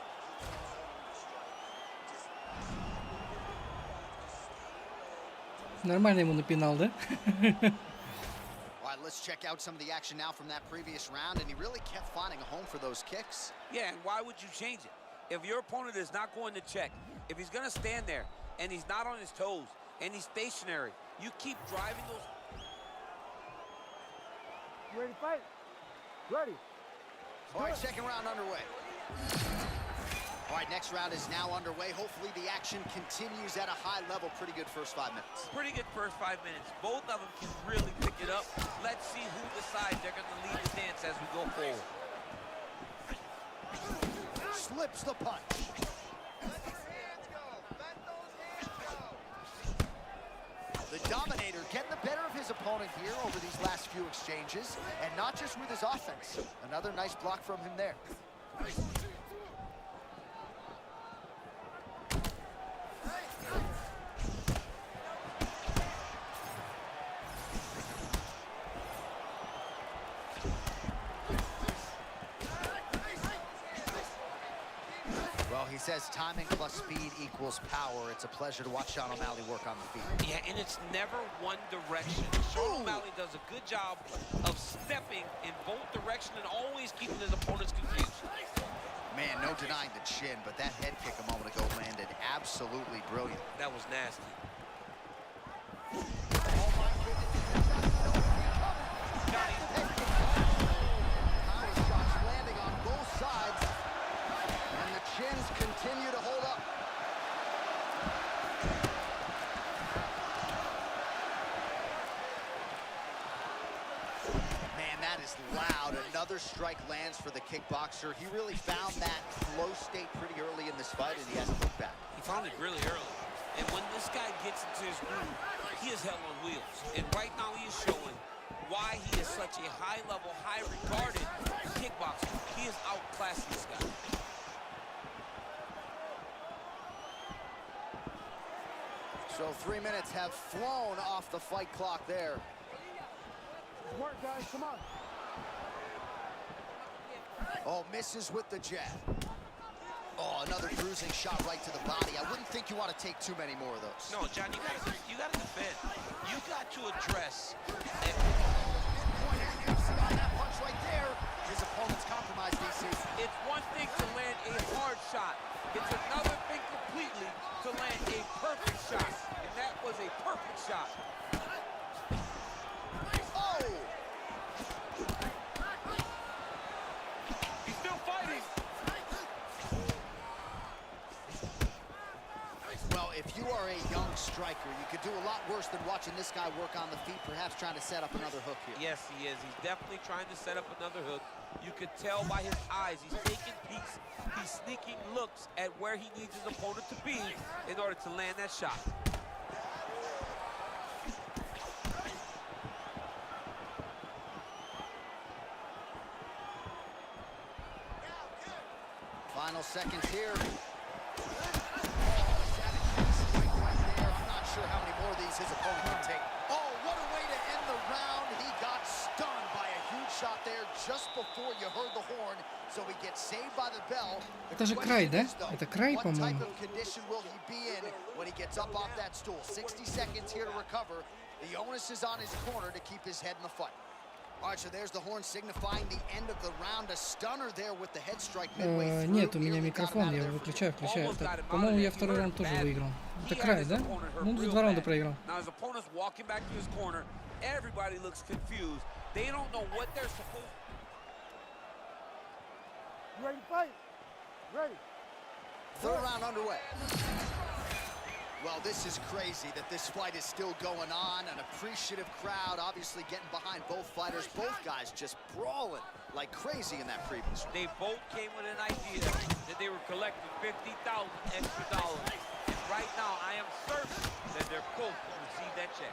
He can't strike. Just Нормально ему напинал, да? All right, let's check out some of the action now from that previous round, and he really kept finding a home for those kicks. Yeah, and why would you change it? If your opponent is not going to check, if he's going to stand there and he's not on his toes and he's stationary, you keep driving those. You ready to fight? Ready. All right, second round underway. All right, next round is now underway. Hopefully the action continues at a high level. Pretty good first 5 minutes. Pretty good first 5 minutes. Both of them can really pick it up. Let's see who decides they're going to lead the dance as we go forward. Slips the punch. Let those hands go. Let those hands go. The Dominator getting the better of his opponent here over these last few exchanges, and not just with his offense. Another nice block from him there. Well, he says timing plus speed equals power. It's a pleasure to watch Sean O'Malley work on the feet. Yeah, and it's never one direction. Sean O'Malley does a good job of stepping in both directions and always keeping his opponents confused. Man, no denying the chin, but that head kick a moment ago landed absolutely brilliant. That was nasty. Oh my goodness. Johnny, Power shots landing on both sides, and the chins continue to hold up. Man, that is loud. Another strike lands for the kickboxer. He really found that flow state pretty early in this fight, and he hasn't looked back. he found it really early. And when this guy gets into his groove, he is hell on wheels. And right now he is showing why he is such a high-level, high-regarded kickboxer. He is outclassing this guy. So 3 minutes have flown off the fight clock there. Work, guys. Come on. Oh, misses with the jab. Oh, another bruising shot right to the body. I wouldn't think you want to take too many more of those. No, John, you got to defend. You got to address. On that punch right there, his opponent's compromised, DC. It's one thing to land a hard shot. It's another thing completely to land a perfect shot. And that was a perfect shot. Oh! He's still fighting. Well, if you are a young striker, you could do a lot worse than watching this guy work on the feet, perhaps trying to set up another hook here. Yes, he is. He's definitely trying to set up another hook. You could tell by his eyes. He's taking peeks. He's sneaking looks at where he needs his opponent to be in order to land that shot. Final seconds here. Sure how many more of these his opponent can take. Oh, what a way to end the round. He got stunned by a huge shot there just before you heard the horn, so he gets saved by the bell. Это же край, да? Это край, What type по-моему. of condition will he be in when he gets up off that stool? 60 seconds here to recover. The onus is on his corner to keep his head in the fight. All right, so there's the horn signifying the end of the round. A stunner there with the head strike midway through. Нет, у меня микрофон, я его выключаю. Это, по-моему, я второй раунд тоже выиграл. Это край, да? Ну, 2 раунда проиграл. Now his opponent's walking back to his corner. Everybody looks confused. They don't know what they're supposed to. Third round underway. Well, this is crazy that this fight is still going on. An appreciative crowd obviously getting behind both fighters. Both guys just brawling like crazy in that previous one. They both came with an idea that they were collecting $50,000 extra dollars. And right now, I am certain that they're both going to receive that check.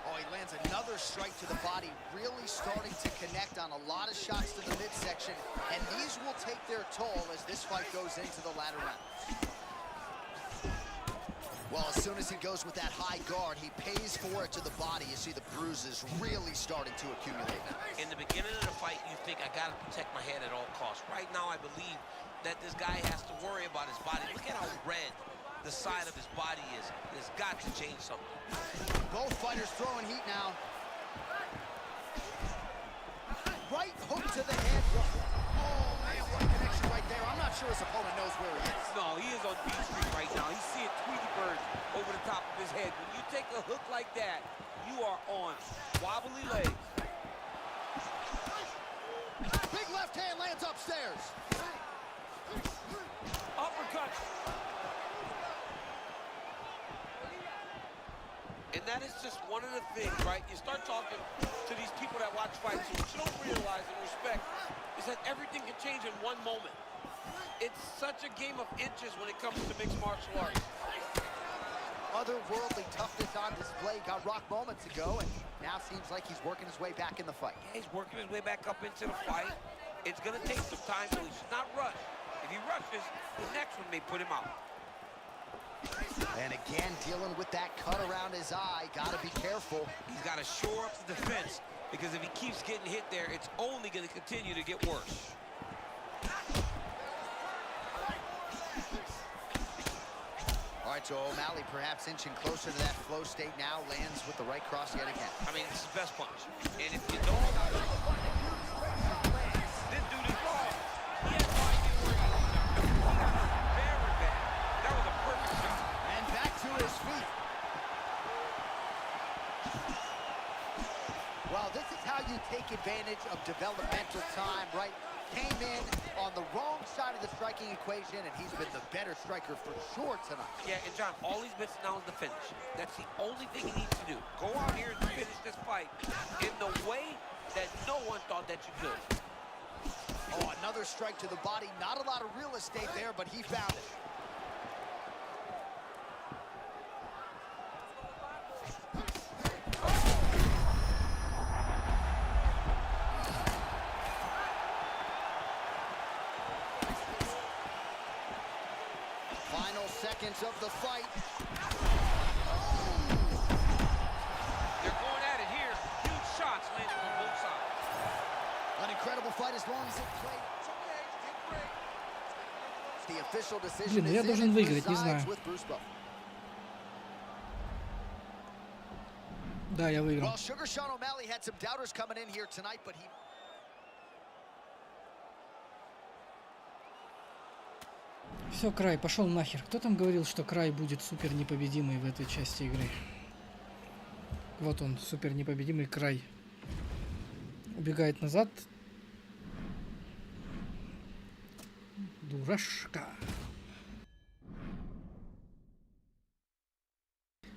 Oh, he lands another strike to the body, really starting to connect on a lot of shots to the midsection. And these will take their toll as this fight goes into the latter rounds. Well, as soon as he goes with that high guard, he pays for it to the body. You see the bruises really starting to accumulate now. In the beginning of the fight, you think, I got to protect my head at all costs. Right now, I believe that this guy has to worry about his body. Look at how red the side of his body is. There's got to change something. Both fighters throwing heat now. Right hook to the head. Oh, man, what a connection right there. I'm not sure his opponent knows where he is. No, he is on Beach Street right now. He's seeing Tweety birds over the top of his head. When you take a hook like that, you are on wobbly legs. Big left hand lands upstairs. Uppercut. And that is just one of the things, right? You start talking to these people that watch fights, and what you don't realize and respect is that everything can change in one moment. It's such a game of inches when it comes to mixed martial arts. Otherworldly toughness on display. Got rocked moments ago, and now seems like he's working his way back in the fight. Yeah, he's working his way back up into the fight. It's going to take some time, so he should not rush. If he rushes, the next one may put him out. And again, dealing with that cut around his eye. Got to be careful. He's got to shore up the defense, because if he keeps getting hit there, it's only going to continue to get worse. All right, so O'Malley perhaps inching closer to that flow state now. Lands with the right cross yet again. I mean, it's his best punch. And if you don't... This dude is wrong. He has no idea where he is. Very bad. That was a perfect shot. And back to his feet. Well, this is how you take advantage of developmental time, right? Came in on the wrong side of the striking equation, and he's been the better striker for sure tonight. Yeah, and John, all he's missing now is the finish. That's the only thing he needs to do. Go out here and finish this fight in the way that no one thought that you could. Oh, another strike to the body. Not a lot of real estate there, but he found it. Final seconds of the fight. They're going at it here. Huge shots landing on both sides. An incredible fight as long as it played. The official decision Блин, я is должен in, выиграть, не resides знаю. with Bruce Buffer. Да, я выиграл. Well, Sugar Sean O'Malley had some doubters coming in here tonight, but he... Все, Край, пошел нахер. Кто там говорил, что Край будет супер непобедимый в этой части игры? Вот он, супер непобедимый Край. Убегает назад. Дурашка.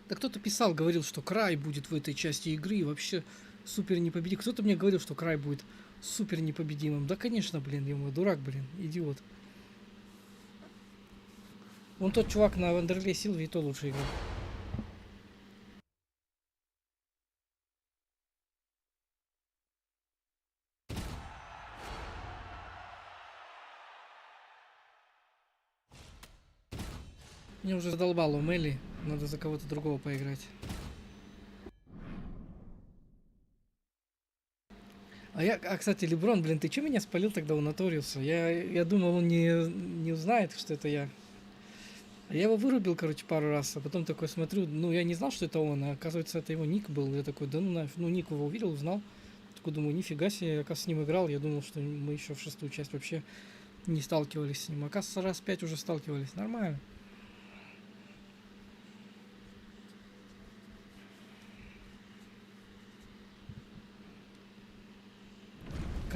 Да кто-то писал, говорил, что Край будет в этой части игры и вообще супер непобедим. Кто-то мне говорил, что Край будет супер непобедимым. Да, конечно, блин, ему дурак, блин, идиот. Вон тот чувак на Вандерле Силве и то лучше играл. Меня уже задолбало у Мелли. Надо за кого-то другого поиграть. Кстати, Леброн, блин, ты что меня спалил тогда у Наториуса? Я думал, он не узнает, что это я. Я его вырубил, короче, пару раз, а потом такой смотрю, ну, я не знал, что это он, а оказывается, это его ник был. Я такой, да ну нафиг, ну, ник его увидел, узнал. Такой думаю, нифига себе, я, оказывается, с ним играл. Я думал, что мы еще в 6-ю часть вообще не сталкивались с ним. Оказывается, раз 5 уже сталкивались. Нормально.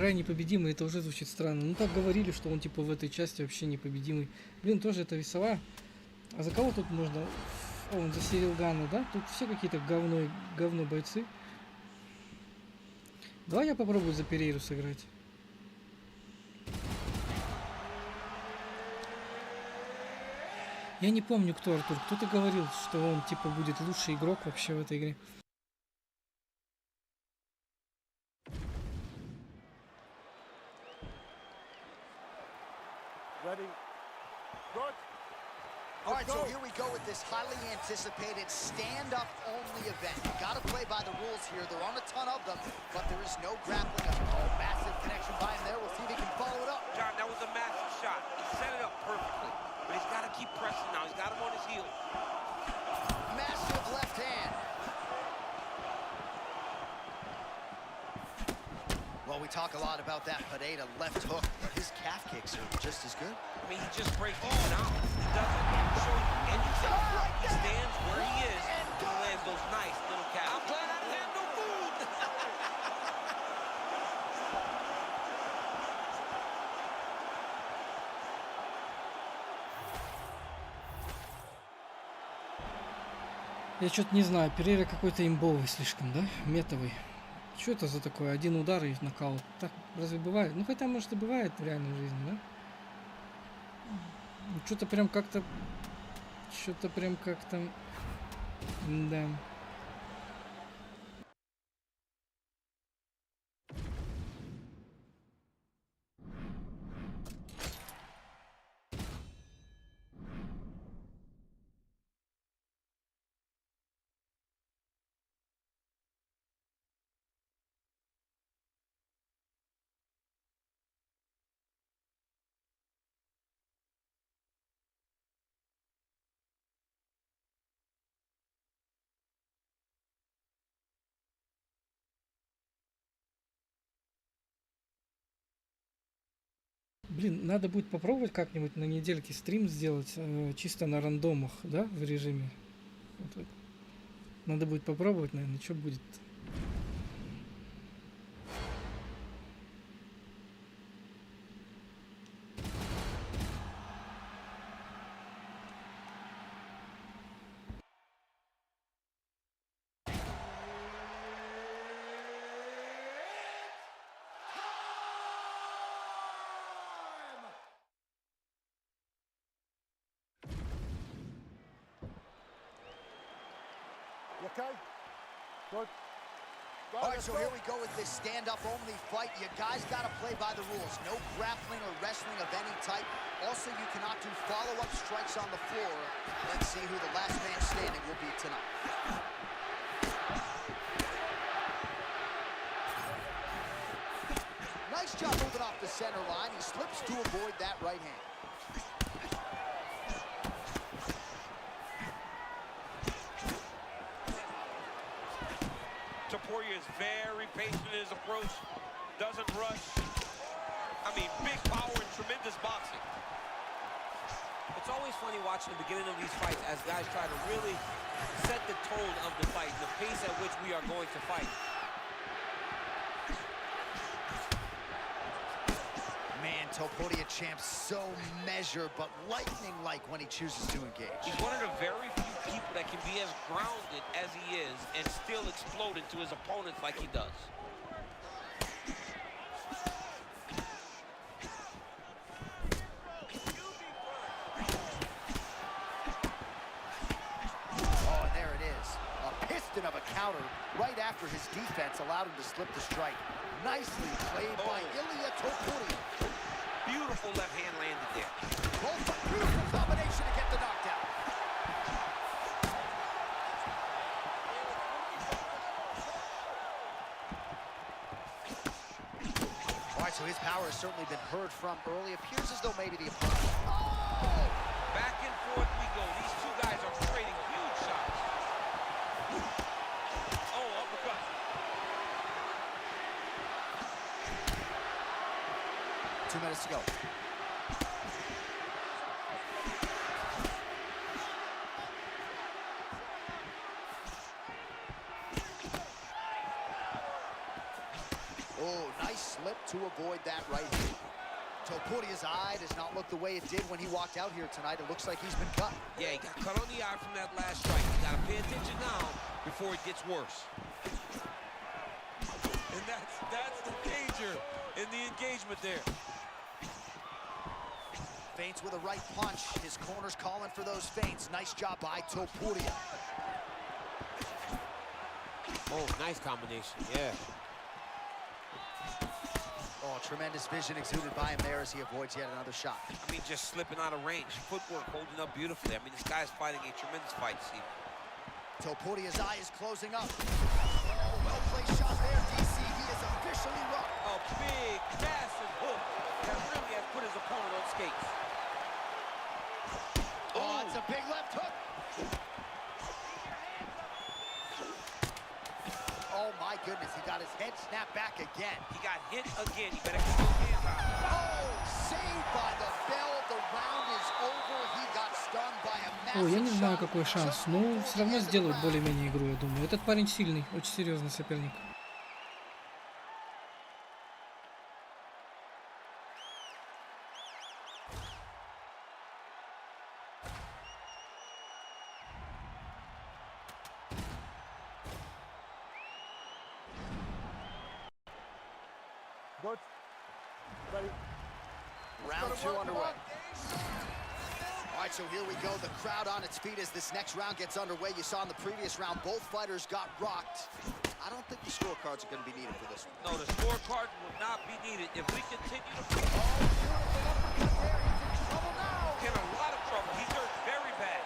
крайне непобедимый, это уже звучит странно. Ну так говорили, что он типа в этой части вообще непобедимый. Блин, тоже это весовая. А за кого тут можно? О, он за Сирил Гана, да? Тут все какие-то говно бойцы. Давай я попробую за Перейру сыграть. Я не помню, кто Артур. Кто-то говорил, что он типа будет лучший игрок вообще в этой игре. Ready? Good. All right, so here we go with this highly anticipated stand-up only event. You got to play by the rules here. There aren't a ton of them, but there is no grappling. Oh, massive connection by him there. We'll see if he can follow it up. John, that was a massive shot. He set it up perfectly. But he's got to keep pressing now. He's got him on his heels. Massive left hand. Well, we talk a lot about that Pineda left hook, but his calf kicks are just as good. I mean, he just breaks these down. He doesn't show you anything. He stands where he is and lands those nice little calves. I'm glad I didn't have no food. Я что-то не знаю, Перейра какой-то имбовый слишком, да? Метовый. Что это за такое? Один удар и нокаут. Так разве бывает? Ну хотя, может, и бывает в реальной жизни, да? Что-то прям как-то... Что-то прям как-то... Да. Блин, надо будет попробовать как-нибудь на недельке стрим сделать, чисто на рандомах, да, в режиме. Вот. Надо будет попробовать, наверное, что будет. You okay? Good. All right, so here we go with this stand-up only fight. You guys got to play by the rules. No grappling or wrestling of any type. Also, you cannot do follow-up strikes on the floor. Let's see who the last man standing will be tonight. Nice job moving off the center line. He slips to avoid that right hand. Taporia is very patient in his approach, doesn't rush. I mean, big power and tremendous boxing. It's always funny watching the beginning of these fights as guys try to really set the tone of the fight, the pace at which we are going to fight. Man, Topuria Champ's so measured, but lightning-like when he chooses to engage. He's one of the very few people that can be as grounded as he is and still explode into his opponents like he does. Oh, and there it is. A piston of a counter right after his defense allowed him to slip the strike. Nicely played by Ilia Topuria. Beautiful left hand landed there. Both a beautiful combination to get the knockdown. All right, so his power has certainly been heard from early. Appears as though maybe the opponent... Oh! Back and forth we go. These two guys are trading huge shots. Oh, uppercut. 2 minutes to go. Oh, nice slip to avoid that right hand. Topuria's eye does not look the way it did when he walked out here tonight. It looks like he's been cut. Yeah, he got cut on the eye from that last strike. You got to pay attention now before it gets worse. And that's the danger in the engagement there. Feints with a right punch. His corner's calling for those feints. Nice job by Topuria. Oh, nice combination, yeah. Oh, tremendous vision exuded by him there as he avoids yet another shot. I mean, just slipping out of range. Footwork holding up beautifully. I mean, this guy's fighting a tremendous fight, Steve. Topuria's eye is closing up. Oh, well-placed shot there, DC. He is officially rocked. A big, massive hook that really has put his opponent on skates. Oh, it's a big left hook. Oh, my goodness. He got his head snapped back again. He got hit again. He better keep his hands out. Oh, saved by the bell. The round is over. He got stunned by a massive Ой, я не знаю, shot. какой шанс. Ну, все равно сделают более-менее игру, я думаю. Этот парень сильный, очень серьезный соперник. Round two underway. All right, so here we go. The crowd on its feet as this next round gets underway. You saw in the previous round, both fighters got rocked. I don't think the scorecards are going to be needed for this one. No, the scorecard will not be needed. If we continue to... In a lot of trouble. He's hurt very bad.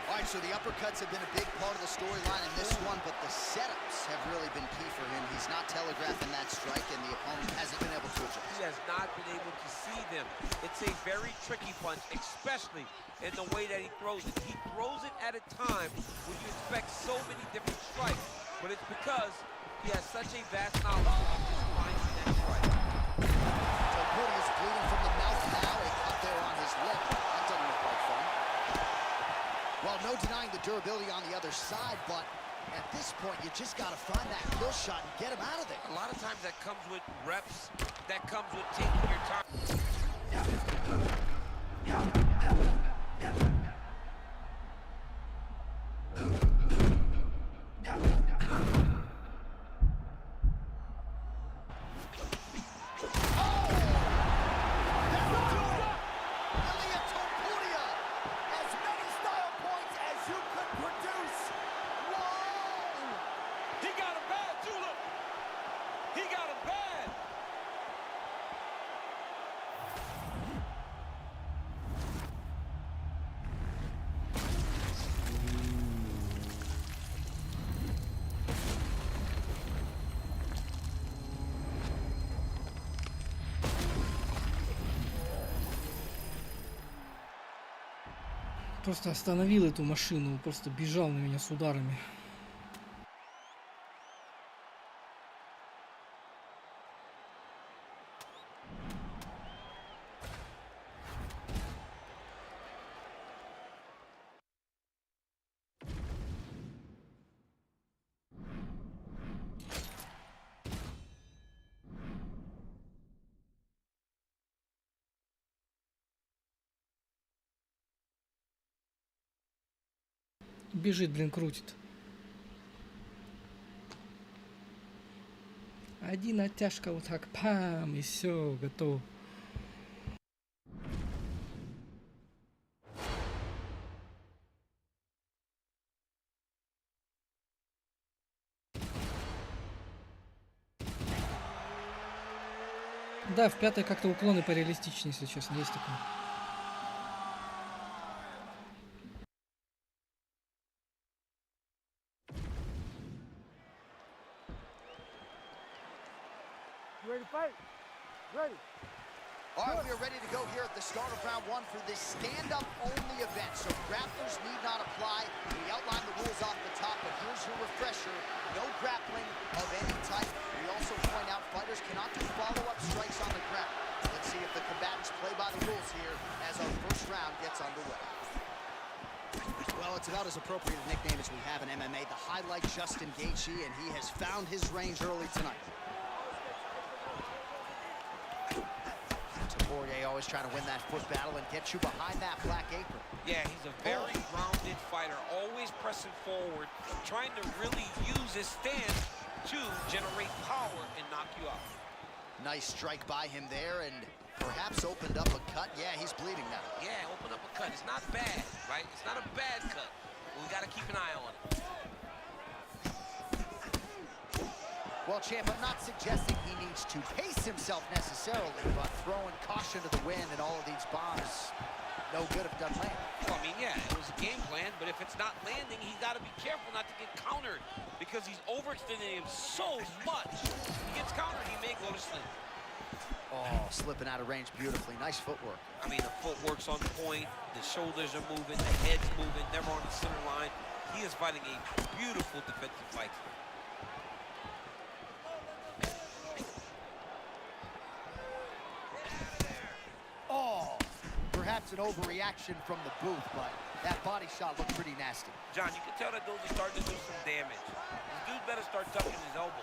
All right, so the uppercuts have been a big part of the storyline in this one, but the setups have really been key for him. He's not telegraphing that strike, and the opponent hasn't been able to adjust. He has not been able to see them. It's a very tricky punch, especially in the way that he throws it. He throws it at a time when you expect so many different strikes, but it's because he has such a vast knowledge of just finding that strike. Topuria is bleeding from the mouth now. A cut there on his lip. That doesn't look like fun. Well, no denying the durability on the other side, but at this point, you just got to find that kill shot and get him out of there. A lot of times that comes with reps, that comes with taking your time. Просто остановил эту машину, просто бежал на меня с ударами. Бежит, блин, крутит. Один оттяжка вот так, пам, и все, готов. Да, в пятой как-то уклоны пореалистичнее, если честно, есть такое. Ready to fight? Ready. All right, we are ready to go here at the start of round one for this stand-up only event. So grapplers need not apply. We outlined the rules off the top, but here's your refresher. No grappling of any type. We also point out fighters cannot do follow-up strikes on the ground. Let's see if the combatants play by the rules here as our first round gets underway. Well, it's about as appropriate a nickname as we have in MMA. The highlight Justin Gaethje, and he has found his range early tonight. Poirier always trying to win that foot battle and get you behind that black apron. Yeah, he's a very grounded fighter, always pressing forward, trying to really use his stance to generate power and knock you out. Nice strike by him there, and perhaps opened up a cut. Yeah, he's bleeding now. Yeah, open up a cut. It's not bad, right? It's not a bad cut, but we got to keep an eye on it. Well, champ, I'm not suggesting he needs to pace himself necessarily, but throwing caution to the wind and all of these bombs, no good if it doesn't land. Well, I mean, yeah, it was a game plan, but if it's not landing, he's got to be careful not to get countered because he's overextending him so much. He gets countered, he may go to sleep. Oh, slipping out of range beautifully. Nice footwork. I mean, the footwork's on point, the shoulders are moving, the head's moving, never on the center line. He is fighting a beautiful defensive fight. Oh, perhaps an overreaction from the booth, but that body shot looked pretty nasty. John, you can tell that those are starting to do some damage. This dude better start tucking his elbows.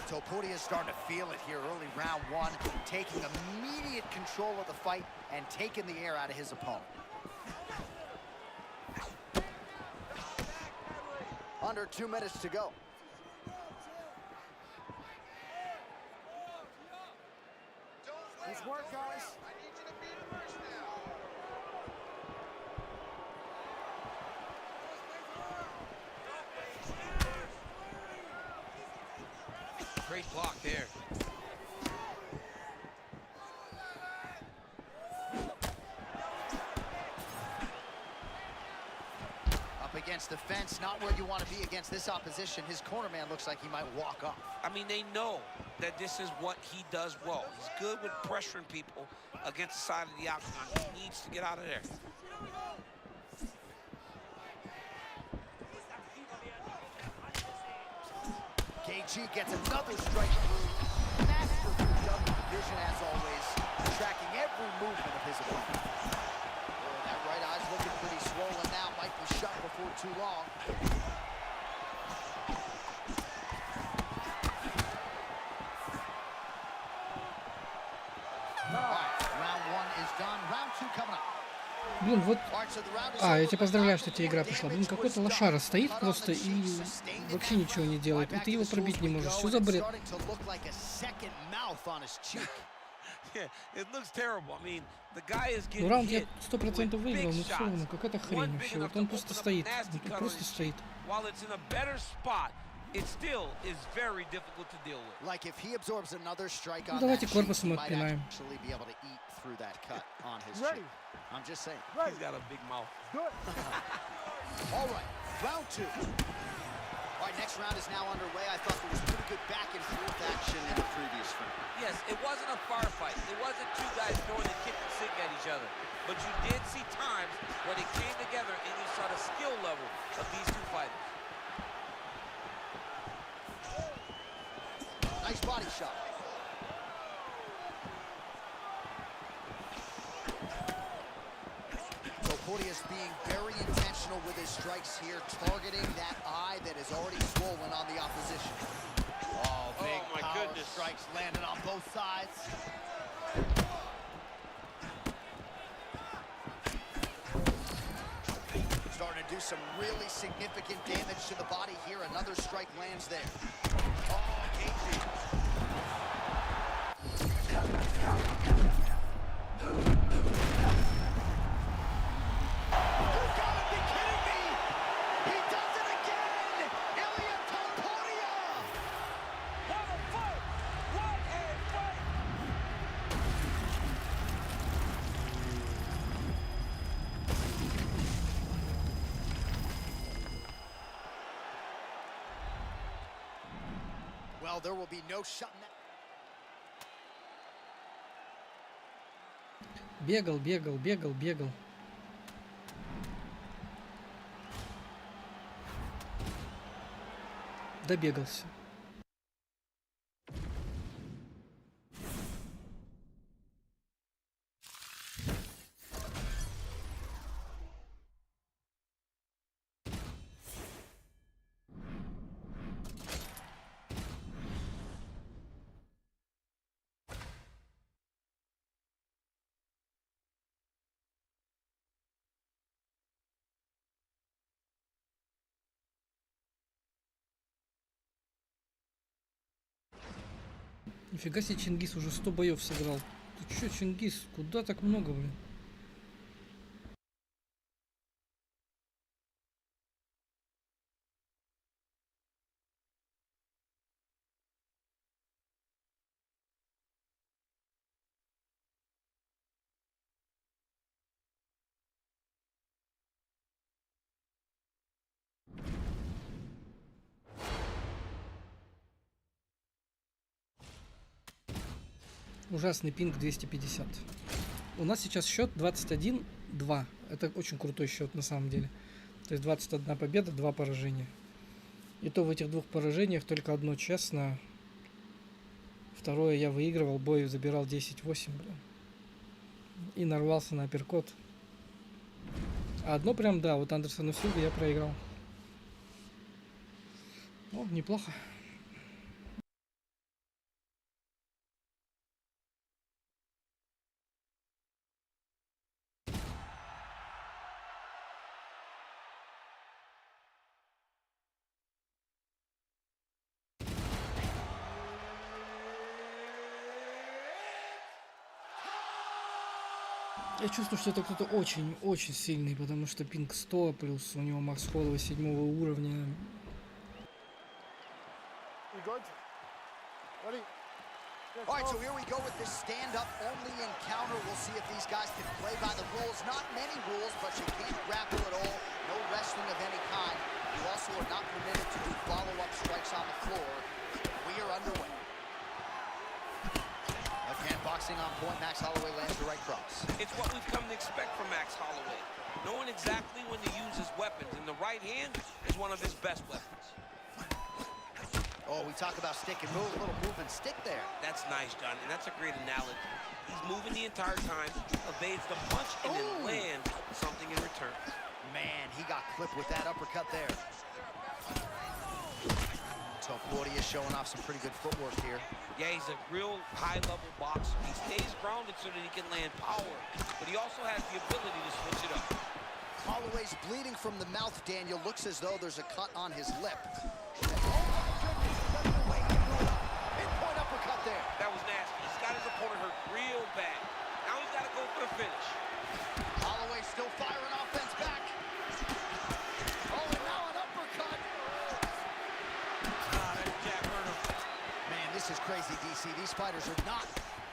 Topuria is starting to feel it here early round one, taking immediate control of the fight and taking the air out of his opponent. Under 2 minutes to go. Nice work, guys. I need you to be the first now. Great block there. Up against the fence, not where you want to be against this opposition. His corner man looks like he might walk off. I mean, they know that this is what he does well. He's good with pressuring people against the side of the octagon. He needs to get out of there. KG gets another strike through. Master double vision as always, tracking every movement of his opponent. Oh, that right eye's looking pretty swollen now. Might be shut before too long. All right, round one is done. Round two coming up. Блин, вот... All right, so the round is А, я over, тебя but поздравляю, not что тебе игра пришла. Блин, damage какой-то was лошара done. стоит Cut on просто the и cheek, sustained вообще it. ничего не делает. И Right ты back его to the пробить не stools we можешь. go, Что за and it's бред? starting to look like a second mouth on his cheek. Yeah, it looks terrible. I mean, the guy is Ну, getting раунд я hit 100% with выиграл, big но все shots. равно какая-то хрень One big вообще. enough Вот он to просто open up a стоит. nasty Он cut on просто his стоит. cheek. While it's in a better spot, it still is very difficult to deal with. Like if he absorbs another strike Ну, on давайте that cheek, корпусом he might отпинаем. actually be able to eat through that cut on his cheek. I'm just saying. He's got a big mouth. All right, round two. All right, next round is now underway. I thought there was pretty good back and forth action in the previous round. Yes, it wasn't a firefight. It wasn't two guys throwing the kick and stick at each other. But you did see times where they came together and you saw the skill level of these two fighters. Nice body shot. Topuria is being very intentional with his strikes here, targeting that eye that is already swollen on the opposition. Oh, big my power goodness. strikes landed on both sides. Starting to do some really significant damage to the body here. Another strike lands there. Oh, KG. You gotta be kidding me! He does it again! Ilya Topuria! What a fight! What a fight! Well, there will be no shutting that. Бегал, бегал, бегал, бегал. Добегался. Нифига себе, Чингис уже 100 боев сыграл. Ты чё, Чингис, куда так много, блин? Ужасный пинг 250. У нас сейчас счет 21-2. Это очень крутой счет на самом деле. То есть 21 победа, 2 поражения. И то в этих 2 поражениях только одно честно. Второе я выигрывал, бой забирал 10-8, блин. И нарвался на апперкот. А одно прям, да, вот Андерсону Силве я проиграл. О, неплохо. Я чувствую, что это кто-то очень-очень сильный, потому что пинг 100, плюс у него Макс Холлоуэй 7 уровня. All right, so here we go with this stand-up only encounter. We'll see if these guys can play by the rules. Not many rules, but you can't grapple at all. No wrestling of any kind. You also are not permitted to do follow-up strikes on the floor. We are underway. Again, boxing on point. Max Holloway lands the right cross. It's what we've come to expect from Max Holloway. Knowing exactly when to use his weapons, and the right hand is one of his best weapons. Oh, we talk about stick and move, a little move and stick there. That's nice, John, and that's a great analogy. He's moving the entire time, evades the punch, and then lands something in return. Man, he got clipped with that uppercut there. So Claudia is showing off some pretty good footwork here. Yeah, he's a real high-level boxer. He stays grounded so that he can land power, but he also has the ability to switch it up. Holloway's bleeding from the mouth, Daniel. Looks as though there's a cut on his lip. Pinpoint uppercut there. That was nasty. He's got his opponent hurt real bad. Now he's got to go for the finish. Holloway still firing offense back. Oh, and now an uppercut. That jab hurt him. Man, this is crazy, DC. These fighters are not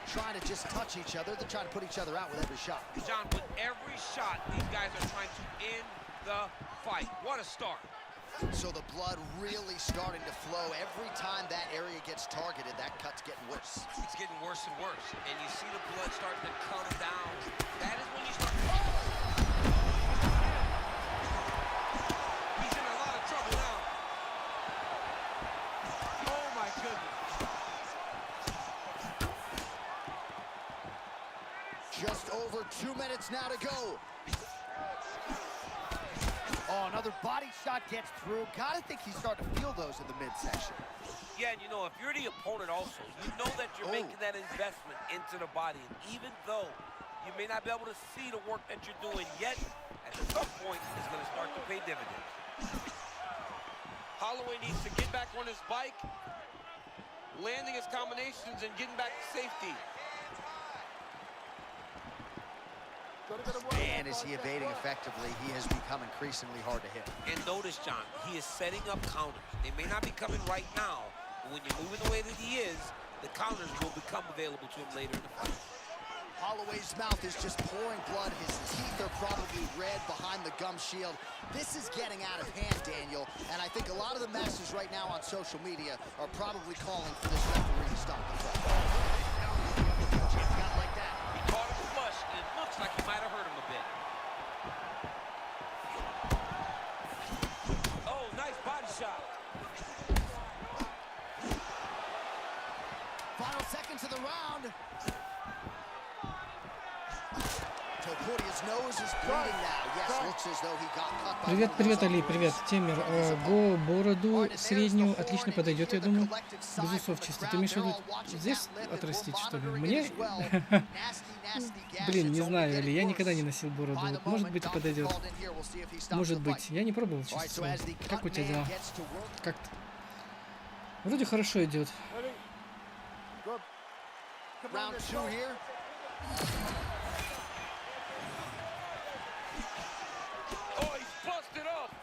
trying to just touch each other. They're trying to put each other out with every shot. John, with every shot, these guys are trying to end the fight. What a start. So the blood really starting to flow. Every time that area gets targeted, that cut's getting worse. It's getting worse and worse. And you see the blood starting to come down. That is when you start... He's in a lot of trouble now. Oh, my goodness. Just over 2 minutes now to go. Oh, another body shot gets through. Gotta think he's starting to feel those in the midsection. Yeah, and you know, if you're the opponent also, you know that you're making that investment into the body. And even though you may not be able to see the work that you're doing yet, at some point, it's going to start to pay dividends. Holloway needs to get back on his bike, landing his combinations and getting back to safety. Man, is he evading effectively. He has become increasingly hard to hit. And notice, John, he is setting up counters. They may not be coming right now, but when you're moving the way that he is, the counters will become available to him later in the fight. Holloway's mouth is just pouring blood. His teeth are probably red behind the gum shield. This is getting out of hand, Daniel. And I think a lot of the masses right now on social media are probably calling for this referee to stop the fight. Not like that. He caught him flush, and it looks like he might have hurt him a bit. Oh, nice body shot. Final seconds of the round. Topuria's nose is bleeding now. Yes, looks as though he got cut by Привет, привет, Али, привет, Темир. Го бороду среднюю отлично подойдет, я думаю. Без усов чисто. Ты имеешь в виду здесь отрастить, что ли? Мне? Блин, не знаю, Али, я никогда не носил бороду. Вот, может быть, и подойдет. Может быть. Я не пробовал, честно слово. Как у тебя дела? Как-то. Вроде хорошо идет. Good. Come on, Round let's 2 go. here. Oh, he's busted up.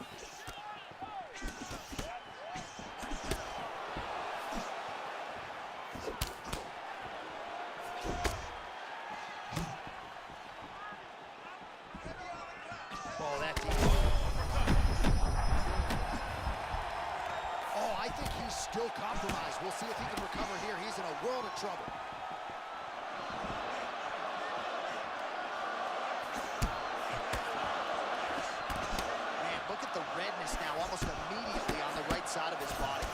Oh, that deep. Oh, I think he's still compromised. We'll see if he can recover here. He's in a world of trouble. Man, look at the redness now, almost immediately on the right side of his body.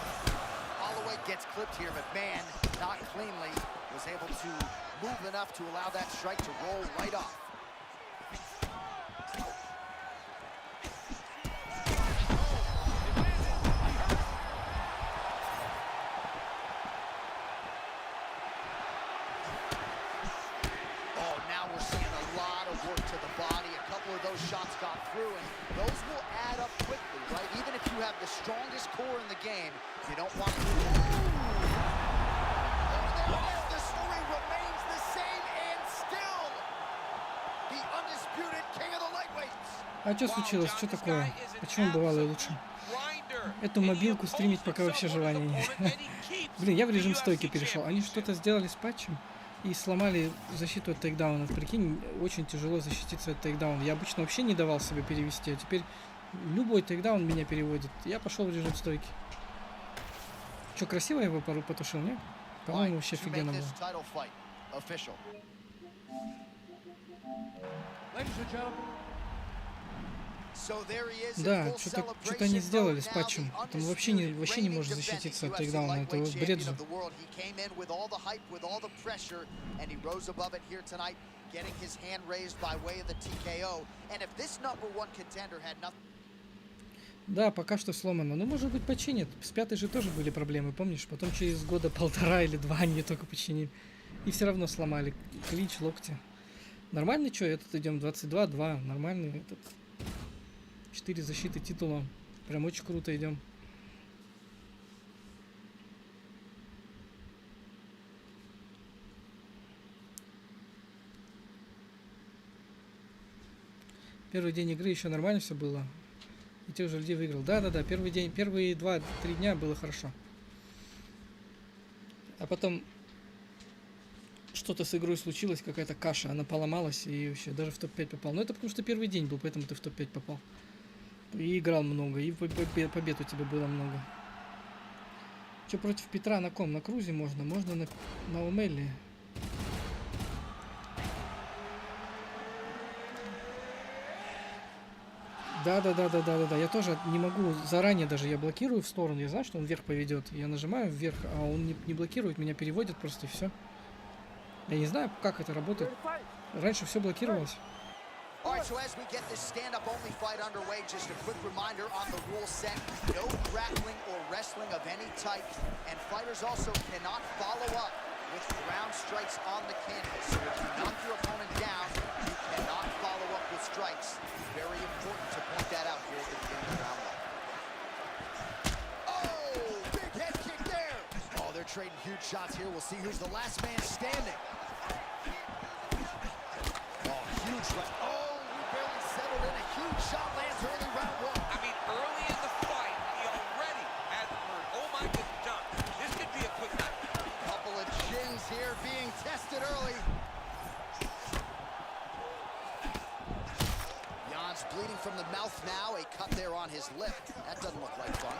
Holloway gets clipped here, but man, not cleanly, was able to move enough to allow that strike to roll right off. Shots got through, and those will add up quickly, right? Even if you have the strongest core in the game, you don't want to. The story remains the same, and still the undisputed king of the lightweights. А что случилось? Что такое? Почему бывало и лучше? Эту мобилку стримить пока вообще желания нет. Блин, я в режим стойки перешел. Они что-то сделали с патчем и сломали защиту от тейкдауна. Прикинь, очень тяжело защититься от тейкдауна. Я обычно вообще не давал себе перевести, а теперь любой тейкдаун меня переводит. Я пошел в режим стойки. Че, красиво я его пару потушил, не? По-моему, вообще офигенно было. Да, что-то они сделали с патчем. Там вообще не может защититься от тейкдауна. Это бред же. Да, пока что сломано. Ну, может быть, починят. С 5-й же тоже были проблемы, помнишь? Потом через года 1,5 или 2 они только починили. И все равно сломали. Клич, локти. Нормальный что? Этот идем 22-2. Нормальный этот. 4 защиты титула. Прям очень круто идем. Первый день игры еще нормально все было. И тех же людей выиграл. Да-да-да, первый день, первые 2-3 дня было хорошо. А потом что-то с игрой случилось, какая-то каша. Она поломалась и вообще даже в топ-5 попал. Но это потому что первый день был, поэтому ты в топ-5 попал. И играл много, и побед у тебя было много. Че, против Петра на ком? На Крузе можно? Можно на Омелле. Да. Я тоже не могу заранее даже. Я блокирую в сторону. Я знаю, что он вверх поведет. Я нажимаю вверх, а он не блокирует, меня переводит просто и все. Я не знаю, как это работает. Раньше все блокировалось. All right, so as we get this stand-up only fight underway, just a quick reminder on the rule set. No grappling or wrestling of any type. And fighters also cannot follow up with ground strikes on the canvas. So if you knock your opponent down, you cannot follow up with strikes. Very important to point that out here at the beginning of round 1. Oh, big head kick there. Oh, they're trading huge shots here. We'll see who's the last man standing. Oh, huge right. Oh! In a huge shot lands early round 1. I mean, early in the fight, he already had the word. Oh my goodness, John. This could be a quick night. Couple of chins here being tested early. Jan's bleeding from the mouth now. A cut there on his lip. That doesn't look like fun.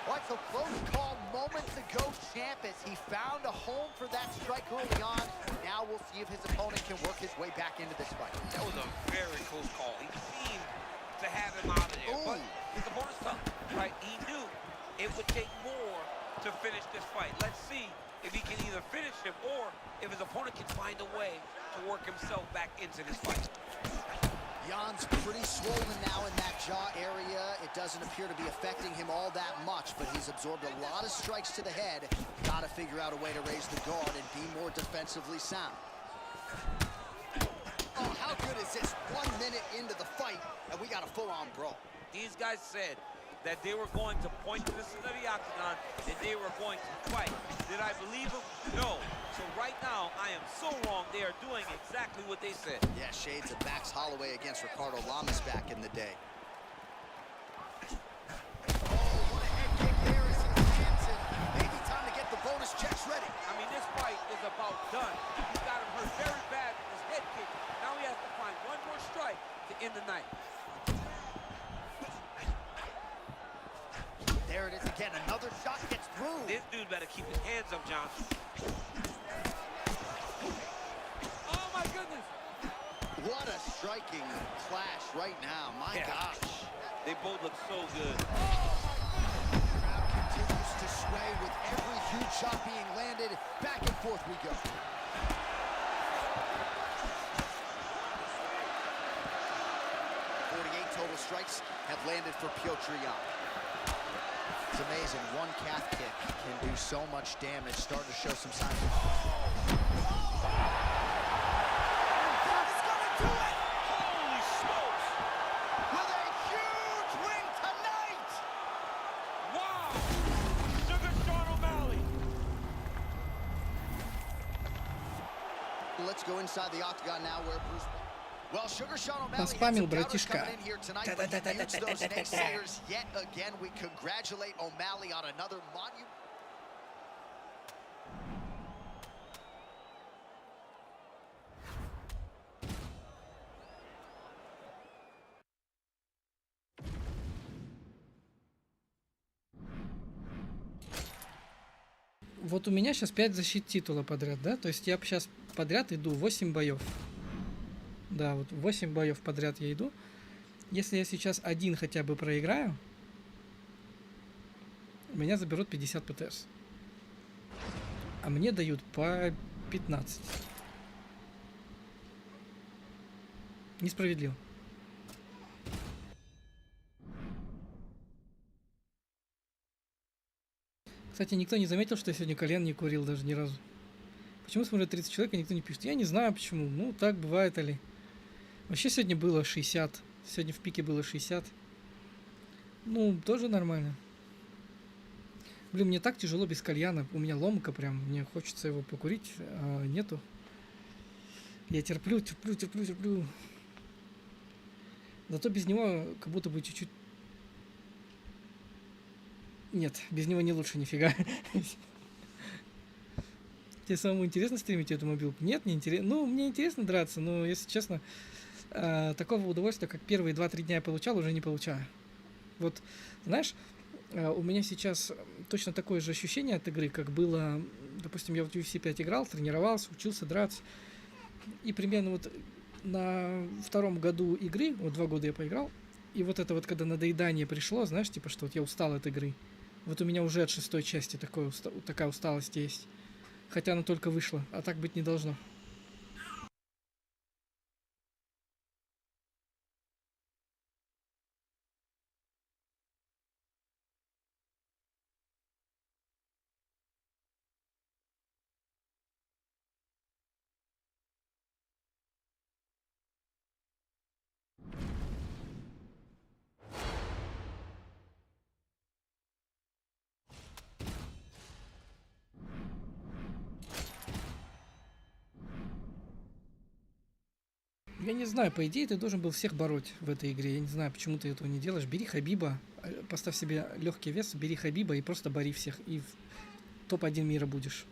All right, so close call moments ago, champ, as he found a home for that strike early on. Now we'll see if his opponent can work his way back into this fight. That was a very close call. He seemed to have him out of there. Ooh. But his opponent's tough, right? He knew it would take more to finish this fight. Let's see if he can either finish him or if his opponent can find a way to work himself back into this fight. Jan's pretty swollen now in that jaw area. It doesn't appear to be affecting him all that much, but he's absorbed a lot of strikes to the head. Got to figure out a way to raise the guard and be more defensively sound. Oh, how good is this? 1 minute into the fight, and we got a full-on brawl. These guys said that they were going to point to this into the octagon and they were going to fight. Did I believe them? No. So right now, I am so wrong. They are doing exactly what they said. Yeah, shades of Max Holloway against Ricardo Lamas back in the day. What a head kick there as he lands it. Maybe time to get the bonus checks ready. I mean, this fight is about done. He got him hurt very bad with his head kick. Now he has to find one more strike to end the night. There it is again. Another shot gets through. This dude better keep his hands up, John. Oh, my goodness. What a striking clash right now. My gosh. They both look so good. Crowd continues to sway with every huge shot being landed. Back and forth we go. 48 total strikes have landed for Piotr Jan. It's amazing. One calf kick can do so much damage. Starting to show some signs of... That's gonna do it! Holy smokes! With a huge win tonight! Wow! Sugar Sean O'Malley! Let's go inside the octagon now where Bruce... Well, Sugar Sean O'Malley Поспамил, братишка. in here tonight, but he mutes those naysayers yet again. We congratulate O'Malley on another monument. Вот у меня сейчас 5 защит титула подряд, да? То есть я сейчас подряд иду 8 боев. Да, вот 8 боев подряд я иду. Если я сейчас один хотя бы проиграю, меня заберут 50 ПТС. А мне дают по 15. Несправедливо. Кстати, никто не заметил, что я сегодня колен не курил даже ни разу. Почему смотрят 30 человек, и никто не пишет? Я не знаю почему. Ну, так бывает, Али. Вообще сегодня было 60. Сегодня в пике было 60. Ну, тоже нормально. Блин, мне так тяжело без кальяна. У меня ломка прям. Мне хочется его покурить, а нету. Я терплю. Зато без него как будто бы чуть-чуть... Нет, без него не лучше нифига. Тебе самому интересно стримить эту мобилку? Нет, не интересно. Ну, мне интересно драться, но, если честно, такого удовольствия, как первые 2-3 дня я получал, уже не получаю. Вот, знаешь, у меня сейчас точно такое же ощущение от игры, как было, допустим, я в UFC 5 играл, тренировался, учился драться, и примерно вот на 2-м году игры, вот 2 года я поиграл, и вот это вот, когда надоедание пришло, знаешь, типа, что вот я устал от игры, вот у меня уже от 6-й части такая усталость есть. Хотя она только вышла, а так быть не должно. Я не знаю, по идее ты должен был всех бороть в этой игре. Я не знаю, почему ты этого не делаешь. Бери Хабиба, поставь себе легкий вес, бери Хабиба и просто бори всех. И в топ-1 мира будешь.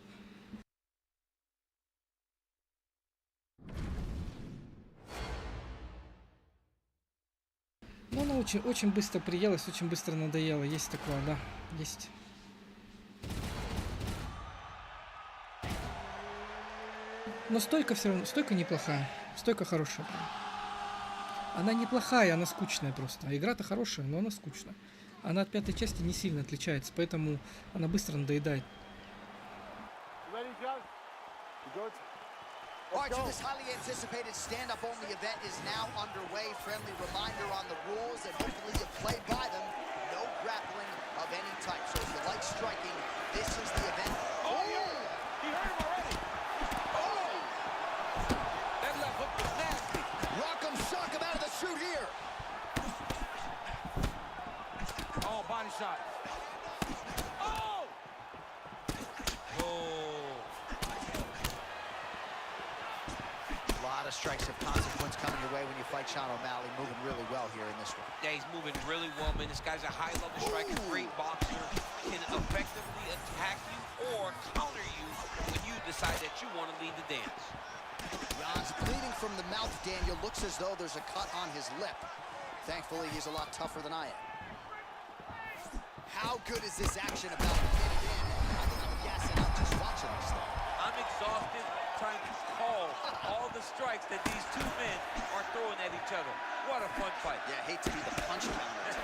Ну, она очень, очень быстро приелась, очень быстро надоела. Есть такое, да, есть. Но стойка все равно, стойка неплохая. Стойка хорошая. Она неплохая, она скучная просто. Игра-то хорошая, но она скучная. Она от 5-й части не сильно отличается, поэтому она быстро надоедает. Archer, this highly anticipated stand-up only event is now underway. Friendly reminder on the rules, and hopefully you play by them. No grappling of any type. So if you like striking, this is the event. Oh, yeah. He hurt him already. Oh! That left hook was nasty. Rock'em sock him out of the chute here. Oh, body shot. Oh! Oh. A lot of strikes of consequence coming your way when you fight Sean O'Malley. Moving really well here in this one. Yeah, he's moving really well, man. This guy's a high-level striker, great boxer, can effectively attack you or counter you when you decide that you want to lead the dance. Jan's bleeding from the mouth, Daniel. Looks as though there's a cut on his lip. Thankfully, he's a lot tougher than I am. How good is this action about a minute in? I think I'm guessing I'm just watching this thing. I'm exhausted trying to call all the strikes that these two men are throwing at each other. What a fun fight. Yeah, hate to be the punch counter.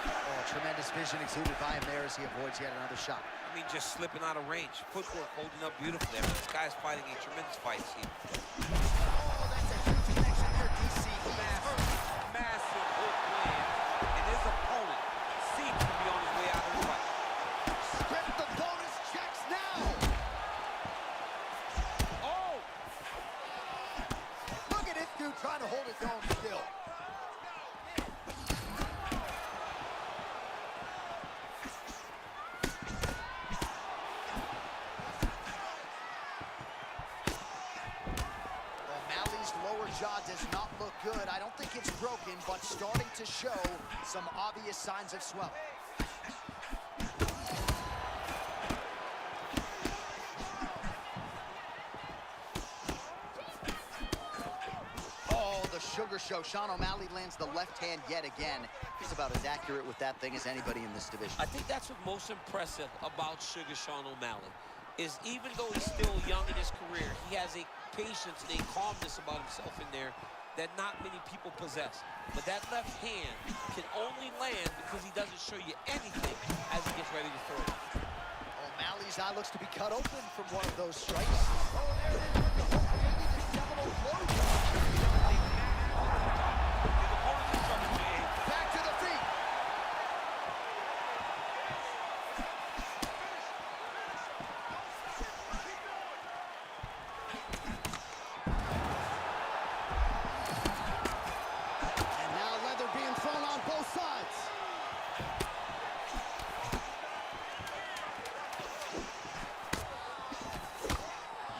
Oh, tremendous vision exuded by him there as he avoids yet another shot. I mean, just slipping out of range. Footwork holding up beautifully. I mean, this guy's fighting a tremendous fight here. Oh, that's a huge connection there, DC. He is hurt. Massive hook land, and his opponent seems to be on his way out of the fight. Script the bonus checks now. Oh! Look at this dude trying to hold his own still. O'Malley's lower jaw does not look good. I don't think it's broken, but starting to show some obvious signs of swelling. Oh, the sugar show. Sean O'Malley lands the left hand yet again. He's about as accurate with that thing as anybody in this division. I think that's what's most impressive about Sugar Sean O'Malley, is even though he's still young in his career, he has a patience and a calmness about himself in there that not many people possess. But that left hand can only land because he doesn't show you anything as he gets ready to throw it. O'Malley's eye looks to be cut open from one of those strikes. Oh, there it is with the hook. Maybe the seminal closure. Back to the feet. And now leather being thrown on both sides.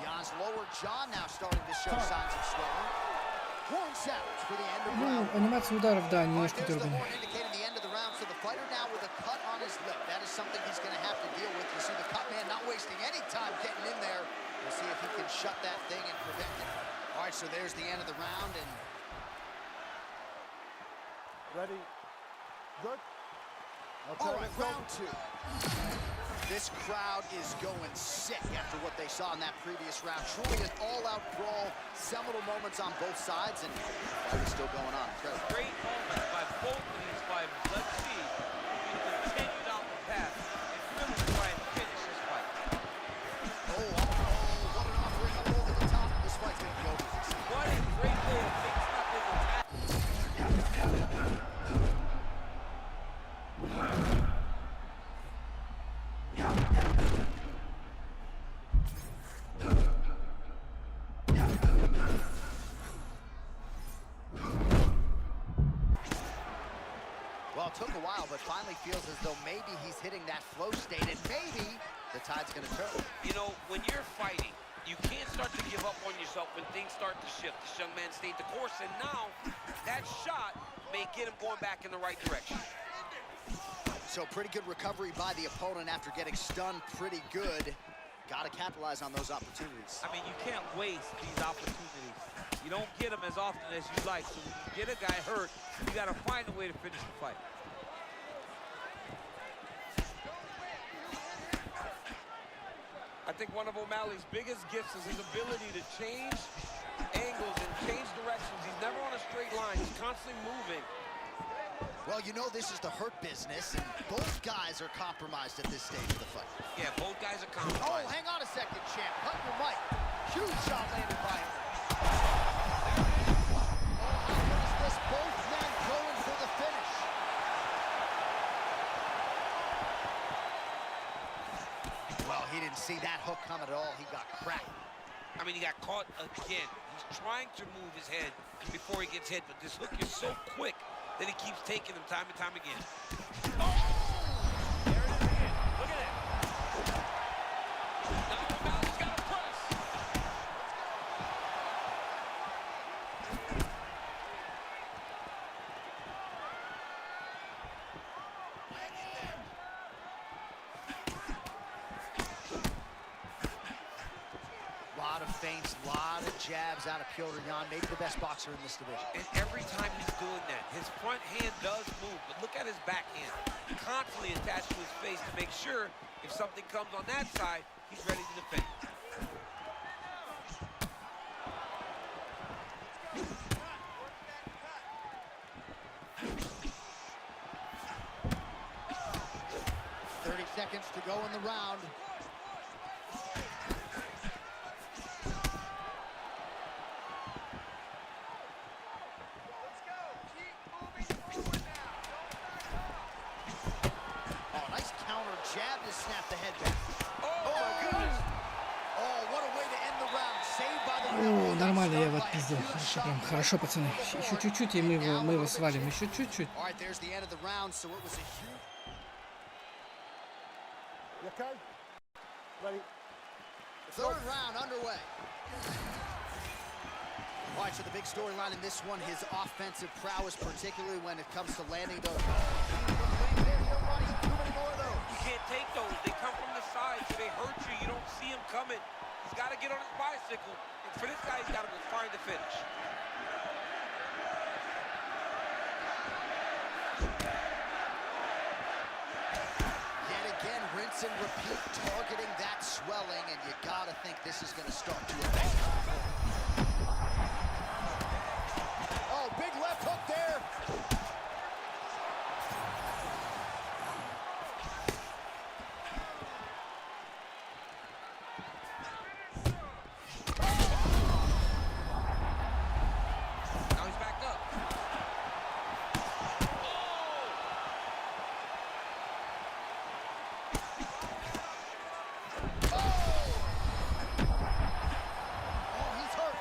Jan's lower jaw now starting to show signs of swelling. Horn sounds for the end of Ну, round. анимация ударов, да, All right, немножко there's the дерганая. horn indicating the end of the round. So the fighter now with a cut on his lip. That is something he's going to have to deal with. You see the cut man not wasting any time getting in there. We'll see if he can shut that thing and prevent it. All right, so there's the end of the round. And Ready? Good? all right, round two. This crowd is going sick after what they saw in that previous round. Truly an all-out brawl, seminal moments on both sides, and the fight is still going on. Incredible. Great moments by both of these fighters. Let's see if we continue down the path and really try and finish this fight. Oh, what an offering up over the top. This fight's going to be over. What a great way of mixing up his attack. Well, it took a while, but finally feels as though maybe he's hitting that flow state, and maybe the tide's going to turn. You know, when you're fighting, you can't start to give up on yourself when things start to shift. This young man stayed the course, and now that shot may get him going back in the right direction. So pretty good recovery by the opponent after getting stunned pretty good. Got to capitalize on those opportunities. I mean, you can't waste these opportunities. You don't get them as often as you like. So when you get a guy hurt, you got to find a way to finish the fight. I think one of O'Malley's biggest gifts is his ability to change angles and change directions. He's never on a straight line. He's constantly moving. Well, you know this is the hurt business, and both guys are compromised at this stage of the fight. Yeah, both guys are Oh, compromised. hang on a second, champ. Cut your mic. Huge shot landed by him. Oh, how good is this? Both men going for the finish. Well, he didn't see that hook coming at all. He got cracked. I mean, he got caught again. He's trying to move his head before he gets hit, but this hook is so quick that he keeps taking them time and time again. There it is again. Look at that. Now he's got to press. Lot of feints, lot of jabs out of Petr Yan. Maybe the best boxer in this division. And every time he's doing that, his front hand does move, but look at his backhand. Constantly attached to his face to make sure if something comes on that side, he's ready to defend. Seconds to go in the round. Let's go. Keep moving forward now. Don't back off. Oh, nice counter jab to snap the head back. Oh, my goodness. Oh, what a way to end the round. Saved by the О, нормально, я его отпиздил. Хорошо, прям хорошо, пацаны. Еще чуть-чуть, и мы его свалим. Еще чуть-чуть. All right, there's the end of the round, so it was a huge... You okay? Ready? Third round underway. All right, so the big storyline in this one, his offensive prowess, particularly when it comes to landing those. You can't take those. They come from the side, so they hurt you. You don't see him coming. He's got to get on his bicycle. And for this guy, he's got to go find the finish. Yet again, rinse and repeat, targeting that swelling, and you got to think this is going to start to affect. Oh, big left hook there. Now he's back up. Oh, he's hurt.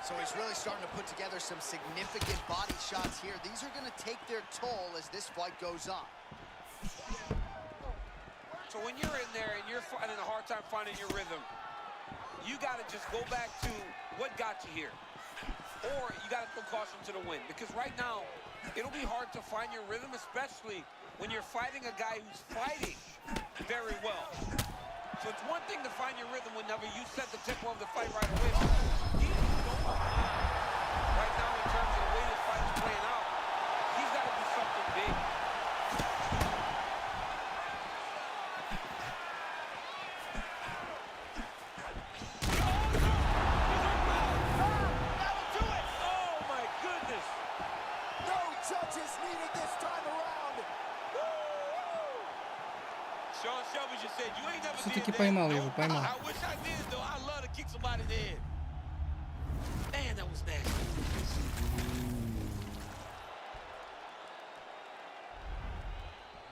So he's really starting to put together some significant body shots here. These are going to take their toll as this fight goes on. So when you're in there and you're finding a hard time finding your rhythm, you got to just go back to what got you here. Or you got to throw caution to the wind. Because right now, it'll be hard to find your rhythm, especially when you're fighting a guy who's fighting very well. So it's one thing to find your rhythm whenever you set the tempo of the fight right away. He's right now, in terms of the way this fight is playing out, he's got to do something big. That'll do it. Oh my goodness! No judges needed this time around. Sean Shelby just said, you ain't never Все-таки did that. поймал его, поймал. I wish I did, though. I love to kick somebody in the head. Man, that was nasty.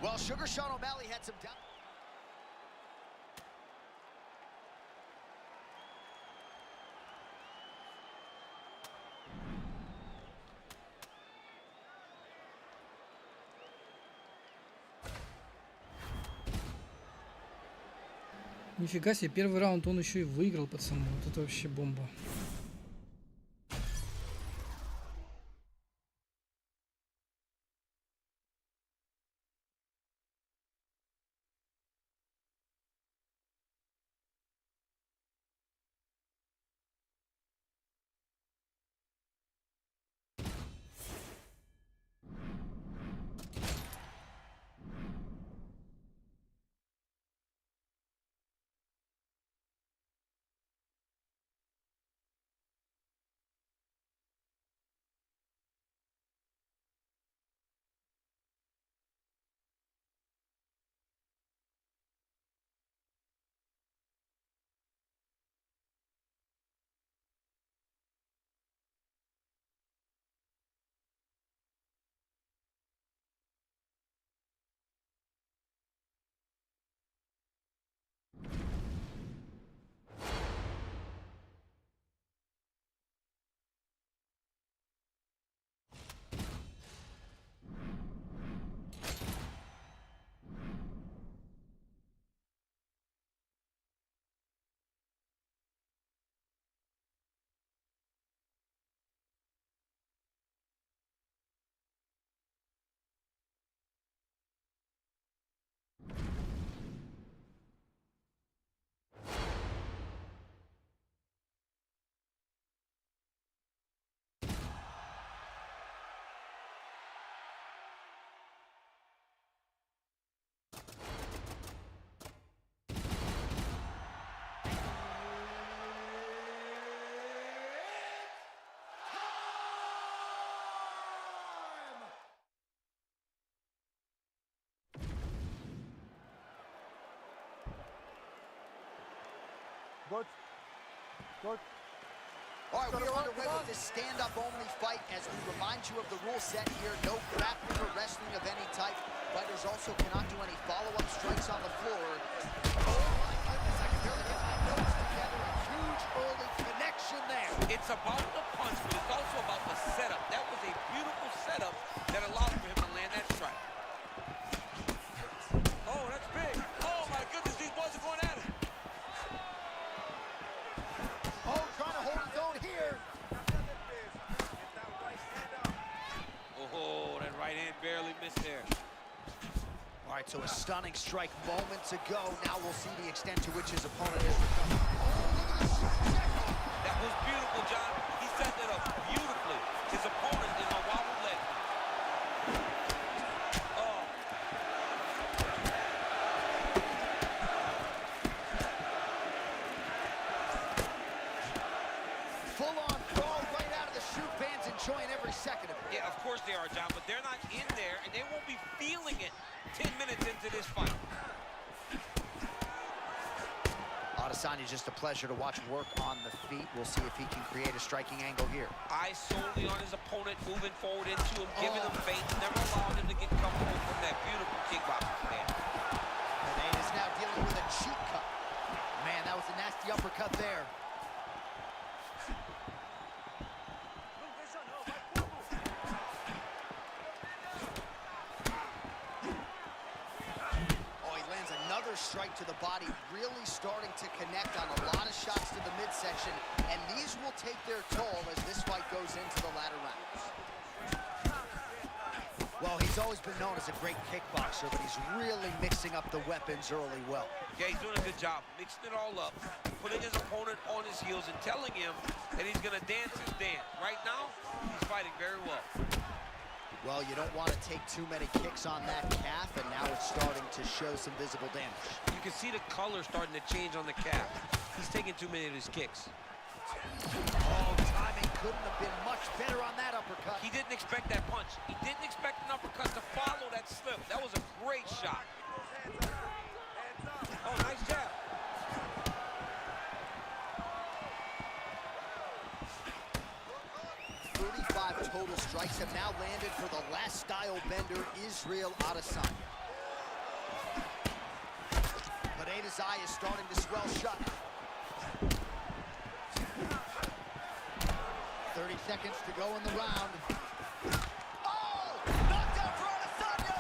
Well, Sugar Sean O'Malley had some doubt. Нифига себе, первый раунд он еще и выиграл, пацаны. Вот это вообще бомба. Good. Good. All right, we are underway with this stand-up only fight as we remind you of the rule set here. No grappling or wrestling of any type. Fighters also cannot do any follow-up strikes on the floor. Oh my goodness, I can barely get my notes together. A huge early connection there. It's about the punch, but it's also about the setup. That was a beautiful setup that allowed for him to land that strike. Oh, that's big. Oh, my goodness, these boys are going at it. Oh, trying to hold his own here. Oh, that right hand barely missed there. All right, so a stunning strike moments ago. Now we'll see the extent to which his opponent is recovered. That was beautiful, John. He set that up beautifully. His opponent is on wobble leg. Oh. Full-on brawl right out of the shoot fans, enjoying every second of it. Yeah, of course they are, John, but they're not in there, and they won't be feeling it 10 minutes into this fight. Adesanya, just a pleasure to watch work on the feet. We'll see if he can create a striking angle here. Eyes solely on his opponent, moving forward into him, giving him feints, never allowing him to get comfortable from that beautiful kickboxing stand. Renee is now dealing with a cheek cut. Man, that was a nasty uppercut there. Strike to the body, really starting to connect on a lot of shots to the midsection, and these will take their toll as this fight goes into the latter rounds. Well, he's always been known as a great kickboxer, but he's really mixing up the weapons early well. Yeah, he's doing a good job, mixing it all up, putting his opponent on his heels and telling him that he's going to dance his dance. Right now, he's fighting very well. Well, you don't want to take too many kicks on that calf, and now it's starting to show some visible damage. You can see the color starting to change on the calf. He's taking too many of his kicks. Oh, timing couldn't have been much better on that uppercut. He didn't expect that punch. He didn't expect an uppercut to follow that slip. That was a great shot. Oh, nice jab. Total strikes have now landed for the last style bender, Israel Adesanya. Pineda's eye is starting to swell shut. 30 seconds to go in the round. Oh! Knockdown for Adesanya!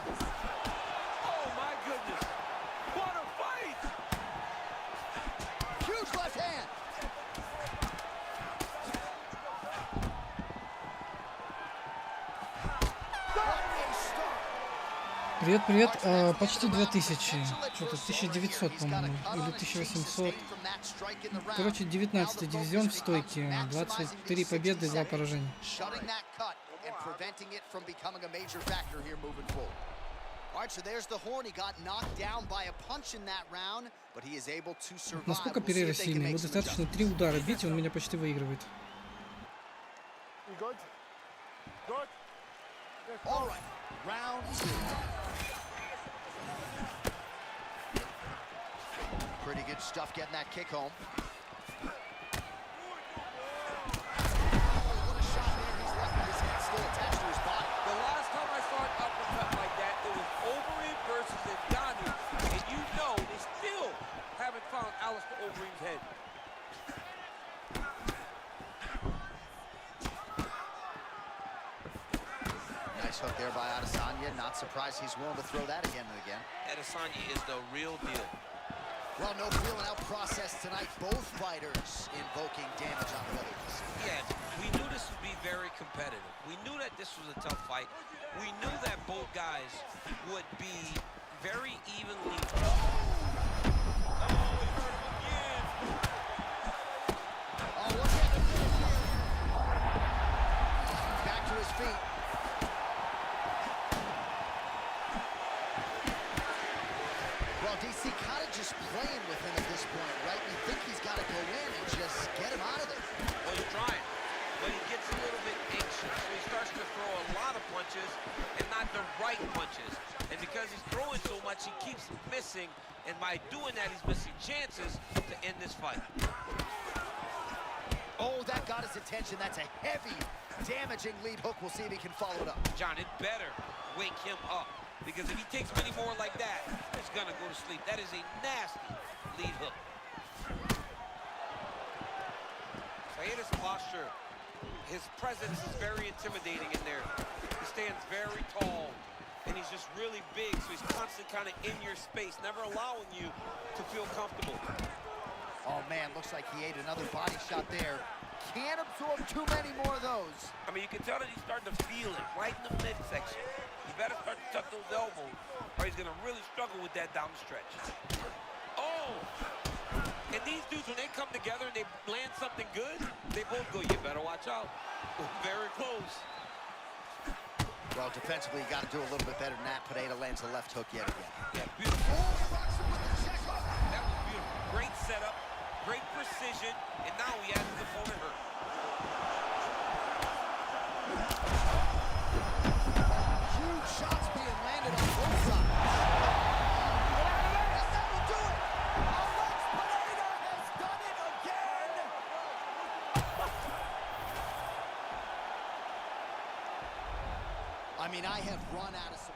Oh, my goodness. What a fight! Huge left hand. Привет, привет. Почти 2000. Что-то 1900, по-моему, или 1800. Короче, 19-й дивизион в стойке. 23 победы, 2 поражения. Насколько перерыв сильный? Ему достаточно 3 удара бить, и он меня почти выигрывает. Round 2. Pretty good stuff getting that kick home. Oh, what a shot there. He's lucky his head still attached to his body. The last time I saw an uppercut like that, it was Overeem versus Ngannou. And you know they still haven't found Alistair Overeem's head. Nice hook there by Adesanya. Not surprised he's willing to throw that again and again. Adesanya is the real deal. Well, no feeling out process tonight. Both fighters invoking damage on the others. Yes, we knew this would be very competitive. We knew that this was a tough fight. We knew that both guys would be very evenly. Back to his feet. Well, DC kind of just playing with him at this point, right? You think he's got to go in and just get him out of there. Well, he's trying, but he gets a little bit anxious. So he starts to throw a lot of punches and not the right punches. And because he's throwing so much, he keeps missing And by doing that, he's missing chances to end this fight. Oh, that got his attention. That's a heavy, damaging lead hook. We'll see if he can follow it up. John, it better wake him up, because if he takes many more like that, he's gonna go to sleep. That is a nasty lead hook. His posture, his presence is very intimidating in there. He stands very tall, and he's just really big, so he's constantly kind of in your space, never allowing you to feel comfortable. Oh, man, looks like he ate another body shot there. Can't absorb too many more of those. I mean, you can tell that he's starting to feel it right in the midsection. You better start to tuck those elbows, or he's going to really struggle with that down the stretch. Oh! And these dudes, when they come together and they land something good, they both go, you better watch out. Very close. Well, defensively, you got to do a little bit better than that. Pineda lands the left hook yet again. Yeah, beautiful. That was beautiful. Great setup, great precision, and now he has his opponent hurt. Huge shots being landed on both sides. That will do it. Alex Pineda has done it again. I mean, I have run out of some.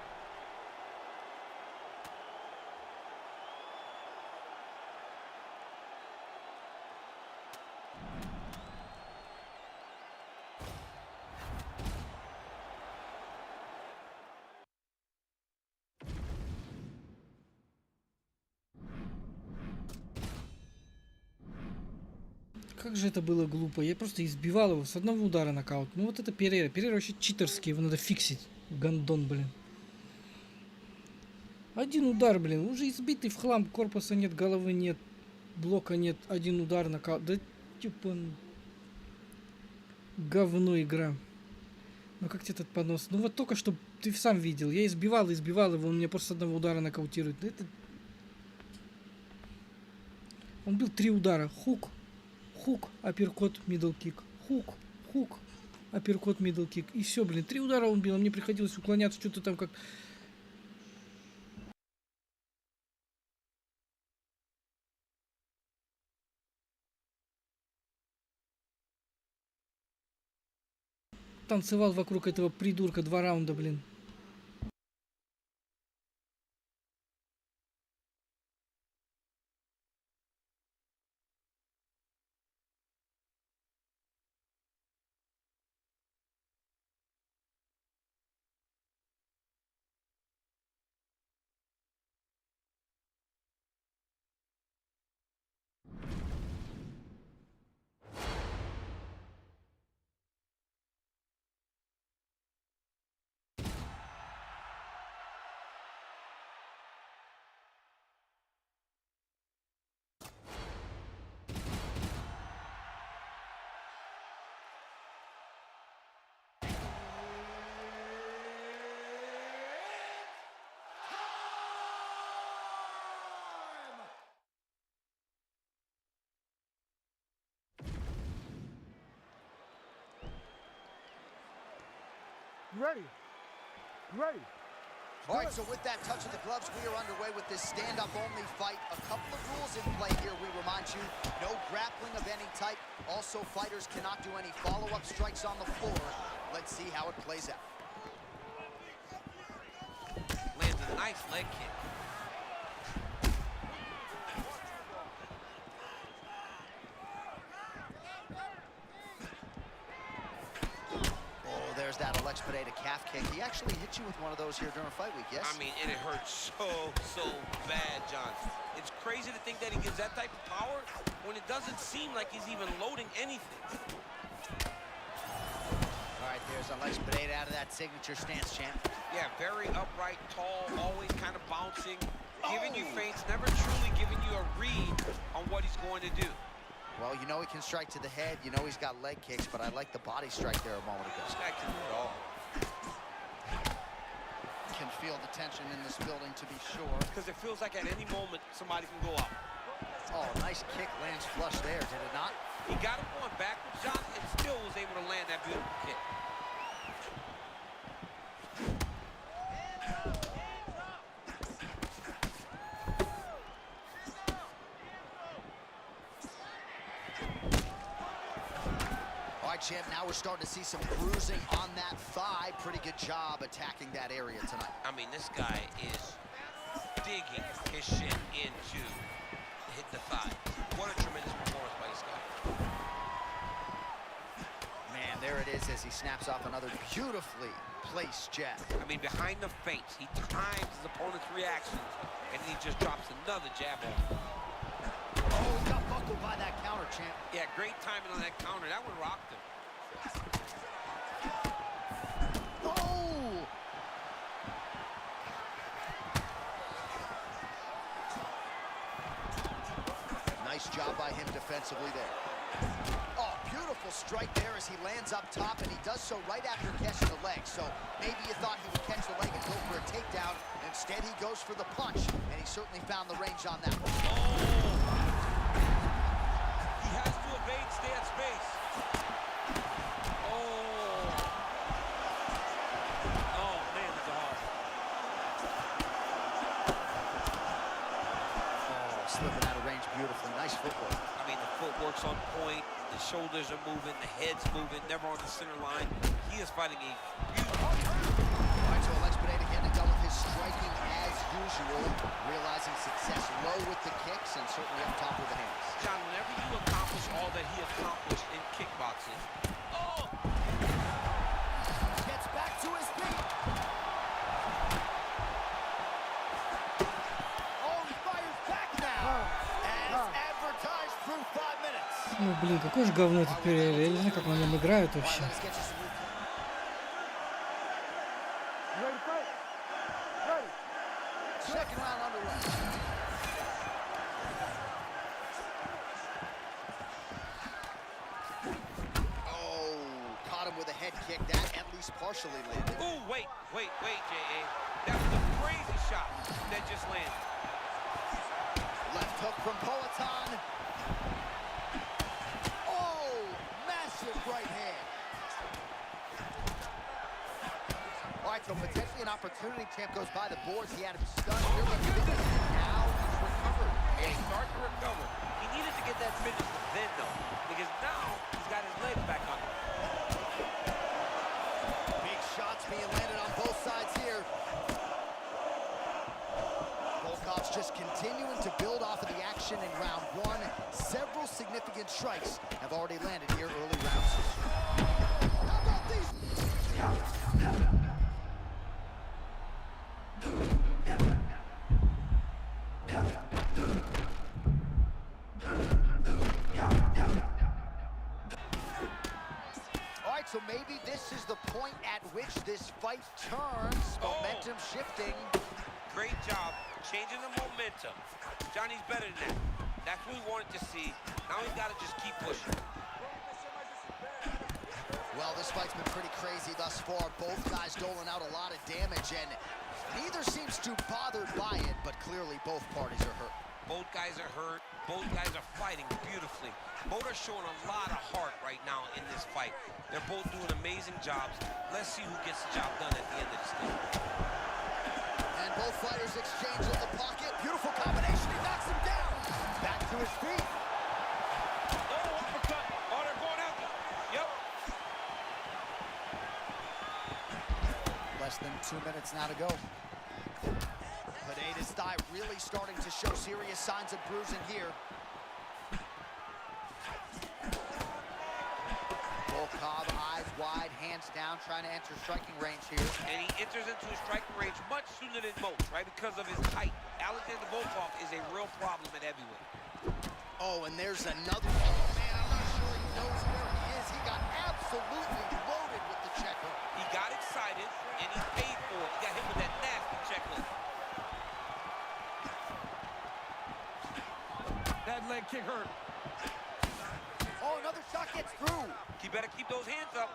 Как же это было глупо. Я просто избивал его с одного удара нокаут. Ну вот это Перейра. Перейра вообще читерский. Его надо фиксить. Гандон, блин. Один удар, блин. Уже избитый в хлам. Корпуса нет, головы нет. Блока нет. Один удар нокаут. Да типа... Говно игра. Ну как тебе этот понос? Ну вот только что ты сам видел. Я избивал его. Он меня просто с одного удара нокаутирует. Да это... Он бил 3 удара. Хук. Хук, апперкот, мидл кик. Хук, хук, апперкот, мидл кик. И все, блин, 3 удара он бил, а мне приходилось уклоняться, что-то там как... Танцевал вокруг этого придурка 2 раунда, блин. Ready. Ready. All right, so with that touch of the gloves, we are underway with this stand-up-only fight. A couple of rules in play here, we remind you. No grappling of any type. Also, fighters cannot do any follow-up strikes on the floor. Let's see how it plays out. Lands a nice leg kick. There's that Alex Pineda calf kick. He actually hit you with one of those here during fight week, yes? I mean, and it hurts so bad, John. It's crazy to think that he gives that type of power when it doesn't seem like he's even loading anything. All right, there's Alex Pineda out of that signature stance, champ. Yeah, very upright, tall, always kind of bouncing, giving you feints, never truly giving you a read on what he's going to do. Well, you know he can strike to the head. You know he's got leg kicks, but I like the body strike there a moment ago. This guy can do it all. Can feel the tension in this building, to be sure. Because it feels like at any moment somebody can go out. Oh, nice kick lands flush there, did it not? He got him going backwards, John, and still was able to land that beautiful kick. right, champ, now we're starting to see some bruising on that thigh. Pretty good job attacking that area tonight. I mean, this guy is digging his shin into hit the thigh. What a tremendous performance by this guy. Man, there it is as he snaps off another beautifully placed jab. I mean, behind the feints, he times his opponent's reactions, and he just drops another jab on him. Oh, he got buckled by that counter, champ. Yeah, great timing on that counter. That one rocked him. Oh! Nice job by him defensively there. Oh, beautiful strike there as he lands up top, and he does so right after catching the leg. So maybe you thought he would catch the leg and go for a takedown. Instead, he goes for the punch, and he certainly found the range on that one. Oh! He has to evade, stay at space. Oh! Oh, man, that's hard. Oh, slipping out of range beautifully. Nice footwork. I mean, the footwork's on point, the shoulders are moving, the head's moving, never on the center line. He is fighting a beautiful... All right, so Alex Pineda getting it done with his striking as usual, realizing success low with the kicks and certainly up top with the hands. John, whenever you accomplish all that he accomplished in kickboxing, oh! Gets back to his feet. Oh, he fires back now. As advertised through 5 minutes. Ну, блин, какое же говно этот период. Я не знаю, как на нем играют All right, вообще. let us get you some... You ready to fight? Ready. Second round underway. Oh, caught him with a head kick. That at least partially landed. Ooh, wait, J.A. That was a crazy shot that just landed. Left hook from Poatan. Oh, massive right hand. All right, so potentially an opportunity. Champ goes by the boards. He had him stunned. Oh, my goodness. Now he's recovered. Hey, start to recover. He needed to get that finish then, though, because now he's got his legs back on him. Big shots being landed on both sides here. Volkov's just continuing to build off of the action in round one. Several significant strikes have already landed here early rounds. How about these? All right, so maybe this is the point at which this fight turns. Momentum shifting. Great job changing the momentum. Johnny's better than that. That's what we wanted to see. Now he's got to just keep pushing. Well, this fight's been pretty crazy thus far. Both guys doling out a lot of damage, and neither seems too bothered by it, but clearly both parties are hurt. Both guys are hurt. Both guys are fighting beautifully. Both are showing a lot of heart right now in this fight. They're both doing amazing jobs. Let's see who gets the job done at the end of this thing. And both fighters exchange in the pocket. Beautiful combination. He knocks him down. Back to his feet. Oh, uppercut. Oh, they're going after. Yep. Less than 2 minutes now to go. Pineda's thigh really starting to show serious signs of bruising here. Volkov, eyes wide, hands down, trying to enter striking range here. And he enters into his striking range much sooner than most, right? Because of his height. Alexander Volkov is a real problem at heavyweight. Oh, and there's another. Oh, man, I'm not sure he knows where he is. He got absolutely loaded with the check hook. He got excited, and he paid for it. He got hit with that nasty check hook. That leg kick hurt. Oh, another shot gets through. You better keep those hands up.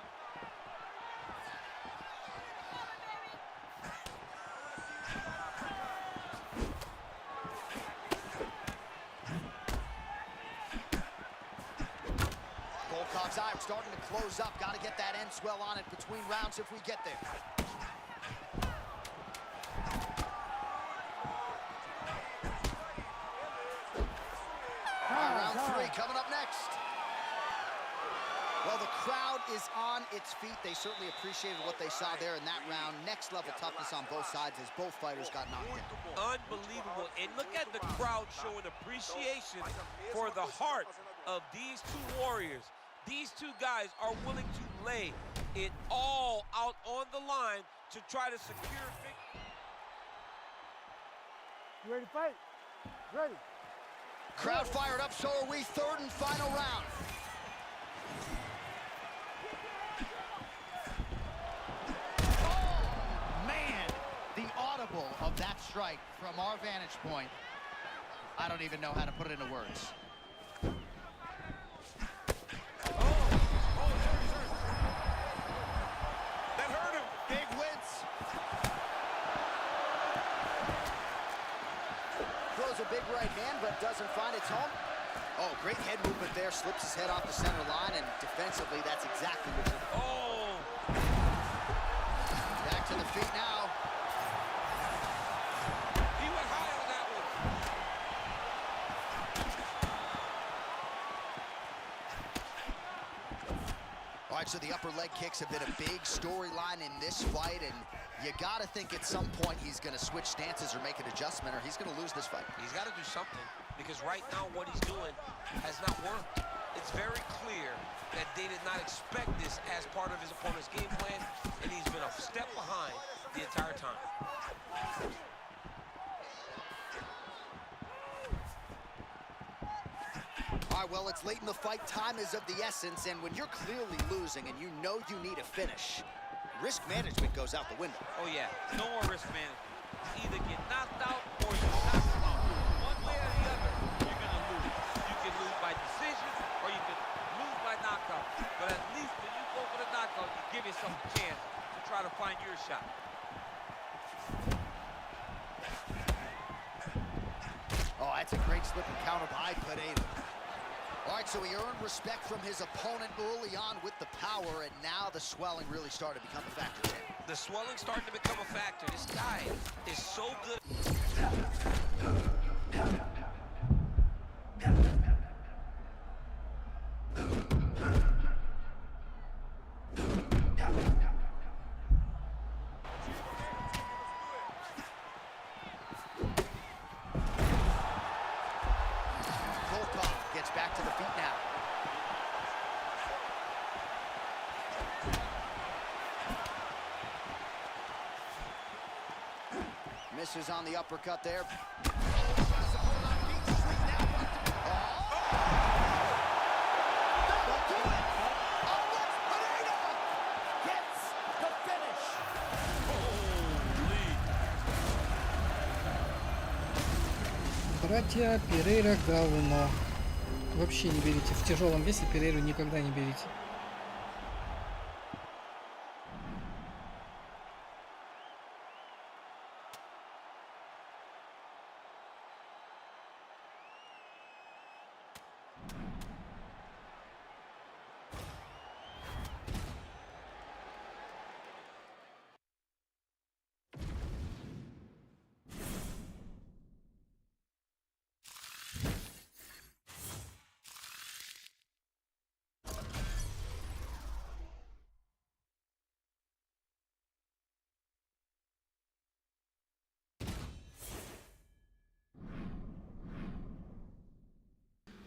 Volkov's eye starting to close up. Got to get that end swell on it between rounds if we get there. Round three coming up next. Well, the crowd is on its feet. They certainly appreciated what they saw there in that round. Next level toughness on both sides as both fighters got knocked in. Unbelievable. And look at the crowd showing appreciation for the heart of these two warriors. These two guys are willing to lay it all out on the line to try to secure victory. You ready to fight? Ready. Crowd fired up, so are we. Third and final round. Oh, man. The audible of that strike from our vantage point. I don't even know how to put it into words. That hurt him. Big wins. Throws a big right hand, but doesn't find its home. Oh, great head movement there. Slips his head off the center line, and defensively, that's exactly what you're doing. Oh. Back to the feet now. He went high on that one. All right, so the upper leg kicks have been a big storyline in this fight, and you got to think at some point he's going to switch stances or make an adjustment, or he's going to lose this fight. He's got to do something, because right now what he's doing has not worked. It's very clear that they did not expect this as part of his opponent's game plan, and he's been a step behind the entire time. All right, well, it's late in the fight. Time is of the essence, and when you're clearly losing and you know you need a finish, risk management goes out the window. Oh, yeah. No more risk management. Either get knocked out or you knock him out. One way or the other, you're going to lose. You can lose by decision or you can lose by knockout. But at least when you go for the knockout, you give yourself a chance to try to find your shot. Oh, that's a great slip and counter by Pereira. All right, so he earned respect from his opponent early on with the power, and now the swelling really started to become a factor, Tim. The swelling's starting to become a factor. This guy is so good. Gets back to the feet now. Misses on the uppercut there. Братья Перейра говно. Вообще не берите. В тяжелом весе Перейру никогда не берите.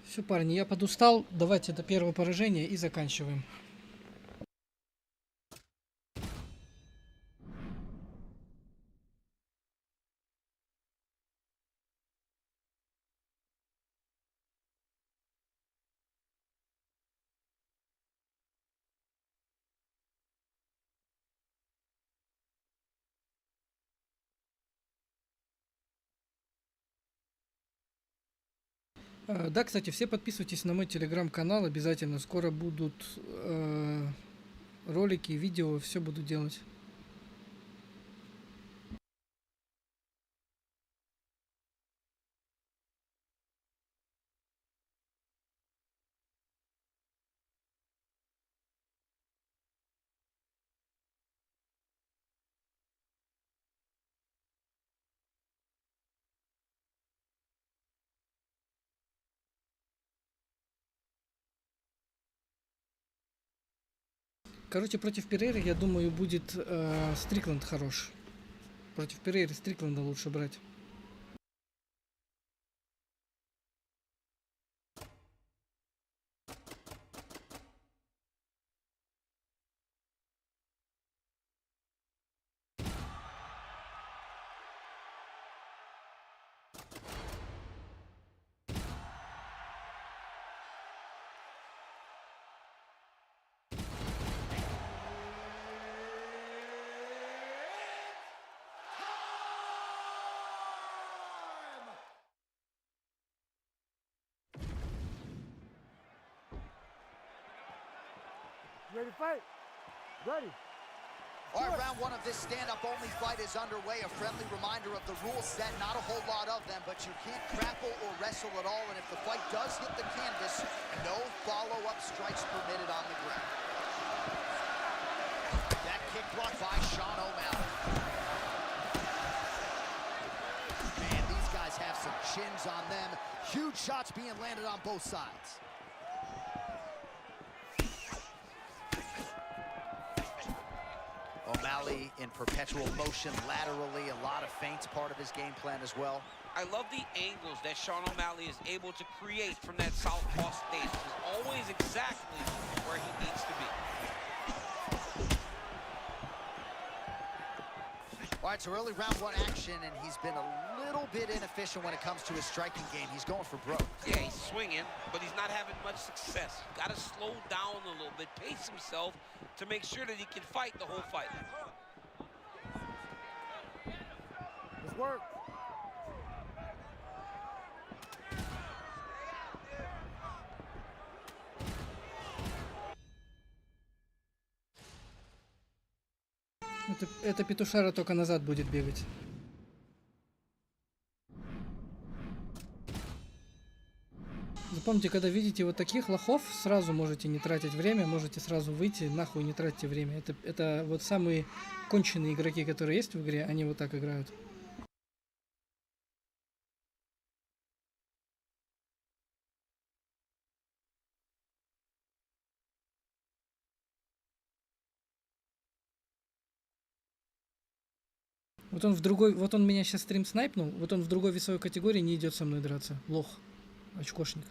Все, парни, я подустал. Давайте это первое поражение и заканчиваем. Да, кстати, все подписывайтесь на мой телеграм-канал. Обязательно скоро будут ролики, видео, все буду делать. Короче, против Перейры, я думаю, будет Стрикланд хорош. Против Перейры Стрикланда лучше брать. Ready to fight? Ready. All right, round one of this stand-up-only fight is underway. A friendly reminder of the rule set. Not a whole lot of them, but you can't grapple or wrestle at all. And if the fight does hit the canvas, no follow-up strikes permitted on the ground. That kick blocked by Sean O'Malley. Man, these guys have some chins on them. Huge shots being landed on both sides. O'Malley in perpetual motion laterally, a lot of feints part of his game plan as well. I love the angles that Sean O'Malley is able to create from that southpaw stance. He's always exactly where he needs to be. All right, so early round one action, and he's been a little bit inefficient when it comes to his striking game. He's going for broke. Yeah, he's swinging, but he's not having much success. Got to slow down a little bit, pace himself to make sure that he can fight the whole fight. Let's work. Это петушара только назад будет бегать. Запомните, когда видите вот таких лохов, сразу можете не тратить время, можете сразу выйти, нахуй не тратьте время. Это вот самые конченые игроки, которые есть в игре, они вот так играют. Вот он меня сейчас стрим снайпнул, вот он в другой весовой категории не идет со мной драться. Лох. Очкошник.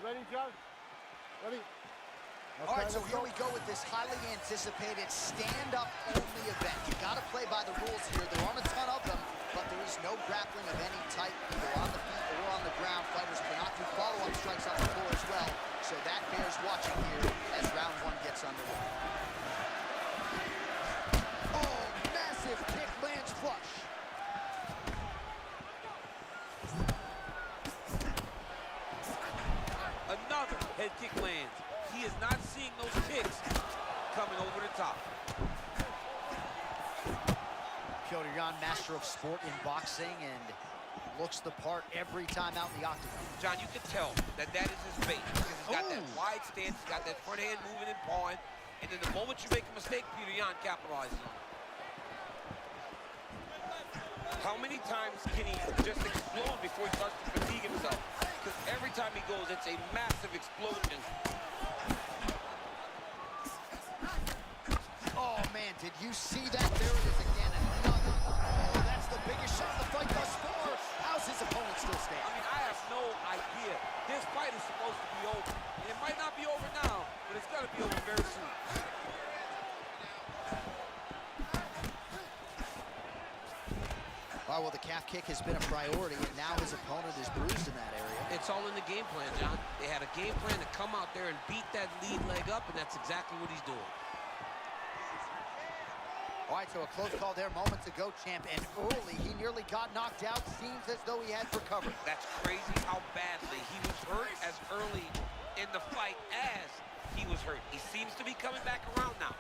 Ready, John? Ready? All right, so here we go with this highly anticipated stand-up-only event. You got to play by the rules here. There aren't a ton of them, but there is no grappling of any type, either on the feet or on the ground. Fighters cannot do follow-up strikes on the floor as well, so that bears watching here as round one gets underway. Oh, massive kick lands flush. Another head kick lands. He is not seeing those kicks coming over the top. Piotr Jan, master of sport in boxing, and looks the part every time out in the octagon. John, you can tell that is his bait because he's got that wide stance, he's got that front hand moving and pawing, and then the moment you make a mistake, Piotr Jan capitalizes on it. How many times can he just explode before he starts to fatigue himself? Because every time he goes, it's a massive explosion. Oh, man, did you see that? There it is again. Another. Oh, that's the biggest shot of the fight thus far. How's his opponent still I standing? mean, I have no idea. This fight is supposed to be over. And it might not be over now, but it's going to be over very soon. calf kick has been a priority, and now his opponent is bruised in that area. It's all in the game plan, John. They had a game plan to come out there and beat that lead leg up, and that's exactly what he's doing. All right, so a close call there moments ago, champ, and early he nearly got knocked out. Seems as though he had recovered. That's crazy how badly he was hurt as early in the fight as he was hurt. He seems to be coming back around now.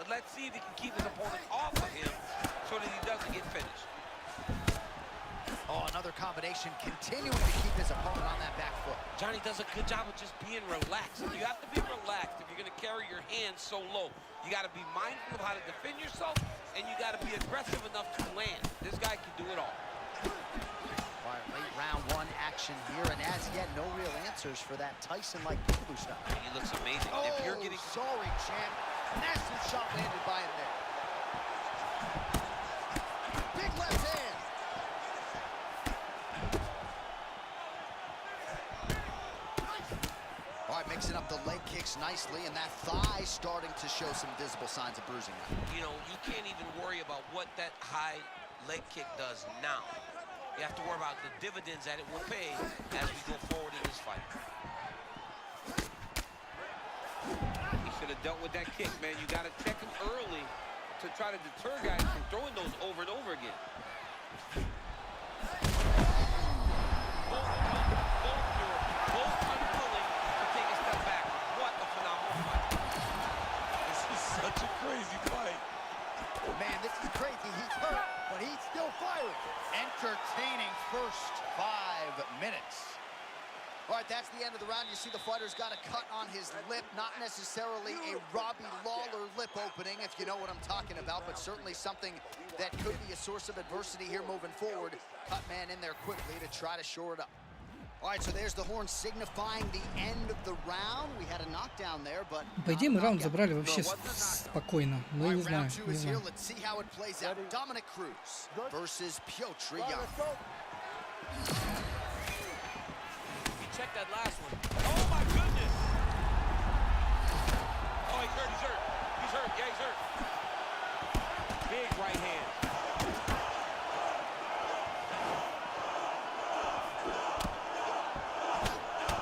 But let's see if he can keep his opponent off of him so that he doesn't get finished. Oh, another combination, continuing to keep his opponent on that back foot. Johnny does a good job of just being relaxed. You have to be relaxed if you're going to carry your hands so low. You got to be mindful of how to defend yourself, and you got to be aggressive enough to land. This guy can do it all. All right, late round one action here, and as yet, no real answers for that Tyson-like peekaboo style. He looks amazing. Oh, If you're getting... sorry, champ. Massive shot landed by him there. Big left hand. All right, mixing up the leg kicks nicely, and that thigh starting to show some visible signs of bruising now. You know, you can't even worry about what that high leg kick does now. You have to worry about the dividends that it will pay as we go forward in this fight. He should have dealt with that kick, man. You got to check him early to try to deter guys from throwing those over and over again. Both unwilling to take a step back. What a phenomenal fight. This is such a crazy fight. Man, this is crazy. He's hurt, but he's still firing. Entertaining first 5 minutes. All right, that's the end of the round. You see the fighter's got a cut on his lip. Not necessarily a Robbie Lawler lip opening, if you know what I'm talking about, but certainly something that could be a source of adversity here moving forward. Cut man in there quickly to try to shore it up. All right, so there's the horn signifying the end of the round. We had a knockdown there, but... По идее, мы раунд забрали вообще спокойно. Ну, не знаю, не знаю. Let's see how it plays out. Dominic Cruz versus Piotr Jan. Check that last one. Oh my goodness! Oh, he's hurt, he's hurt. He's hurt, yeah, he's hurt. Big right hand.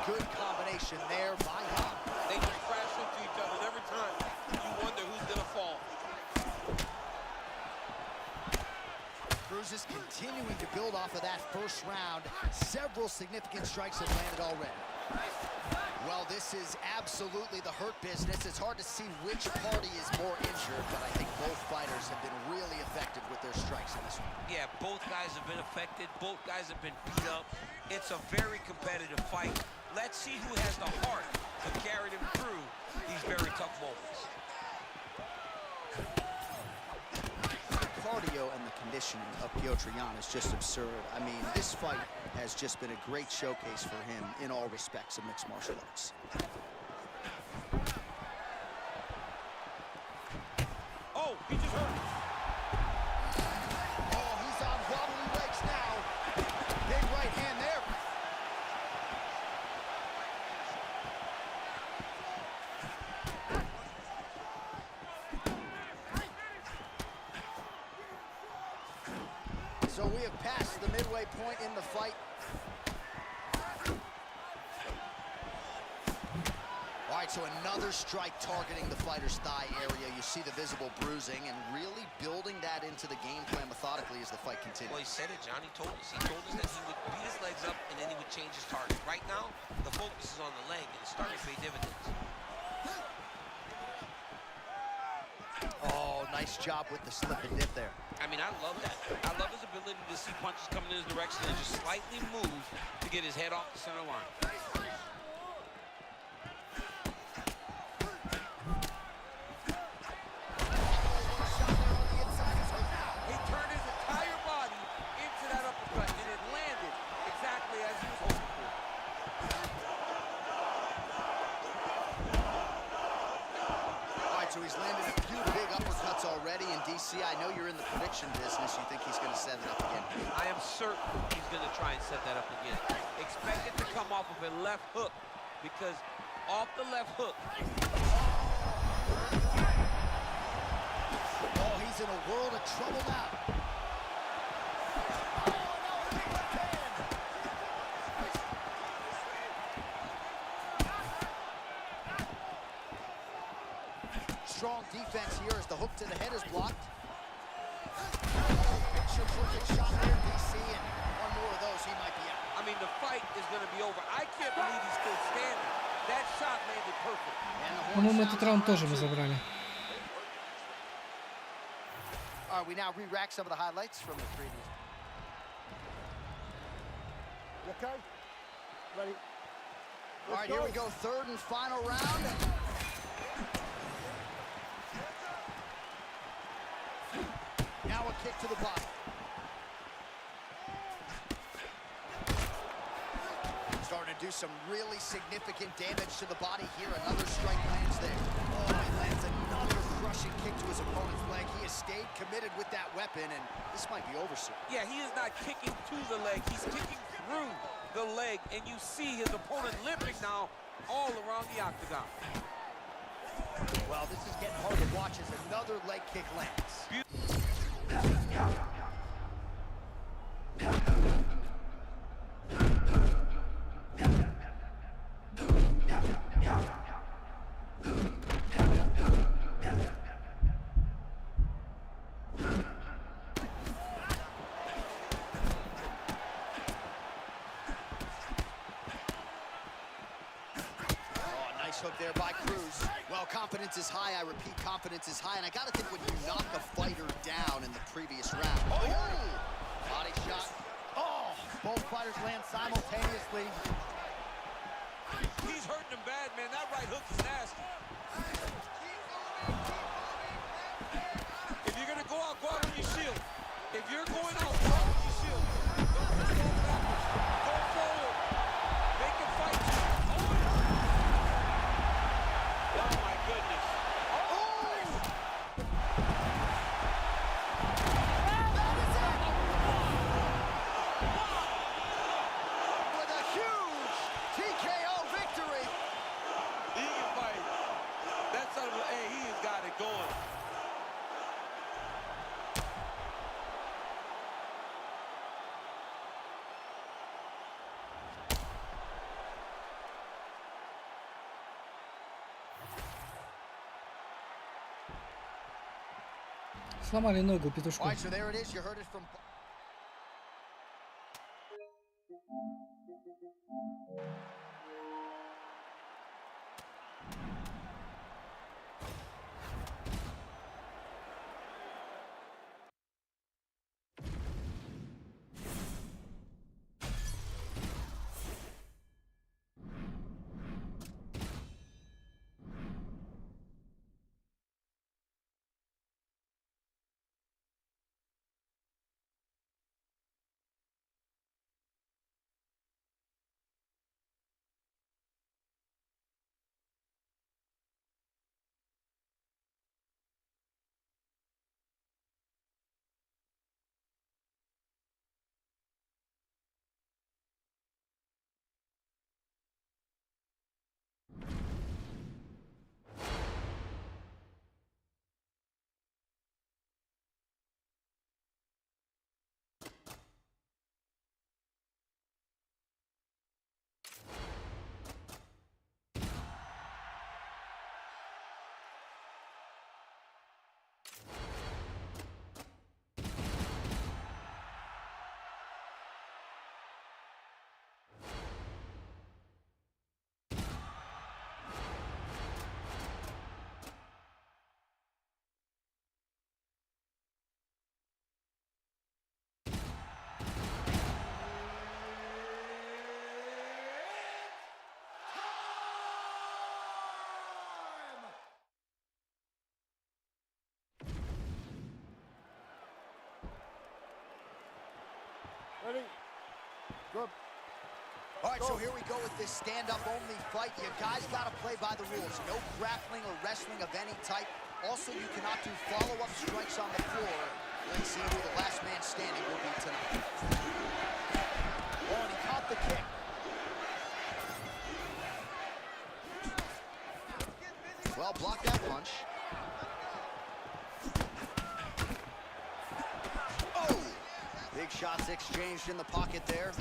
Good combination there by Jan. They just crash into each other, and every time you wonder who's gonna fall. Cruz is continuing to build off of that first round. Several significant strikes have landed already. Well, this is absolutely the hurt business. It's hard to see which party is more injured, but I think both fighters have been really effective with their strikes in this one. Yeah, both guys have been affected. Both guys have been beat up. It's a very competitive fight. Let's see who has the heart to carry them through these very tough moments. Cardio and the conditioning of Piotr Jan is just absurd. I mean, this fight has just been a great showcase for him in all respects of mixed martial arts. Oh, he just hurt. Oh, he's on wobbly legs now. Big right hand there. So we have passed the midway point in the fight. All right, so another strike targeting the fighter's thigh area. You see the visible bruising and really building that into the game plan methodically as the fight continues. Well, he said it, John. He told us. He told us that he would beat his legs up and then he would change his target. Right now, the focus is on the leg and it's starting to pay dividends. Oh, nice job with the slip and dip there. I mean, I love that. I love his ability to see punches coming in his direction and just slightly move to get his head off the center line. He turned his entire body into that uppercut and it landed exactly as he was hoping for. All right, so he's landed a few big uppercuts already in DC. I know you're in the prediction business. You think he's going to set it up again? I am certain he's going to try and set that up again. Expect it to come off of a left hook because off the left hook. Oh, he's in a world of trouble now. strong defense here as the hook to the head is blocked. Picture perfect shot there, DC, and one more of those, he might be out. I mean, the fight is going to be over. I can't believe he's still standing. That shot landed perfect. And the horn По-моему, sounds этот раунд for round тоже мы two. забрали. All right, we now re-rack some of the highlights from the previous. You okay? Ready? All right, here we go, third and final round. Now a kick to the body. Starting to do some really significant damage to the body here. Another strike lands there. Oh, he lands another crushing kick to his opponent's leg. He has stayed committed with that weapon, and this might be over soon. Yeah, he is not kicking to the leg. He's kicking through the leg, and you see his opponent limping now all around the octagon. Well, this is getting hard to watch as another leg kick lands. Hook there by Cruz. Well, confidence is high. I repeat, confidence is high. And I got to think when you knock a fighter down in the previous round. Oh! Body shot. Oh! Both fighters land simultaneously. He's hurting him bad, man. That right hook is nasty. If you're going to go out with your shield. If you're going out, go out with your shield. Don't just go backwards. Go forward. Make him fight you. Oh, my goodness. With a huge TKO victory. He can fight. That son of a, hey, he has got it going. Сломали ногу петушку. All right, so there it is. You heard it from... Ready? Good. All right, so here we go with this stand-up only fight. You guys got to play by the rules. No grappling or wrestling of any type. Also, you cannot do follow-up strikes on the floor. Let's see who the last man standing will be tonight. Oh, and he caught the kick. Well, block that punch. Oh! Big shots exchanged in the pocket there.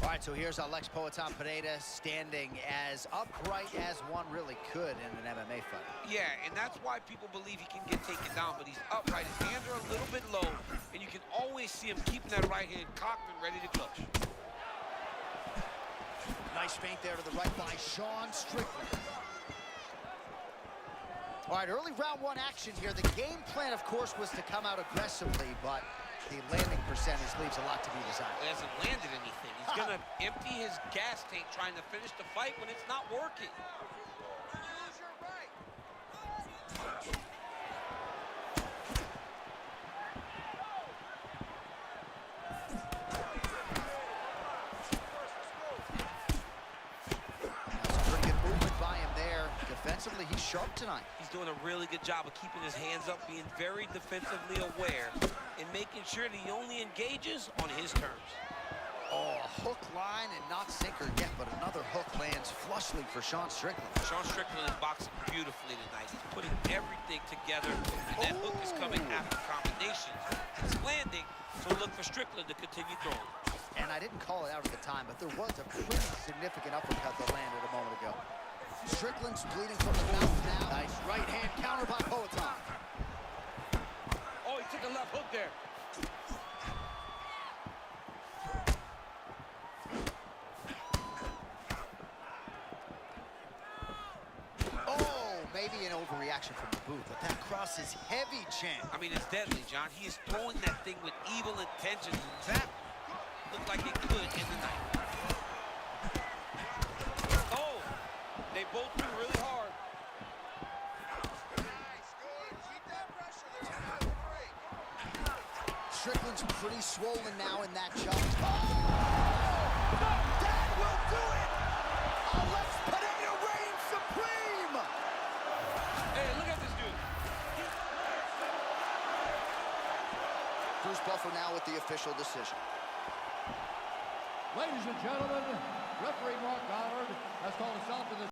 All right, so here's Alex Poatan Pereira standing as upright as one really could in an MMA fight. Yeah, and that's why people believe he can get taken down, but he's upright. His hands are a little bit low, and you can always see him keeping that right hand cocked and ready to clutch. Nice feint there to the right by Sean Strickland. All right, early round one action here. The game plan, of course, was to come out aggressively, but the landing percentage leaves a lot to be desired. He hasn't landed anything. He's going to empty his gas tank trying to finish the fight when it's not working. Defensively, he's sharp tonight. He's doing a really good job of keeping his hands up, being very defensively aware, and making sure that he only engages on his terms. Oh, a hook line and not sinker yet, but another hook lands flushly for Sean Strickland. Sean Strickland is boxing beautifully tonight. He's putting everything together, and that hook is coming after combinations. It's landing, so look for Strickland to continue throwing. And I didn't call it out at the time, but there was a pretty significant uppercut that landed a moment ago. Strickland's bleeding from the mouth now. Nice right hand counter by Poatan. Oh, he took a left hook there. Oh, maybe an overreaction from the booth, but that cross is heavy, champ. I mean, it's deadly, John. He is throwing that thing with evil intentions. That looked like it could end the night. They both do really hard. Nice, good. Keep that pressure. There's a good break. Strickland's pretty swollen now in that jump. Oh! That will do it! Alex Pereira reigns supreme! Hey, look at this dude. Bruce Buffer now with the official decision. Ladies and gentlemen, referee Mark Goddard has called a stop to this.